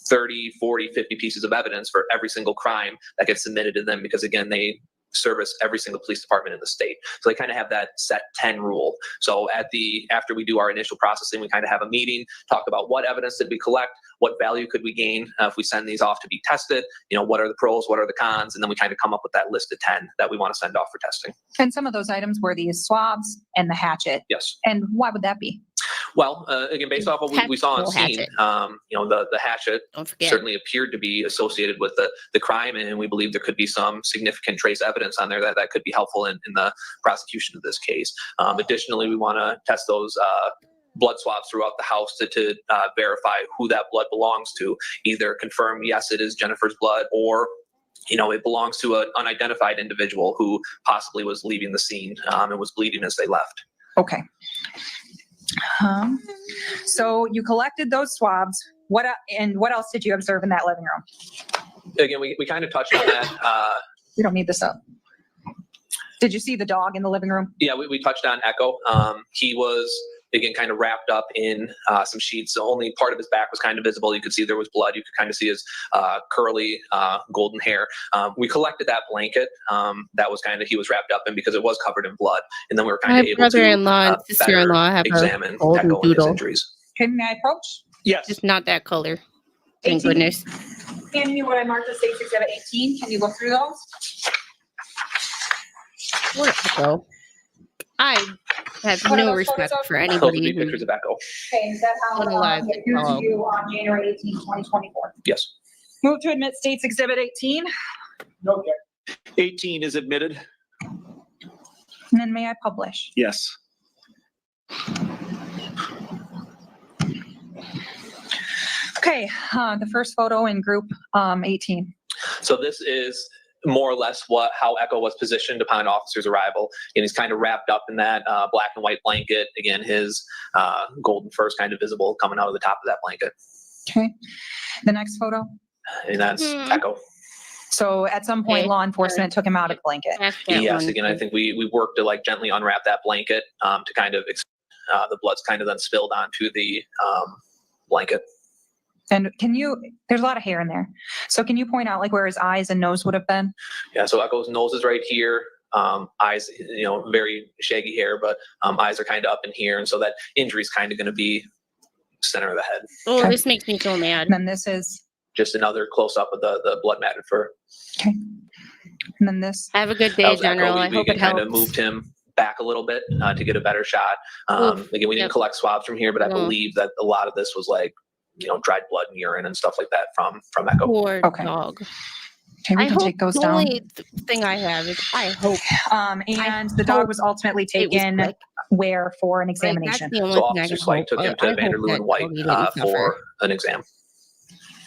30, 40, 50 pieces of evidence for every single crime that gets submitted to them because, again, they service every single police department in the state. So they kind of have that set 10 rule. So after we do our initial processing, we kind of have a meeting, talk about what evidence did we collect, what value could we gain if we send these off to be tested, what are the pros, what are the cons, and then we kind of come up with that list of 10 that we want to send off for testing.
And some of those items were these swabs and the hatchet.
Yes.
And why would that be?
Well, again, based off of what we saw on scene,
Hatchet.
The hatchet
Don't forget.
certainly appeared to be associated with the crime, and we believe there could be some significant trace evidence on there that could be helpful in the prosecution of this case. Additionally, we want to test those blood swabs throughout the house to verify who that blood belongs to, either confirm, yes, it is Jennifer's blood, or it belongs to an unidentified individual who possibly was leaving the scene and was bleeding as they left.
Okay. So you collected those swabs. What else did you observe in that living room?
Again, we kind of touched on that.
You don't need this up. Did you see the dog in the living room?
Yeah, we touched on Echo. He was, again, kind of wrapped up in some sheets. So only part of his back was kind of visible. You could see there was blood. You could kind of see his curly golden hair. We collected that blanket. That was kind of, he was wrapped up in because it was covered in blood. And then we were kind
My
of able
brother-in-law
to
and sister-in-law have a
examine
golden
Echo and his
doodle.
injuries.
Okay, may I approach?
Yes.
Just not that color. Thank
18.
goodness.
Hand me what I marked as State's Exhibit 18. Can you look through those?
Where Echo? I have
What are
no
those
respect
photos of?
for
Those would
anybody
be
who
pictures of Echo.
Okay, is that how
Unalive.
it appeared to you on January 18, 2024?
Yes.
Move to admit State's Exhibit 18.
Okay.
18 is admitted.
And then may I publish?
Yes.
Okay, the first photo in group 18.
So this is more or less how Echo was positioned upon officer's arrival. And he's kind of wrapped up in that black and white blanket. Again, his golden fur is kind of visible coming out of the top of that blanket.
Okay, the next photo.
And that's Echo.
So at some point,
Okay.
law enforcement took him out of the blanket.
Ask that
Yes,
one.
again, I think we worked to gently unwrap that blanket to kind of, the blood's kind of then spilled onto the blanket.
And there's a lot of hair in there. So can you point out where his eyes and nose would have been?
Yeah, so Echo's nose is right here. Eyes, very shaggy hair, but eyes are kind of up in here. And so that injury is kind of going to be center of the head.
Oh,
Okay.
this makes me so mad.
And then this is,
Just another close up of the blood matted fur.
okay. And then this,
Have a good
That
day,
was Echo.
General.
We
I hope it
kind of
helps.
moved him back a little bit to get a better shot.
Oof.
Again, we didn't
Yep.
collect swabs from here, but I
No.
believe that a lot of this was dried blood and urine and stuff like that from Echo.
Poor
Okay.
dog.
okay, we
I
can
hope
take those
the
down.
only thing I have is I hope
And the dog was ultimately
it was
taken
quick.
where for an
Like, that's
examination?
the only
So
thing I
Officer
can
Slight
hope.
took him
I
to
hope
Vanderloo
that
and White
doggy didn't suffer.
for an exam.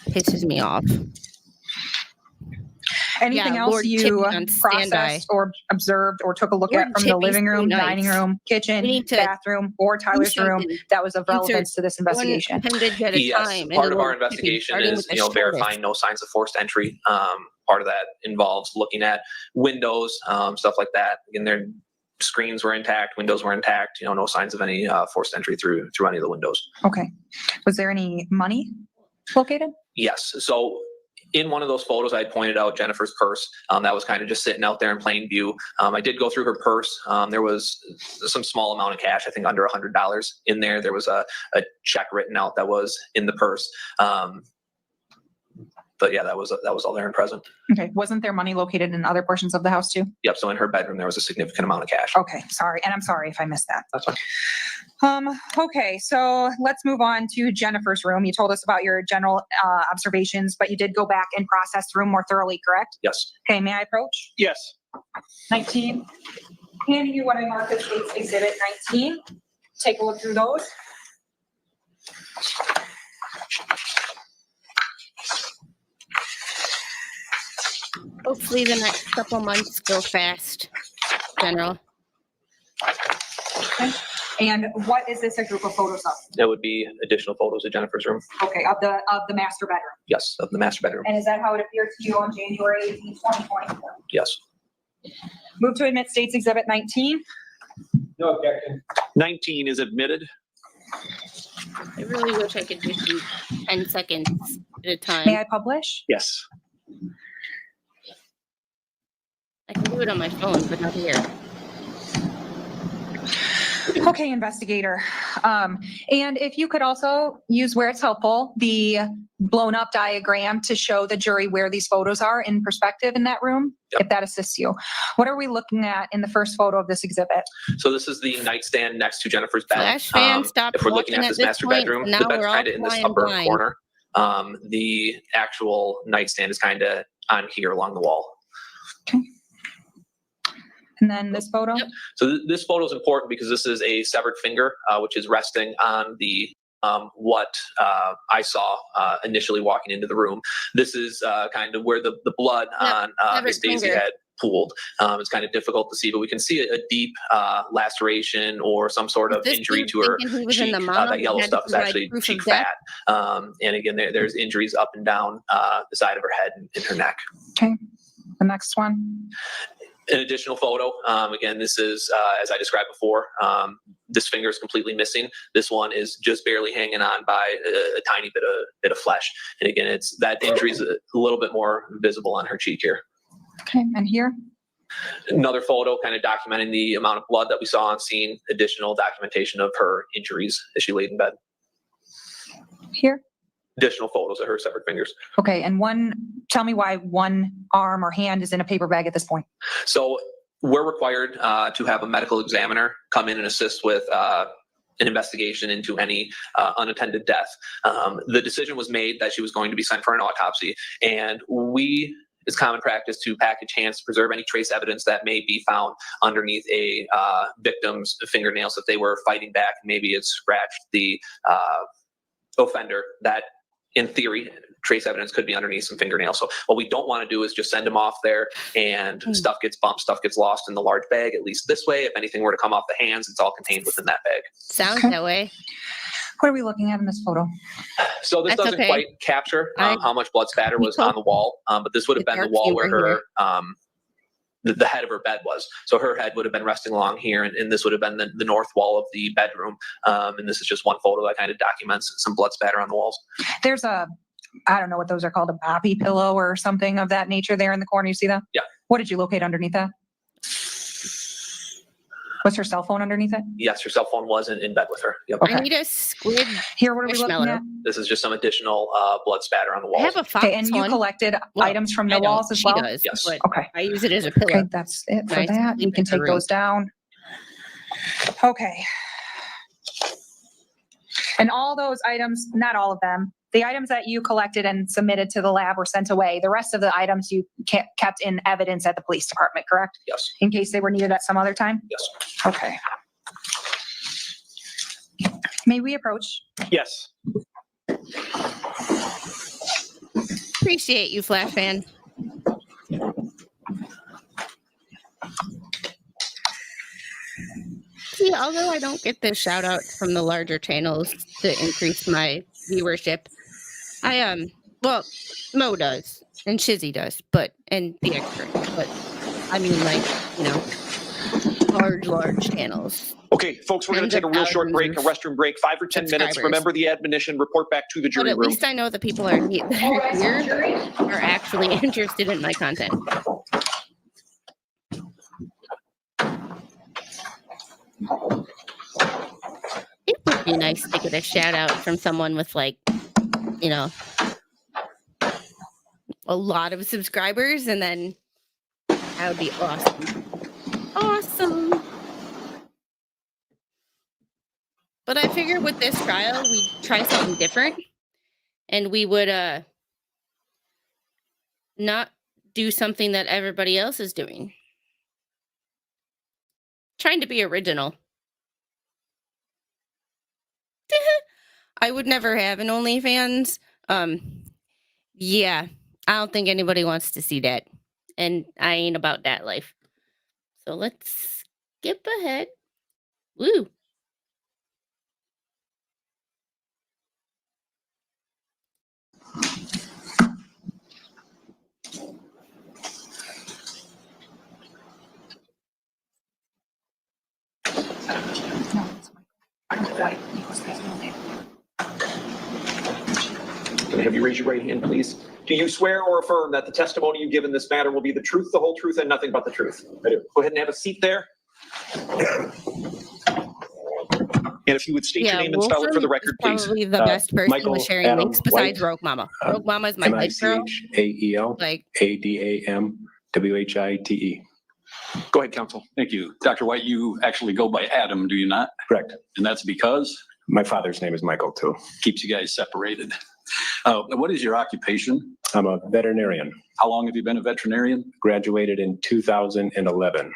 Pisses me off.
Anything
Yeah,
else
Lord
you
Chippy on standby.
processed or observed or took a look
Lord
at from the
Chippy's
living room,
so nice.
dining room,
We
kitchen,
need to
bathroom, or Tyler's room
something.
that was of
Insert
relevance to this
One
investigation?
appendage at a
Yes,
time. into
part of our
Lord Chippy,
investigation
starting
is,
with the shortest.
verifying no signs of forced entry. Part of that involves looking at windows, stuff like that. Again, their screens were intact, windows were intact, no signs of any forced entry through any of the windows.
Okay. Was there any money located?
Yes. So in one of those photos, I pointed out Jennifer's purse. That was kind of just sitting out there in plain view. I did go through her purse. There was some small amount of cash, I think under $100 in there. There was a check written out that was in the purse. But yeah, that was all there and present.
Okay. Wasn't there money located in other portions of the house too?
Yep. So in her bedroom, there was a significant amount of cash.
Okay. Sorry. And I'm sorry if I missed that.
That's fine.
Okay, so let's move on to Jennifer's room. You told us about your general observations, but you did go back and process the room more thoroughly, correct?
Yes.
Okay, may I approach?
Yes.
19. Handing you what I marked as State's Exhibit 19. Take a look through those.
Hopefully the next couple months go fast, General.
Okay. And what is this a group of photos of?
There would be additional photos of Jennifer's room.
Okay, of the master bedroom.
Yes. Of the master bedroom.
And is that how it appeared to you on January 18, 2024?
Yes.
Move to admit State's Exhibit 19.
No objection. 19 is admitted.
I really wish I could just do 10 seconds at a time.
May I publish?
Yes.
I can do it on my phone, but not here.
Okay, investigator. And if you could also use where it's helpful, the blown up diagram to show the jury where these photos are in perspective in that room, if that assists you. What are we looking at in the first photo of this exhibit?
So this is the nightstand next to Jennifer's bed.
Flash fan, stop
If we're looking
watching
at
at
this
this
master
point.
bedroom,
Now
the bed's
we're all
kind of in this
flying
upper
blind.
corner. The actual nightstand is kind of on here along the wall.
And then this photo?
So this photo is important because this is a severed finger, which is resting on the what I saw initially walking into the room. This is kind of where the blood on Miss Dazey
finger.
had pooled. It's kind of difficult to see, but we can see a deep laceration or some sort of
This
injury
dude
to her
thinking he was in
cheek.
the mall
That
and
yellow
had to
stuff is
provide
actually
proof of
cheek
death?
fat. And again, there's injuries up and down the side of her head and her neck.
Okay, the next one.
An additional photo. Again, this is, as I described before, this finger is completely missing. This one is just barely hanging on by a tiny bit of flesh. And again, it's that injury is a little bit more visible on her cheek here.
Okay, and here?
Another photo kind of documenting the amount of blood that we saw on scene, additional documentation of her injuries as she laid in bed.
Here?
Additional photos of her severed fingers.
Okay, and tell me why one arm or hand is in a paper bag at this point.
So we're required to have a medical examiner come in and assist with an investigation into any unattended death. The decision was made that she was going to be sent for an autopsy, and it's common practice to package hands to preserve any trace evidence that may be found underneath a victim's fingernails if they were fighting back. Maybe it scratched the offender. That, in theory, trace evidence could be underneath some fingernails. So what we don't want to do is just send them off there and stuff gets bumped, stuff gets lost in the large bag. At least this way, if anything were to come off the hands, it's all contained within that bag.
Sounds that way.
What are we looking at in this photo?
So this
That's
doesn't
okay.
quite capture how much blood spatter was on the wall, but this would have been the wall where her the head of her bed was. So her head would have been resting along here, and this would have been the north wall of the bedroom. And this is just one photo that kind of documents some blood spatter on the walls.
There's I don't know what those are called, a boppy pillow or something of that nature there in the corner. You see that?
Yeah.
What did you locate underneath that? Was her cell phone underneath it?
Yes, her cell phone was in bed with her. Yep.
I need a squid.
Here, what are we looking
marshmallow.
at?
This is just some additional blood spatter on the
I
walls.
have a fox
Okay, and you
one.
collected
Well,
items from
I
the
don't.
walls as
She
well?
does,
Yes.
but
Okay.
I use it as a pillow.
Okay, that's it for
Nice.
that. We
Leave
can
it in
take
the
those down. Okay. And all those items, not all of them, the items that you collected and submitted to the lab were sent away. The rest of the items you kept in evidence at the police department, correct?
Yes.
In case they were needed at some other time?
Yes.
Okay. May we approach?
Yes.
Appreciate you, Flash fan. See, although I don't get the shout outs from the larger channels to increase my viewership, well, Mo does and Shizzy does, and the expert, but I mean, large channels.
Okay, folks, we're going to take a real short break, a
Thousands
restroom break, 5 or 10 minutes.
subscribers.
Remember the admonition, report back to the
But
jury
at
room.
least I know the people that are here are actually interested in my content. It would be nice to get a shout out from someone with a lot of subscribers, and then that would be awesome. Awesome. But I figured with this trial, we'd try something different, and we would not do something that everybody else is doing. Trying to be original. I would never have an OnlyFans. Yeah, I don't think anybody wants to see that. And I ain't about that life. So let's skip ahead. Woo.
Can I have you raise your right hand, please? Do you swear or affirm that the testimony you give in this matter will be the truth, the whole truth, and nothing but the truth? I do. Go ahead and have a seat there. And if you would state your name and spell it for the record, please.
Probably the best person
Michael
with sharing
Adam
links besides
White.
Rogue Mama. Rogue Mama is my head girl.
MICHAEL
Like,
ADAMWHITE.
Go ahead, counsel.
Thank you. Dr. White, you actually go by Adam, do you not?
Correct.
And that's because
My father's name is Michael too.
keeps you guys separated. What is your occupation?
I'm a veterinarian,
How long have you been a veterinarian?
graduated in 2011.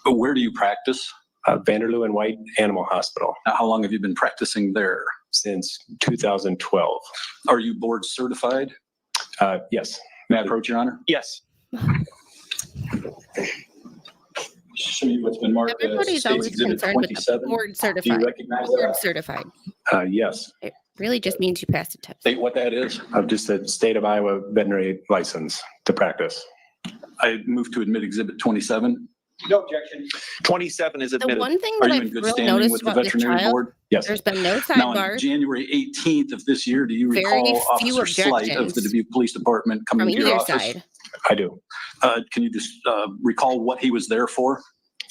Where do you practice?
Vanderloo and White Animal Hospital
How long have you been practicing there?
since 2012.
Are you board certified?
Yes.
May I approach, Your Honor?
Yes.
Show you what's been marked as
everybody's
State's
always
Exhibit
concerned with the
27.
board
Do you
certified.
recognize
Board
that?
certified.
Yes.
It really just means you passed a test.
State what that is.
I'm just a state of Iowa veterinary license to practice.
I move to admit Exhibit 27.
No objection. 27 is
The
admitted.
one thing
Are
that
you in
I've
good
really
standing
noticed
with the
about this
veterinary
trial,
board?
Yes.
there's been no
Now, on
sidebars
January 18th of this year, do you
Very
recall
few
Officer Slight of the
objections
Dubuque Police Department coming
from
to your
either
office?
side.
I do.
Can you just recall what he was there for?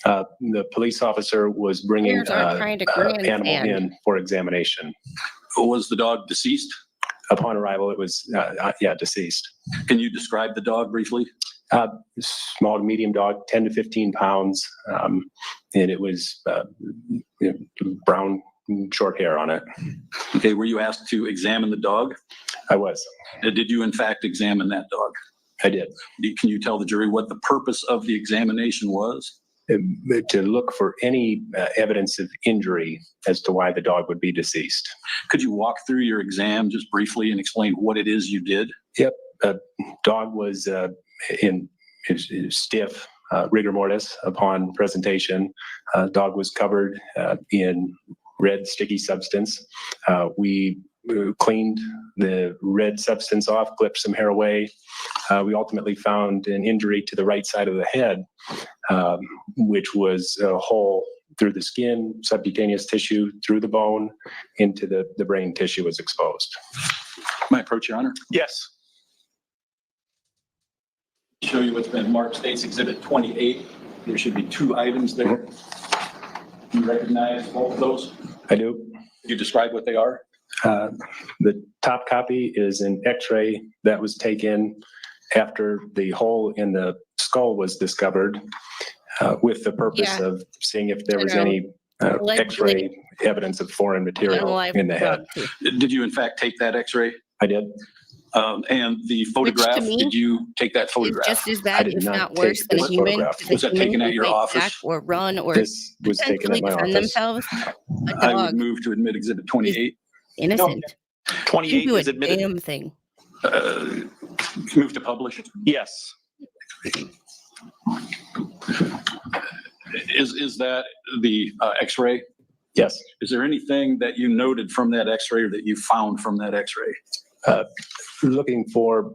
The police officer was bringing
Lawyers aren't trying to
animal
grandstand.
in for examination.
Was the dog deceased?
Upon arrival, it was, deceased.
Can you describe the dog briefly?
Small to medium dog, 10 to 15 pounds. And it was brown, short hair on it.
Okay, were you asked to examine the dog?
I was.
Did you in fact examine that dog?
I did.
Can you tell the jury what the purpose of the examination was?
To look for any evidence of injury as to why the dog would be deceased.
Could you walk through your exam just briefly and explain what it is you did?
Yep. Dog was in his stiff rigor mortis upon presentation. Dog was covered in red sticky substance. We cleaned the red substance off, clipped some hair away. We ultimately found an injury to the right side of the head, which was a hole through the skin, subcutaneous tissue, through the bone, into the brain tissue was exposed.
May I approach, Your Honor?
Yes.
Show you what's been marked State's Exhibit 28. There should be two items there. You recognize both of those?
I do.
Could you describe what they are?
The top copy is an X-ray that was taken after the hole in the skull was discovered, with the purpose of seeing if there was any X-ray evidence of foreign material in the head.
Did you in fact take that X-ray?
I did.
And the photograph,
me
did you take that
It's
photograph?
just as
I
bad,
did
if
not
not worse,
take
than a
this
human.
photograph.
'Cause
Was
a
that
human
taken at
can
your
fight
office?
back or run or
This was taken
potentially
at my
defend
office.
themselves. A
I would
dog,
move to admit Exhibit 28.
innocent.
28
Do a
is admitted.
damn thing.
Move to publish.
Yes.
Is that the X-ray?
Yes.
Is there anything that you noted from that X-ray or that you found from that X-ray?
Looking for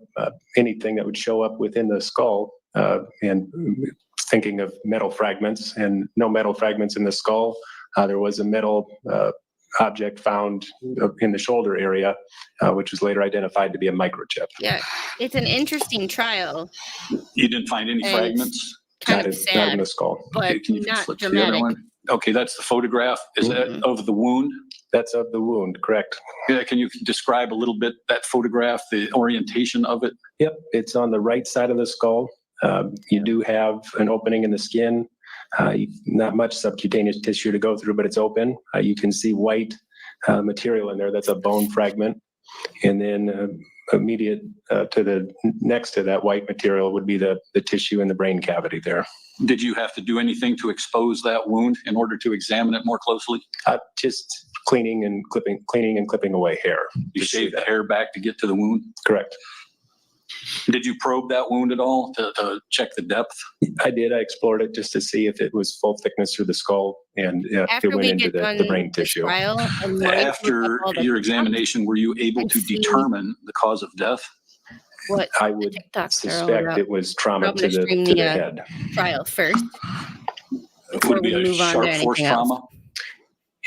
anything that would show up within the skull, and thinking of metal fragments, and no metal fragments in the skull. There was a metal object found in the shoulder area, which was later identified to be a microchip.
Yeah, it's an interesting trial.
You didn't find any
And
fragments?
Kind
Not
of
in- not in
sad,
the skull.
but
Okay, can you
not
flip to the other
dramatic.
one? Okay, that's the photograph. Is that of the wound?
That's of the wound, correct?
Yeah, can you describe a little bit that photograph, the orientation of it?
Yep, it's on the right side of the skull. You do have an opening in the skin. Not much subcutaneous tissue to go through, but it's open. You can see white material in there. That's a bone fragment. And then immediate to the next to that white material would be the tissue in the brain cavity there.
Did you have to do anything to expose that wound in order to examine it more closely?
Just cleaning and clipping away hair.
You shaved the hair back to get to the wound?
Correct.
Did you probe that wound at all to check the depth?
I did. I explored it just to see if it was full thickness through the skull and if
After
it went
we
into
get done
the brain
this
tissue.
trial, I'm going to look
After
up all the
your
TikToks
examination, were you able
and
to
see
determine the cause of death?
what
I
the
would
TikToks are all
suspect
about.
it was trauma
I'm
to
gonna
the
stream
to the
the,
head.
Trial first.
Would
Before
it be
we
a
move on to
sharp force
anything else.
trauma?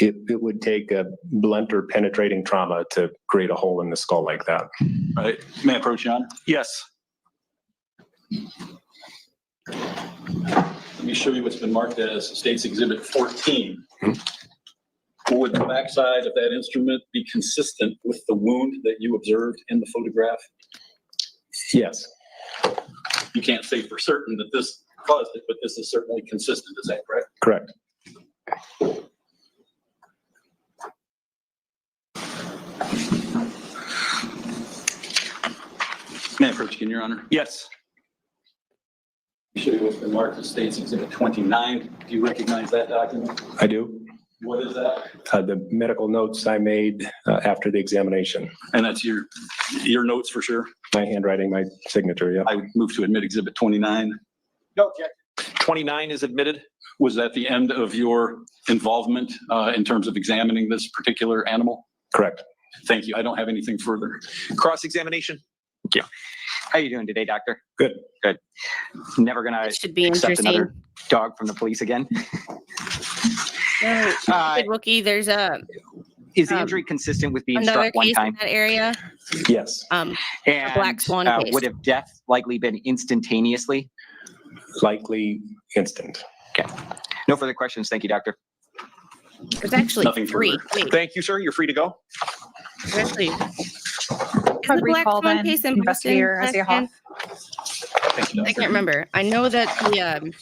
It would take a blunt or penetrating trauma to create a hole in the skull like that.
All right, may I approach, Your Honor?
Yes.
Let me show you what's been marked as State's Exhibit 14. Would the backside of that instrument be consistent with the wound that you observed in the photograph?
Yes.
You can't say for certain that this caused it, but this is certainly consistent. Is that correct?
Correct.
May I approach again, Your Honor?
Yes.
Let me show you what's been marked as State's Exhibit 29. Do you recognize that document?
I do.
What is that?
The medical notes I made after the examination.
And that's your notes for sure?
My handwriting, my signature, yeah.
I move to admit Exhibit 29.
No objection. 29 is admitted.
Was that the end of your involvement in terms of examining this particular animal?
Correct.
Thank you. I don't have anything further.
Cross-examination.
Thank you. How you doing today, doctor?
Good.
Good. Never gonna
That should be
accept
interesting.
another dog from the police again?
No, good Wookie, there's
Is the injury consistent with being
another
struck one
case in
time?
that area.
Yes.
And
black swan case.
would have death likely been instantaneously?
Likely instant.
Okay. No further questions. Thank you, doctor.
There's actually
Nothing
3.
further.
Wait,
Thank you, sir. You're free to go.
there's actually. Is
I'd
the black
recall
swan
then,
case in
investigator
Boston,
Isaiah Hoff.
Thank you,
I
Doctor.
can't remember. I know that the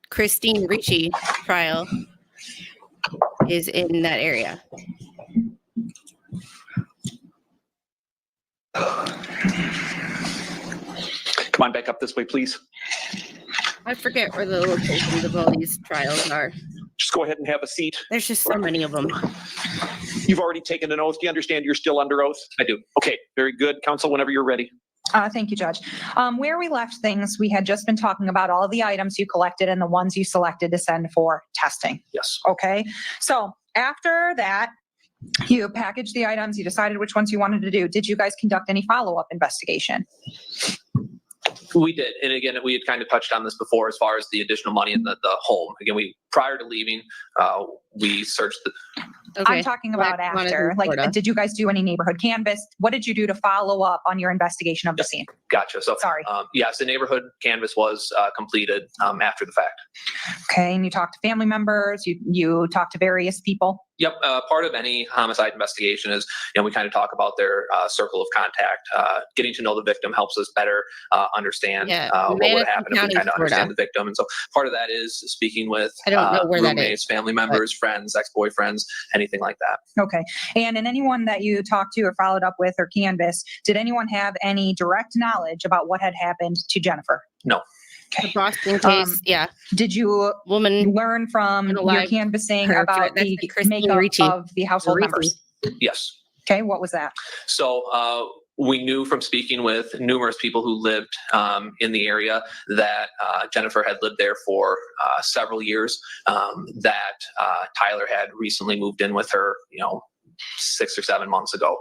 Christine Ricci trial is in that area.
Come on back up this way, please.
I forget where the locations of all these trials are.
Just go ahead and have a seat.
There's just so many of them.
You've already taken an oath. Do you understand you're still under oath?
I do.
Okay, very good. Counsel, whenever you're ready.
Thank you, Judge. Where we left things, we had just been talking about all of the items you collected and the ones you selected to send for testing.
Yes.
Okay. So after that, you packaged the items, you decided which ones you wanted to do. Did you guys conduct any follow-up investigation?
We did. And again, we had kind of touched on this before as far as the additional money in the home. Again, prior to leaving, we searched the.
Okay.
I'm talking about
Black swan is
after.
in
Like,
Florida.
did you guys do any neighborhood canvas? What did you do to follow up on your investigation of the scene?
Gotcha. So,
Sorry.
Yes, the neighborhood canvas was completed after the fact.
Okay. And you talked to family members, you talked to various people.
Yep. Part of any homicide investigation is, we kind of talk about their circle of contact. Getting to know the victim helps us better understand what would
Madison
happen if
County,
we kind of
Florida.
understand the victim. And so part of that is speaking with
I don't know where that
roommates,
is,
family members, friends, ex-boyfriends, anything like that.
Okay. And in anyone that you talked to or followed up with or canvassed, did anyone have any direct knowledge about what had happened to Jennifer?
No.
The Boston case, yeah.
Did you
Woman
learn from your
alive,
canvassing
her,
about
that's
the
the Christine
makeup
Ricci.
of the household
Ricci.
members?
Yes.
Okay. What was that?
So we knew from speaking with numerous people who lived in the area that Jennifer had lived there for several years, that Tyler had recently moved in with her, 6 or 7 months ago,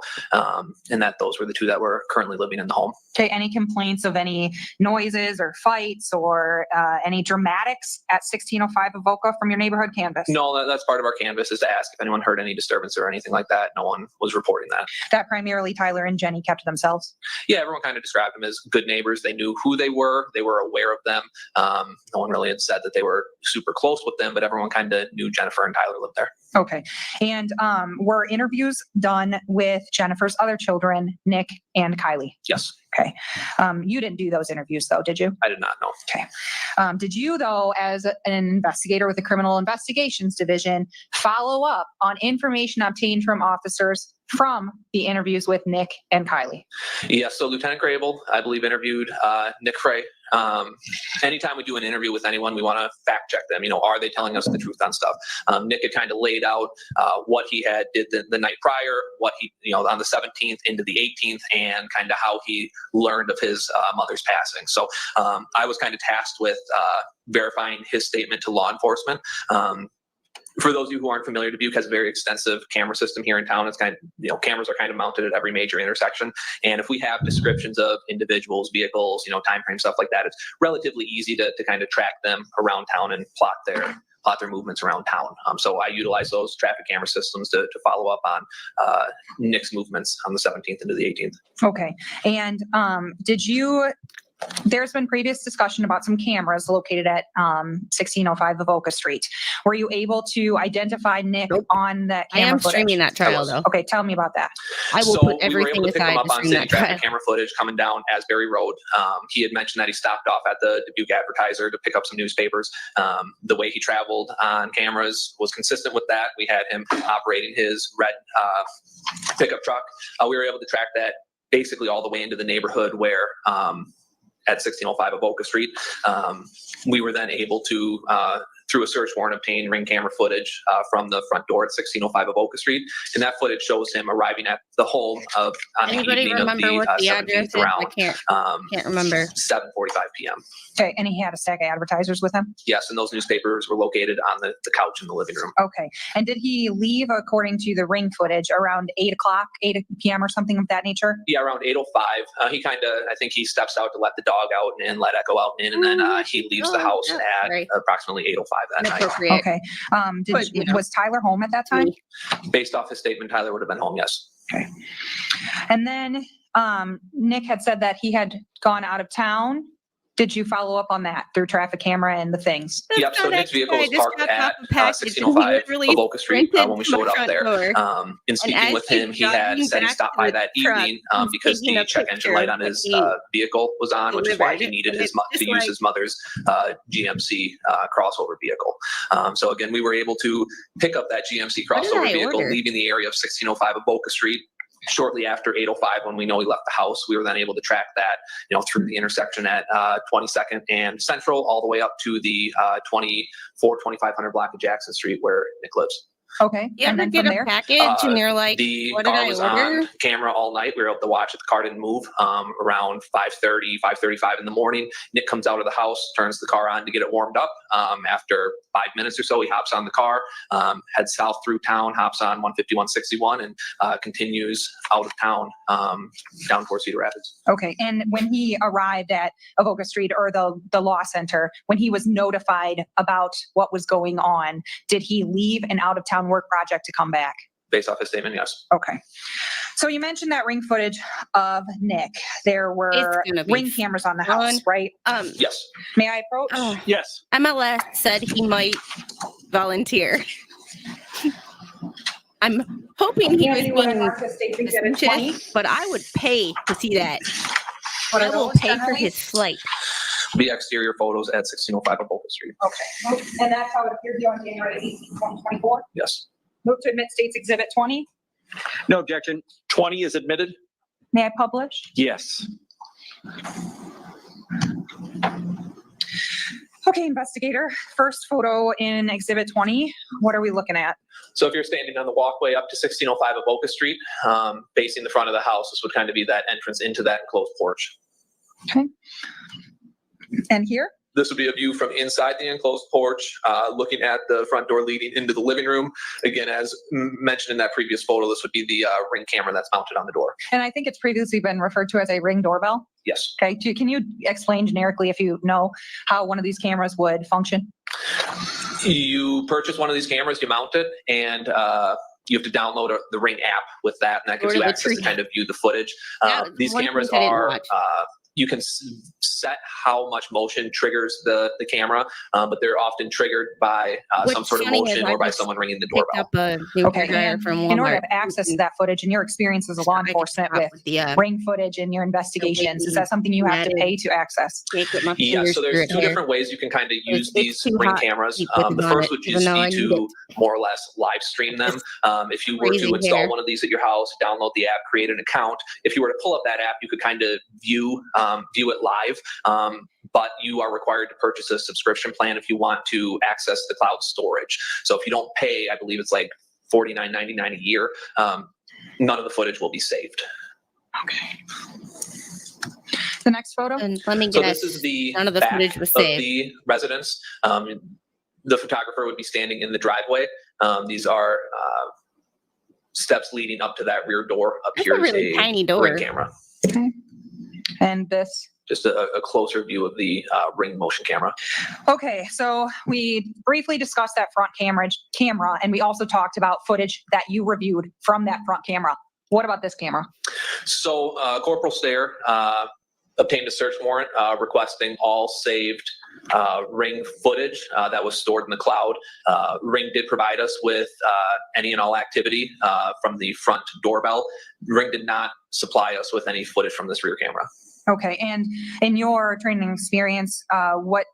and that those were the two that were currently living in the home.
Okay. Any complaints of any noises or fights or any dramatics at 1605 Avoca from your neighborhood canvas?
No, that's part of our canvas, is to ask if anyone heard any disturbance or anything like that. No one was reporting that.
That primarily Tyler and Jenny kept to themselves?
Yeah, everyone kind of described them as good neighbors. They knew who they were aware of them. No one really had said that they were super close with them, but everyone kind of knew Jennifer and Tyler lived there.
Okay. And were interviews done with Jennifer's other children, Nick and Kylie?
Yes.
Okay. You didn't do those interviews though, did you?
I did not know.
Okay. Did you though, as an investigator with the Criminal Investigations Division, follow up on information obtained from officers from the interviews with Nick and Kylie?
Yes, so Lieutenant Krabble, I believe, interviewed Nick Frey. Anytime we do an interview with anyone, we want to fact check them. Are they telling us the truth on stuff? Nick had kind of laid out what he had did the night prior, what he, on the 17th into the 18th, and kind of how he learned of his mother's passing. So I was kind of tasked with verifying his statement to law enforcement. For those of you who aren't familiar, Dubuque has a very extensive camera system here in town. It's kind of, cameras are kind of mounted at every major intersection. And if we have descriptions of individuals, vehicles, time frame, stuff like that, it's relatively easy to kind of track them around town and plot their plot their movements around town. So I utilize those traffic camera systems to follow up on Nick's movements on the 17th into the 18th.
Okay. And there's been previous discussion about some cameras located at 1605 Avoca Street. Were you able to identify Nick on that
I
camera
am
footage?
streaming that trial though.
Okay, tell me about that.
I will
So
put
we were
everything
able to pick him
aside
up
to
on
stream
city
that
traffic
trial.
camera footage coming down Asbury Road. He had mentioned that he stopped off at the Dubuque Advertiser to pick up some newspapers. The way he traveled on cameras was consistent with that. We had him operating his red pickup truck. We were able to track that basically all the way into the neighborhood where at 1605 Avoca Street. We were then able to, through a search warrant, obtain ring camera footage from the front door at 1605 Avoca Street. And that footage shows him arriving at the home on the
Anybody
evening of
remember
the
what the address
17th
is? I
around
can't remember.
7:45 p.m.
Okay, and he had a stack of advertisers with him?
Yes, and those newspapers were located on the couch in the living room.
Okay. And did he leave, according to the ring footage, around 8 p.m. or something of that nature?
Yeah, around 8:05. He kind of, I think he steps out to let the dog out and let Echo out and in, and then he leaves the house at approximately 8:05 that night.
Inappropriate.
Okay.
But, you know.
Was Tyler home at that time?
Based off his statement, Tyler would have been home, yes.
Okay. And then Nick had said that he had gone out of town. Did you follow up on that through traffic camera and the things?
Yep, so Nick's vehicle was parked at
package.
1605
He literally
Avoca Street when we
sprinted to my
showed up
front
there.
door.
In speaking
as
with
he's
him, he had
driving
said he
back
stopped
to
by
the
that
truck,
evening
he's
because
taking
the
a
check engine
picture
light on
of
his
the
vehicle was on, which is why he
delivered,
needed
and
his
it's
to
just
use his mother's GMC crossover vehicle. So again, we were able to pick up that GMC
What did
crossover
I
vehicle,
order?
leaving the area of 1605 Avoca Street. Shortly after 8:05, when we know he left the house, we were then able to track that, through the intersection at 22nd and Central, all the way up to the 2500 block of Jackson Street where Nick lives.
Okay.
You
And
ever
then
get
from
a
there?
package and you're like,
The
what did
car
I
was
order?
on camera all night. We were able to watch it. The car didn't move around 5:35 in the morning. Nick comes out of the house, turns the car on to get it warmed up. After 5 minutes or so, he hops on the car, heads south through town, hops on 150, 161, and continues out of town down towards Cedar Rapids.
Okay. And when he arrived at Avoca Street or the law center, when he was notified about what was going on, did he leave an out of town work project to come back?
Based off his statement, yes.
Okay. So you mentioned that ring footage of Nick. There were
It's gonna be
ring cameras on the house,
fun.
right?
Yes.
May I approach?
Yes.
MLS said he might volunteer. I'm hoping he was being suspicious, but I would pay to see that.
What
I
are
will
those
pay for
generally?
his flight.
The exterior photos at 1605 Avoca Street.
Okay. And that's how it appeared on January 18, 2024?
Yes.
Move to admit State's Exhibit 20.
No objection. 20 is admitted?
May I publish?
Yes.
Okay, investigator. First photo in Exhibit 20. What are we looking at?
So if you're standing on the walkway up to 1605 Avoca Street, facing the front of the house, this would kind of be that entrance into that enclosed porch.
Okay. And here?
This would be a view from inside the enclosed porch, looking at the front door leading into the living room. Again, as mentioned in that previous photo, this would be the ring camera that's mounted on the door.
And I think it's previously been referred to as a ring doorbell.
Yes.
Okay. Can you explain generically, if you know, how one of these cameras would function?
You purchase one of these cameras, you mount it, and you have to download the Ring app with that, and that gives you access to kind of view the footage. These cameras are, you can set how much motion triggers the camera, but they're often triggered by some sort of motion or by someone ringing the doorbell.
Okay, and in order to have access to that footage and your experience as a law enforcement with ring footage in your investigations, is that something you have to pay to access?
Yeah, so there's two different ways you can kind of use these Ring cameras. The first would just be to more or less live stream them. If you were to install one of these at your house, download the app, create an account. If you were to pull up that app, you could kind of view it live, but you are required to purchase a subscription plan if you want to access the cloud storage. So if you don't pay, I believe it's like $49.99 a year, none of the footage will be saved.
Okay. The next photo?
And let me
So
guess,
this is the
none of the
back
footage was
of
saved.
the residence. The photographer would be standing in the driveway. These are steps leading up to that rear door.
That's a really tiny door.
Ring camera.
Okay. And this
just a closer view of the Ring motion camera.
Okay, so we briefly discussed that front camera, and we also talked about footage that you reviewed from that front camera. What about this camera?
So Corporal Stair obtained a search warrant requesting all saved Ring footage that was stored in the cloud. Ring did provide us with any and all activity from the front doorbell. Ring did not supply us with any footage from this rear camera.
Okay, and in your training experience, what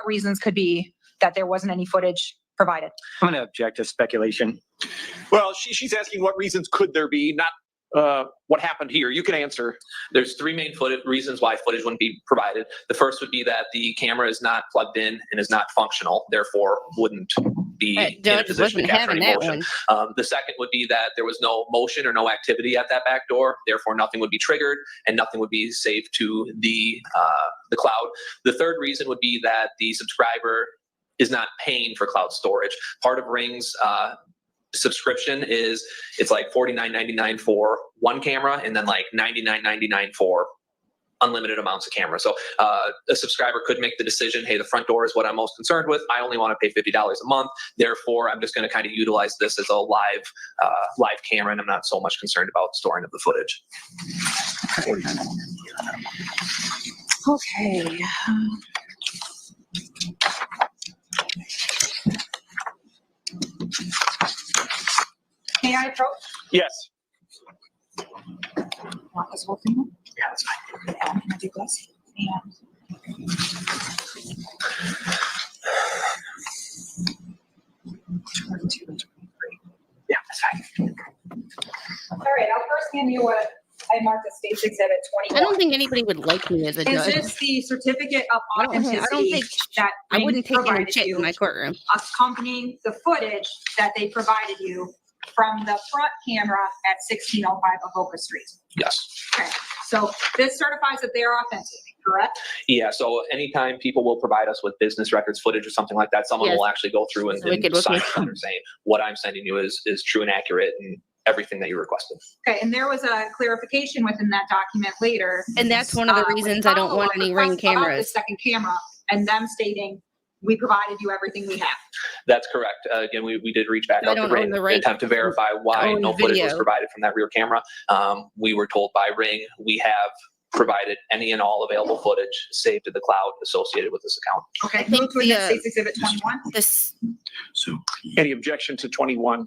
reasons could be that there wasn't any footage provided?
I'm going to object to speculation.
Well, she's asking what reasons could there be, not what happened here. You can answer.
There's three main reasons why footage wouldn't be provided. The first would be that the camera is not plugged in and is not functional, therefore wouldn't be in a position to capture any motion. The second would be that there was no motion or no activity at that back door, therefore nothing would be triggered and nothing would be saved to the cloud. The third reason would be that the subscriber is not paying for cloud storage. Part of Ring's subscription is it's like $49.99 for one camera and then like $99.99 for unlimited amounts of cameras. So a subscriber could make the decision, hey, the front door is what I'm most concerned with. I only want to pay $50 a month. Therefore, I'm just going to kind of utilize this as a live camera, and I'm not so much concerned about storing of the footage.
Okay. May I approach?
Yes.
Want this whole thing? Yeah, that's fine. And I'm gonna do this. And 22 and 23. Yeah, that's fine. All right, I'll first hand you what I marked as State's Exhibit 21.
I don't think anybody would like me as a
Is
judge.
this the certificate of
I don't
authenticity
think
that
I wouldn't take any
provided
shit
you,
in my courtroom.
accompanying the footage that they provided you from the front camera at 1605 Avoca Street?
Yes.
Okay, so this certifies that they are authentic, correct?
Yeah, so anytime people will provide us with business records footage or something like that, someone
Yes.
will actually go through and
So we could look
sign
at-
a letter saying, what I'm sending you is true and accurate and everything that you requested.
Okay, and there was a clarification within that document later.
And that's one of the
with
reasons I don't want
follow-up
any Ring
requests about the
cameras.
second camera, and them stating, we provided you everything we have.
That's correct. Again, we did reach back
I
out to
don't
Ring
own the
to
right
attempt to verify why
own
no footage was
video.
provided from that rear camera. We were told by Ring, we have provided any and all available footage saved to the cloud associated with this account.
Okay,
think
move to
the,
amend State's Exhibit 21.
This,
So
Any objection to 21?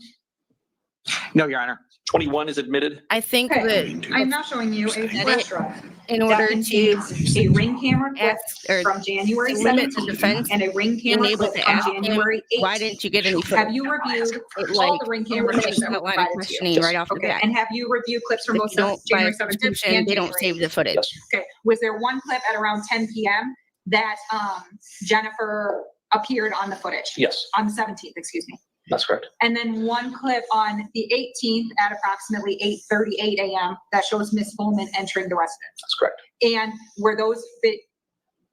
No, Your Honor.
21 is admitted.
I think
Okay,
that
I'm now showing you a flash drive
in
that
order to
contains a Ring camera clip
ask or
from January
to limit the
17th
defense
and a Ring
being
camera
able
clip
to
from
ask him,
January 8th.
why didn't you get any
Have
footage?
you reviewed
It,
all
like,
the Ring camera
eliminates
clips that were
that line of
provided to you?
questioning right off the
Okay,
bat.
and have you reviewed clips from
If
both
you don't, by
January 17th
institution,
and
they don't
January
save the footage.
Okay, was there one clip at around 10 PM that Jennifer appeared on the footage?
Yes,
On the 17th, excuse me.
that's correct.
And then one clip on the 18th at approximately 8:38 AM that shows Miss Fulman entering the residence.
That's correct.
And were those,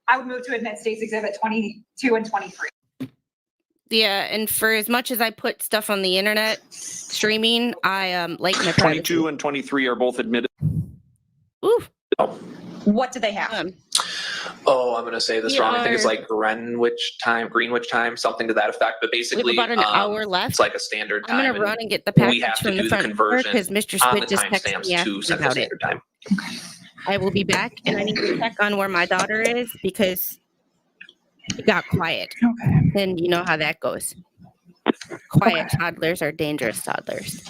I would move to admit State's Exhibit 22 and 23.
Yeah, and for as much as I put stuff on the internet streaming, I like my privacy.
22 and 23 are both admitted.
Ooh.
What do they have?
Oh, I'm going to say this
We
wrong. I think it's
are-
like Greenwich time, something to that effect. But
We have
basically,
about an hour left.
it's like a standard
I'm
time.
gonna
and
run and get the
we
package
have to
from
do
the
the
front door
conversion
because Mr.
on
Spit
the
just texted
timestamps
me
to
asking
Central
about it.
Standard Time.
I will be back and I need to check on where my daughter is because she got quiet.
Okay.
And you know how that goes. Quiet toddlers are dangerous toddlers.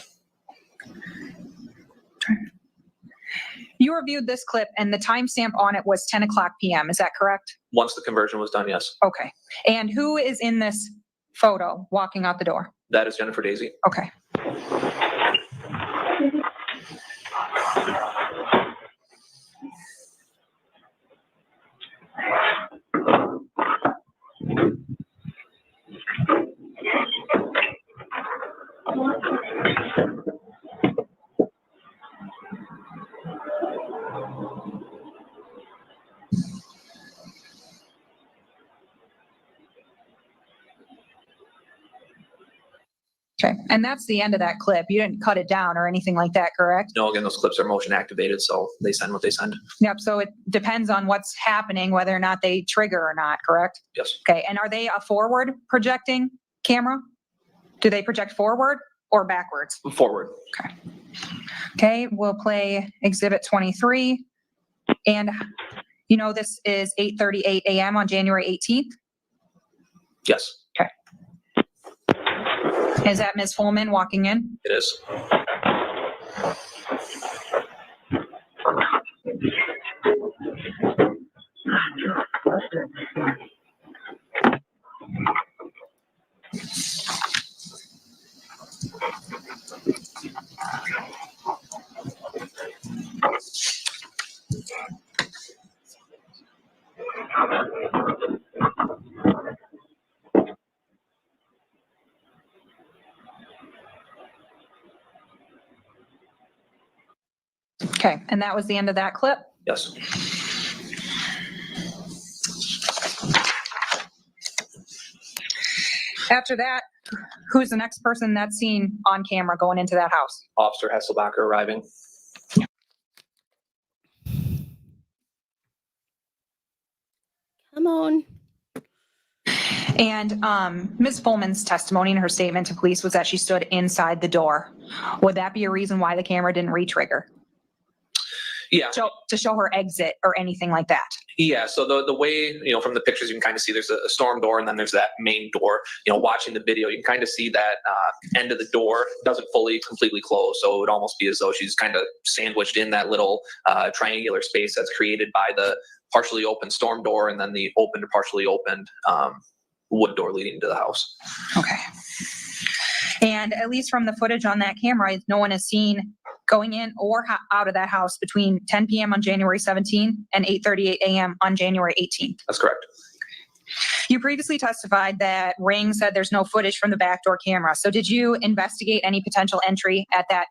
You reviewed this clip and the timestamp on it was 10 o'clock PM. Is that correct?
Once the conversion was done, yes.
Okay. And who is in this photo walking out the door?
That is Jennifer Dazey.
Okay. Okay, and that's the end of that clip. You didn't cut it down or anything like that, correct?
No, again, those clips are motion activated, so they send what they send.
Yep, so it depends on what's happening, whether or not they trigger or not, correct?
Yes.
Okay, and are they a forward projecting camera? Do they project forward or backwards?
Forward.
Okay, we'll play exhibit 23. And you know, this is 8:38 a.m. on January 18th.
Yes,
Is that Ms. Fulman walking in?
it is.
Okay, and that was the end of that clip?
Yes.
After that, who's the next person that's seen on camera going into that house?
Officer Hesselbacher arriving.
Come on.
And Ms. Fulman's testimony in her statement to police was that she stood inside the door. Would that be a reason why the camera didn't re-trigger?
Yeah.
To show her exit or anything like that?
Yeah, so the way, from the pictures, you can kind of see there's a storm door and then there's that main door. Watching the video, you can kind of see that end of the door doesn't fully completely close. So it would almost be as though she's kind of sandwiched in that little triangular space that's created by the partially open storm door and then the open to partially opened wood door leading to the house.
Okay. And at least from the footage on that camera, no one is seen going in or out of that house between 10 p.m. on January 17th and 8:38 a.m. on January 18th.
That's correct.
You previously testified that Ring said there's no footage from the backdoor camera. So did you investigate any potential entry at that,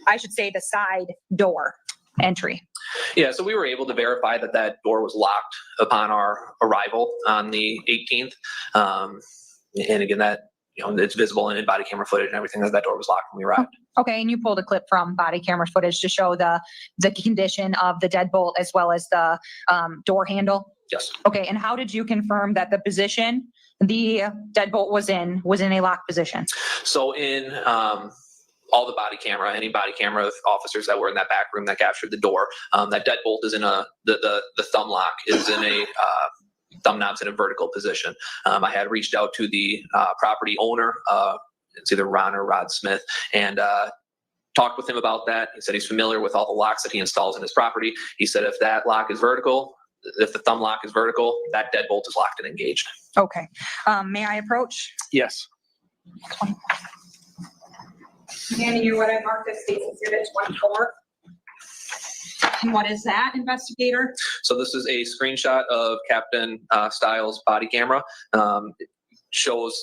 I should say the side door entry?
Yeah, so we were able to verify that that door was locked upon our arrival on the 18th. And again, that, it's visible in body camera footage and everything that door was locked when we arrived.
Okay, and you pulled a clip from body camera footage to show the condition of the deadbolt as well as the door handle?
Yes.
Okay, and how did you confirm that the position the deadbolt was in a locked position?
So in all the body camera, any body camera officers that were in that back room that captured the door, that deadbolt is in the thumb lock is in a thumb knob's in a vertical position. I had reached out to the property owner, it's either Ron or Rod Smith, and talked with him about that. He said he's familiar with all the locks that he installs in his property. He said if that lock is vertical, if the thumb lock is vertical, that deadbolt is locked and engaged.
Okay, may I approach?
Yes.
Handing you what I marked as State's Exhibit 24. And what is that, investigator?
So this is a screenshot of Captain Stiles' body camera. It shows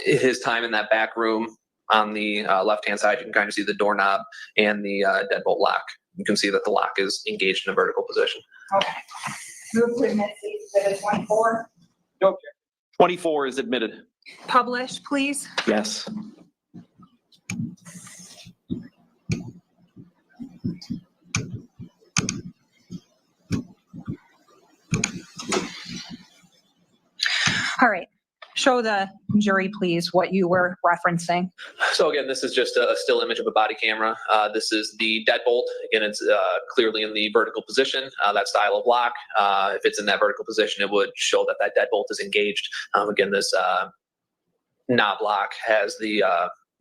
his time in that back room. On the left-hand side, you can kind of see the doorknob and the deadbolt lock. You can see that the lock is engaged in a vertical position.
Okay. Move to admit State's Exhibit 24.
Okay. 24 is admitted.
Published, please.
Yes.
All right. Show the jury, please, what you were referencing.
So again, this is just a still image of a body camera. This is the deadbolt. Again, it's clearly in the vertical position, that style of lock. If it's in that vertical position, it would show that that deadbolt is engaged. Again, this knob lock has the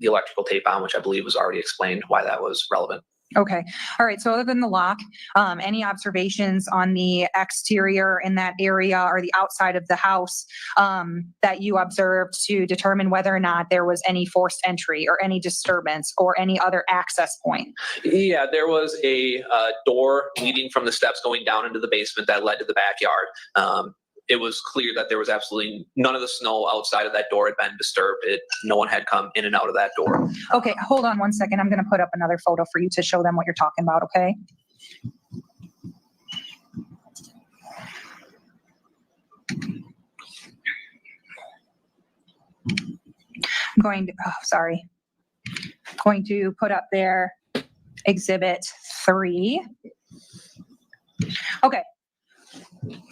electrical tape on, which I believe was already explained why that was relevant.
Okay. All right. So other than the lock, any observations on the exterior in that area or the outside of the house that you observed to determine whether or not there was any forced entry or any disturbance or any other access point?
Yeah, there was a door leading from the steps going down into the basement that led to the backyard. It was clear that there was absolutely none of the snow outside of that door had been disturbed. No one had come in and out of that door.
Okay, hold on one second. I'm going to put up another photo for you to show them what you're talking about, okay? I'm going to, sorry. going to put up there Exhibit 3. Okay.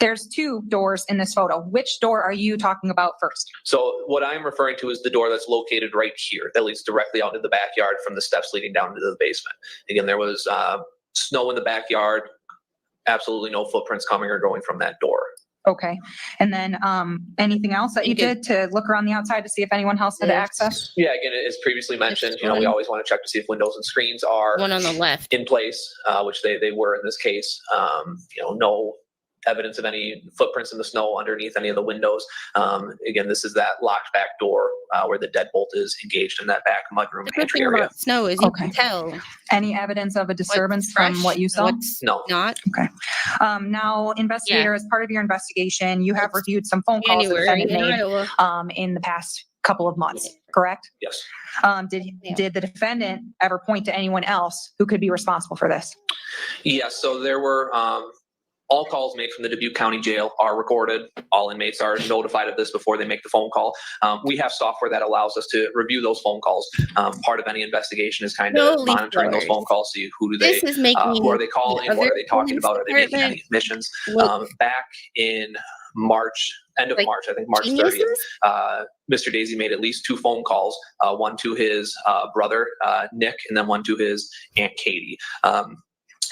There's 2 doors in this photo. Which door are you talking about first?
So what I'm referring to is the door that's located right here, that leads directly out into the backyard from the steps leading down into the basement. Again, there was snow in the backyard, absolutely no footprints coming or going from that door.
Okay. And then anything else that you did to look around the outside to see if anyone else had access?
Yeah, again, as previously mentioned, we always want to check to see if windows and screens are
One on the left.
in place, which they were in this case. No evidence of any footprints in the snow underneath any of the windows. Again, this is that locked back door where the deadbolt is engaged in that back mudroom
The good
pantry
thing
area.
about snow is you can tell.
Any evidence of a disturbance from
fresh,
what you saw?
what's
No.
not.
Okay. Now, investigator, as part of your investigation, you have reviewed some phone calls the
January
defendant
in
made
Iowa.
in the past couple of months, correct?
Yes.
Did the defendant ever point to anyone else who could be responsible for this?
Yes, so there were all calls made from the Dubuque County Jail are recorded. All inmates are notified of this before they make the phone call. We have software that allows us to review those phone calls. Part of any investigation is kind of
Holy
monitoring those
Lord.
phone calls, see who do they,
This is making
who are they calling,
the
what are
other
they talking
police
about, are they making any
department
admissions?
look
Back in March, end of
like
March, I think March 30th,
geniuses?
Mr. Dazey made at least 2 phone calls, one to his brother, Nick, and then one to his Aunt Katie.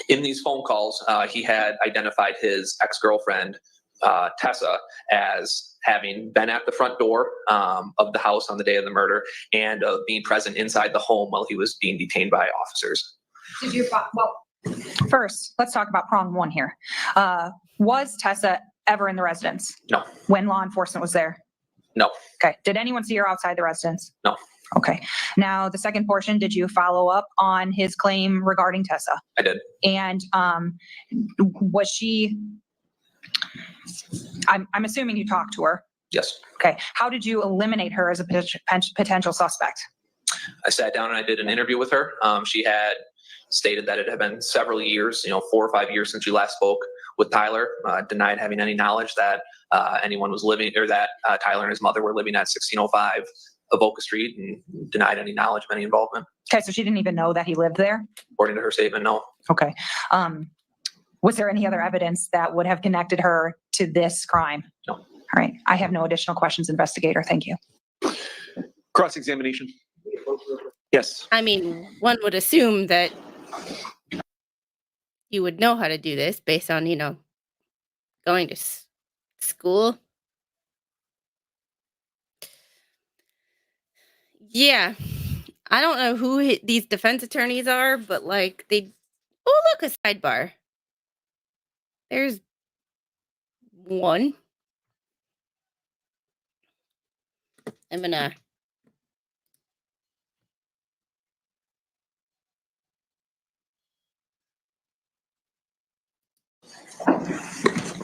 In these phone calls, he had identified his ex-girlfriend, Tessa, as having been at the front door of the house on the day of the murder and being present inside the home while he was being detained by officers.
Did you, well, first, let's talk about prong 1 here. Was Tessa ever in the residence?
No.
When law enforcement was there?
No.
Okay. Did anyone see her outside the residence?
No.
Okay. Now, the second portion, did you follow up on his claim regarding Tessa?
I did.
And was she, I'm assuming you talked to her.
Yes.
Okay. How did you eliminate her as a potential suspect?
I sat down and I did an interview with her. She had stated that it had been several years, 4 or 5 years since she last spoke with Tyler, denied having any knowledge that anyone was living, or that Tyler and his mother were living at 1605 Avoca Street, and denied any knowledge of any involvement.
Okay, so she didn't even know that he lived there?
According to her statement, no.
Okay. Was there any other evidence that would have connected her to this crime?
No.
All right. I have no additional questions, investigator. Thank you.
Cross-examination. Yes.
I mean, one would assume that you would know how to do this based on, going to school. Yeah. I don't know who these defense attorneys are, but oh, look, a sidebar. There's one. I'm gonna.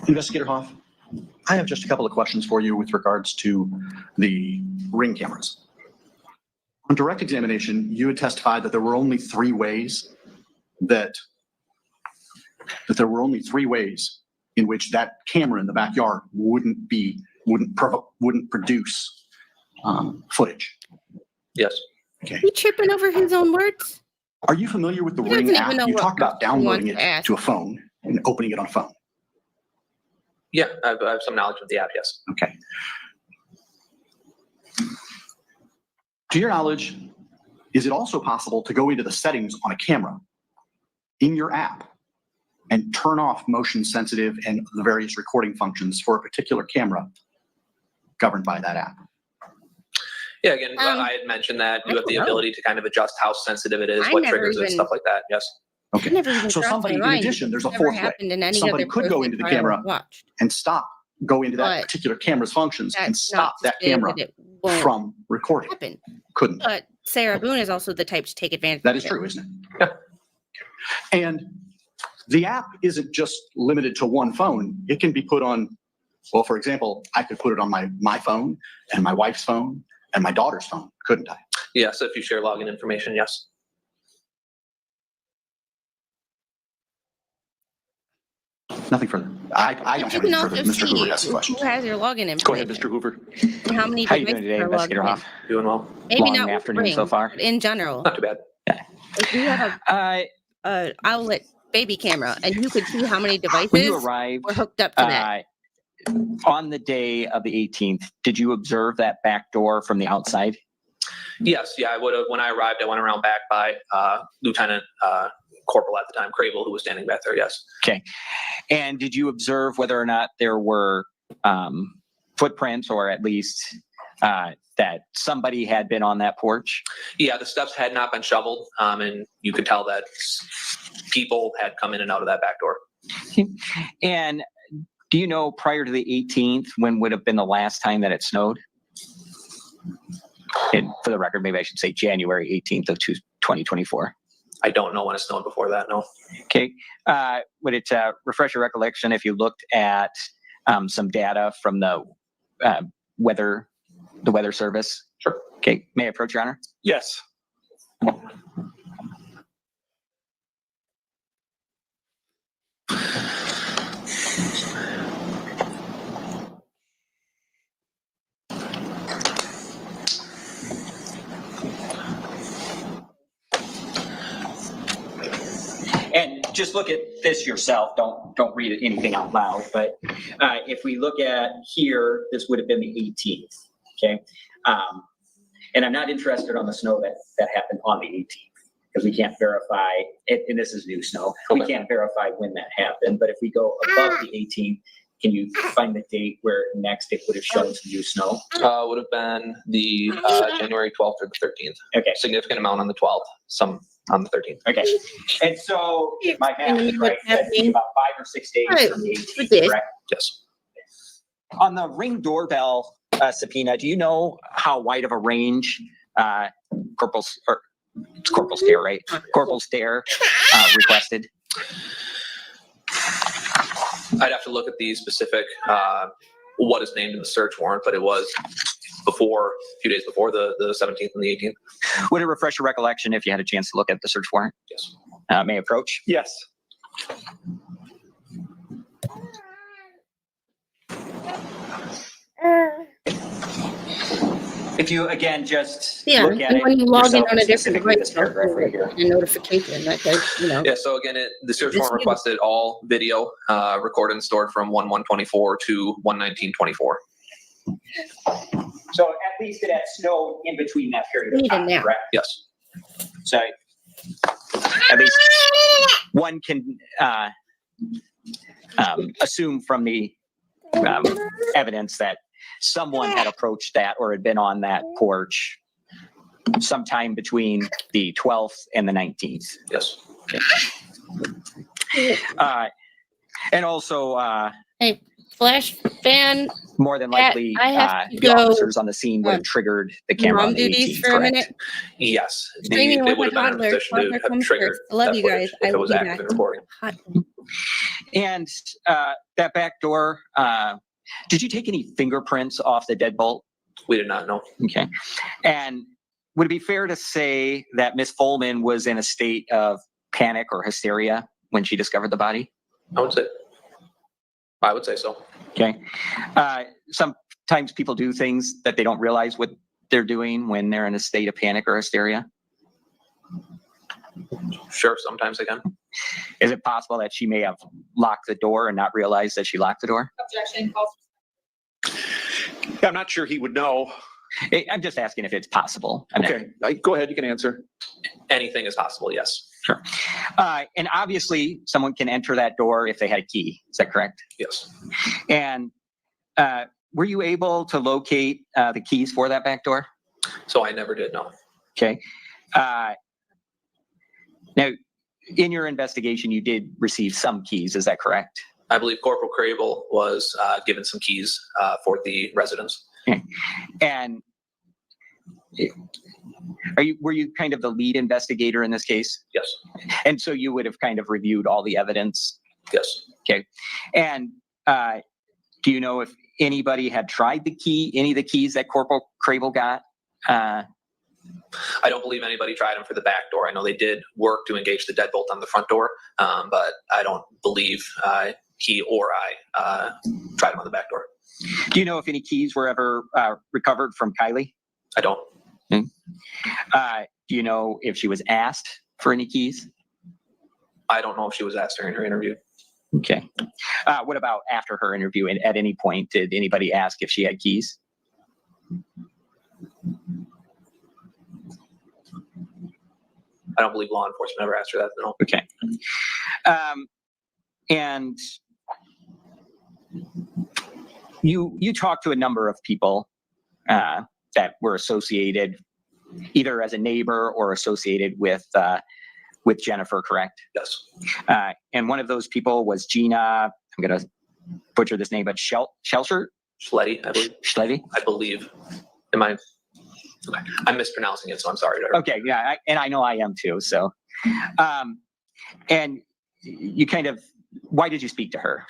Investigator Hoff, I have just a couple of questions for you with regards to the ring cameras. On direct examination, you had testified that there were only 3 ways in which that camera in the backyard wouldn't produce footage.
Yes.
Okay.
You tripping over his own words?
Are you familiar with the
He
Ring
doesn't
app?
even know
You
what
talked about
person he
downloading
wants to
it
ask.
to a phone and opening it on a phone.
Yeah, I have some knowledge of the app, yes.
Okay. To your knowledge, is it also possible to go into the settings on a camera in your app and turn off motion sensitive and the various recording functions for a particular camera governed by that app?
Yeah, again, I had mentioned that you have the ability to kind of adjust how sensitive it is,
I
what
never
triggers it,
even-
stuff like that. Yes.
Okay.
Never even
So
crossed
somebody,
my
in
mind.
addition, there's a
Never
4th way.
happened in any
Somebody
other
could go
Procedural
into the
trial
camera
I've watched.
and go into that
But
particular camera's functions and
That's
stop
not
that
to say
camera
that it won't
from recording.
happen.
Couldn't.
But Sarah Boone is also the type to take advantage.
That
of
is
it.
true, isn't it? And the app isn't just limited to one phone. It can be put on, well, for example, I could put it on my phone and my wife's phone and my daughter's phone, couldn't I?
Yes, if you share login information, yes.
Nothing further. I don't
You
have any
can
further.
also
Mr. Hoover
see
has a
who
question.
has your login information.
Go ahead, Mr. Hoover.
And how many
How you
devices
doing today,
are logged
Investigator
in.
Hoff?
Doing well.
Maybe
Long
not with
afternoon so
Ring,
far.
but in general.
Not too bad.
If we had a outlet baby camera and you could see how many devices
When you arrived
were hooked up to that.
on the day of the 18th, did you observe that back door from the outside?
Yes, yeah, I would have. When I arrived, I went around back by Lieutenant Corporal at the time, Krabble, who was standing back there. Yes.
Okay. And did you observe whether or not there were footprints, or at least that somebody had been on that porch?
Yeah, the steps had not been shoveled, and you could tell that people had come in and out of that back door.
And do you know, prior to the 18th, when would have been the last time that it snowed? And for the record, maybe I should say January 18th of 2024.
I don't know when it snowed before that, no.
Okay. Would it refresh your recollection if you looked at some data from the weather service?
Sure.
Okay. May I approach, Your Honor?
Yes.
And just look at this yourself. Don't read anything out loud. But if we look at here, this would have been the 18th. Okay. And I'm not interested on the snow that happened on the 18th, because we can't verify it. And this is new snow. We can't verify when that happened. But if we go above the 18th, can you find the date where next it would have shown some new snow?
Would have been the January 12th or the 13th.
Okay.
Significant amount on the 12th, some on the 13th.
Okay. And so if my math is right, that'd be about 5 or 6 days from the 18th, correct?
Yes.
On the Ring doorbell subpoena, do you know how wide of a range Corporal Stare, right? Corporal Stare requested?
I'd have to look at the specific, what is named in the search warrant, but it was before, a few days before the 17th and the 18th.
Would it refresh your recollection if you had a chance to look at the search warrant?
Yes.
May I approach?
Yes.
If you, again, just
Yeah,
look at
and
it
when you log in
yourself,
on a different
specifically
device,
this paragraph right here.
a notification that says,
Yeah, so again, the search
This
warrant
new-
requested all video recorded and stored from 1/1/24 to 1/19/24.
So at least it had snow in between that period of
Even
time,
now.
correct?
Yes.
So at least one can assume from the evidence that someone had approached that or had been on that porch sometime between the 12th and the 19th.
Yes.
And also,
hey, Flash fan,
more than likely,
I have to
the
go
officers on the scene would have triggered the camera
mom
on the
duties
18th,
for a
correct?
minute.
Yes.
Streaming
They
with
would
my
have been in a
toddler.
position to
Toddler
have
comes
triggered
first. I love
that
you
footage
guys.
if
I
it
will
was
be
active
back.
and recording.
Hot.
And that back door, did you take any fingerprints off the deadbolt?
We did not know.
Okay. And would it be fair to say that Miss Fulman was in a state of panic or hysteria when she discovered the body?
I would say so.
Okay. Sometimes people do things that they don't realize what they're doing when they're in a state of panic or hysteria.
Sure, sometimes again.
Is it possible that she may have locked the door and not realized that she locked the door?
Objection.
I'm not sure he would know.
I'm just asking if it's possible. I'm not-
Okay, go ahead, you can answer.
Anything is possible, yes.
Sure. And obviously, someone can enter that door if they had a key. Is that correct?
Yes.
And were you able to locate the keys for that back door?
So I never did know.
Okay. Now, in your investigation, you did receive some keys. Is that correct?
I believe Corporal Krabble was given some keys for the residence.
Okay. And were you kind of the lead investigator in this case?
Yes.
And so you would have kind of reviewed all the evidence?
Yes.
Okay. And do you know if anybody had tried any of the keys that Corporal Krabble got?
I don't believe anybody tried them for the back door. I know they did work to engage the deadbolt on the front door, but I don't believe he or I tried him on the back door.
Do you know if any keys were ever recovered from Kylie?
I don't.
Do you know if she was asked for any keys?
I don't know if she was asked during her interview.
Okay. What about after her interview? And at any point, did anybody ask if she had keys?
I don't believe law enforcement ever asked her that. No.
Okay. And you talked to a number of people that were associated either as a neighbor or associated with Jennifer, correct?
Yes.
And one of those people was Gina. I'm going to butcher this name, but Schletty,
I believe.
Schletty?
I believe. Am I? Okay. I'm mispronouncing it, so I'm sorry to her.
Okay, yeah, and I know I am too. So, and you kind of, why did you speak to her?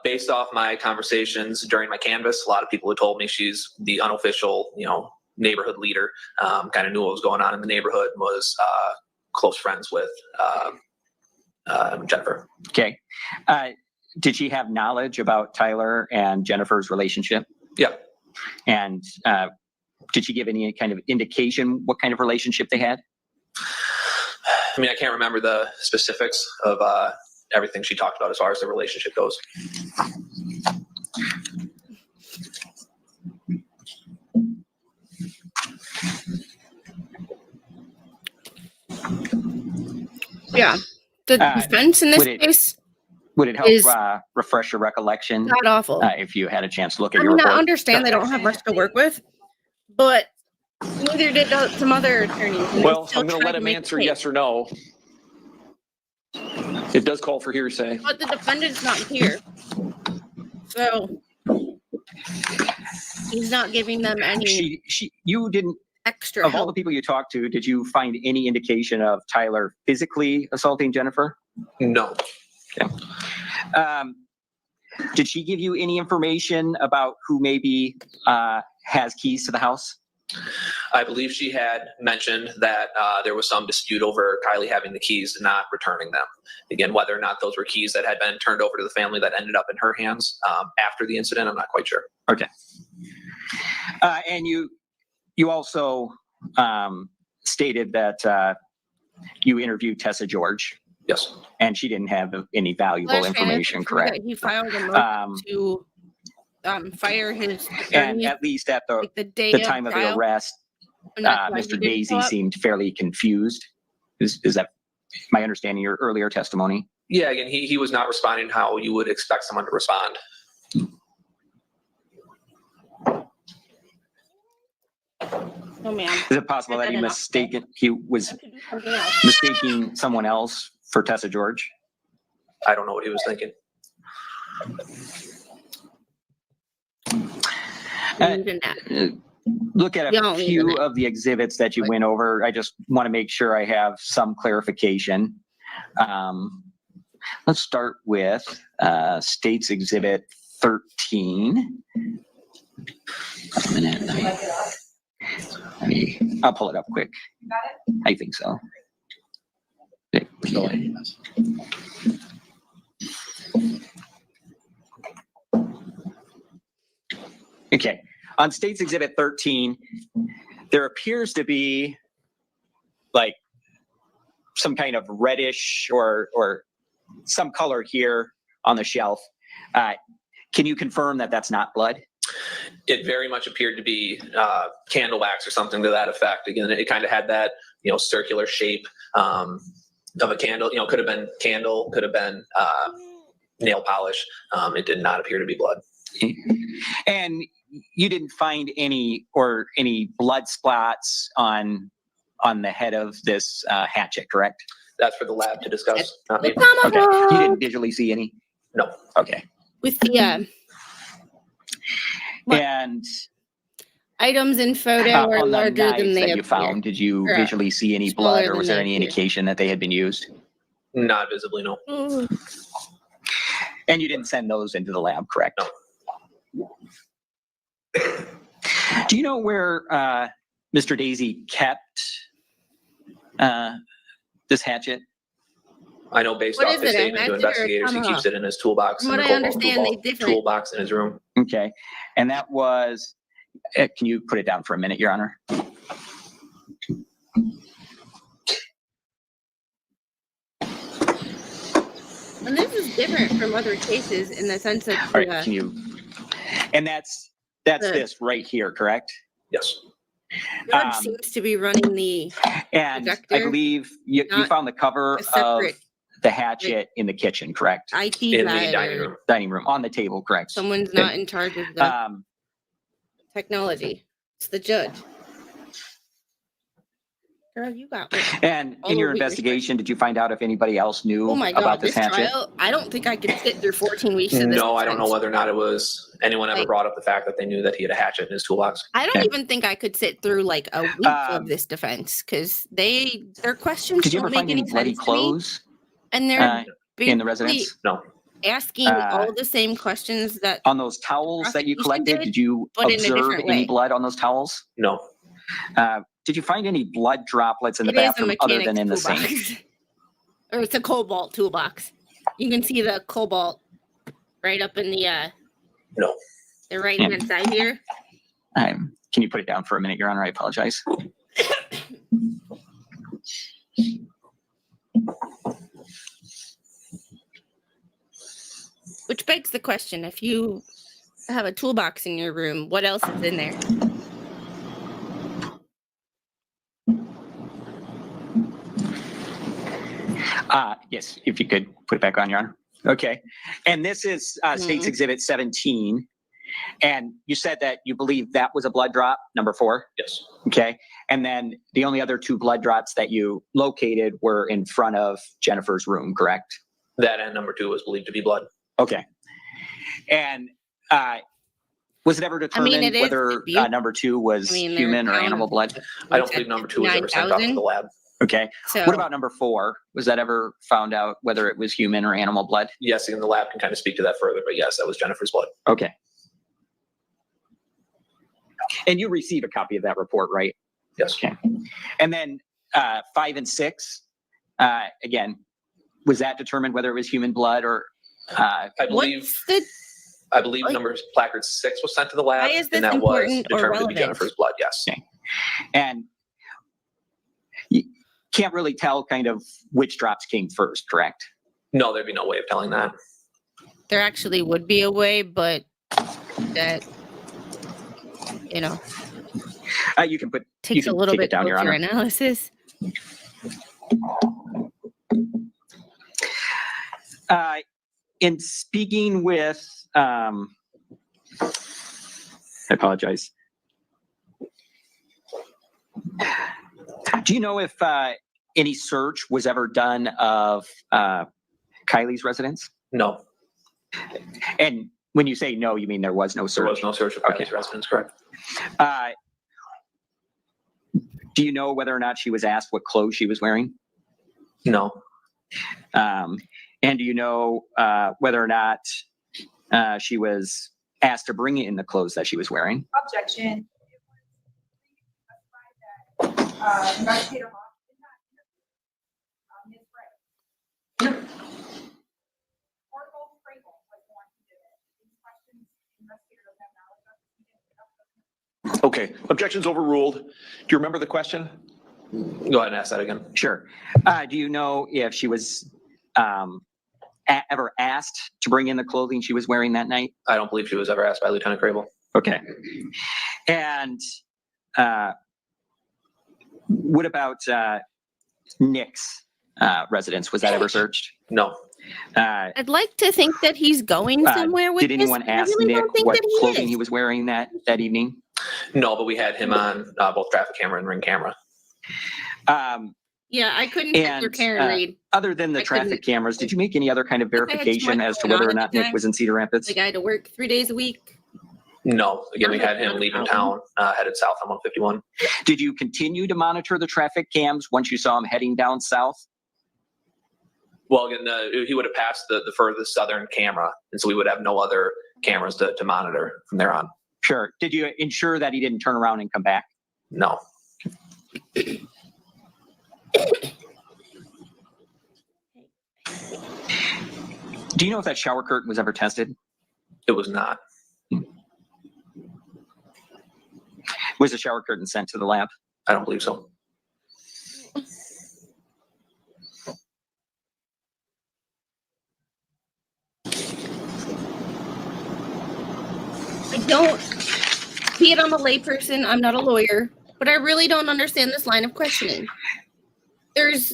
Based off my conversations during my canvas, a lot of people had told me she's the unofficial, neighborhood leader. Kind of knew what was going on in the neighborhood, and was close friends with Jennifer.
Okay. Did she have knowledge about Tyler and Jennifer's relationship?
Yeah.
And did she give any kind of indication what kind of relationship they had?
I mean, I can't remember the specifics of everything she talked about as far as the relationship goes.
Yeah. The defense in this case
would it help
is
refresh your recollection?
God awful.
If you had a chance to look at
I
your
mean,
report.
I understand they don't have much to work with, but neither did some other attorneys. and they
Well,
still
I'm going to
tried
let him
make
answer
the case.
yes or no. It does call for hearsay.
But the defendant's not here. So he's not giving them any
You didn't,
extra
of all the people you talked to, did you find any indication of Tyler physically assaulting Jennifer?
No.
Okay. Did she give you any information about who maybe has keys to the house?
I believe she had mentioned that there was some dispute over Kylie having the keys and not returning them. Again, whether or not those were keys that had been turned over to the family that ended up in her hands after the incident, I'm not quite sure.
Okay. And you also stated that you interviewed Tessa George.
Yes.
And she didn't have any valuable information, correct?
He filed a motion to fire his
And
attorney,
at least at the
day
time of the
trial.
arrest,
And that's why he
Mr.
didn't show
Dazey
up.
seemed fairly confused. Is that my understanding of your earlier testimony?
Yeah, again, he was not responding how you would expect someone to respond.
Oh man.
Is it possible that he was
Something else.
mistaking someone else for Tessa George?
I don't know what he was thinking.
Look at a few of the exhibits that you went over. I just want to make sure I have some clarification. Let's start with State's Exhibit 13. A minute. I'll pull it up quick. I think so. Okay. On State's Exhibit 13, there appears to be like some kind of reddish or some color here on the shelf. Can you confirm that that's not blood?
It very much appeared to be candle wax or something to that effect. Again, it kind of had that, circular shape of a candle. Could have been candle, could have been nail polish. It did not appear to be blood.
And you didn't find any blood splats on the head of this hatchet, correct?
That's for the lab to discuss. Not me.
Okay. You didn't visually see any?
No.
Okay.
With the
And
items in photo are
on the
larger than
knives
they
that you
appear.
found, did you
Or,
visually see any
smaller
blood, or
than
was there
they
any
appear.
indication that they had been used?
Not visibly, no.
And you didn't send those into the lab, correct?
No.
Do you know where Mr. Dazey kept this hatchet?
I know based
What
off
is
his
it, a
statement to
hatchet or a
investigators, he keeps
tomahawk?
it in his toolbox
From
in the
what I
cobalt
understand, they different.
toolbox in his room.
Okay. And that was, can you put it down for a minute, Your Honor?
And this is different from other cases in the sense that
All right, can you, and that's
the-
this right here, correct?
Yes.
judge seems to be running the
And I
projector,
believe you
not
found the cover
a
of
separate
the hatchet in the kitchen, correct?
IT
In
guy
the dining
or
room.
Dining room, on the table, correct?
someone's
Okay.
not in charge of the technology. It's the judge. Girl, you got me.
And
all
in your
over your
investigation, did you find out if anybody else knew
Oh my
about
God,
this
this
hatchet?
trial, I don't think I could sit through 14 weeks of this.
No, I don't know
defense.
whether or not it was anyone ever
Like-
brought up the fact that they knew that he had a hatchet in his toolbox.
I don't
Okay.
even think I could sit through like a week of this defense because their questions
Did you
don't
ever
make
find
any
any bloody
sense to me.
clothes
And they're
in the
basically
residence?
No.
asking all the same questions that
On those towels that you
prosecution
collected,
did,
did you
but in a
observe
different
any
way.
blood on those towels?
No.
Did you find any blood droplets in the
it is a
bathroom other
mechanic's
than in the sink?
toolbox. Or it's a cobalt toolbox. You can see the cobalt right up in the
No.
the right hand side here.
Can you put it down for a minute, Your Honor? I apologize.
Which begs the question, if you have a toolbox in your room, what else is in there?
Yes, if you could put it back on, Your Honor. Okay. And this is State's
Mhm.
Exhibit 17. And you said that you believe that was a blood drop, number 4?
Yes.
Okay. And then the only other 2 blood drops that you located were in front of Jennifer's room, correct?
That and number 2 was believed to be blood.
Okay. And was it ever determined
it is
whether
dispute.
number 2 was
Their
human or
count
animal
of-
blood?
I don't believe number 2 was ever sent off to the lab.
Okay.
So
What about number 4? Was that ever found out whether it was human or animal blood?
Yes, and the lab can kind of speak to that further, but yes, that was Jennifer's blood.
Okay. And you receive a copy of that report, right?
Yes.
Okay. And then 5 and 6, again, was that determined whether it was human blood or?
I believe
what's the like-
number placard 6 was sent to the lab,
Why is this
and that was
important or
determined to be
relevant?
Jennifer's blood. Yes.
Okay. And you can't really tell kind of which drops came first, correct?
No, there'd be no way of telling that.
there actually would be a way, but that
You can put. you
takes a
can
little
take
bit
it down, Your
closer
Honor.
analysis.
In speaking with, I apologize. Do you know if any search was ever done of Kylie's residence?
No,
And when you say no, you mean there was no
there
search?
was no search of
Okay.
Kylie's residence, correct?
Do you know whether or not she was asked what clothes she was wearing?
No,
And do you know whether or not she was asked to bring in the clothes that she was wearing?
Objection. Investigator Moss did not interview Ms. Gray. Portable Krabble was the one who did it. These questions, investigators have knowledge of.
Okay, objection's overruled. Do you remember the question?
go ahead and ask that again.
Sure. Do you know if she was ever asked to bring in the clothing she was wearing that night?
I don't believe she was ever asked by Lieutenant Krabble.
Okay. And what about Nick's residence? Was that ever searched?
No,
I'd like to think that he's going somewhere with
did
this.
anyone
I
ask
really
Nick
don't think
what
that he
clothing
is.
he was wearing that evening?
no, but we had him on both traffic camera and ring camera.
Yeah, I couldn't sit through
And
Karen Reed.
other than the
I couldn't-
traffic cameras, did you make any other kind of
I had too
verification
much
as to
going
whether
on
or
at
not
the
Nick
time.
was in Cedar Rapids?
Like I had to work 3 days a week.
No, again, we
Not
had him
a
leaving
problem.
town, headed south on 151.
Did you continue to monitor the traffic cams once you saw him heading down south?
Well, again, he would have passed the furthest southern camera, and so we would have no other cameras to monitor from there on.
Sure. Did you ensure that he didn't turn around and come back?
No.
Do you know if that shower curtain was ever tested?
It was not.
Was the shower curtain sent to the lab?
I don't believe so.
I don't, be it I'm a layperson, I'm not a lawyer, but I really don't understand this line of questioning. There's,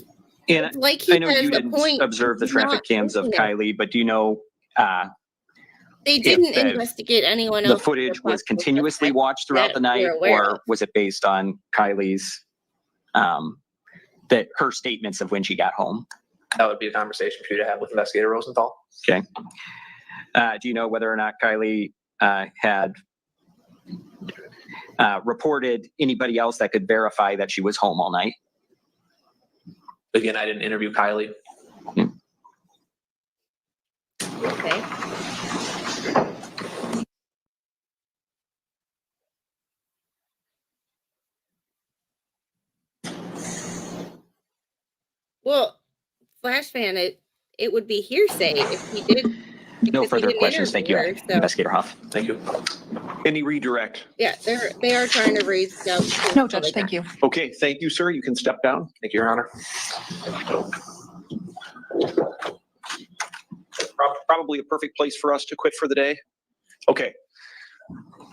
And
like he
I know
says,
you
the
didn't
point
observe the
is
traffic
not
cams of
looking at-
Kylie, but do you know
They
if
didn't
the-
investigate anyone
the
else.
footage was
possible
continuously
suspect
watched throughout
that
the night,
we're aware
or
of.
was it based on Kylie's that her statements of when she got home?
That would be a conversation for you to have with Investigator Rosenthal.
Okay. Do you know whether or not Kylie had reported anybody else that could verify that she was home all night?
Again, I didn't interview Kylie.
Okay. Well, Flash fan, it would be hearsay if he did.
No
because he
further
didn't
questions. Thank you,
interview her, so,
Investigator Huff.
Thank you.
Any redirect?
yeah, they are trying to raise doubts. to
No,
all
Judge,
they
thank
can.
you.
Okay, thank you, sir. You can step down.
Thank you, Your Honor.
Probably a perfect place for us to quit for the day. Okay.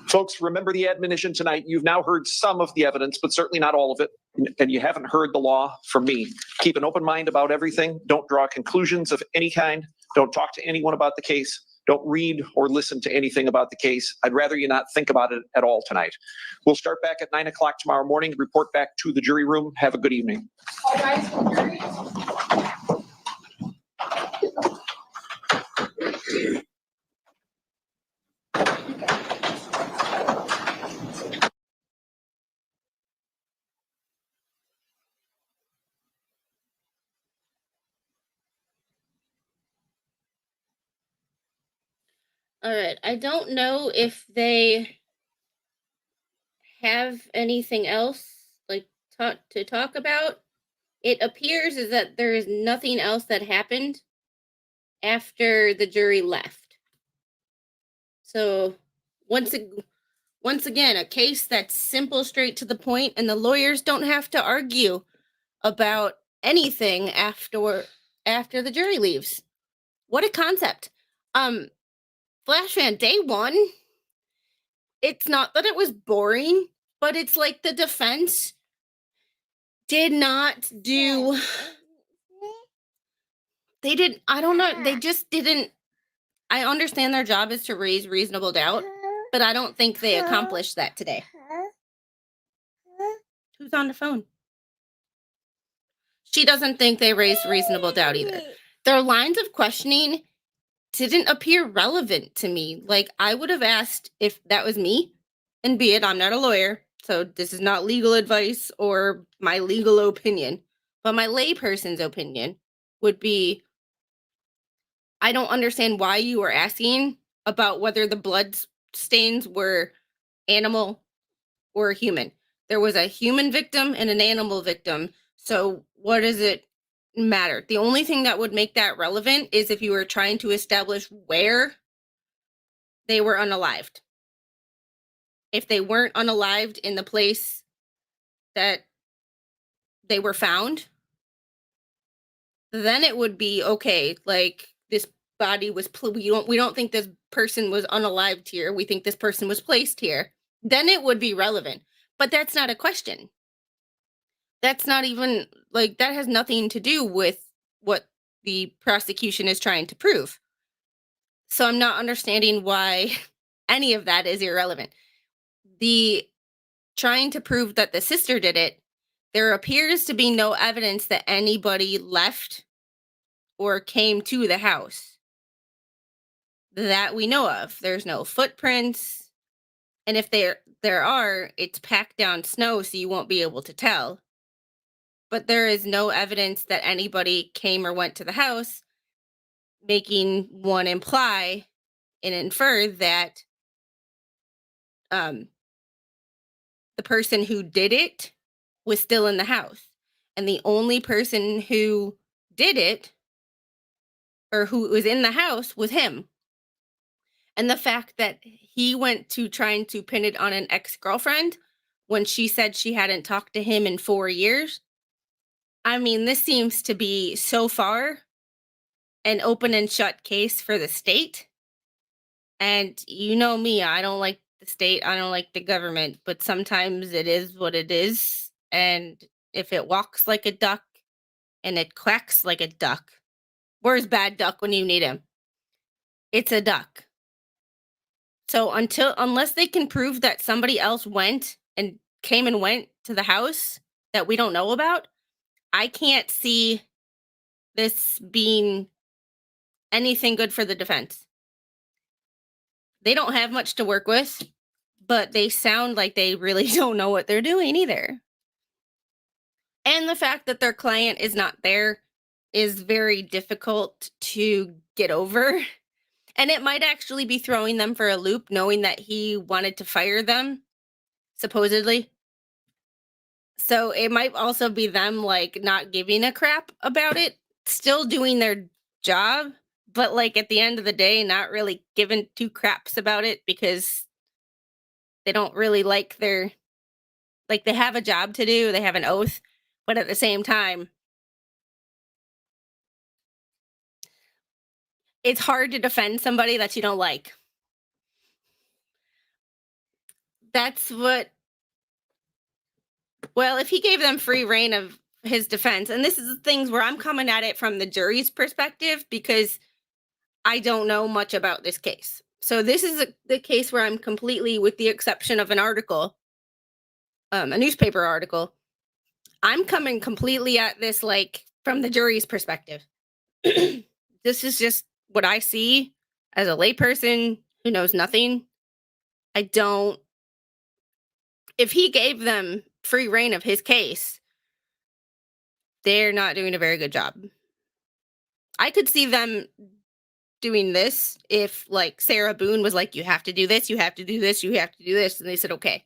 Folks, remember the admonition tonight. You've now heard some of the evidence, but certainly not all of it. And you haven't heard the law from me. Keep an open mind about everything. Don't draw conclusions of any kind. Don't talk to anyone about the case. Don't read or listen to anything about the case. I'd rather you not think about it at all tonight. We'll start back at 9 o'clock tomorrow morning. Report back to the jury room. Have a good evening.
All right. I don't know if they have anything else like to talk about. It appears is that there is nothing else that happened after the jury left. So once again, a case that's simple, straight to the point, and the lawyers don't have to argue about anything after the jury leaves. What a concept. Flash fan, day one, it's not that it was boring, but it's like the defense did not do. They did. I don't know. They just didn't. I understand their job is to raise reasonable doubt, but I don't think they accomplished that today. Who's on the phone? She doesn't think they raised reasonable doubt either. Their lines of questioning didn't appear relevant to me. Like, I would have asked if that was me, and be it, I'm not a lawyer, so this is not legal advice or my legal opinion, but my layperson's opinion would be, I don't understand why you were asking about whether the blood stains were animal or human. There was a human victim and an animal victim. So what does it matter? The only thing that would make that relevant is if you were trying to establish where they were unalived. If they weren't unalived in the place that they were found, then it would be okay. Like, this body was, we don't think this person was unalived here. We think this person was placed here. Then it would be relevant. But that's not a question. That's not even, like, that has nothing to do with what the prosecution is trying to prove. So I'm not understanding why any of that is irrelevant. The trying to prove that the sister did it, there appears to be no evidence that anybody left or came to the house that we know of. There's no footprints. And if there are, it's packed down snow, so you won't be able to tell. But there is no evidence that anybody came or went to the house, making one imply and infer that the person who did it was still in the house. And the only person who did it or who was in the house was him. And the fact that he went to trying to pin it on an ex-girlfriend when she said she hadn't talked to him in 4 years. I mean, this seems to be so far an open and shut case for the state. And you know me, I don't like the state, I don't like the government, but sometimes it is what it is. And if it walks like a duck and it quacks like a duck, where's bad duck when you need him? It's a duck. So unless they can prove that somebody else went and came and went to the house that we don't know about, I can't see this being anything good for the defense. They don't have much to work with, but they sound like they really don't know what they're doing either. And the fact that their client is not there is very difficult to get over. And it might actually be throwing them for a loop, knowing that he wanted to fire them, supposedly. So it might also be them, like, not giving a crap about it, still doing their job, but, like, at the end of the day, not really giving two craps about it because they don't really like they have a job to do, they have an oath, but at the same time, it's hard to defend somebody that you don't like. That's what... Well, if he gave them free reign of his defense, and this is the things where I'm coming at it from the jury's perspective because I don't know much about this case. So this is the case where I'm completely, with the exception of an article, a newspaper article, I'm coming completely at this like from the jury's perspective. This is just what I see as a layperson who knows nothing. If he gave them free reign of his case, they're not doing a very good job. I could see them doing this if, like, Sarah Boone was like, you have to do this, you have to do this, you have to do this, and they said, okay.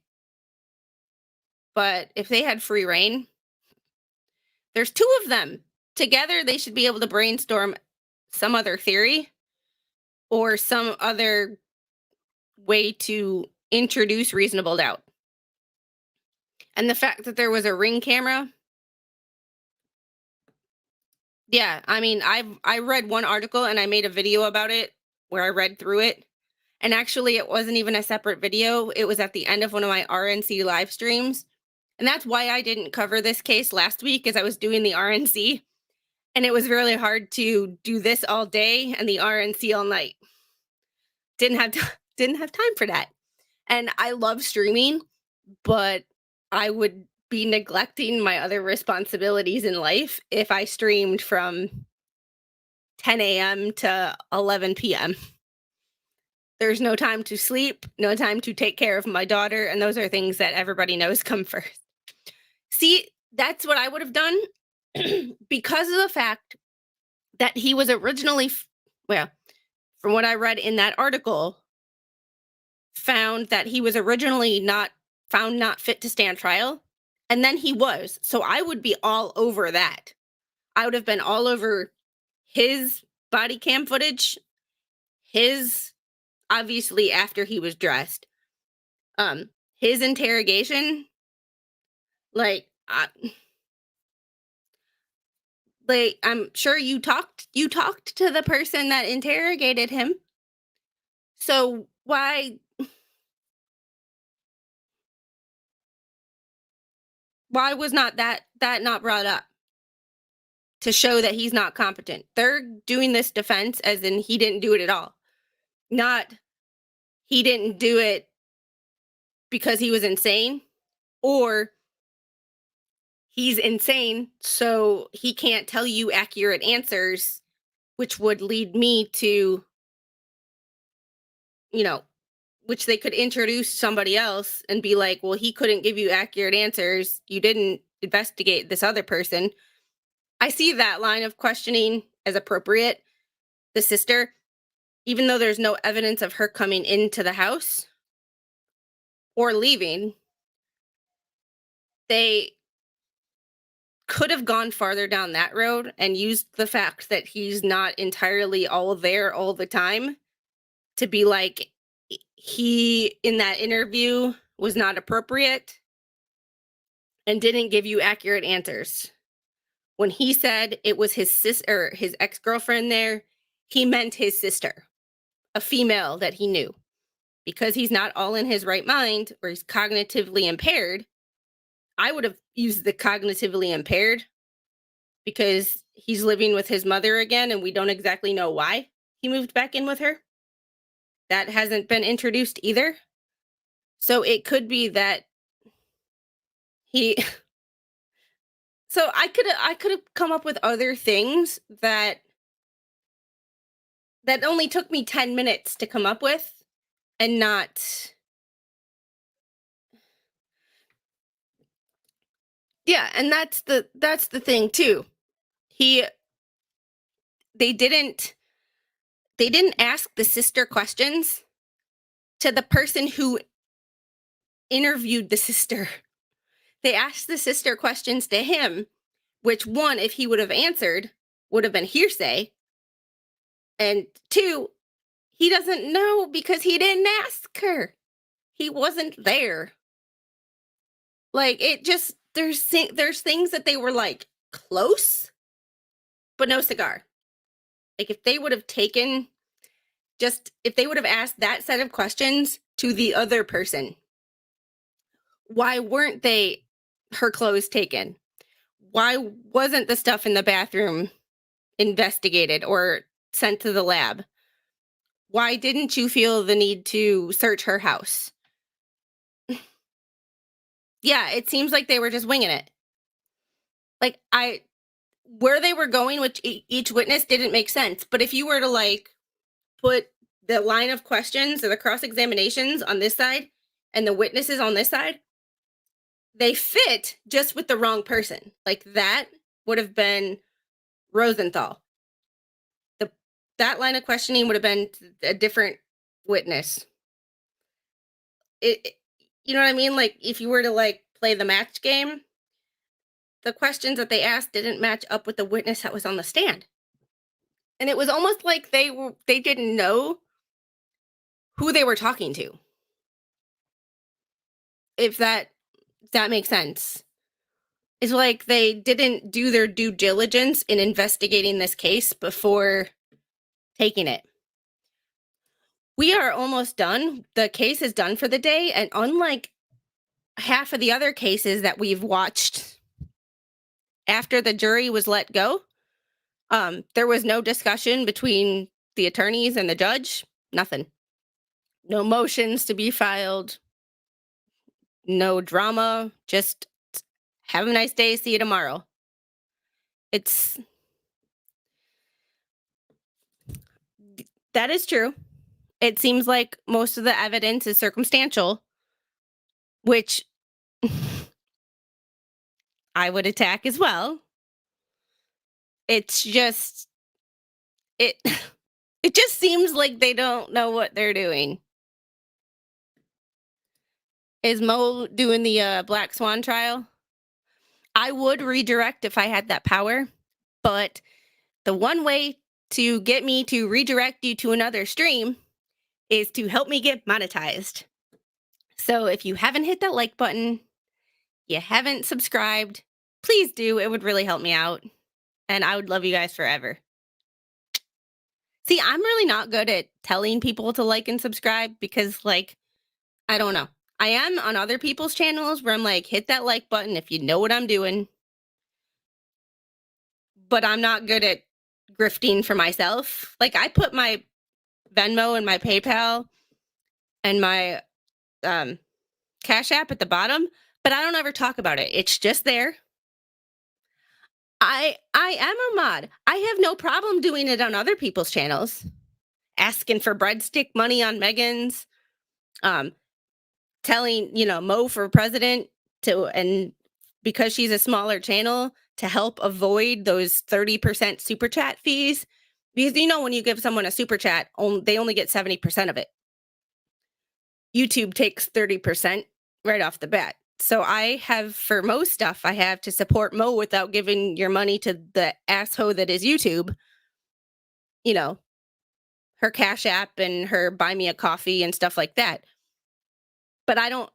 But if they had free reign, there's two of them. Together, they should be able to brainstorm some other theory or some other way to introduce reasonable doubt. And the fact that there was a Ring camera, yeah, I mean, I read one article and I made a video about it where I read through it. And actually, it wasn't even a separate video. It was at the end of one of my RNC live streams. And that's why I didn't cover this case last week, is I was doing the RNC. And it was really hard to do this all day and the RNC all night. Didn't have time for that. And I love streaming, but I would be neglecting my other responsibilities in life if I streamed from 10 a.m. to 11 p.m. There's no time to sleep, no time to take care of my daughter, and those are things that everybody knows come first. See, that's what I would have done because of the fact that he was originally, from what I read in that article, found that he was originally not fit to stand trial, and then he was. So I would be all over that. I would have been all over his body cam footage, obviously after he was dressed, his interrogation, I'm sure you talked to the person that interrogated him. So why was not that not brought up to show that he's not competent? They're doing this defense as in he didn't do it at all. Not he didn't do it because he was insane, or he's insane, so he can't tell you accurate answers, which would lead me to, which they could introduce somebody else and be like, well, he couldn't give you accurate answers. You didn't investigate this other person. I see that line of questioning as appropriate. The sister, even though there's no evidence of her coming into the house or leaving, they could have gone farther down that road and used the fact that he's not entirely all there all the time to be like, he in that interview was not appropriate and didn't give you accurate answers. When he said it was his sister, his ex-girlfriend there, he meant his sister, a female that he knew. Because he's not all in his right mind or he's cognitively impaired, I would have used the cognitively impaired because he's living with his mother again and we don't exactly know why he moved back in with her. That hasn't been introduced either. So it could be that he... So I could have come up with other things that only took me 10 minutes to come up with and not... Yeah, and that's the thing too. They didn't ask the sister questions to the person who interviewed the sister. They asked the sister questions to him, which one, if he would have answered, would have been hearsay. And two, he doesn't know because he didn't ask her. He wasn't there. Like, it just, there's things that they were like close, but no cigar. Like, if they would have asked that set of questions to the other person, why weren't her clothes taken? Why wasn't the stuff in the bathroom investigated or sent to the lab? Why didn't you feel the need to search her house? Yeah, it seems like they were just winging it. Like, where they were going with each witness didn't make sense. But if you were to like put the line of questions or the cross-examinations on this side and the witnesses on this side, they fit just with the wrong person. Like, that would have been Rosenthal. That line of questioning would have been a different witness. You know what I mean? Like, if you were to like play the match game, the questions that they asked didn't match up with the witness that was on the stand. And it was almost like they didn't know who they were talking to. If that makes sense. It's like they didn't do their due diligence in investigating this case before taking it. We are almost done. The case is done for the day. And unlike half of the other cases that we've watched after the jury was let go, there was no discussion between the attorneys and the judge. Nothing. No motions to be filed. No drama. Just have a nice day. See you tomorrow. That is true. It seems like most of the evidence is circumstantial, which I would attack as well. It's just, it just seems like they don't know what they're doing. Is Mo doing the Black Swan trial? I would redirect if I had that power, but the one way to get me to redirect you to another stream is to help me get monetized. So if you haven't hit that like button, you haven't subscribed, please do. It would really help me out. And I would love you guys forever. See, I'm really not good at telling people to like and subscribe because, like, I don't know. I am on other people's channels where I'm like, hit that like button if you know what I'm doing. But I'm not good at grifting for myself. Like, I put my Venmo and my PayPal and my Cash App at the bottom, but I don't ever talk about it. It's just there. I am a mod. I have no problem doing it on other people's channels. Asking for breadstick money on Megan's. Telling, Mo for president and because she's a smaller channel to help avoid those 30% super chat fees. Because when you give someone a super chat, they only get 70% of it. YouTube takes 30% right off the bat. So I have, for most stuff, I have to support Mo without giving your money to the asshole that is YouTube. You know, her Cash App and her Buy Me a Coffee and stuff like that. But I don't,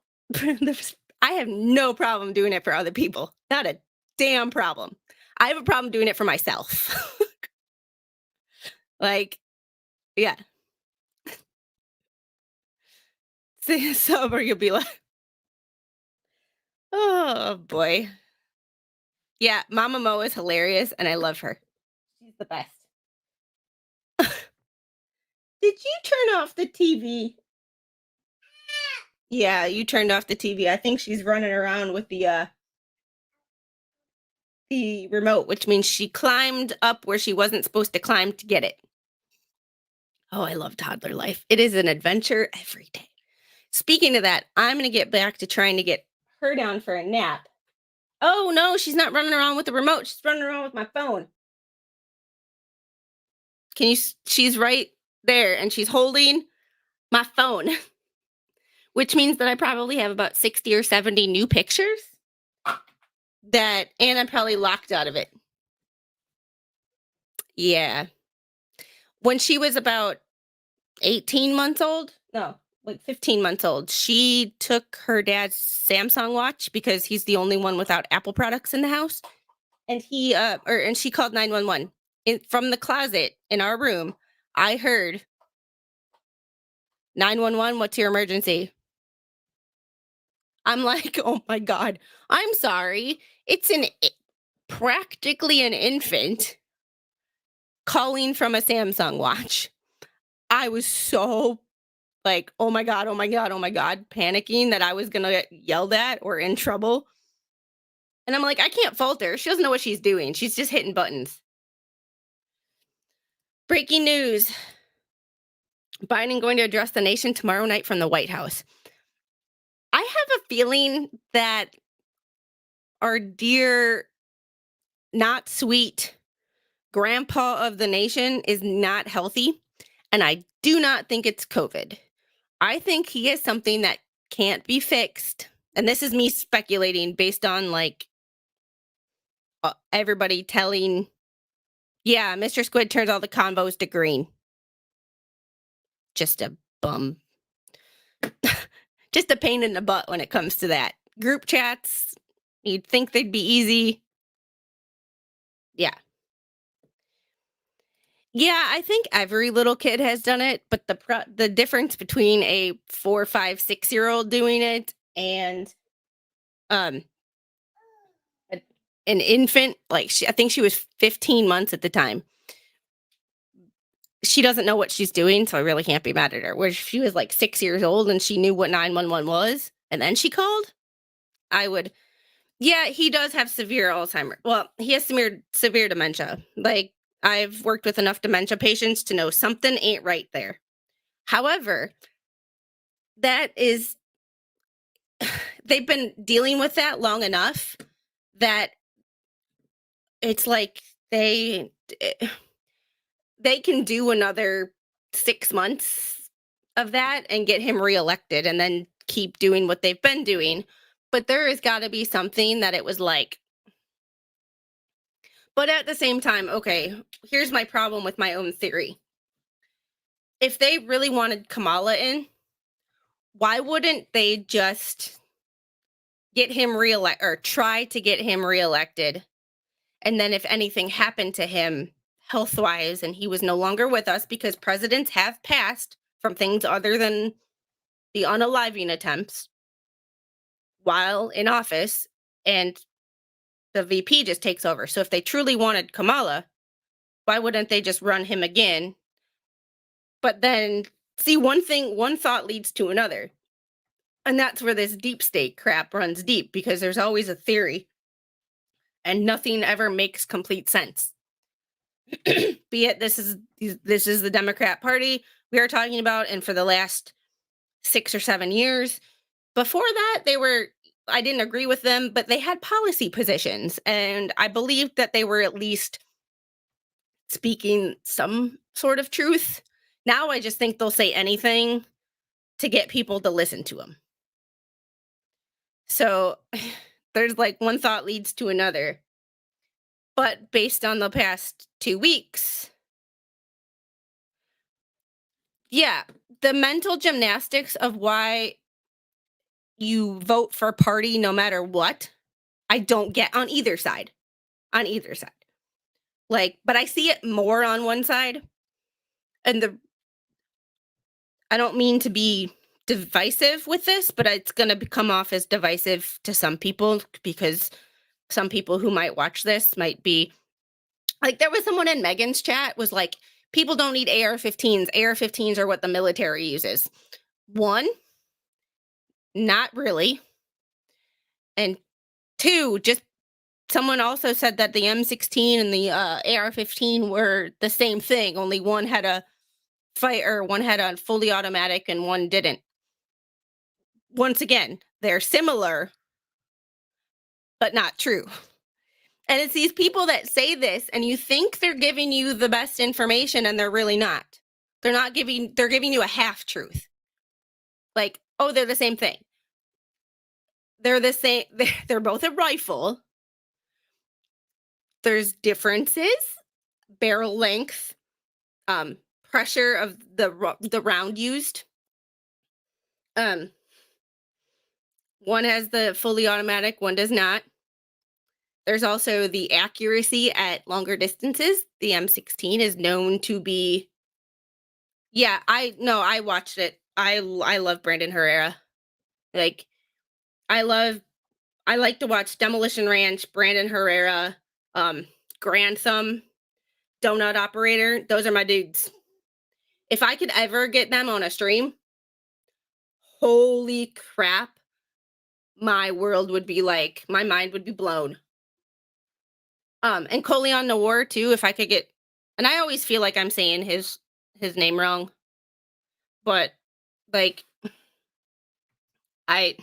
I have no problem doing it for other people. Not a damn problem. I have a problem doing it for myself. Like, yeah. Sober, you'll be like, oh boy. Yeah, Mama Mo is hilarious and I love her. She's the best. Did you turn off the TV? Yeah, you turned off the TV. I think she's running around with the remote, which means she climbed up where she wasn't supposed to climb to get it. Oh, I love toddler life. It is an adventure every day. Speaking of that, I'm going to get back to trying to get her down for a nap. Oh, no, she's not running around with the remote. She's running around with my phone. She's right there, and she's holding my phone, which means that I probably have about 60 or 70 new pictures and I'm probably locked out of it. Yeah. When she was about 18 months old, no, like 15 months old, she took her dad's Samsung watch because he's the only one without Apple products in the house. And she called 911. From the closet in our room, I heard 911, what's your emergency? I'm like, oh my God, I'm sorry. It's practically an infant calling from a Samsung watch. I was so like, oh my God, panicking that I was going to get yelled at or in trouble. And I'm like, I can't fault her. She doesn't know what she's doing. She's just hitting buttons. Breaking news. Biden going to address the nation tomorrow night from the White House. I have a feeling that our dear, not sweet grandpa of the nation is not healthy. And I do not think it's COVID. I think he is something that can't be fixed. And this is me speculating based on like everybody telling, yeah, Mr. Squid turns all the convos to green. Just a bum. Just a pain in the butt when it comes to that. Group chats, you'd think they'd be easy. Yeah. Yeah, I think every little kid has done it, but the difference between a 4, 5, 6-year-old doing it and an infant, like I think she was 15 months at the time. She doesn't know what she's doing, so I really can't be mad at her. Where if she was like 6 years old and she knew what 911 was, and then she called, I would. Yeah, he does have severe Alzheimer's. Well, he has severe dementia. Like, I've worked with enough dementia patients to know something ain't right there. However, they've been dealing with that long enough that it's like they can do another 6 months of that and get him reelected and then keep doing what they've been doing. But there has got to be something that it was like. But at the same time, okay, here's my problem with my own theory. If they really wanted Kamala in, why wouldn't they just get him reelected or try to get him reelected? And then if anything happened to him health-wise and he was no longer with us, because presidents have passed from things other than the unaliving attempts while in office, and the VP just takes over. So if they truly wanted Kamala, why wouldn't they just run him again? But then, see, one thought leads to another. And that's where this deep state crap runs deep, because there's always a theory and nothing ever makes complete sense. Be it this is the Democrat Party we are talking about, and for the last 6 or 7 years. Before that, I didn't agree with them, but they had policy positions, and I believed that they were at least speaking some sort of truth. Now I just think they'll say anything to get people to listen to them. So there's like one thought leads to another. But based on the past 2 weeks, yeah, the mental gymnastics of why you vote for party no matter what, I don't get on either side. On either side. Like, but I see it more on one side. And I don't mean to be divisive with this, but it's going to come off as divisive to some people because some people who might watch this might be like, there was someone in Megan's chat was like, people don't need AR-15s. AR-15s are what the military uses. One, not really. And two, just someone also said that the M16 and the AR-15 were the same thing. Only one had a one had a fully automatic and one didn't. Once again, they're similar, but not true. And it's these people that say this, and you think they're giving you the best information, and they're really not. They're giving you a half truth. Like, oh, they're the same thing. They're the same. They're both a rifle. There's differences, barrel length, pressure of the round used. One has the fully automatic, one does not. There's also the accuracy at longer distances. The M16 is known to be. Yeah, I watched it. I love Brandon Herrera. Like, I like to watch Demolition Ranch, Brandon Herrera, Grand Thumb, Donut Operator. Those are my dudes. If I could ever get them on a stream, holy crap, my world would be like, my mind would be blown. And Coleon Noir too, if I could get, and I always feel like I'm saying his name wrong, but like, there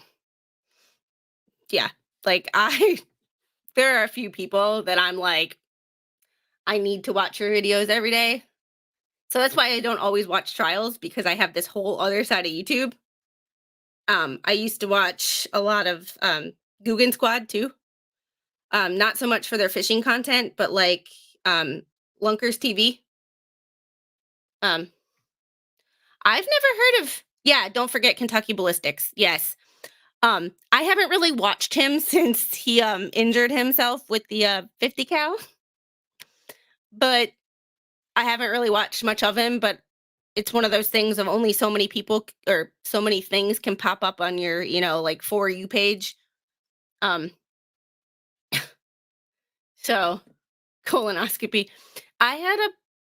are a few people that I'm like, I need to watch your videos every day. So that's why I don't always watch trials, because I have this whole other side of YouTube. I used to watch a lot of Guggen Squad too. Not so much for their fishing content, but like Lunkers TV. I've never heard of, don't forget Kentucky Ballistics. Yes. I haven't really watched him since he injured himself with the 50 cal. But I haven't really watched much of him, but it's one of those things of only so many people or so many things can pop up on your, like For You page. So colonoscopy. I had a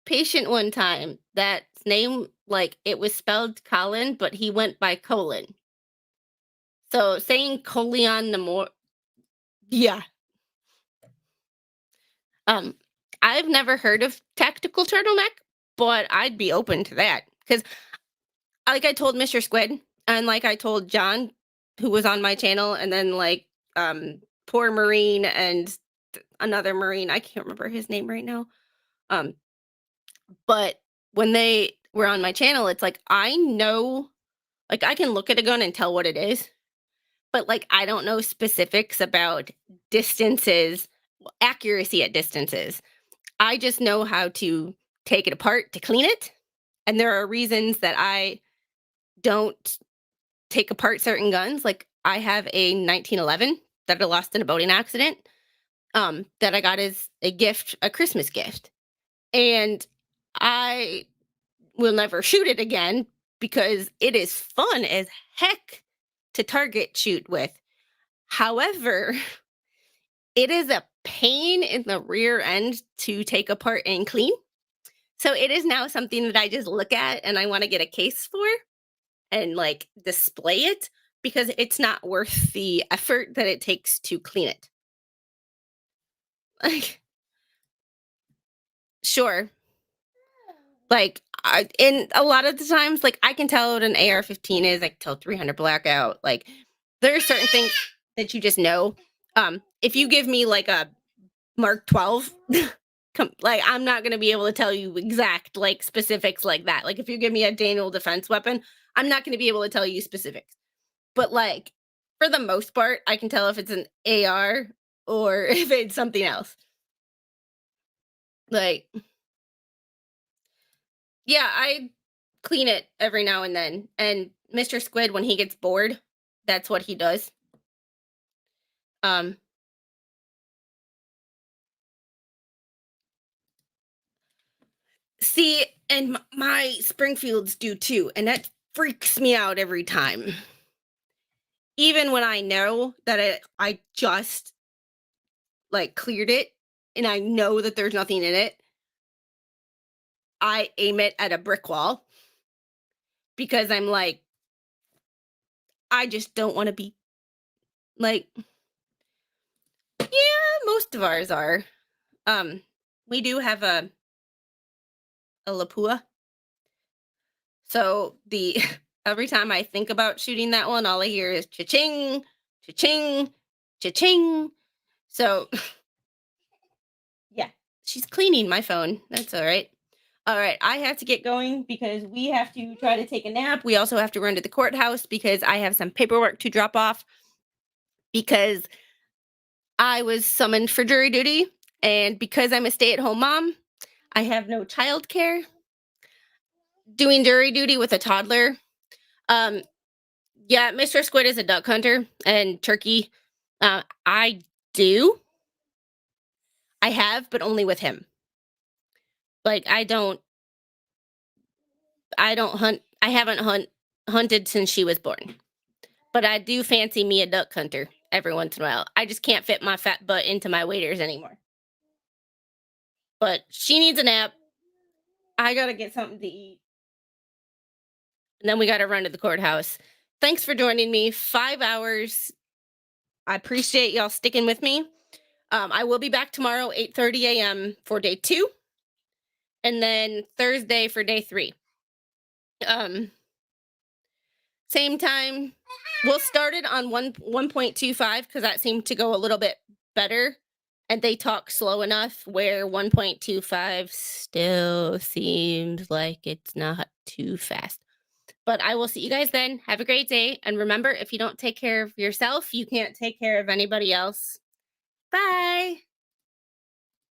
patient one time that's name, like, it was spelled Colin, but he went by colon. So saying Coleon Noir, yeah. I've never heard of tactical turtleneck, but I'd be open to that. Because like I told Mr. Squid, and like I told John, who was on my channel, and then like poor Marine and another Marine, I can't remember his name right now. But when they were on my channel, it's like, I know, like, I can look at a gun and tell what it is, but like, I don't know specifics about distances, accuracy at distances. I just know how to take it apart to clean it. And there are reasons that I don't take apart certain guns. Like, I have a 1911 that I lost in a boating accident, that I got as a gift, a Christmas gift. And I will never shoot it again because it is fun as heck to target shoot with. However, it is a pain in the rear end to take apart and clean. So it is now something that I just look at and I want to get a case for and like display it, because it's not worth the effort that it takes to clean it. Like, sure. Like, in a lot of the times, like, I can tell what an AR-15 is. I can tell 300 blackout. Like, there are certain things that you just know. If you give me like a Mark 12, like, I'm not going to be able to tell you exact like specifics like that. Like, if you give me a Daniel defense weapon, I'm not going to be able to tell you specifics. But like, for the most part, I can tell if it's an AR or if it's something else. Like, yeah, I clean it every now and then. And Mr. Squid, when he gets bored, that's what he does. See, and my Springfields do too, and that freaks me out every time. Even when I know that I just like cleared it and I know that there's nothing in it, I aim it at a brick wall because I'm like, I just don't want to be like, yeah, most of ours are. We do have a Lapua. So every time I think about shooting that one, all I hear is cha-ching, cha-ching, cha-ching. So yeah, she's cleaning my phone. That's all right. All right, I have to get going because we have to try to take a nap. We also have to run to the courthouse because I have some paperwork to drop off because I was summoned for jury duty. And because I'm a stay-at-home mom, I have no childcare. Doing jury duty with a toddler. Yeah, Mr. Squid is a duck hunter and turkey. I have, but only with him. Like I don't hunt. I haven't hunted since she was born. But I do fancy me a duck hunter every once in a while. I just can't fit my fat butt into my waders anymore. But she needs a nap. I gotta get something to eat. And then we gotta run to the courthouse. Thanks for joining me. 5 hours. I appreciate y'all sticking with me. I will be back tomorrow, 8:30 a.m. for day 2. And then Thursday for day 3. Same time. We'll start it on 1.25 because that seemed to go a little bit better. And they talk slow enough where 1.25 still seems like it's not too fast. But I will see you guys then. Have a great day. And remember, if you don't take care of yourself, you can't take care of anybody else. Bye.